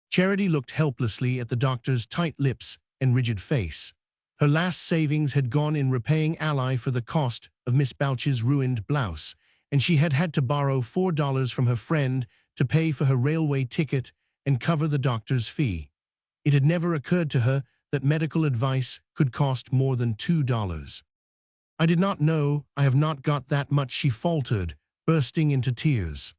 Charity looked helplessly at the doctor's tight lips and rigid face. Her last savings had gone in repaying Ally for the cost of Miss Bouch's ruined blouse, and she had had to borrow $4 from her friend to pay for her railway ticket and cover the doctor's fee. It had never occurred to her that medical advice could cost more than $2. "I did not know. I have not got that much," she faltered, bursting into tears.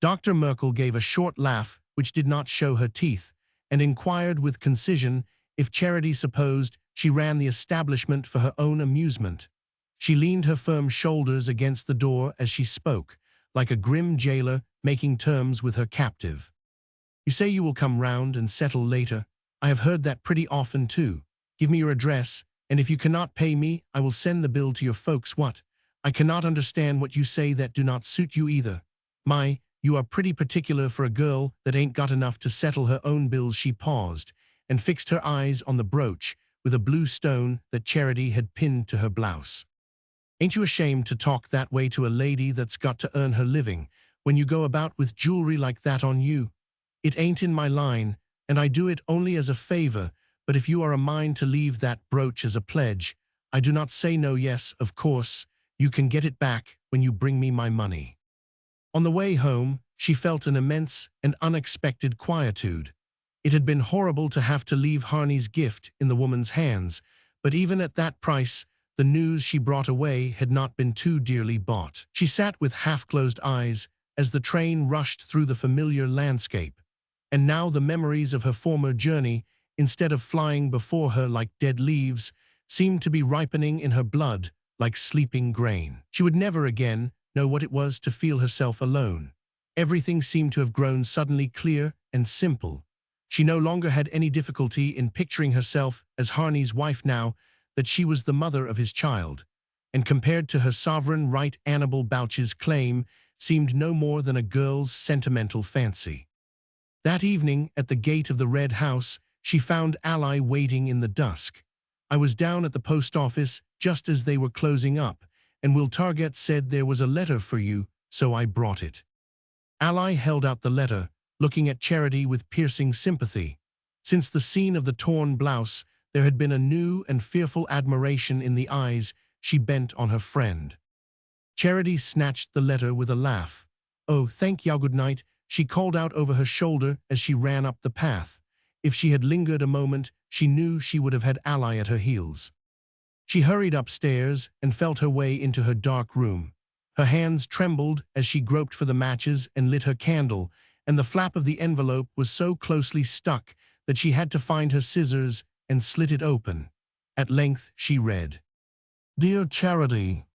Dr. Merkel gave a short laugh which did not show her teeth, and inquired with concision if Charity supposed she ran the establishment for her own amusement. She leaned her firm shoulders against the door as she spoke, like a grim jailer making terms with her captive. "You say you will come round and settle later. I have heard that pretty often too. Give me your address, and if you cannot pay me, I will send the bill to your folks." "What? I cannot understand what you say. That do not suit you either. You are pretty particular for a girl that ain't got enough to settle her own bills." She paused and fixed her eyes on the brooch with a blue stone that Charity had pinned to her blouse. "Ain't you ashamed to talk that way to a lady that's got to earn her living, when you go about with jewelry like that on you? It ain't in my line, and I do it only as a favor, but if you are a mind to leave that brooch as a pledge, I do not say no. Yes, of course, you can get it back when you bring me my money." On the way home, she felt an immense and unexpected quietude. It had been horrible to have to leave Harney's gift in the woman's hands, but even at that price, the news she brought away had not been too dearly bought. She sat with half-closed eyes as the train rushed through the familiar landscape, and now the memories of her former journey, instead of flying before her like dead leaves, seemed to be ripening in her blood like sleeping grain. She would never again know what it was to feel herself alone. Everything seemed to have grown suddenly clear and simple. She no longer had any difficulty in picturing herself as Harney's wife now that she was the mother of his child, and compared to her sovereign right, Annabel Bouch's claim seemed no more than a girl's sentimental fancy. That evening, at the gate of the Red House, she found Ally waiting in the dusk. "I was down at the post office just as they were closing up, and Will Target said there was a letter for you, so I brought it." Ally held out the letter, looking at Charity with piercing sympathy. Since the scene of the torn blouse, there had been a new and fearful admiration in the eyes she bent on her friend. Charity snatched the letter with a laugh. "Oh, thank you, good night," she called out over her shoulder as she ran up the path. If she had lingered a moment, she knew she would have had Ally at her heels. She hurried upstairs and felt her way into her dark room. Her hands trembled as she groped for the matches and lit her candle, and the flap of the envelope was so closely stuck that she had to find her scissors and slit it open. At length she read, "Dear Charity,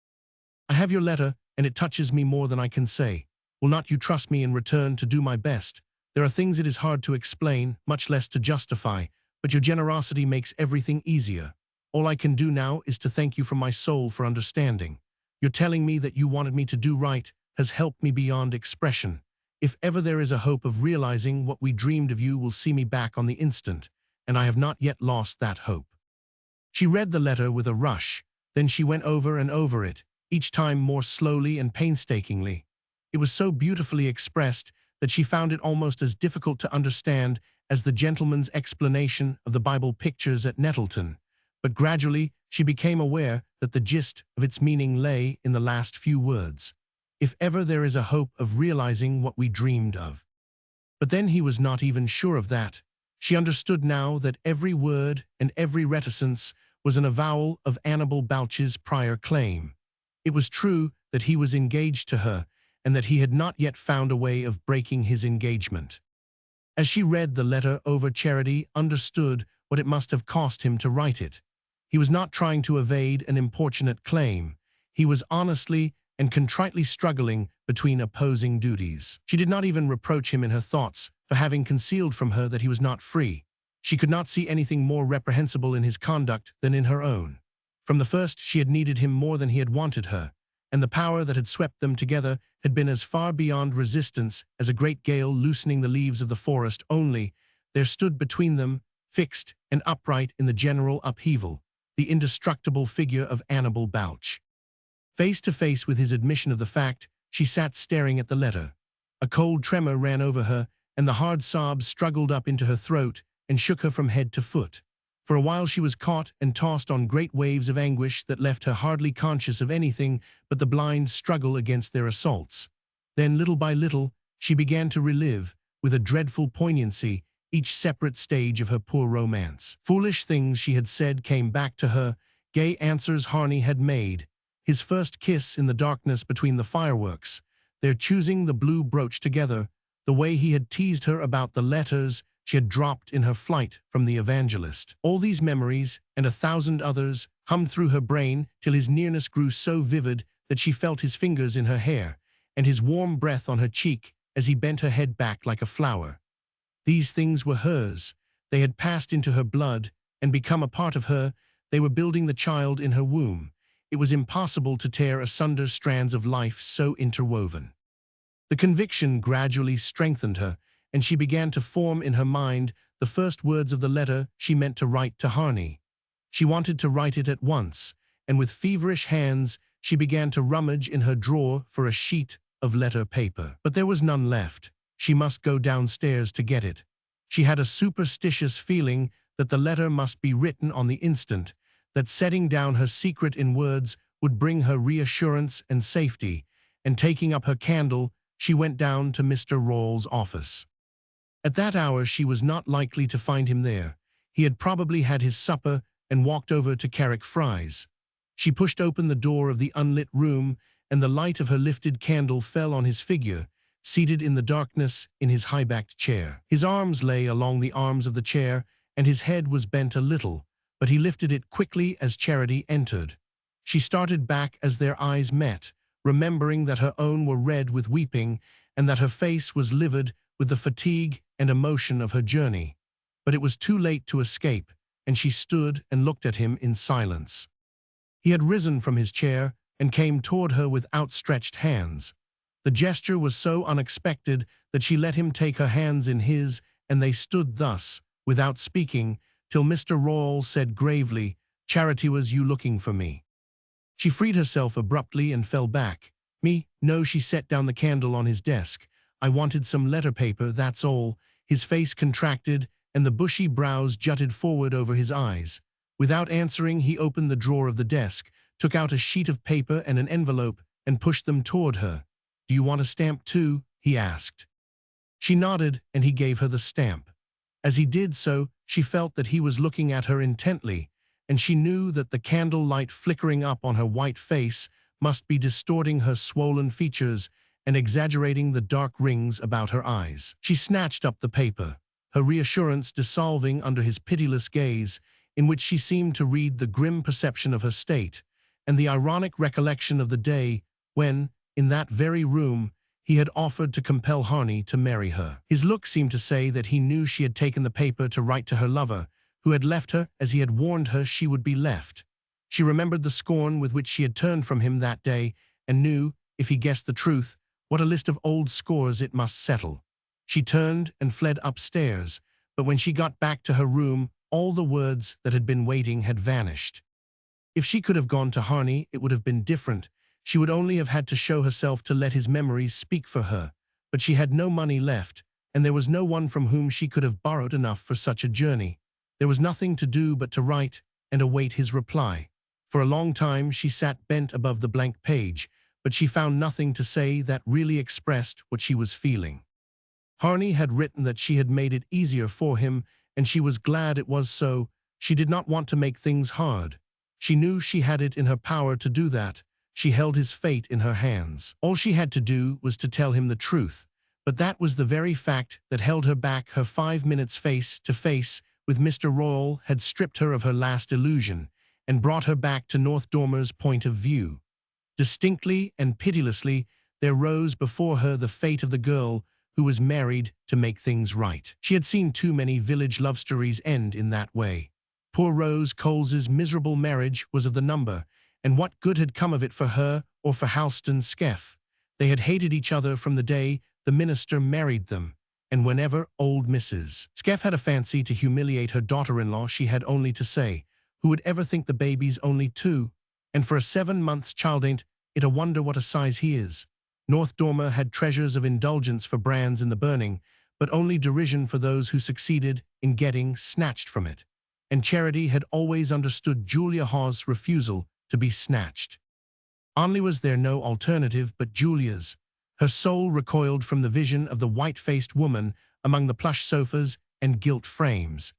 I have your letter, and it touches me more than I can say. Will not you trust me in return to do my best? There are things it is hard to explain, much less to justify, but your generosity makes everything easier. All I can do now is to thank you from my soul for understanding. Your telling me that you wanted me to do right has helped me beyond expression. If ever there is a hope of realizing what we dreamed of, you will see me back on the instant, and I have not yet lost that hope." She read the letter with a rush, then she went over and over it, each time more slowly and painstakingly. It was so beautifully expressed that she found it almost as difficult to understand as the gentleman's explanation of the Bible pictures at Nettleton. But gradually she became aware that the gist of its meaning lay in the last few words. If ever there is a hope of realizing what we dreamed of. But then he was not even sure of that. She understood now that every word and every reticence was an avowal of Annabel Bouch's prior claim. It was true that he was engaged to her, and that he had not yet found a way of breaking his engagement. As she read the letter over, Charity understood what it must have cost him to write it. He was not trying to evade an importunate claim. He was honestly and contritely struggling between opposing duties. She did not even reproach him in her thoughts for having concealed from her that he was not free. She could not see anything more reprehensible in his conduct than in her own. From the first, she had needed him more than he had wanted her, and the power that had swept them together had been as far beyond resistance as a great gale loosening the leaves of the forest. Only there stood between them, fixed and upright in the general upheaval, the indestructible figure of Annabel Bouch. Face to face with his admission of the fact, she sat staring at the letter. A cold tremor ran over her, and the hard sobs struggled up into her throat and shook her from head to foot. For a while she was caught and tossed on great waves of anguish that left her hardly conscious of anything but the blind struggle against their assaults. Then, little by little, she began to relive, with a dreadful poignancy, each separate stage of her poor romance. Foolish things she had said came back to her, gay answers Harney had made, his first kiss in the darkness between the fireworks, their choosing the blue brooch together, the way he had teased her about the letters she had dropped in her flight from the evangelist. All these memories, and 1,000 others, hummed through her brain till his nearness grew so vivid that she felt his fingers in her hair, and his warm breath on her cheek as he bent her head back like a flower. These things were hers. They had passed into her blood and become a part of her. They were building the child in her womb. It was impossible to tear asunder strands of life so interwoven. The conviction gradually strengthened her, and she began to form in her mind the first words of the letter she meant to write to Harney. She wanted to write it at once, and with feverish hands she began to rummage in her drawer for a sheet of letter paper. But there was none left. She must go downstairs to get it. She had a superstitious feeling that the letter must be written on the instant, that setting down her secret in words would bring her reassurance and safety, and taking up her candle, she went down to Mr. Royall's office. At that hour she was not likely to find him there. He had probably had his supper and walked over to Carrick Fries. She pushed open the door of the unlit room, and the light of her lifted candle fell on his figure, seated in the darkness in his high-backed chair. His arms lay along the arms of the chair, and his head was bent a little, but he lifted it quickly as Charity entered. She started back as their eyes met, remembering that her own were red with weeping, and that her face was livid with the fatigue and emotion of her journey. But it was too late to escape, and she stood and looked at him in silence. He had risen from his chair and came toward her with outstretched hands. The gesture was so unexpected that she let him take her hands in his, and they stood thus, without speaking, till Mr. Royall said gravely, "Charity, was you looking for me?" She freed herself abruptly and fell back. "Me? No." She set down the candle on his desk. "I wanted some letter paper, that's all." His face contracted, and the bushy brows jutted forward over his eyes. Without answering, he opened the drawer of the desk, took out a sheet of paper and an envelope, and pushed them toward her. "Do you want a stamp too?" he asked. She nodded, and he gave her the stamp. As he did so, she felt that he was looking at her intently, and she knew that the candle light flickering up on her white face must be distorting her swollen features and exaggerating the dark rings about her eyes. She snatched up the paper, her reassurance dissolving under his pitiless gaze, in which she seemed to read the grim perception of her state, and the ironic recollection of the day when, in that very room, he had offered to compel Harney to marry her. His look seemed to say that he knew she had taken the paper to write to her lover, who had left her as he had warned her she would be left. She remembered the scorn with which she had turned from him that day, and knew, if he guessed the truth, what a list of old scores it must settle. She turned and fled upstairs, but when she got back to her room, all the words that had been waiting had vanished. If she could have gone to Harney, it would have been different. She would only have had to show herself to let his memories speak for her, but she had no money left, and there was no one from whom she could have borrowed enough for such a journey. There was nothing to do but to write and await his reply. For a long time she sat bent above the blank page, but she found nothing to say that really expressed what she was feeling. Harney had written that she had made it easier for him, and she was glad it was so. She did not want to make things hard. She knew she had it in her power to do that. she held his fate in her hands. All she had to do was to tell him the truth, but that was the very fact that held her back. Her 5 minutes face to face with Mr. Royall had stripped her of her last illusion and brought her back to North Dormer's point of view. Distinctly and pitilessly, there rose before her the fate of the girl who was married to make things right. She had seen too many village love stories end in that way. Poor Rose Coles's miserable marriage was of the number, and what good had come of it for her or for Halston Skeff? They had hated each other from the day the minister married them, and whenever old Mrs. Skeff had a fancy to humiliate her daughter-in-law, she had only to say, "Who would ever think the baby's only 2? And for a 7 months child ain't it a wonder what a size he is?" North Dormer had treasures of indulgence for brands in the burning, but only derision for those who succeeded in getting snatched from it. And Charity had always understood Julia Hawes' refusal to be snatched. Only was there no alternative but Julia's. Her soul recoiled from the vision of the white-faced woman among the plush sofas and gilt frames.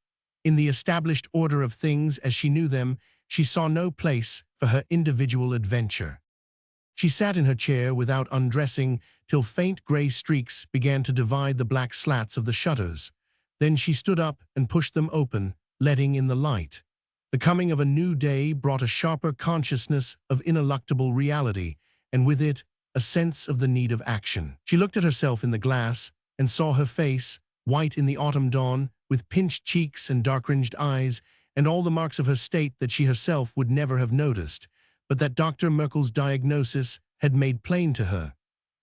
In the established order of things as she knew them, she saw no place for her individual adventure. She sat in her chair without undressing till faint gray streaks began to divide the black slats of the shutters. Then she stood up and pushed them open, letting in the light. The coming of a new day brought a sharper consciousness of ineluctable reality, and with it, a sense of the need of action. She looked at herself in the glass and saw her face, white in the autumn dawn, with pinched cheeks and dark-ringed eyes, and all the marks of her state that she herself would never have noticed, but that Dr. Merkel's diagnosis had made plain to her.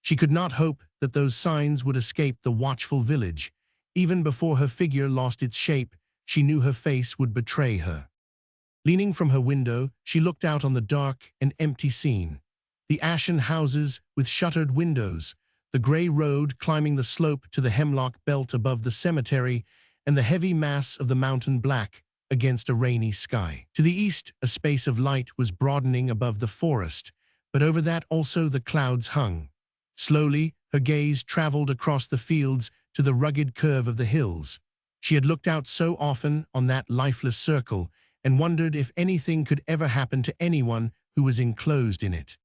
She could not hope that those signs would escape the watchful village. Even before her figure lost its shape, she knew her face would betray her. Leaning from her window, she looked out on the dark and empty scene. The ashen houses with shuttered windows, the gray road climbing the slope to the hemlock belt above the cemetery, and the heavy mass of the mountain black against a rainy sky. To the east, a space of light was broadening above the forest, but over that also the clouds hung. Slowly, her gaze traveled across the fields to the rugged curve of the hills. She had looked out so often on that lifeless circle and wondered if anything could ever happen to anyone who was enclosed in it.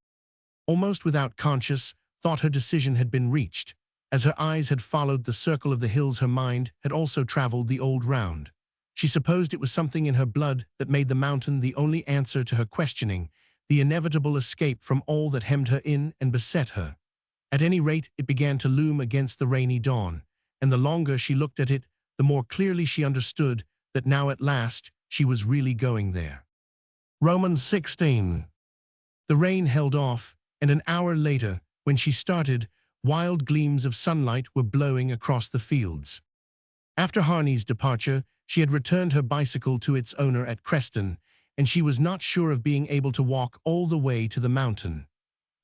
Almost without conscious thought, her decision had been reached. As her eyes had followed the circle of the hills, her mind had also traveled the old round. She supposed it was something in her blood that made the mountain the only answer to her questioning, the inevitable escape from all that hemmed her in and beset her. At any rate, it began to loom against the rainy dawn, and the longer she looked at it, the more clearly she understood that now at last she was really going there. Romans 16. The rain held off, and an hour later, when she started, wild gleams of sunlight were blowing across the fields. After Harney's departure, she had returned her bicycle to its owner at Creston, and she was not sure of being able to walk all the way to the mountain.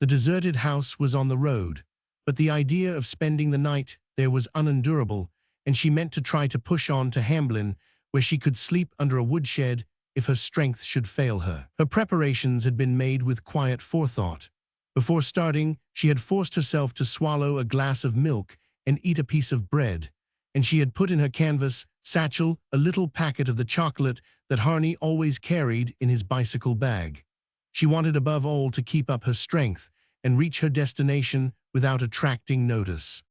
The deserted house was on the road, but the idea of spending the night there was unendurable, and she meant to try to push on to Hamblin, where she could sleep under a woodshed if her strength should fail her. Her preparations had been made with quiet forethought. Before starting, she had forced herself to swallow a glass of milk and eat a piece of bread, and she had put in her canvas satchel a little packet of the chocolate that Harney always carried in his bicycle bag. She wanted above all to keep up her strength and reach her destination without attracting notice.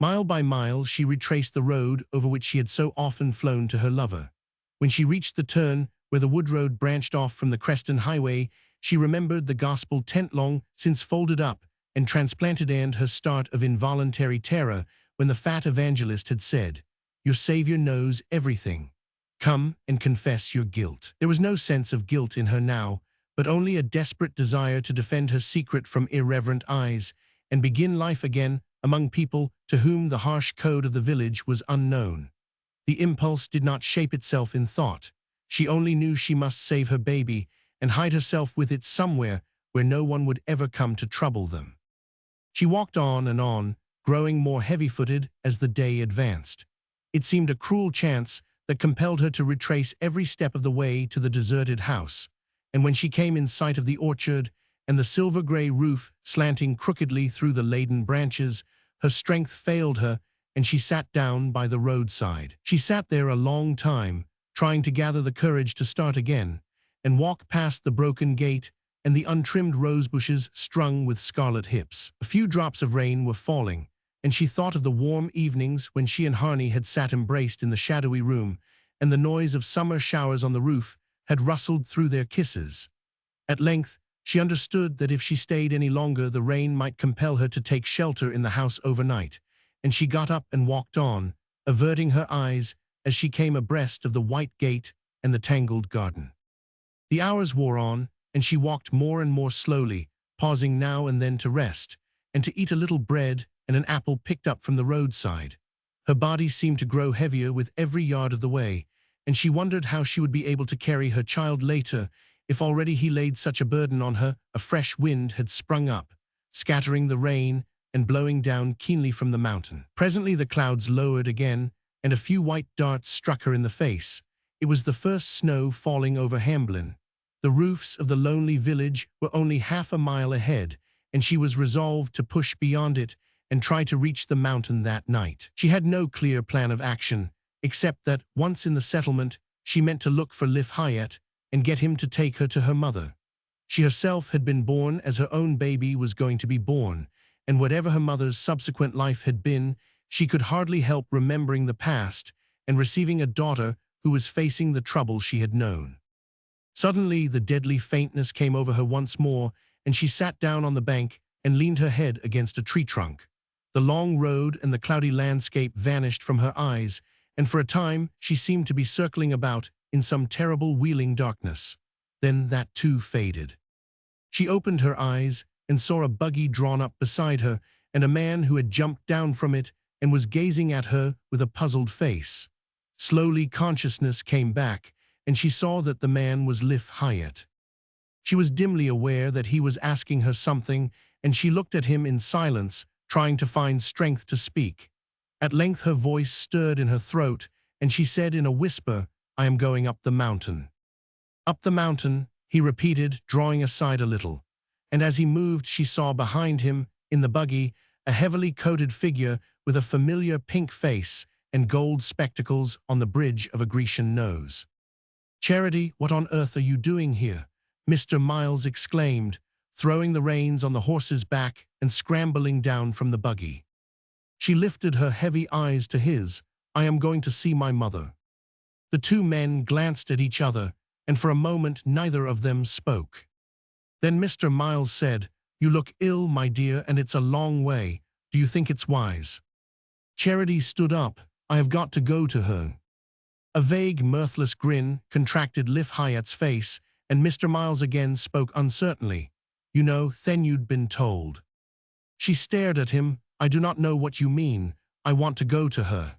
Mile by mile, she retraced the road over which she had so often flown to her lover. When she reached the turn where the wood road branched off from the Creston Highway, she remembered the gospel tent long since folded up and transplanted, and her start of involuntary terror when the fat evangelist had said, "Your Savior knows everything. Come and confess your guilt." There was no sense of guilt in her now, but only a desperate desire to defend her secret from irreverent eyes and begin life again among people to whom the harsh code of the village was unknown. The impulse did not shape itself in thought. She only knew she must save her baby and hide herself with it somewhere where no one would ever come to trouble them. She walked on, growing more heavy-footed as the day advanced. It seemed a cruel chance that compelled her to retrace every step of the way to the deserted house, and when she came in sight of the orchard and the silver-gray roof slanting crookedly through the laden branches, her strength failed her, and she sat down by the roadside. She sat there a long time, trying to gather the courage to start again, and walk past the broken gate and the untrimmed rose bushes strung with scarlet hips. A few drops of rain were falling, and she thought of the warm evenings when she and Harney had sat embraced in the shadowy room, and the noise of summer showers on the roof had rustled through their kisses. At length, she understood that if she stayed any longer, the rain might compel her to take shelter in the house overnight, and she got up and walked on, averting her eyes as she came abreast of the white gate and the tangled garden. The hours wore on, and she walked more and more slowly, pausing now and then to rest, and to eat a little bread and an apple picked up from the roadside. Her body seemed to grow heavier with every yard of the way, and she wondered how she would be able to carry her child later if already he laid such a burden on her. A fresh wind had sprung up, scattering the rain and blowing down keenly from the mountain. Presently the clouds lowered again, and a few white darts struck her in the face. It was the first snow falling over Hamblin. The roofs of the lonely village were only half a mile ahead, and she was resolved to push beyond it and try to reach the mountain that night. She had no clear plan of action, except that, once in the settlement, she meant to look for Liv Hyatt and get him to take her to her mother. She herself had been born as her own baby was going to be born, and whatever her mother's subsequent life had been, she could hardly help remembering the past and receiving a daughter who was facing the trouble she had known. Suddenly, the deadly faintness came over her once more, and she sat down on the bank and leaned her head against a tree trunk. The long road and the cloudy landscape vanished from her eyes, and for a time she seemed to be circling about in some terrible wheeling darkness. Then that too faded. She opened her eyes and saw a buggy drawn up beside her, and a man who had jumped down from it and was gazing at her with a puzzled face. Slowly consciousness came back, and she saw that the man was Liv Hyatt. She was dimly aware that he was asking her something, and she looked at him in silence, trying to find strength to speak. At length her voice stirred in her throat, and she said in a whisper, "I am going up the mountain." "Up the mountain," he repeated, drawing aside a little. And as he moved, she saw behind him, in the buggy, a heavily coated figure with a familiar pink face and gold spectacles on the bridge of a Grecian nose. "Charity, what on earth are you doing here?" Mr. Miles exclaimed, throwing the reins on the horse's back and scrambling down from the buggy. She lifted her heavy eyes to his. "I am going to see my mother." The two men glanced at each other, and for a moment neither of them spoke. Then Mr. Miles said, "You look ill, my dear, and it's a long way. Do you think it's wise?" Charity stood up. "I have got to go to her." A vague, mirthless grin contracted Liv Hyatt's face, and Mr. Miles again spoke uncertainly. "You know, then you'd been told." She stared at him. "I do not know what you mean. I want to go to her."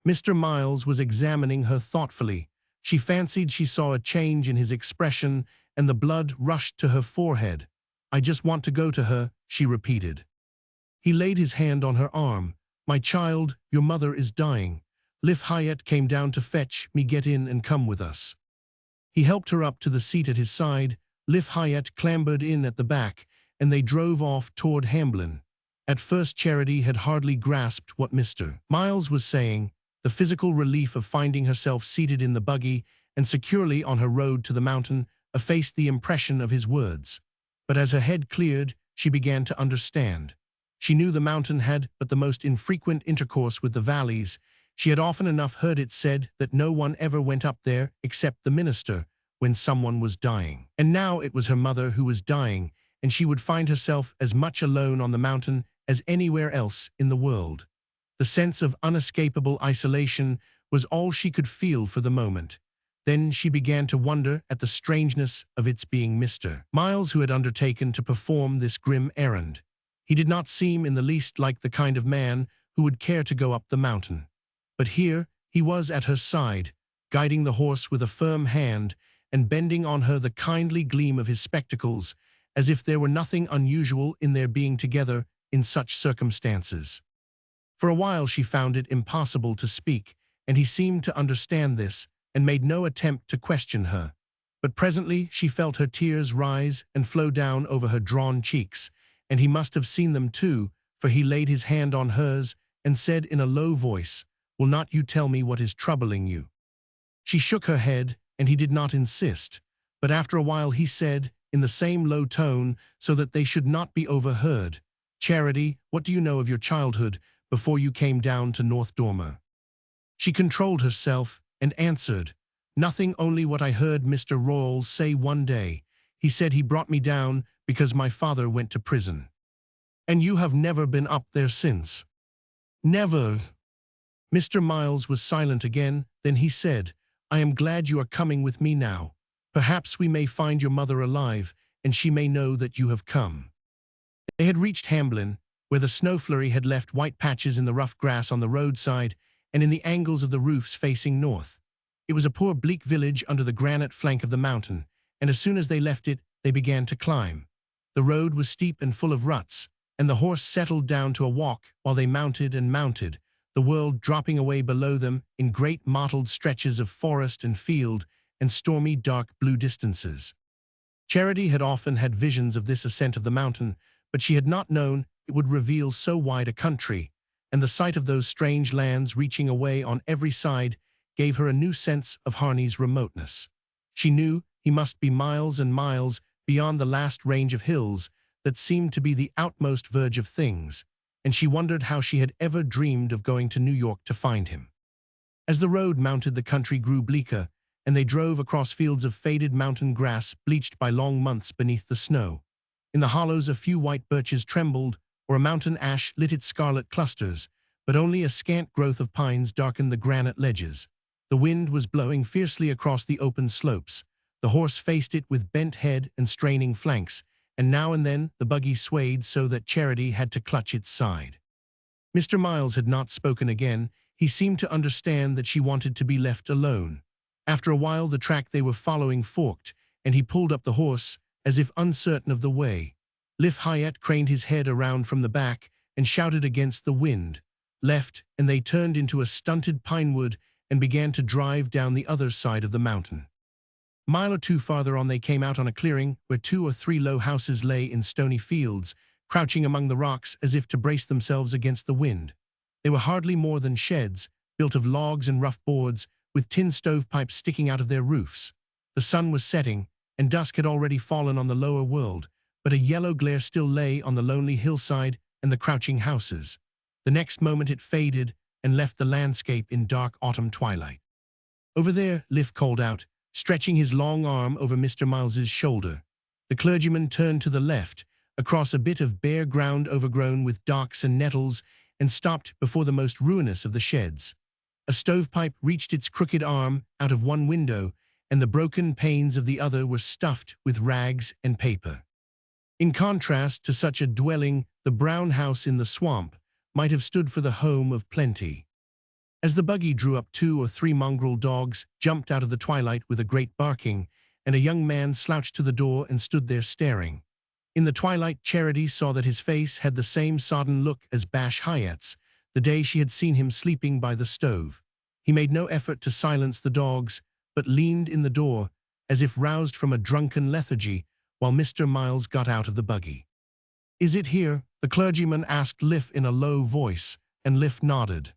Mr. Miles was examining her thoughtfully. She fancied she saw a change in his expression, and the blood rushed to her forehead. "I just want to go to her," she repeated. He laid his hand on her arm. "My child, your mother is dying. Liv Hyatt came down to fetch me. Get in and come with us." He helped her up to the seat at his side. Liv Hyatt clambered in at the back, and they drove off toward Hamblin. At first Charity had hardly grasped what Mr. Miles was saying. The physical relief of finding herself seated in the buggy and securely on her road to the mountain effaced the impression of his words. But as her head cleared, she began to understand. She knew the mountain had but the most infrequent intercourse with the valleys. She had often enough heard it said that no one ever went up there except the minister when someone was dying. And now it was her mother who was dying, and she would find herself as much alone on the mountain as anywhere else in the world. The sense of unescapable isolation was all she could feel for the moment. Then she began to wonder at the strangeness of its being Mr. Miles who had undertaken to perform this grim errand. He did not seem in the least like the kind of man who would care to go up the mountain. But here he was at her side, guiding the horse with a firm hand and bending on her the kindly gleam of his spectacles, as if there were nothing unusual in their being together in such circumstances. For a while she found it impossible to speak, and he seemed to understand this and made no attempt to question her. But presently she felt her tears rise and flow down over her drawn cheeks, and he must have seen them too, for he laid his hand on hers and said in a low voice, "Will not you tell me what is troubling you?" She shook her head, and he did not insist, but after a while he said, in the same low tone so that they should not be overheard. "Charity, what do you know of your childhood before you came down to North Dormer?" She controlled herself and answered, "Nothing, only what I heard Mr. Royall say one day. He said he brought me down because my father went to prison." "And you have never been up there since?" "Never." Mr. Miles was silent again, then he said, "I am glad you are coming with me now. Perhaps we may find your mother alive, and she may know that you have come." They had reached Hamblin, where the snow flurry had left white patches in the rough grass on the roadside and in the angles of the roofs facing north. It was a poor bleak village under the granite flank of the mountain, and as soon as they left it, they began to climb. The road was steep and full of ruts, and the horse settled down to a walk while they mounted and mounted, the world dropping away below them in great mottled stretches of forest and field and stormy dark blue distances. Charity had often had visions of this ascent of the mountain, but she had not known it would reveal so wide a country, and the sight of those strange lands reaching away on every side gave her a new sense of Harney's remoteness. She knew he must be miles and miles beyond the last range of hills that seemed to be the outmost verge of things, and she wondered how she had ever dreamed of going to New York to find him. As the road mounted, the country grew bleaker, and they drove across fields of faded mountain grass bleached by long months beneath the snow. In the hollows a few white birches trembled, or a mountain ash lit its scarlet clusters, but only a scant growth of pines darkened the granite ledges. The wind was blowing fiercely across the open slopes. The horse faced it with bent head and straining flanks, and now and then the buggy swayed so that Charity had to clutch its side. Mr. Miles had not spoken again. He seemed to understand that she wanted to be left alone. After a while the track they were following forked, and he pulled up the horse, as if uncertain of the way. Liff Hyatt craned his head around from the back and shouted against the wind. Left, and they turned into a stunted pinewood and began to drive down the other side of the mountain. A mile or two farther on they came out on a clearing where 2 or 3 low houses lay in stony fields, crouching among the rocks as if to brace themselves against the wind. They were hardly more than sheds, built of logs and rough boards, with tin stovepipes sticking out of their roofs. The sun was setting, and dusk had already fallen on the lower world, but a yellow glare still lay on the lonely hillside and the crouching houses. The next moment it faded and left the landscape in dark autumn twilight. "Over there," Liff called out, stretching his long arm over Mr. Miles's shoulder. The clergyman turned to the left, across a bit of bare ground overgrown with docks and nettles, and stopped before the most ruinous of the sheds. A stovepipe reached its crooked arm out of one window, and the broken panes of the other were stuffed with rags and paper. In contrast to such a dwelling, the brown house in the swamp might have stood for the home of plenty. As the buggy drew up, 2 or 3 mongrel dogs jumped out of the twilight with a great barking, and a young man slouched to the door and stood there staring. In the twilight, Charity saw that his face had the same sodden look as Bash Hyatt's, the day she had seen him sleeping by the stove. He made no effort to silence the dogs, but leaned in the door, as if roused from a drunken lethargy, while Mr. Miles got out of the buggy. "Is it here?" the clergyman asked Liff in a low voice, and Liff nodded.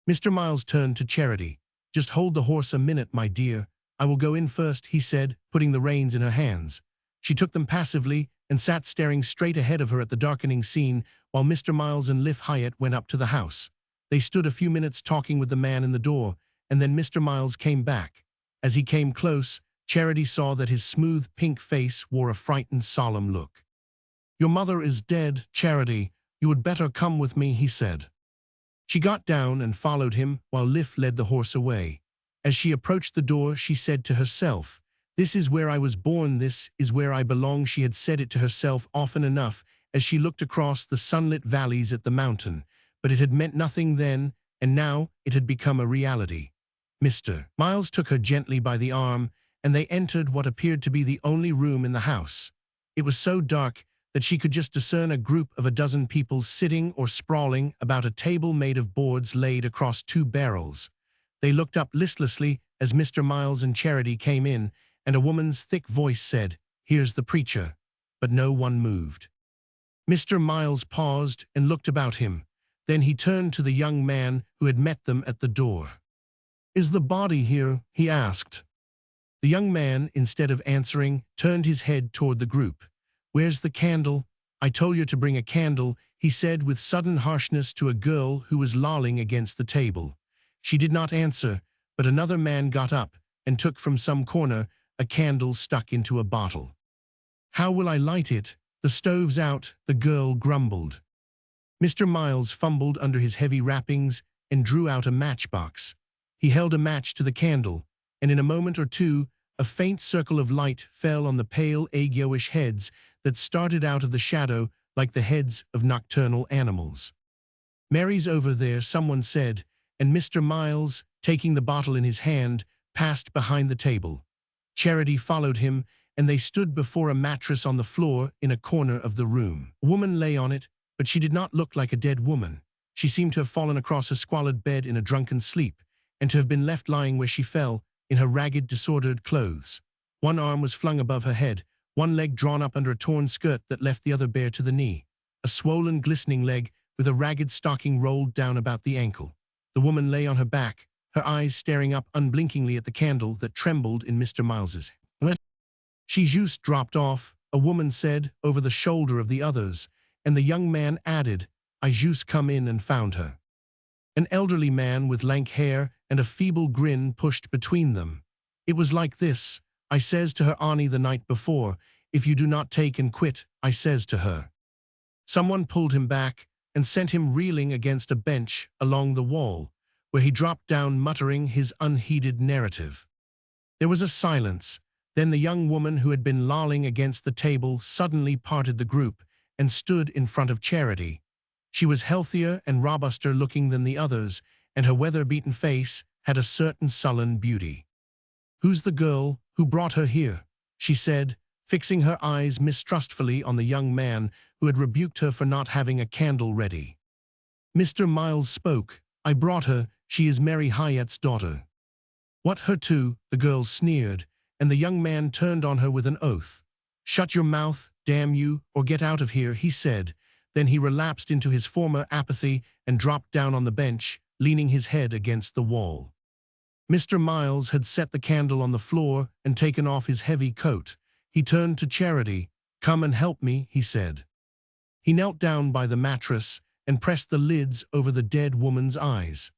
Mr. Miles turned to Charity. "Just hold the horse a minute, my dear. I will go in first," he said, putting the reins in her hands. She took them passively and sat staring straight ahead of her at the darkening scene, while Mr. Miles and Liff Hyatt went up to the house. They stood a few minutes talking with the man in the door, and then Mr. Miles came back. As he came close, Charity saw that his smooth pink face wore a frightened, solemn look. "Your mother is dead, Charity. You had better come with me," he said. She got down and followed him while Liff led the horse away. As she approached the door, she said to herself, "This is where I was born, this is where I belong." She had said it to herself often enough as she looked across the sunlit valleys at the mountain, but it had meant nothing then, and now it had become a reality. Mr. Miles took her gently by the arm, and they entered what appeared to be the only room in the house. It was so dark that she could just discern a group of a dozen people sitting or sprawling about a table made of boards laid across 2 barrels. They looked up listlessly as Mr. Miles and Charity came in, and a woman's thick voice said, "Here's the preacher," but no one moved. Mr. Miles paused and looked about him. Then he turned to the young man who had met them at the door. "Is the body here?" he asked. The young man, instead of answering, turned his head toward the group. "Where's the candle? I told you to bring a candle," he said with sudden harshness to a girl who was lolling against the table. She did not answer, but another man got up and took from some corner a candle stuck into a bottle. "How will I light it? The stove's out," the girl grumbled. Mr. Miles fumbled under his heavy wrappings and drew out a matchbox. He held a match to the candle, and in a moment or two, a faint circle of light fell on the pale, egg-yellowish heads that started out of the shadow like the heads of nocturnal animals. "Mary's over there," someone said, and Mr. Miles, taking the bottle in his hand, passed behind the table. Charity followed him, and they stood before a mattress on the floor in a corner of the room. A woman lay on it, but she did not look like a dead woman. She seemed to have fallen across a squalid bed in a drunken sleep, and to have been left lying where she fell, in her ragged, disordered clothes. One arm was flung above her head, one leg drawn up under a torn skirt that left the other bare to the knee. A swollen, glistening leg with a ragged stocking rolled down about the ankle. The woman lay on her back, her eyes staring up unblinkingly at the candle that trembled in Mr. Miles's hand. "She just dropped off," a woman said over the shoulder of the others, and the young man added, "I just come in and found her." An elderly man with lank hair and a feeble grin pushed between them. "It was like this. I says to her Annie the night before, 'If you do not take and quit,' I says to her." Someone pulled him back and sent him reeling against a bench along the wall, where he dropped down muttering his unheeded narrative. There was a silence. Then the young woman who had been lolling against the table suddenly parted the group and stood in front of Charity. She was healthier and robuster looking than the others, and her weather-beaten face had a certain sullen beauty. "Who's the girl? Who brought her here?" she said, fixing her eyes mistrustfully on the young man who had rebuked her for not having a candle ready. Mr. Miles spoke. "I brought her. She is Mary Hyatt's daughter." "What, her too?" the girl sneered, and the young man turned on her with an oath. "Shut your mouth, damn you, or get out of here," he said. Then he relapsed into his former apathy and dropped down on the bench, leaning his head against the wall. Mr. Miles had set the candle on the floor and taken off his heavy coat. He turned to Charity. "Come and help me," he said. He knelt down by the mattress and pressed the lids over the dead woman's eyes.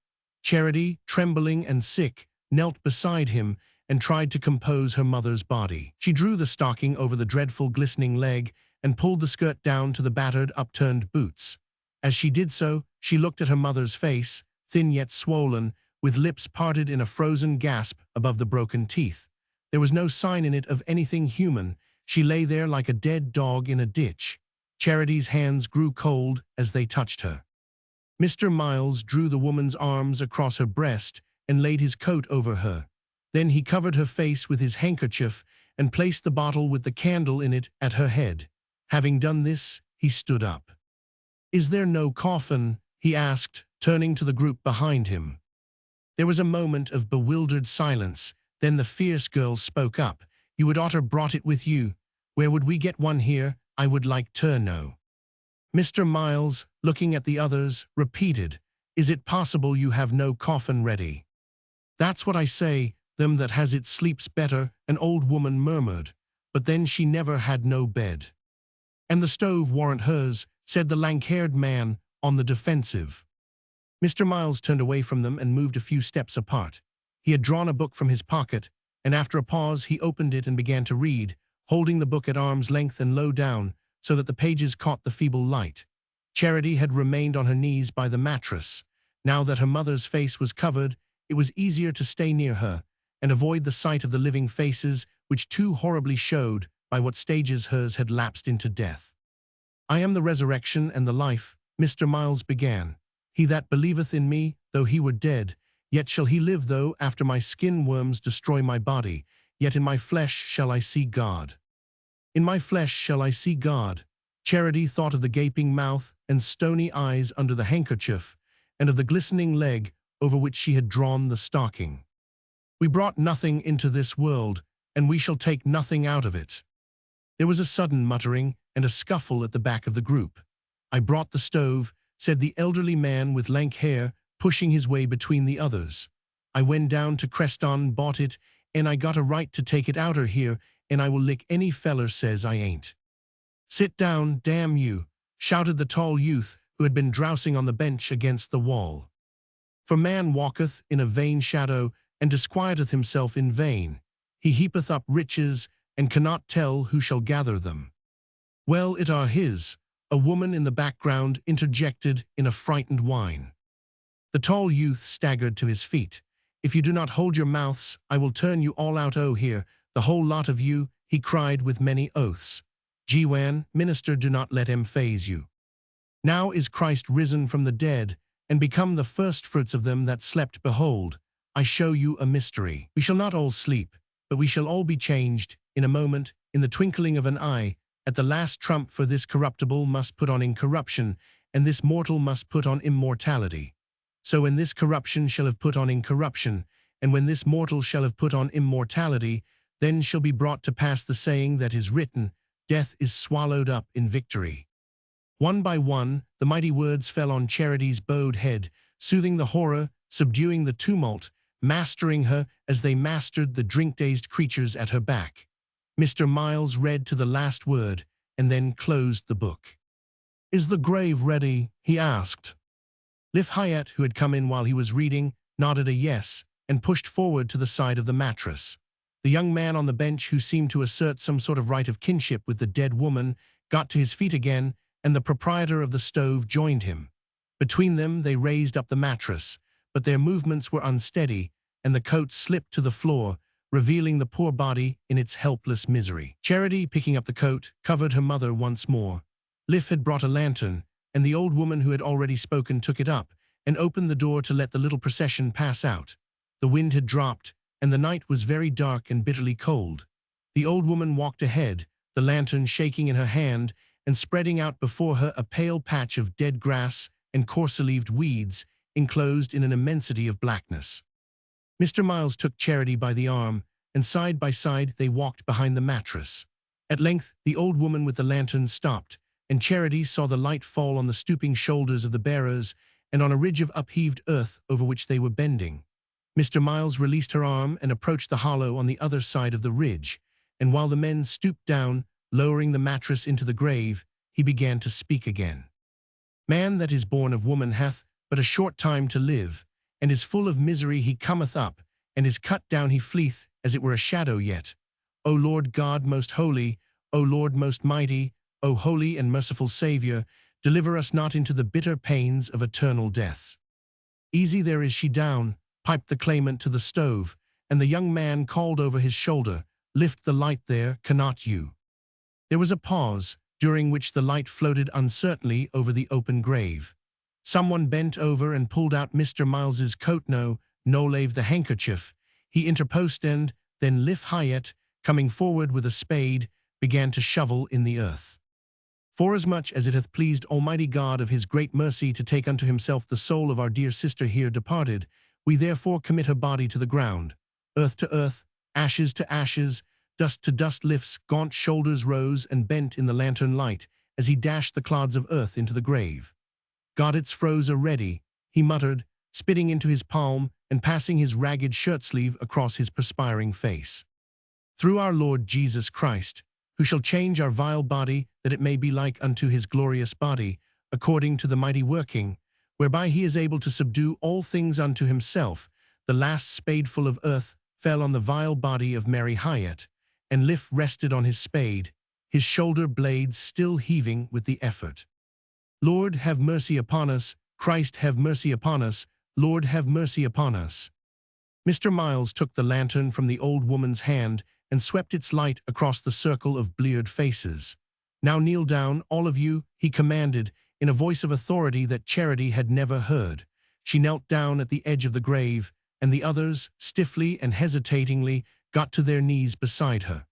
Charity, trembling and sick, knelt beside him and tried to compose her mother's body. She drew the stocking over the dreadful glistening leg and pulled the skirt down to the battered, upturned boots. As she did so, she looked at her mother's face, thin yet swollen, with lips parted in a frozen gasp above the broken teeth. There was no sign in it of anything human. She lay there like a dead dog in a ditch. Charity's hands grew cold as they touched her. Mr. Miles drew the woman's arms across her breast and laid his coat over her. Then he covered her face with his handkerchief and placed the bottle with the candle in it at her head. Having done this, he stood up. "Is there no coffin?" he asked, turning to the group behind him. There was a moment of bewildered silence. Then the fierce girl spoke up. "You had oughter brought it with you. Where would we get one here? I would like to know." Mr. Miles, looking at the others, repeated, "Is it possible you have no coffin ready?" "That's what I say, them that has it sleeps better," an old woman murmured. "But then she never had no bed." "And the stove warn't hers," said the lank-haired man, on the defensive. Mr. Miles turned away from them and moved a few steps apart. He had drawn a book from his pocket, and after a pause he opened it and began to read, holding the book at arm's length and low down, so that the pages caught the feeble light. Charity had remained on her knees by the mattress. Now that her mother's face was covered, it was easier to stay near her and avoid the sight of the living faces which too horribly showed by what stages hers had lapsed into death. "I am the resurrection and the life," Mr. Miles began. "He that believeth in me, though he were dead, yet shall he live, though after my skin worms destroy my body, yet in my flesh shall I see God." "In my flesh shall I see God." Charity thought of the gaping mouth and stony eyes under the handkerchief, and of the glistening leg over which she had drawn the stocking. "We brought nothing into this world, and we shall take nothing out of it." There was a sudden muttering and a scuffle at the back of the group. "I brought the stove," said the elderly man with lank hair, pushing his way between the others. "I went down to Creston, bought it, and I got a right to take it outer here, and I will lick any feller says I ain't." "Sit down, damn you," shouted the tall youth who had been drowsing on the bench against the wall. "For man walketh in a vain shadow, and disquieteth himself in vain. He heapeth up riches, and cannot tell who shall gather them." "Well, it are his," a woman in the background interjected in a frightened whine. The tall youth staggered to his feet. "If you do not hold your mouths, I will turn you all out here, the whole lot of you," he cried with many oaths. "Gwan, minister, do not let him faze you. Now is Christ risen from the dead, and become the firstfruits of them that slept. Behold, I show you a mystery. We shall not all sleep, but we shall all be changed, in a moment, in the twinkling of an eye, at the last trump, for this corruptible must put on incorruption, and this mortal must put on immortality. So when this corruption shall have put on incorruption, and when this mortal shall have put on immortality, then shall be brought to pass the saying that is written, Death is swallowed up in victory." One by one, the mighty words fell on Charity's bowed head, soothing the horror, subduing the tumult, mastering her as they mastered the drink-dazed creatures at her back. Mr. Miles read to the last word, and then closed the book. "Is the grave ready?" he asked. Liv Hyatt, who had come in while he was reading, nodded a yes, and pushed forward to the side of the mattress. The young man on the bench, who seemed to assert some sort of right of kinship with the dead woman, got to his feet again, and the proprietor of the stove joined him. Between them they raised up the mattress, but their movements were unsteady, and the coat slipped to the floor, revealing the poor body in its helpless misery. Charity, picking up the coat, covered her mother once more. Liv had brought a lantern, and the old woman who had already spoken took it up, and opened the door to let the little procession pass out. The wind had dropped, and the night was very dark and bitterly cold. The old woman walked ahead, the lantern shaking in her hand, and spreading out before her a pale patch of dead grass and coarse-leaved weeds, enclosed in an immensity of blackness. Mr. Miles took Charity by the arm, and side by side they walked behind the mattress. At length the old woman with the lantern stopped, and Charity saw the light fall on the stooping shoulders of the bearers and on a ridge of upheaved earth over which they were bending. Mr. Miles released her arm and approached the hollow on the other side of the ridge, and while the men stooped down, lowering the mattress into the grave, he began to speak again. "Man that is born of woman hath but a short time to live, and is full of misery he cometh up, and is cut down he fleeth, as it were a shadow yet. O Lord God most holy, O Lord most mighty, O holy and merciful Saviour, deliver us not into the bitter pains of eternal death." "Easy there is she down," piped the claimant to the stove, and the young man called over his shoulder, "Lift the light there, cannot you?" There was a pause, during which the light floated uncertainly over the open grave. Someone bent over and pulled out Mr. Miles's coat. No lave the handkerchief. He interposed, and then Liv Hyatt, coming forward with a spade, began to shovel in the earth. "Forasmuch as it hath pleased Almighty God of his great mercy to take unto himself the soul of our dear sister here departed, we therefore commit her body to the ground. Earth to earth, ashes to ashes, dust to dust." Lift's gaunt shoulders rose and bent in the lantern light as he dashed the clods of earth into the grave. "God, it's froze already," he muttered, spitting into his palm and passing his ragged shirt-sleeve across his perspiring face. "Through our Lord Jesus Christ, who shall change our vile body, that it may be like unto his glorious body, according to the mighty working, whereby he is able to subdue all things unto himself." The last spadeful of earth fell on the vile body of Mary Hyatt, and Liv rested on his spade, his shoulder blades still heaving with the effort. "Lord, have mercy upon us. Christ, have mercy upon us. Lord, have mercy upon us." Mr. Miles took the lantern from the old woman's hand and swept its light across the circle of bleared faces. "Now kneel down, all of you," he commanded, in a voice of authority that Charity had never heard. She knelt down at the edge of the grave, and the others, stiffly and hesitatingly, got to their knees beside her.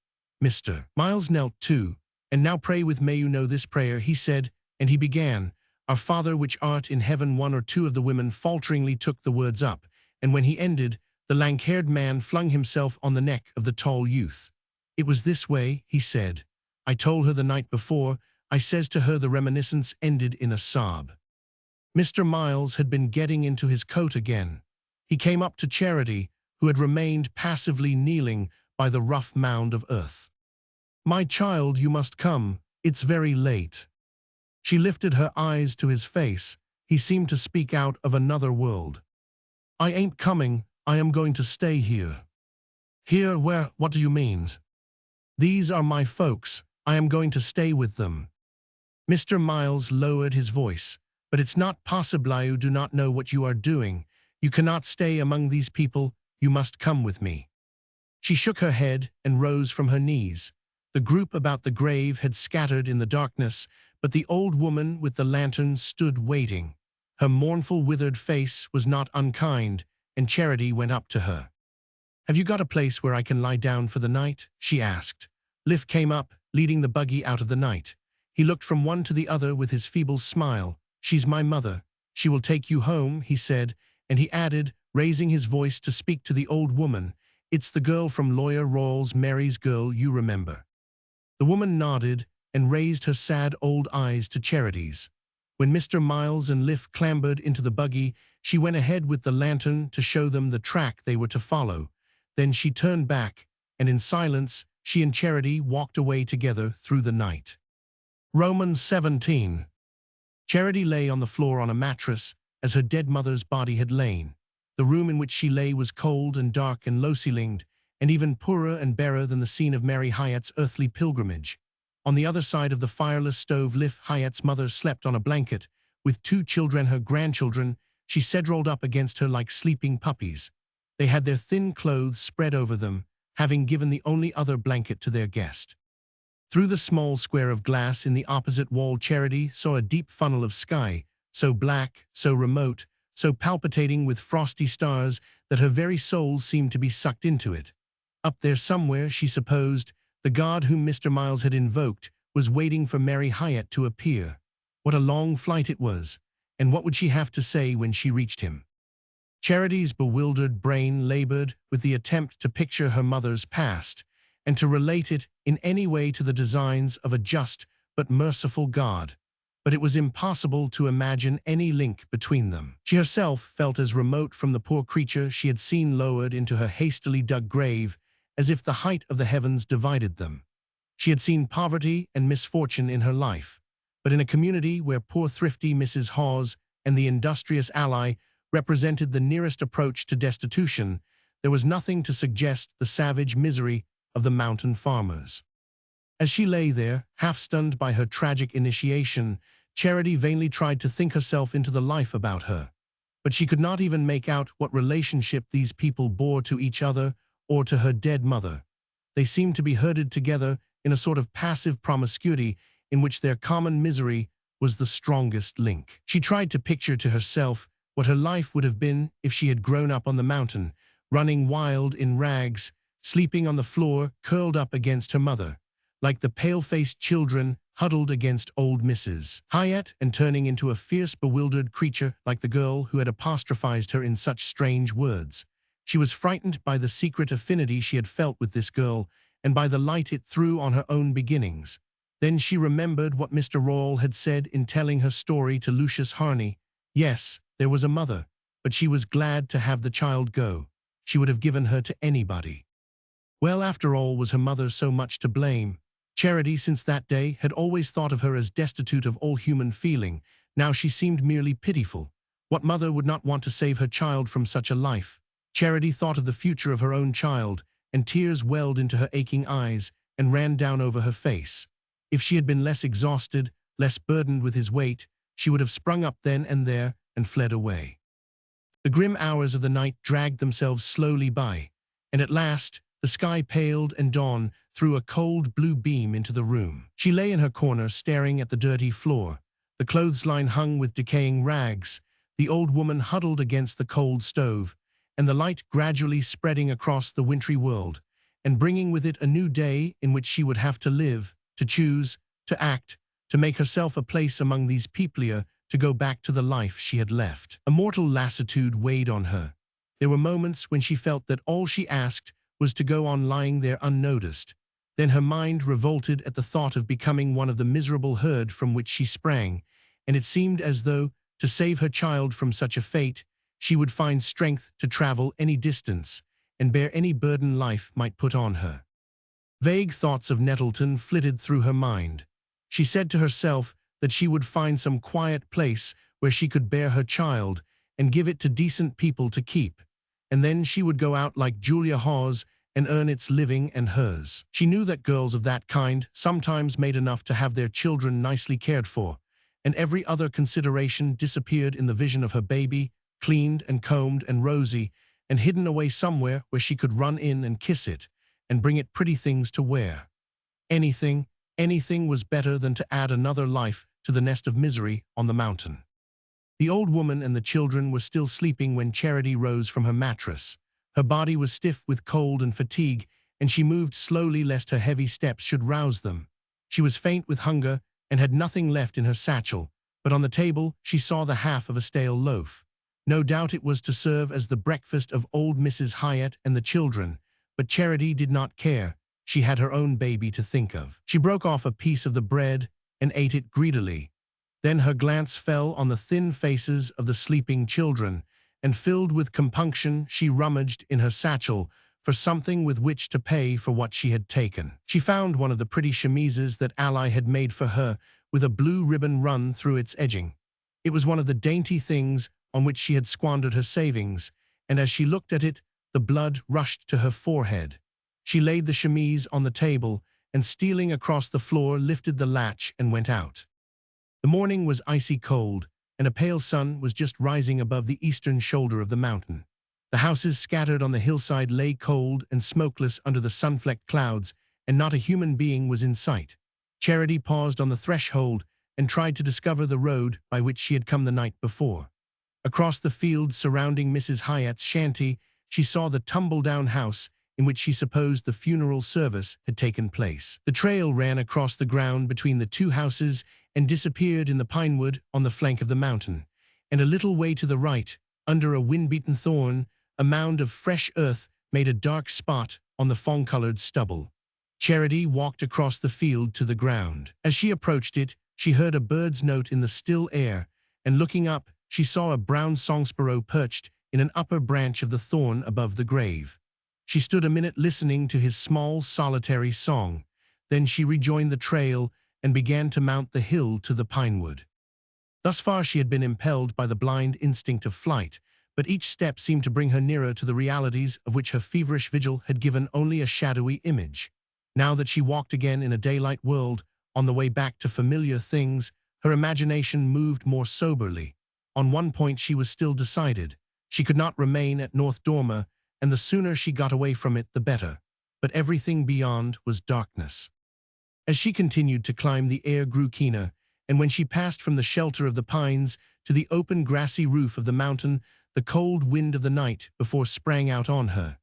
Mr. Miles knelt too. "And now pray with me. You know this prayer," he said, and he began, "Our Father which art in heaven." One or two of the women falteringly took the words up, and when he ended, the lank-haired man flung himself on the neck of the tall youth. "It was this way," he said. "I told her the night before. I says to her," the reminiscence ended in a sob. Mr. Miles had been getting into his coat again. He came up to Charity, who had remained passively kneeling by the rough mound of earth. "My child, you must come. It's very late." She lifted her eyes to his face. He seemed to speak out of another world. "I ain't coming. I am going to stay here." "Here where? What do you mean?" "These are my folks. I am going to stay with them." Mr. Miles lowered his voice. "But it's not possible. You do not know what you are doing. You cannot stay among these people. You must come with me." She shook her head and rose from her knees. The group about the grave had scattered in the darkness, but the old woman with the lantern stood waiting. Her mournful, withered face was not unkind, and Charity went up to her. "Have you got a place where I can lie down for the night?" she asked. Liff came up, leading the buggy out of the night. He looked from one to the other with his feeble smile. "She's my mother. She will take you home," he said, and he added, raising his voice to speak to the old woman, "It's the girl from Lawyer Royall's, Mary's girl, you remember." The woman nodded and raised her sad old eyes to Charity's. When Mr. Miles and Liff clambered into the buggy, she went ahead with the lantern to show them the track they were to follow. Then she turned back, and in silence, she and Charity walked away together through the night. Romans 17. Charity lay on the floor on a mattress, as her dead mother's body had lain. The room in which she lay was cold and dark and low-ceilinged, and even poorer and barer than the scene of Mary Hyatt's earthly pilgrimage. On the other side of the fireless stove, Liff Hyatt's mother slept on a blanket, with 2 children, her grandchildren, she said, rolled up against her like sleeping puppies. They had their thin clothes spread over them, having given the only other blanket to their guest. Through the small square of glass in the opposite wall, Charity saw a deep funnel of sky, so black, so remote, so palpitating with frosty stars that her very soul seemed to be sucked into it. Up there somewhere, she supposed, the God whom Mr. Miles had invoked was waiting for Mary Hyatt to appear. What a long flight it was, and what would she have to say when she reached him? Charity's bewildered brain labored with the attempt to picture her mother's past, and to relate it in any way to the designs of a just but merciful God. But it was impossible to imagine any link between them. She herself felt as remote from the poor creature she had seen lowered into her hastily dug grave as if the height of the heavens divided them. She had seen poverty and misfortune in her life, but in a community where poor thrifty Mrs. Hawes and the industrious ally represented the nearest approach to destitution, there was nothing to suggest the savage misery of the mountain farmers. As she lay there, half-stunned by her tragic initiation, Charity vainly tried to think herself into the life about her. But she could not even make out what relationship these people bore to each other or to her dead mother. They seemed to be herded together in a sort of passive promiscuity in which their common misery was the strongest link. She tried to picture to herself what her life would have been if she had grown up on the mountain, running wild in rags, sleeping on the floor, curled up against her mother, like the pale-faced children huddled against old Mrs. Hyatt, and turning into a fierce, bewildered creature like the girl who had apostrophized her in such strange words. She was frightened by the secret affinity she had felt with this girl, and by the light it threw on her own beginnings. Then she remembered what Mr. Royall had said in telling her story to Lucius Harney. Yes, there was a mother, but she was glad to have the child go. She would have given her to anybody. Well, after all, was her mother so much to blame? Charity, since that day, had always thought of her as destitute of all human feeling. Now she seemed merely pitiful. What mother would not want to save her child from such a life? Charity thought of the future of her own child, and tears welled into her aching eyes and ran down over her face. If she had been less exhausted, less burdened with his weight, she would have sprung up then and there and fled away. The grim hours of the night dragged themselves slowly by, and at last the sky paled and dawn threw a cold blue beam into the room. She lay in her corner staring at the dirty floor, the clothesline hung with decaying rags, the old woman huddled against the cold stove, and the light gradually spreading across the wintry world, and bringing with it a new day in which she would have to live, to choose, to act, to make herself a place among these people, to go back to the life she had left. A mortal lassitude weighed on her. There were moments when she felt that all she asked was to go on lying there unnoticed. Then her mind revolted at the thought of becoming one of the miserable herd from which she sprang, and it seemed as though, to save her child from such a fate, she would find strength to travel any distance, and bear any burden life might put on her. Vague thoughts of Nettleton flitted through her mind. She said to herself that she would find some quiet place where she could bear her child and give it to decent people to keep, and then she would go out like Julia Hawes and earn its living and hers. She knew that girls of that kind sometimes made enough to have their children nicely cared for, and every other consideration disappeared in the vision of her baby, cleaned and combed and rosy, and hidden away somewhere where she could run in and kiss it, and bring it pretty things to wear. Anything was better than to add another life to the nest of misery on the mountain. The old woman and the children were still sleeping when Charity rose from her mattress. Her body was stiff with cold and fatigue, and she moved slowly lest her heavy steps should rouse them. She was faint with hunger and had nothing left in her satchel, but on the table she saw the half of a stale loaf. No doubt it was to serve as the breakfast of old Mrs. Hyatt and the children, but Charity did not care. She had her own baby to think of. She broke off a piece of the bread and ate it greedily. Then her glance fell on the thin faces of the sleeping children, and filled with compunction she rummaged in her satchel for something with which to pay for what she had taken. She found one of the pretty chemises that Ally had made for her, with a blue ribbon run through its edging. It was one of the dainty things on which she had squandered her savings, and as she looked at it, the blood rushed to her forehead. She laid the chemise on the table, and stealing across the floor lifted the latch and went out. The morning was icy cold, and a pale sun was just rising above the eastern shoulder of the mountain. The houses scattered on the hillside lay cold and smokeless under the sun-flecked clouds, and not a human being was in sight. Charity paused on the threshold and tried to discover the road by which she had come the night before. Across the fields surrounding Mrs. Hyatt's shanty, she saw the tumble-down house in which she supposed the funeral service had taken place. The trail ran across the ground between the two houses and disappeared in the pinewood on the flank of the mountain, and a little way to the right, under a wind-beaten thorn, a mound of fresh earth made a dark spot on the fawn-colored stubble. Charity walked across the field to the ground. As she approached it, she heard a bird's note in the still air, and looking up, she saw a brown song-sparrow perched in an upper branch of the thorn above the grave. She stood a minute listening to his small, solitary song. Then she rejoined the trail and began to mount the hill to the pinewood. Thus far she had been impelled by the blind instinct of flight, but each step seemed to bring her nearer to the realities of which her feverish vigil had given only a shadowy image. Now that she walked again in a daylight world, on the way back to familiar things, her imagination moved more soberly. On one point she was still decided. She could not remain at North Dormer, and the sooner she got away from it, the better. But everything beyond was darkness. As she continued to climb, the air grew keener, and when she passed from the shelter of the pines to the open grassy roof of the mountain, the cold wind of the night before sprang out on her.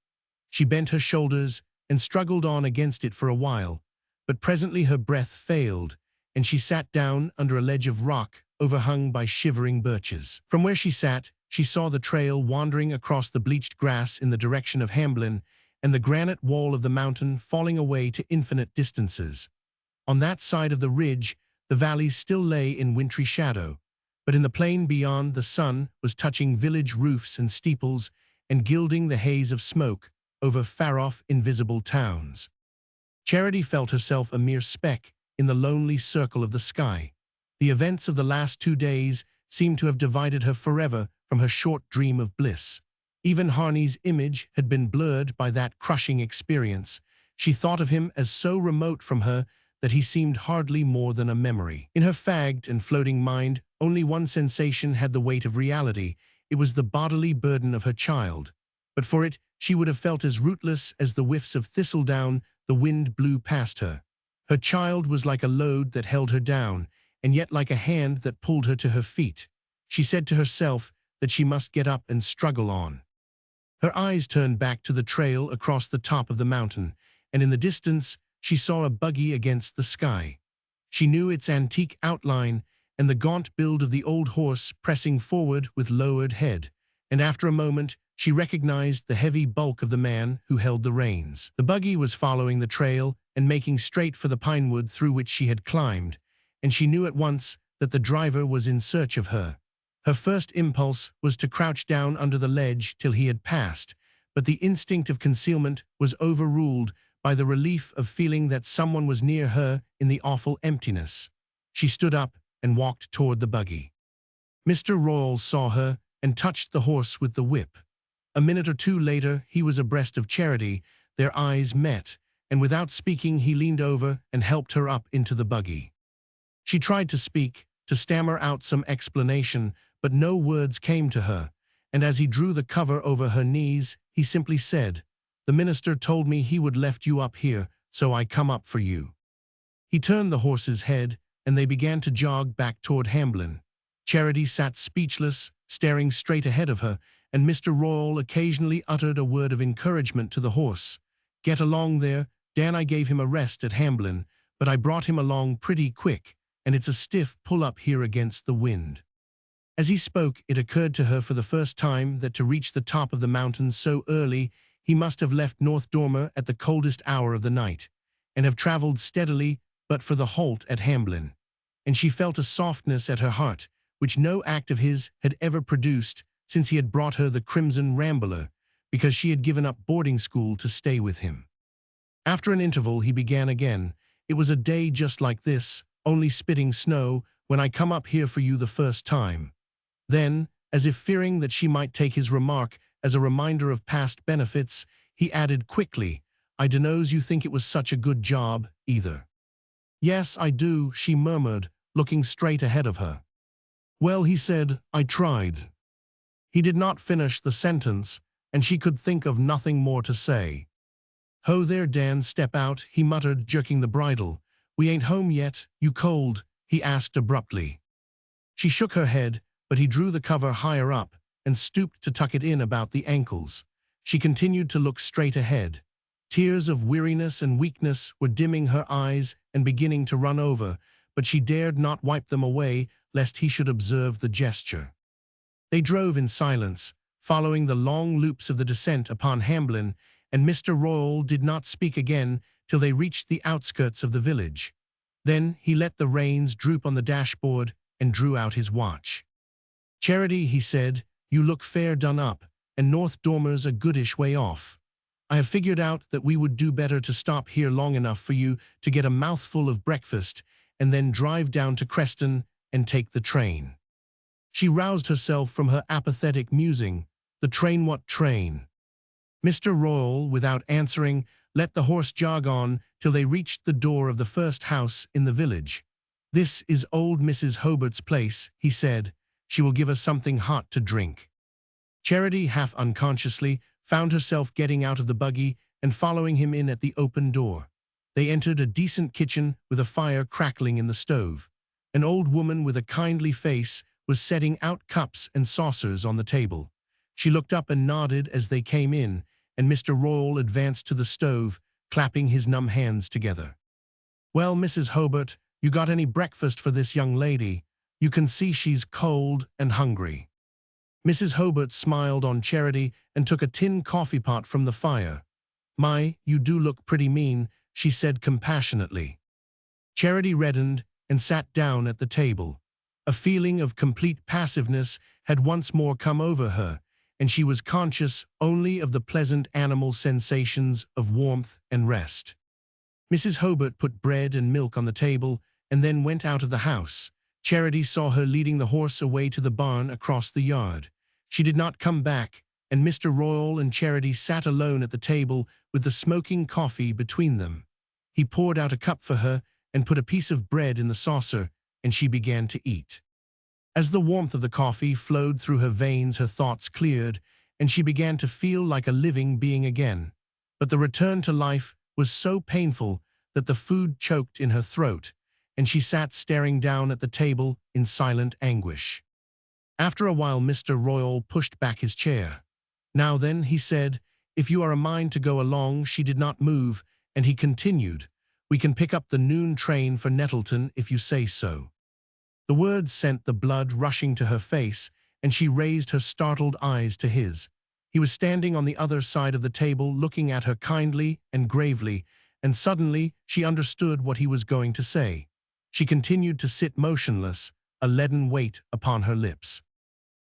She bent her shoulders and struggled on against it for a while, but presently her breath failed, and she sat down under a ledge of rock overhung by shivering birches. From where she sat, she saw the trail wandering across the bleached grass in the direction of Hamblin, and the granite wall of the mountain falling away to infinite distances. On that side of the ridge, the valleys still lay in wintry shadow, but in the plain beyond, the sun was touching village roofs and steeples and gilding the haze of smoke over far-off invisible towns. Charity felt herself a mere speck in the lonely circle of the sky. The events of the last 2 days seemed to have divided her forever from her short dream of bliss. Even Harney's image had been blurred by that crushing experience. She thought of him as so remote from her that he seemed hardly more than a memory. In her fagged and floating mind, only one sensation had the weight of reality. It was the bodily burden of her child. But for it, she would have felt as rootless as the whiffs of thistledown the wind blew past her. Her child was like a load that held her down, and yet like a hand that pulled her to her feet. She said to herself that she must get up and struggle on. Her eyes turned back to the trail across the top of the mountain, and in the distance she saw a buggy against the sky. She knew its antique outline and the gaunt build of the old horse pressing forward with lowered head, and after a moment she recognized the heavy bulk of the man who held the reins. The buggy was following the trail and making straight for the pinewood through which she had climbed, and she knew at once that the driver was in search of her. Her first impulse was to crouch down under the ledge till he had passed, but the instinct of concealment was overruled by the relief of feeling that someone was near her in the awful emptiness. She stood up and walked toward the buggy. Mr. Royall saw her and touched the horse with the whip. A minute or two later, he was abreast of Charity. Their eyes met, and without speaking, he leaned over and helped her up into the buggy. She tried to speak, to stammer out some explanation, but no words came to her, and as he drew the cover over her knees, he simply said, "The minister told me he would left you up here, so I come up for you." He turned the horse's head, and they began to jog back toward Hamblin. Charity sat speechless, staring straight ahead of her, and Mr. Royall occasionally uttered a word of encouragement to the horse. "Get along there, Dan. I gave him a rest at Hamblin, but I brought him along pretty quick, and it's a stiff pull-up here against the wind." As he spoke, it occurred to her for the first time that to reach the top of the mountains so early, he must have left North Dormer at the coldest hour of the night, and have traveled steadily but for the halt at Hamblin. And she felt a softness at her heart, which no act of his had ever produced since he had brought her the Crimson Rambler, because she had given up boarding school to stay with him. After an interval, he began again. "It was a day just like this, only spitting snow, when I come up here for you the first time." Then, as if fearing that she might take his remark as a reminder of past benefits, he added quickly, "I dunno's you think it was such a good job, either." "Yes, I do," she murmured, looking straight ahead of her. "Well," he said, "I tried." He did not finish the sentence, and she could think of nothing more to say. "Ho there, Dan, step out," he muttered, jerking the bridle. "We ain't home yet, you cold?" he asked abruptly. She shook her head, but he drew the cover higher up and stooped to tuck it in about the ankles. She continued to look straight ahead. Tears of weariness and weakness were dimming her eyes and beginning to run over, but she dared not wipe them away lest he should observe the gesture. They drove in silence, following the long loops of the descent upon Hamblin, and Mr. Royall did not speak again till they reached the outskirts of the village. Then he let the reins droop on the dashboard and drew out his watch. "Charity," he said, "you look fair done up, and North Dormer's a goodish way off. I have figured out that we would do better to stop here long enough for you to get a mouthful of breakfast and then drive down to Creston and take the train." She roused herself from her apathetic musing. "The train? What train?" Mr. Royall, without answering, let the horse jog on till they reached the door of the first house in the village. "This is old Mrs. Hobart's place," he said. "She will give us something hot to drink." Charity, half unconsciously, found herself getting out of the buggy and following him in at the open door. They entered a decent kitchen with a fire crackling in the stove. An old woman with a kindly face was setting out cups and saucers on the table. She looked up and nodded as they came in, and Mr. Royall advanced to the stove, clapping his numb hands together. "Well, Mrs. Hobart, you got any breakfast for this young lady? You can see she's cold and hungry." Mrs. Hobart smiled on Charity and took a tin coffee pot from the fire. "My, you do look pretty mean," she said compassionately. Charity reddened and sat down at the table. A feeling of complete passiveness had once more come over her, and she was conscious only of the pleasant animal sensations of warmth and rest. Mrs. Hobart put bread and milk on the table and then went out of the house. Charity saw her leading the horse away to the barn across the yard. She did not come back, and Mr. Royall and Charity sat alone at the table with the smoking coffee between them. He poured out a cup for her and put a piece of bread in the saucer, and she began to eat. As the warmth of the coffee flowed through her veins, her thoughts cleared, and she began to feel like a living being again. But the return to life was so painful that the food choked in her throat, and she sat staring down at the table in silent anguish. After a while, Mr. Royall pushed back his chair. "Now then," he said, "if you are a mind to go along." She did not move, and he continued, "We can pick up the noon train for Nettleton if you say so." The words sent the blood rushing to her face, and she raised her startled eyes to his. He was standing on the other side of the table, looking at her kindly and gravely, and suddenly she understood what he was going to say. She continued to sit motionless, a leaden weight upon her lips.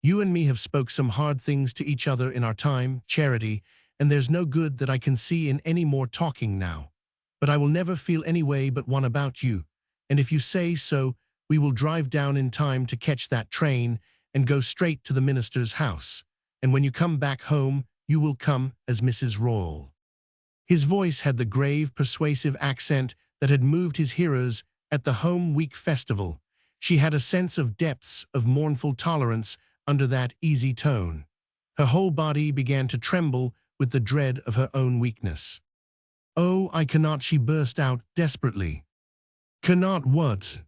"You and me have spoke some hard things to each other in our time, Charity, and there's no good that I can see in any more talking now. But I will never feel any way but one about you, and if you say so, we will drive down in time to catch that train and go straight to the minister's house. And when you come back home, you will come as Mrs. Royall." His voice had the grave, persuasive accent that had moved his hearers at the Home Week festival. She had a sense of depths of mournful tolerance under that easy tone. Her whole body began to tremble with the dread of her own weakness. "Oh, I cannot," she burst out desperately. "Cannot what?"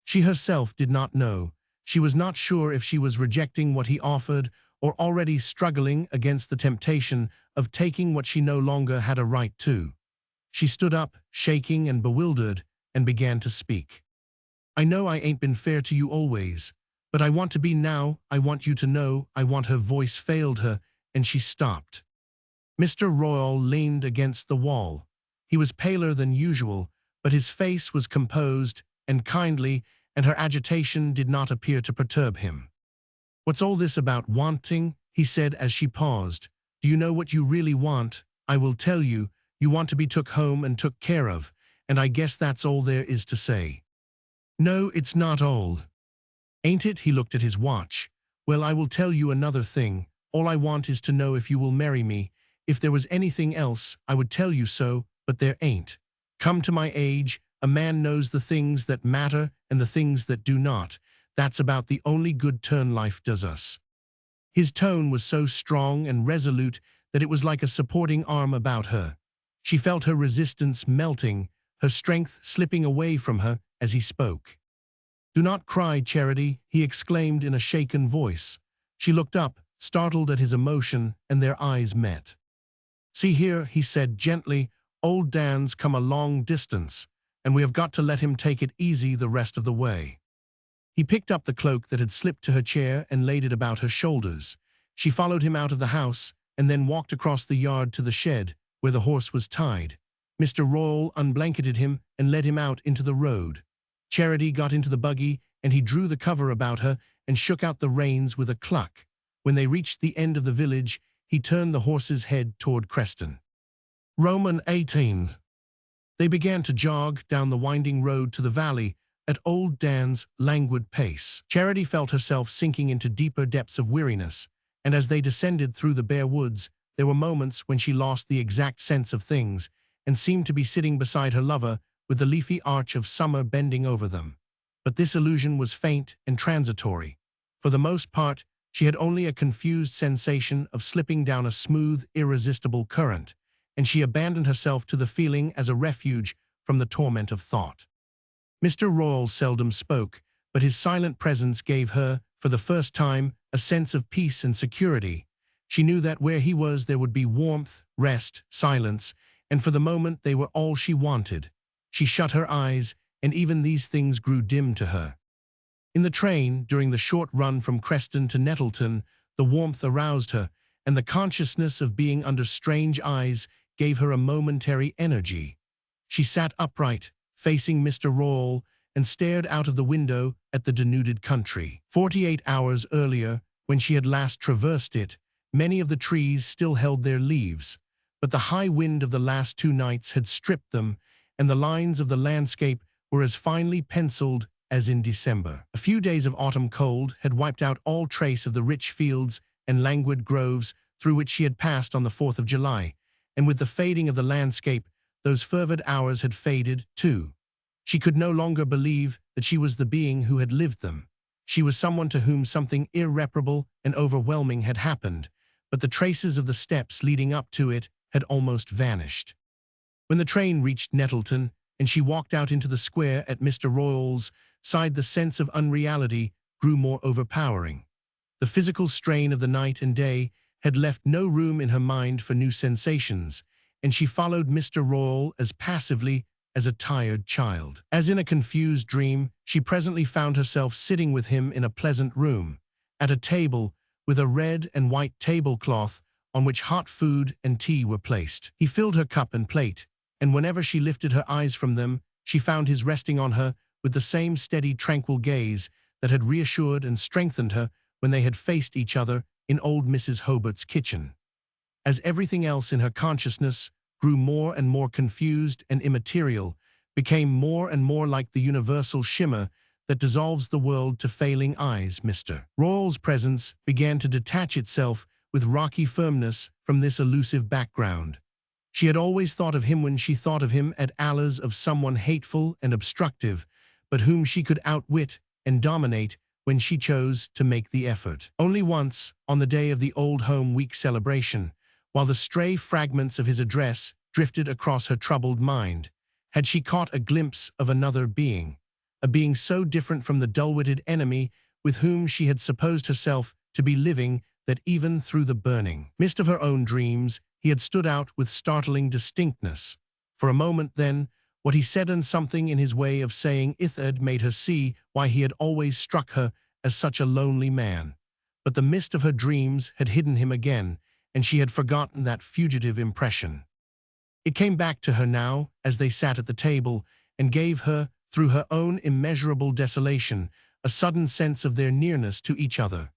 She herself did not know. She was not sure if she was rejecting what he offered or already struggling against the temptation of taking what she no longer had a right to. She stood up, shaking and bewildered, and began to speak. "I know I ain't been fair to you always, but I want to be now. I want you to know. I want." Her voice failed her, and she stopped. Mr. Royall leaned against the wall. He was paler than usual, but his face was composed and kindly, and her agitation did not appear to perturb him. "What's all this about wanting?" he said as she paused. "Do you know what you really want? I will tell you. You want to be took home and took care of, and I guess that's all there is to say." "No, it's not all." "Ain't it?" He looked at his watch. "Well, I will tell you another thing. All I want is to know if you will marry me. If there was anything else, I would tell you so, but there ain't. Come to my age, a man knows the things that matter and the things that do not. That's about the only good turn life does us." His tone was so strong and resolute that it was like a supporting arm about her. She felt her resistance melting, her strength slipping away from her as he spoke. "Do not cry, Charity," he exclaimed in a shaken voice. She looked up, startled at his emotion, and their eyes met. "See here," he said gently, "old Dan's come a long distance, and we have got to let him take it easy the rest of the way." He picked up the cloak that had slipped to her chair and laid it about her shoulders. She followed him out of the house and then walked across the yard to the shed where the horse was tied. Mr. Royall unblanketed him and led him out into the road. Charity got into the buggy, and he drew the cover about her and shook out the reins with a cluck. When they reached the end of the village, he turned the horse's head toward Creston. Roman 18. They began to jog down the winding road to the valley at old Dan's languid pace. Charity felt herself sinking into deeper depths of weariness, and as they descended through the bare woods, there were moments when she lost the exact sense of things and seemed to be sitting beside her lover with the leafy arch of summer bending over them. But this illusion was faint and transitory. For the most part, she had only a confused sensation of slipping down a smooth, irresistible current, and she abandoned herself to the feeling as a refuge from the torment of thought. Mr. Royall seldom spoke, but his silent presence gave her, for the first time, a sense of peace and security. She knew that where he was there would be warmth, rest, silence, and for the moment they were all she wanted. She shut her eyes, and even these things grew dim to her. In the train, during the short run from Creston to Nettleton, the warmth aroused her, and the consciousness of being under strange eyes gave her a momentary energy. She sat upright, facing Mr. Royall, and stared out of the window at the denuded country. 48 hours earlier, when she had last traversed it, many of the trees still held their leaves, but the high wind of the last 2 nights had stripped them, and the lines of the landscape were as finely penciled as in December. A few days of autumn cold had wiped out all trace of the rich fields and languid groves through which she had passed on the 4th of July, and with the fading of the landscape, those fervid hours had faded, too. She could no longer believe that she was the being who had lived them. She was someone to whom something irreparable and overwhelming had happened, but the traces of the steps leading up to it had almost vanished. When the train reached Nettleton, and she walked out into the square at Mr. Royall's side, the sense of unreality grew more overpowering. The physical strain of the night and day had left no room in her mind for new sensations, and she followed Mr. Royall as passively as a tired child. As in a confused dream, she presently found herself sitting with him in a pleasant room, at a table with a red and white tablecloth on which hot food and tea were placed. He filled her cup and plate, and whenever she lifted her eyes from them, she found his resting on her with the same steady, tranquil gaze that had reassured and strengthened her when they had faced each other in old Mrs. Hobart's kitchen. as everything else in her consciousness grew more and more confused and immaterial, became more and more like the universal shimmer that dissolves the world to failing eyes. Mr. Royall's presence began to detach itself with rocky firmness from this elusive background. She had always thought of him when she thought of him at Allah's of someone hateful and obstructive, but whom she could outwit and dominate when she chose to make the effort. Only once, on the day of the Old Home Week celebration, while the stray fragments of his address drifted across her troubled mind, had she caught a glimpse of another being, a being so different from the dull-witted enemy with whom she had supposed herself to be living that even through the burning mist of her own dreams, he had stood out with startling distinctness. For a moment then, what he said and something in his way of saying it had made her see why he had always struck her as such a lonely man. But the mist of her dreams had hidden him again, and she had forgotten that fugitive impression. It came back to her now as they sat at the table, and gave her, through her own immeasurable desolation, a sudden sense of their nearness to each other.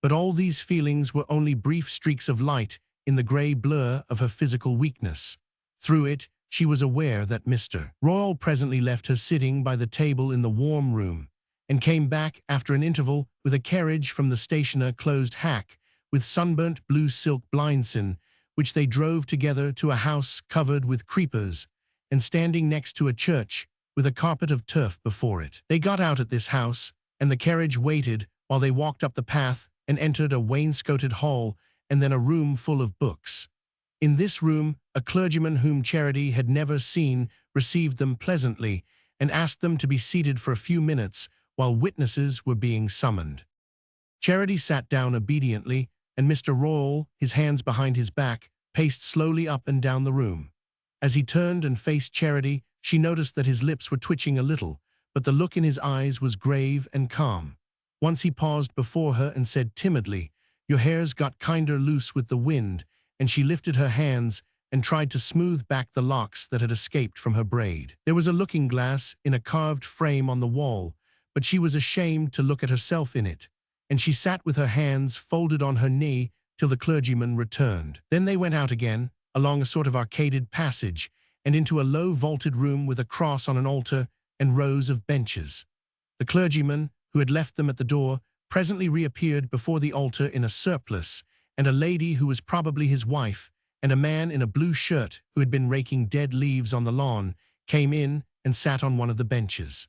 But all these feelings were only brief streaks of light in the grey blur of her physical weakness. Through it, she was aware that Mr. Royall presently left her sitting by the table in the warm room, and came back after an interval with a carriage from the stationer closed hack, with sunburnt blue silk blinds in, which they drove together to a house covered with creepers, and standing next to a church, with a carpet of turf before it. They got out at this house, and the carriage waited while they walked up the path and entered a wainscoted hall and then a room full of books. In this room, a clergyman whom Charity had never seen received them pleasantly and asked them to be seated for a few minutes while witnesses were being summoned. Charity sat down obediently, and Mr. Royall, his hands behind his back, paced slowly up and down the room. As he turned and faced Charity, she noticed that his lips were twitching a little, but the look in his eyes was grave and calm. Once he paused before her and said timidly, "Your hair's got kinder loose with the wind," and she lifted her hands and tried to smooth back the locks that had escaped from her braid. There was a looking-glass in a carved frame on the wall, but she was ashamed to look at herself in it, and she sat with her hands folded on her knee till the clergyman returned. Then they went out again, along a sort of arcaded passage, and into a low vaulted room with a cross on an altar and rows of benches. The clergyman, who had left them at the door, presently reappeared before the altar in a surplice, and a lady who was probably his wife, and a man in a blue shirt who had been raking dead leaves on the lawn, came in and sat on one of the benches.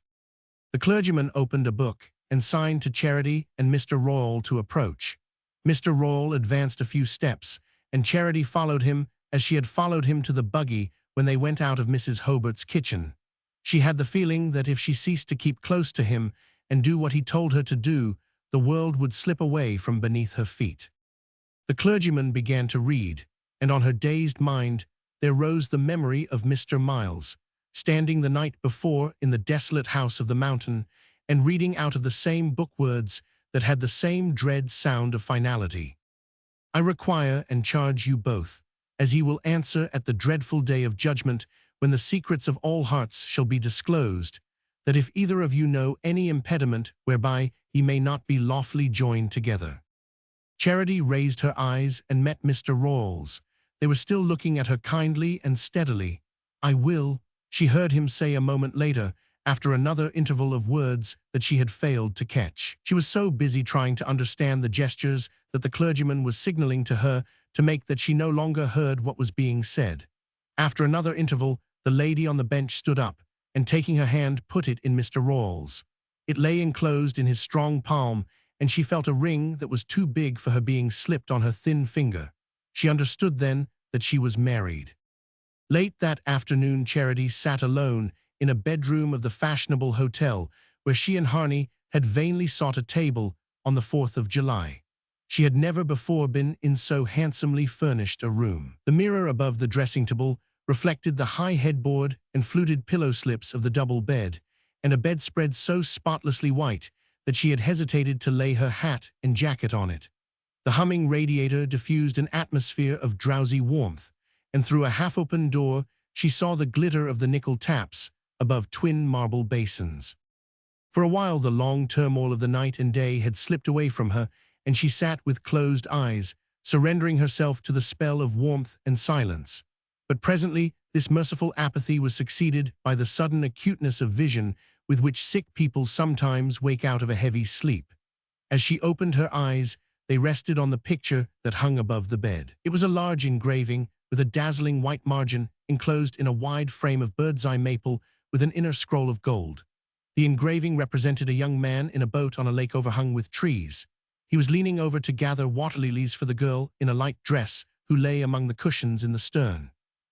The clergyman opened a book and signed to Charity and Mr. Royall to approach. Mr. Royall advanced a few steps, and Charity followed him as she had followed him to the buggy when they went out of Mrs. Hobart's kitchen. She had the feeling that if she ceased to keep close to him and do what he told her to do, the world would slip away from beneath her feet. The clergyman began to read, and on her dazed mind there rose the memory of Mr. Miles, standing the night before in the desolate house of the mountain, and reading out of the same book words that had the same dread sound of finality. "I require and charge you both, as ye will answer at the dreadful day of judgment, when the secrets of all hearts shall be disclosed, that if either of you know any impediment whereby ye may not be lawfully joined together." Charity raised her eyes and met Mr. Royall's. They were still looking at her kindly and steadily. "I will," she heard him say a moment later, after another interval of words that she had failed to catch. She was so busy trying to understand the gestures that the clergyman was signaling to her to make that she no longer heard what was being said. After another interval, the lady on the bench stood up, and taking her hand put it in Mr. Royall's. It lay enclosed in his strong palm, and she felt a ring that was too big for her being slipped on her thin finger. She understood then that she was married. Late that afternoon, Charity sat alone in a bedroom of the fashionable hotel where she and Harney had vainly sought a table on the 4th of July. She had never before been in so handsomely furnished a room. The mirror above the dressing table reflected the high headboard and fluted pillow slips of the double bed, and a bedspread so spotlessly white that she had hesitated to lay her hat and jacket on it. The humming radiator diffused an atmosphere of drowsy warmth, and through a half-open door she saw the glitter of the nickel taps above twin marble basins. For a while the long turmoil of the night and day had slipped away from her, and she sat with closed eyes, surrendering herself to the spell of warmth and silence. But presently, this merciful apathy was succeeded by the sudden acuteness of vision with which sick people sometimes wake out of a heavy sleep. As she opened her eyes, they rested on the picture that hung above the bed. It was a large engraving with a dazzling white margin enclosed in a wide frame of bird's-eye maple with an inner scroll of gold. The engraving represented a young man in a boat on a lake overhung with trees. He was leaning over to gather water lilies for the girl in a light dress who lay among the cushions in the stern.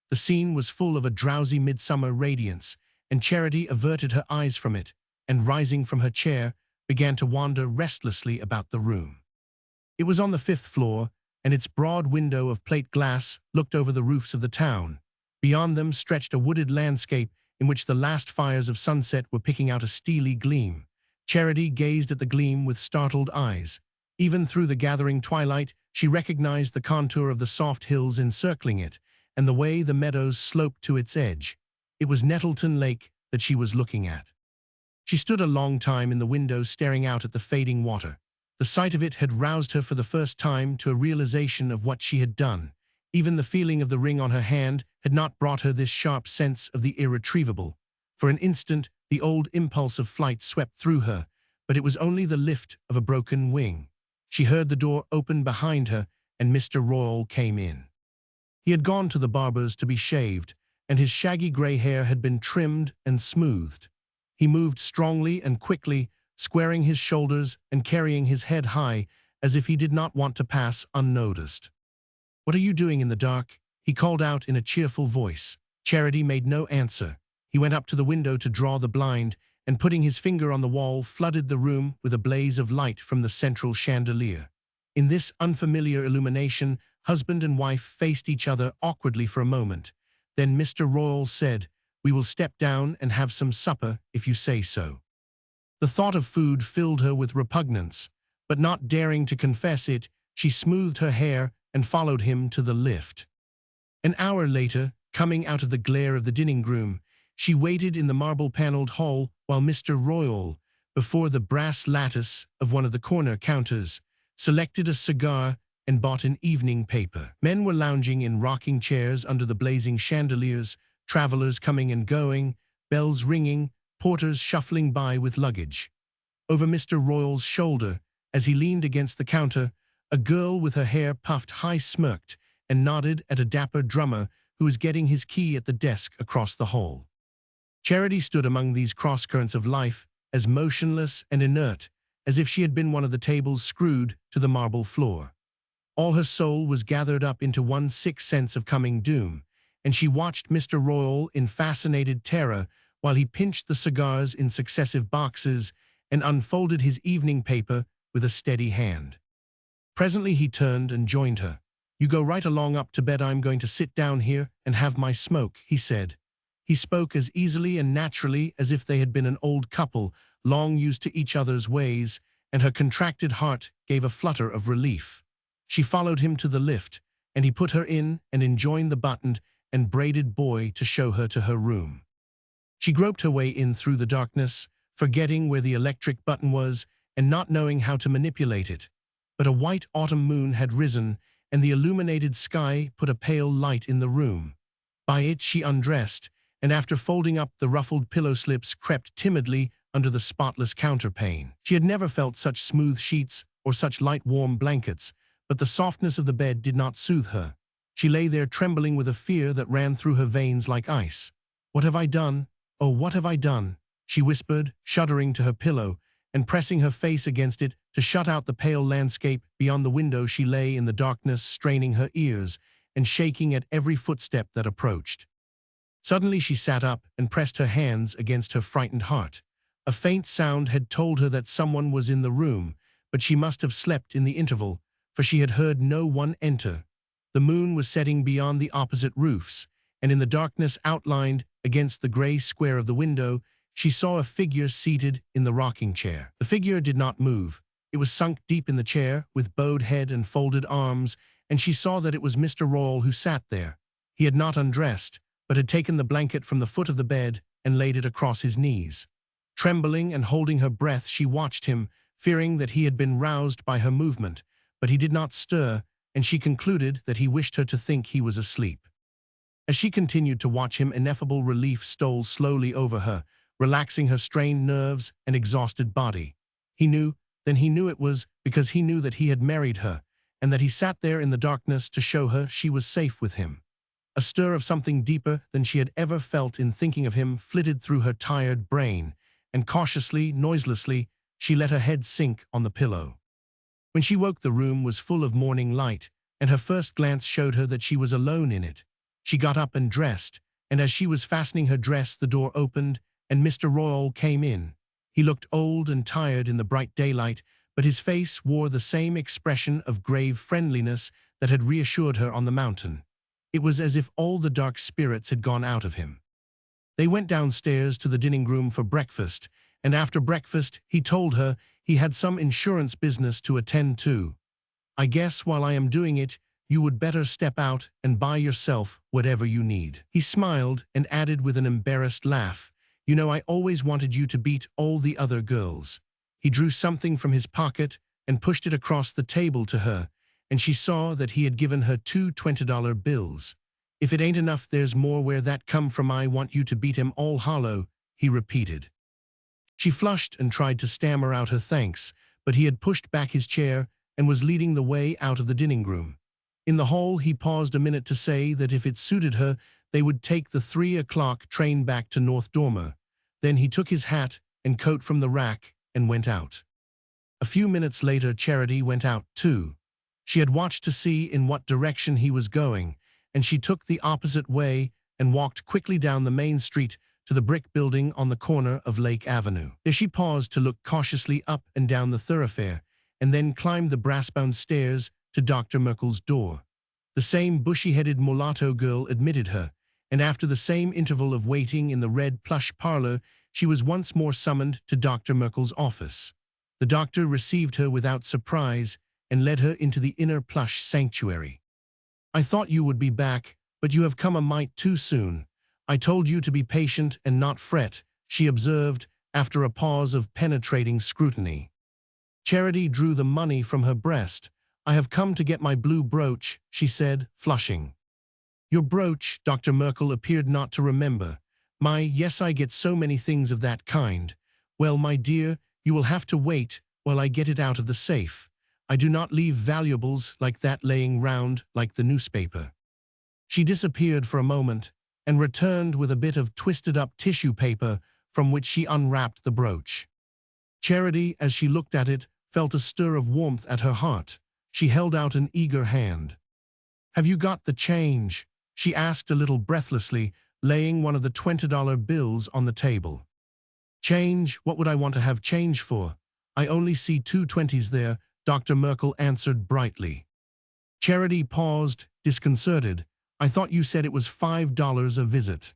The scene was full of a drowsy midsummer radiance, and Charity averted her eyes from it, and rising from her chair, began to wander restlessly about the room. It was on the 5th floor, and its broad window of plate glass looked over the roofs of the town. Beyond them stretched a wooded landscape in which the last fires of sunset were picking out a steely gleam. Charity gazed at the gleam with startled eyes. Even through the gathering twilight, she recognized the contour of the soft hills encircling it, and the way the meadows sloped to its edge. It was Nettleton Lake that she was looking at. She stood a long time in the window staring out at the fading water. The sight of it had roused her for the first time to a realization of what she had done. Even the feeling of the ring on her hand had not brought her this sharp sense of the irretrievable. For an instant, the old impulse of flight swept through her, but it was only the lift of a broken wing. She heard the door open behind her, and Mr. Royall came in. He had gone to the barber's to be shaved, and his shaggy grey hair had been trimmed and smoothed. He moved strongly and quickly, squaring his shoulders and carrying his head high, as if he did not want to pass unnoticed. "What are you doing in the dark?" he called out in a cheerful voice. Charity made no answer. He went up to the window to draw the blind, and putting his finger on the wall, flooded the room with a blaze of light from the central chandelier. In this unfamiliar illumination, husband and wife faced each other awkwardly for a moment. Then Mr. Royall said, "We will step down and have some supper, if you say so." The thought of food filled her with repugnance, but not daring to confess it, she smoothed her hair and followed him to the lift. An hour later, coming out of the glare of the dining room, she waited in the marble-paneled hall while Mr. Royall, before the brass lattice of one of the corner counters, selected a cigar and bought an evening paper. Men were lounging in rocking chairs under the blazing chandeliers, travelers coming and going, bells ringing, porters shuffling by with luggage. Over Mr. Royall's shoulder, as he leaned against the counter, a girl with her hair puffed high smirked and nodded at a dapper drummer who was getting his key at the desk across the hall. Charity stood among these cross-currents of life, as motionless and inert as if she had been one of the tables screwed to the marble floor. All her soul was gathered up into one sick sense of coming doom, and she watched Mr. Royall in fascinated terror while he pinched the cigars in successive boxes and unfolded his evening paper with a steady hand. Presently he turned and joined her. "You go right along up to bed. I'm going to sit down here and have my smoke," he said. He spoke as easily and naturally as if they had been an old couple, long used to each other's ways, and her contracted heart gave a flutter of relief. She followed him to the lift, and he put her in and enjoined the buttoned and braided boy to show her to her room. She groped her way in through the darkness, forgetting where the electric button was and not knowing how to manipulate it. But a white autumn moon had risen, and the illuminated sky put a pale light in the room. By it she undressed, and after folding up the ruffled pillow slips, crept timidly under the spotless counterpane. She had never felt such smooth sheets or such light warm blankets, but the softness of the bed did not soothe her. She lay there trembling with a fear that ran through her veins like ice. "What have I done? Oh, what have I done?" she whispered, shuddering to her pillow, and pressing her face against it to shut out the pale landscape beyond the window. She lay in the darkness, straining her ears and shaking at every footstep that approached. Suddenly she sat up and pressed her hands against her frightened heart. A faint sound had told her that someone was in the room, but she must have slept in the interval, for she had heard no one enter. The moon was setting beyond the opposite roofs, and in the darkness outlined against the grey square of the window, she saw a figure seated in the rocking chair. The figure did not move. It was sunk deep in the chair, with bowed head and folded arms, and she saw that it was Mr. Royall who sat there. He had not undressed, but had taken the blanket from the foot of the bed and laid it across his knees. Trembling and holding her breath, she watched him, fearing that he had been roused by her movement, but he did not stir, and she concluded that he wished her to think he was asleep. As she continued to watch him, ineffable relief stole slowly over her, relaxing her strained nerves and exhausted body. He knew it was because he knew that he had married her, and that he sat there in the darkness to show her she was safe with him. A stir of something deeper than she had ever felt in thinking of him flitted through her tired brain, and cautiously, noiselessly, she let her head sink on the pillow. When she woke, the room was full of morning light, and her first glance showed her that she was alone in it. She got up and dressed, and as she was fastening her dress, the door opened, and Mr. Royall came in. He looked old and tired in the bright daylight, but his face wore the same expression of grave friendliness that had reassured her on the mountain. It was as if all the dark spirits had gone out of him. They went downstairs to the dining room for breakfast, and after breakfast he told her he had some insurance business to attend to. "I guess while I am doing it, you would better step out and buy yourself whatever you need." He smiled and added with an embarrassed laugh, "You know, I always wanted you to beat all the other girls." He drew something from his pocket and pushed it across the table to her, and she saw that he had given her 2 $20 bills. "If it ain't enough, there's more where that come from. I want you to beat 'em all hollow," he repeated. She flushed and tried to stammer out her thanks, but he had pushed back his chair and was leading the way out of the dining room. In the hall, he paused a minute to say that if it suited her, they would take the 3 o'clock train back to North Dormer. Then he took his hat and coat from the rack and went out. A few minutes later, Charity went out too. She had watched to see in what direction he was going, and she took the opposite way and walked quickly down the main street to the brick building on the corner of Lake Avenue. There she paused to look cautiously up and down the thoroughfare, and then climbed the brass-bound stairs to Dr. Merkel's door. The same bushy-headed mulatto girl admitted her, and after the same interval of waiting in the red plush parlor, she was once more summoned to Dr. Merkel's office. The doctor received her without surprise and led her into the inner plush sanctuary. "I thought you would be back, but you have come a mite too soon. I told you to be patient and not fret," she observed after a pause of penetrating scrutiny. Charity drew the money from her breast. "I have come to get my blue brooch," she said, flushing. "Your brooch?" Dr. Merkel appeared not to remember. Yes, I get so many things of that kind." "Well, my dear, you will have to wait while I get it out of the safe. I do not leave valuables like that laying round like the newspaper." She disappeared for a moment and returned with a bit of twisted-up tissue paper from which she unwrapped the brooch. Charity, as she looked at it, felt a stir of warmth at her heart. She held out an eager hand. "Have you got the change?" she asked a little breathlessly, laying one of the $20 bills on the table. "Change? What would I want to have change for? I only see 2 20s there," Dr. Merkel answered brightly. Charity paused, disconcerted. "I thought you said it was $5 a visit."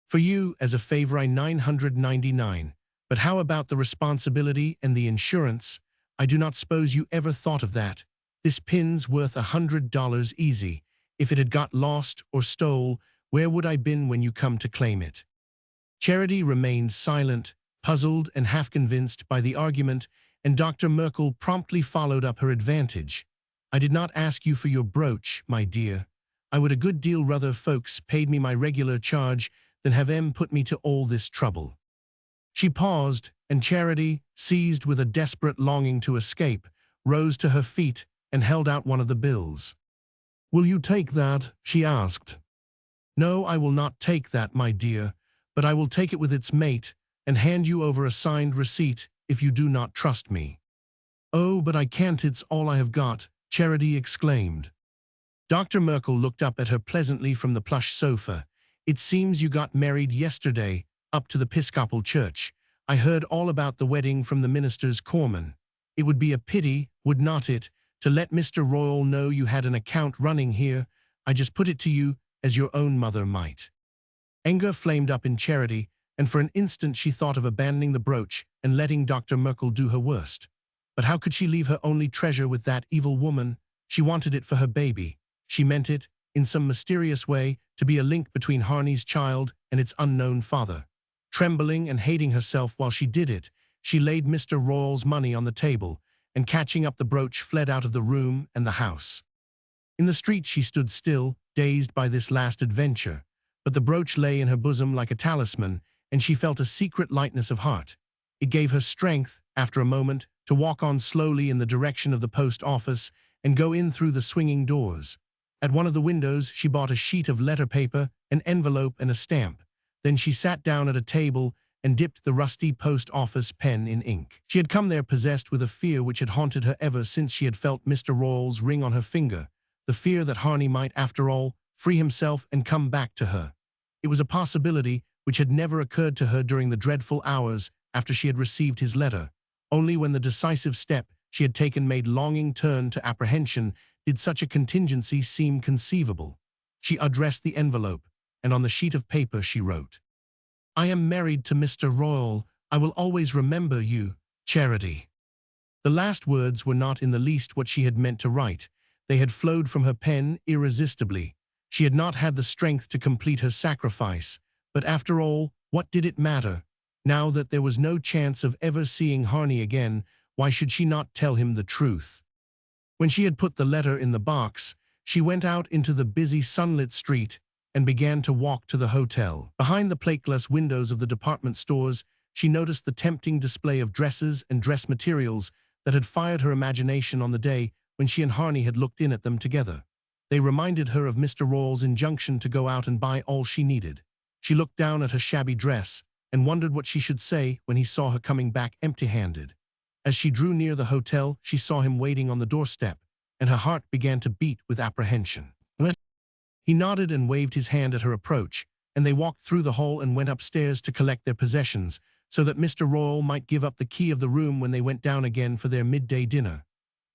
"For you, as a favor, I $999. But how about the responsibility and the insurance? I do not suppose you ever thought of that. This pin's worth $100 easy. If it had got lost or stole, where would I been when you come to claim it?" Charity remained silent, puzzled and half-convinced by the argument, and Dr. Merkel promptly followed up her advantage. "I did not ask you for your brooch, my dear. I would a good deal rather folks paid me my regular charge than have 'em put me to all this trouble." She paused, and Charity, seized with a desperate longing to escape, rose to her feet and held out one of the bills. "Will you take that?" she asked. "No, I will not take that, my dear, but I will take it with its mate and hand you over a signed receipt if you do not trust me." "Oh, but I can't, it's all I have got," Charity exclaimed. Dr. Merkel looked up at her pleasantly from the plush sofa. "It seems you got married yesterday, up to the Episcopal Church. I heard all about the wedding from the minister's corpsman. It would be a pity, would not it, to let Mr. Royall know you had an account running here? I just put it to you as your own mother might." Anger flamed up in Charity, and for an instant she thought of abandoning the brooch and letting Dr. Merkel do her worst. But how could she leave her only treasure with that evil woman? She wanted it for her baby. She meant it, in some mysterious way, to be a link between Harney's child and its unknown father. Trembling and hating herself while she did it, she laid Mr. Royall's money on the table, and catching up the brooch fled out of the room and the house. In the street she stood still, dazed by this last adventure, but the brooch lay in her bosom like a talisman, and she felt a secret lightness of heart. It gave her strength, after a moment, to walk on slowly in the direction of the post office and go in through the swinging doors. At one of the windows she bought a sheet of letter paper, an envelope and a stamp. Then she sat down at a table and dipped the rusty post office pen in ink. She had come there possessed with a fear which had haunted her ever since she had felt Mr. Royall's ring on her finger, the fear that Harney might, after all, free himself and come back to her. It was a possibility which had never occurred to her during the dreadful hours after she had received his letter. Only when the decisive step she had taken made longing turn to apprehension did such a contingency seem conceivable. She addressed the envelope, and on the sheet of paper she wrote, "I am married to Mr. Royall. I will always remember you, Charity." The last words were not in the least what she had meant to write. They had flowed from her pen irresistibly. She had not had the strength to complete her sacrifice, but after all, what did it matter? Now that there was no chance of ever seeing Harney again, why should she not tell him the truth? When she had put the letter in the box, she went out into the busy sunlit street and began to walk to the hotel. Behind the plate-glass windows of the department stores, she noticed the tempting display of dresses and dress materials that had fired her imagination on the day when she and Harney had looked in at them together. They reminded her of Mr. Royall's injunction to go out and buy all she needed. She looked down at her shabby dress and wondered what she should say when he saw her coming back empty-handed. As she drew near the hotel, she saw him waiting on the doorstep, and her heart began to beat with apprehension. He nodded and waved his hand at her approach, and they walked through the hall and went upstairs to collect their possessions, so that Mr. Royall might give up the key of the room when they went down again for their midday dinner.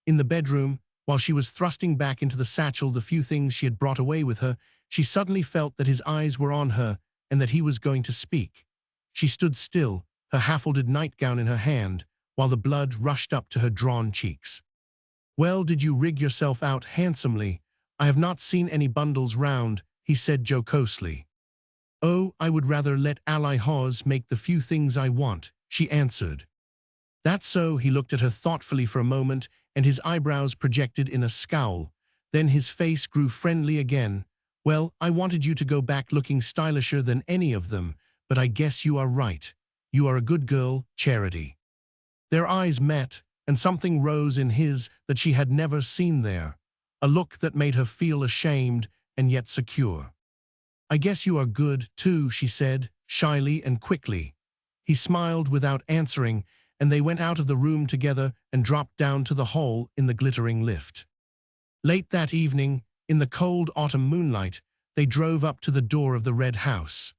In the bedroom, while she was thrusting back into the satchel the few things she had brought away with her, she suddenly felt that his eyes were on her and that he was going to speak. She stood still, her half-folded nightgown in her hand, while the blood rushed up to her drawn cheeks. "Well, did you rig yourself out handsomely? I have not seen any bundles round," he said jocosely. "Oh, I would rather let Ally Hawes make the few things I want," she answered. "That's so." He looked at her thoughtfully for a moment, and his eyebrows projected in a scowl. Then his face grew friendly again. "Well, I wanted you to go back looking stylisher than any of them, but I guess you are right. You are a good girl, Charity." Their eyes met, and something rose in his that she had never seen there, a look that made her feel ashamed and yet secure. "I guess you are good, too," she said, shyly and quickly. He smiled without answering, and they went out of the room together and dropped down to the hall in the glittering lift. Late that evening, in the cold autumn moonlight, they drove up to the door of the red house.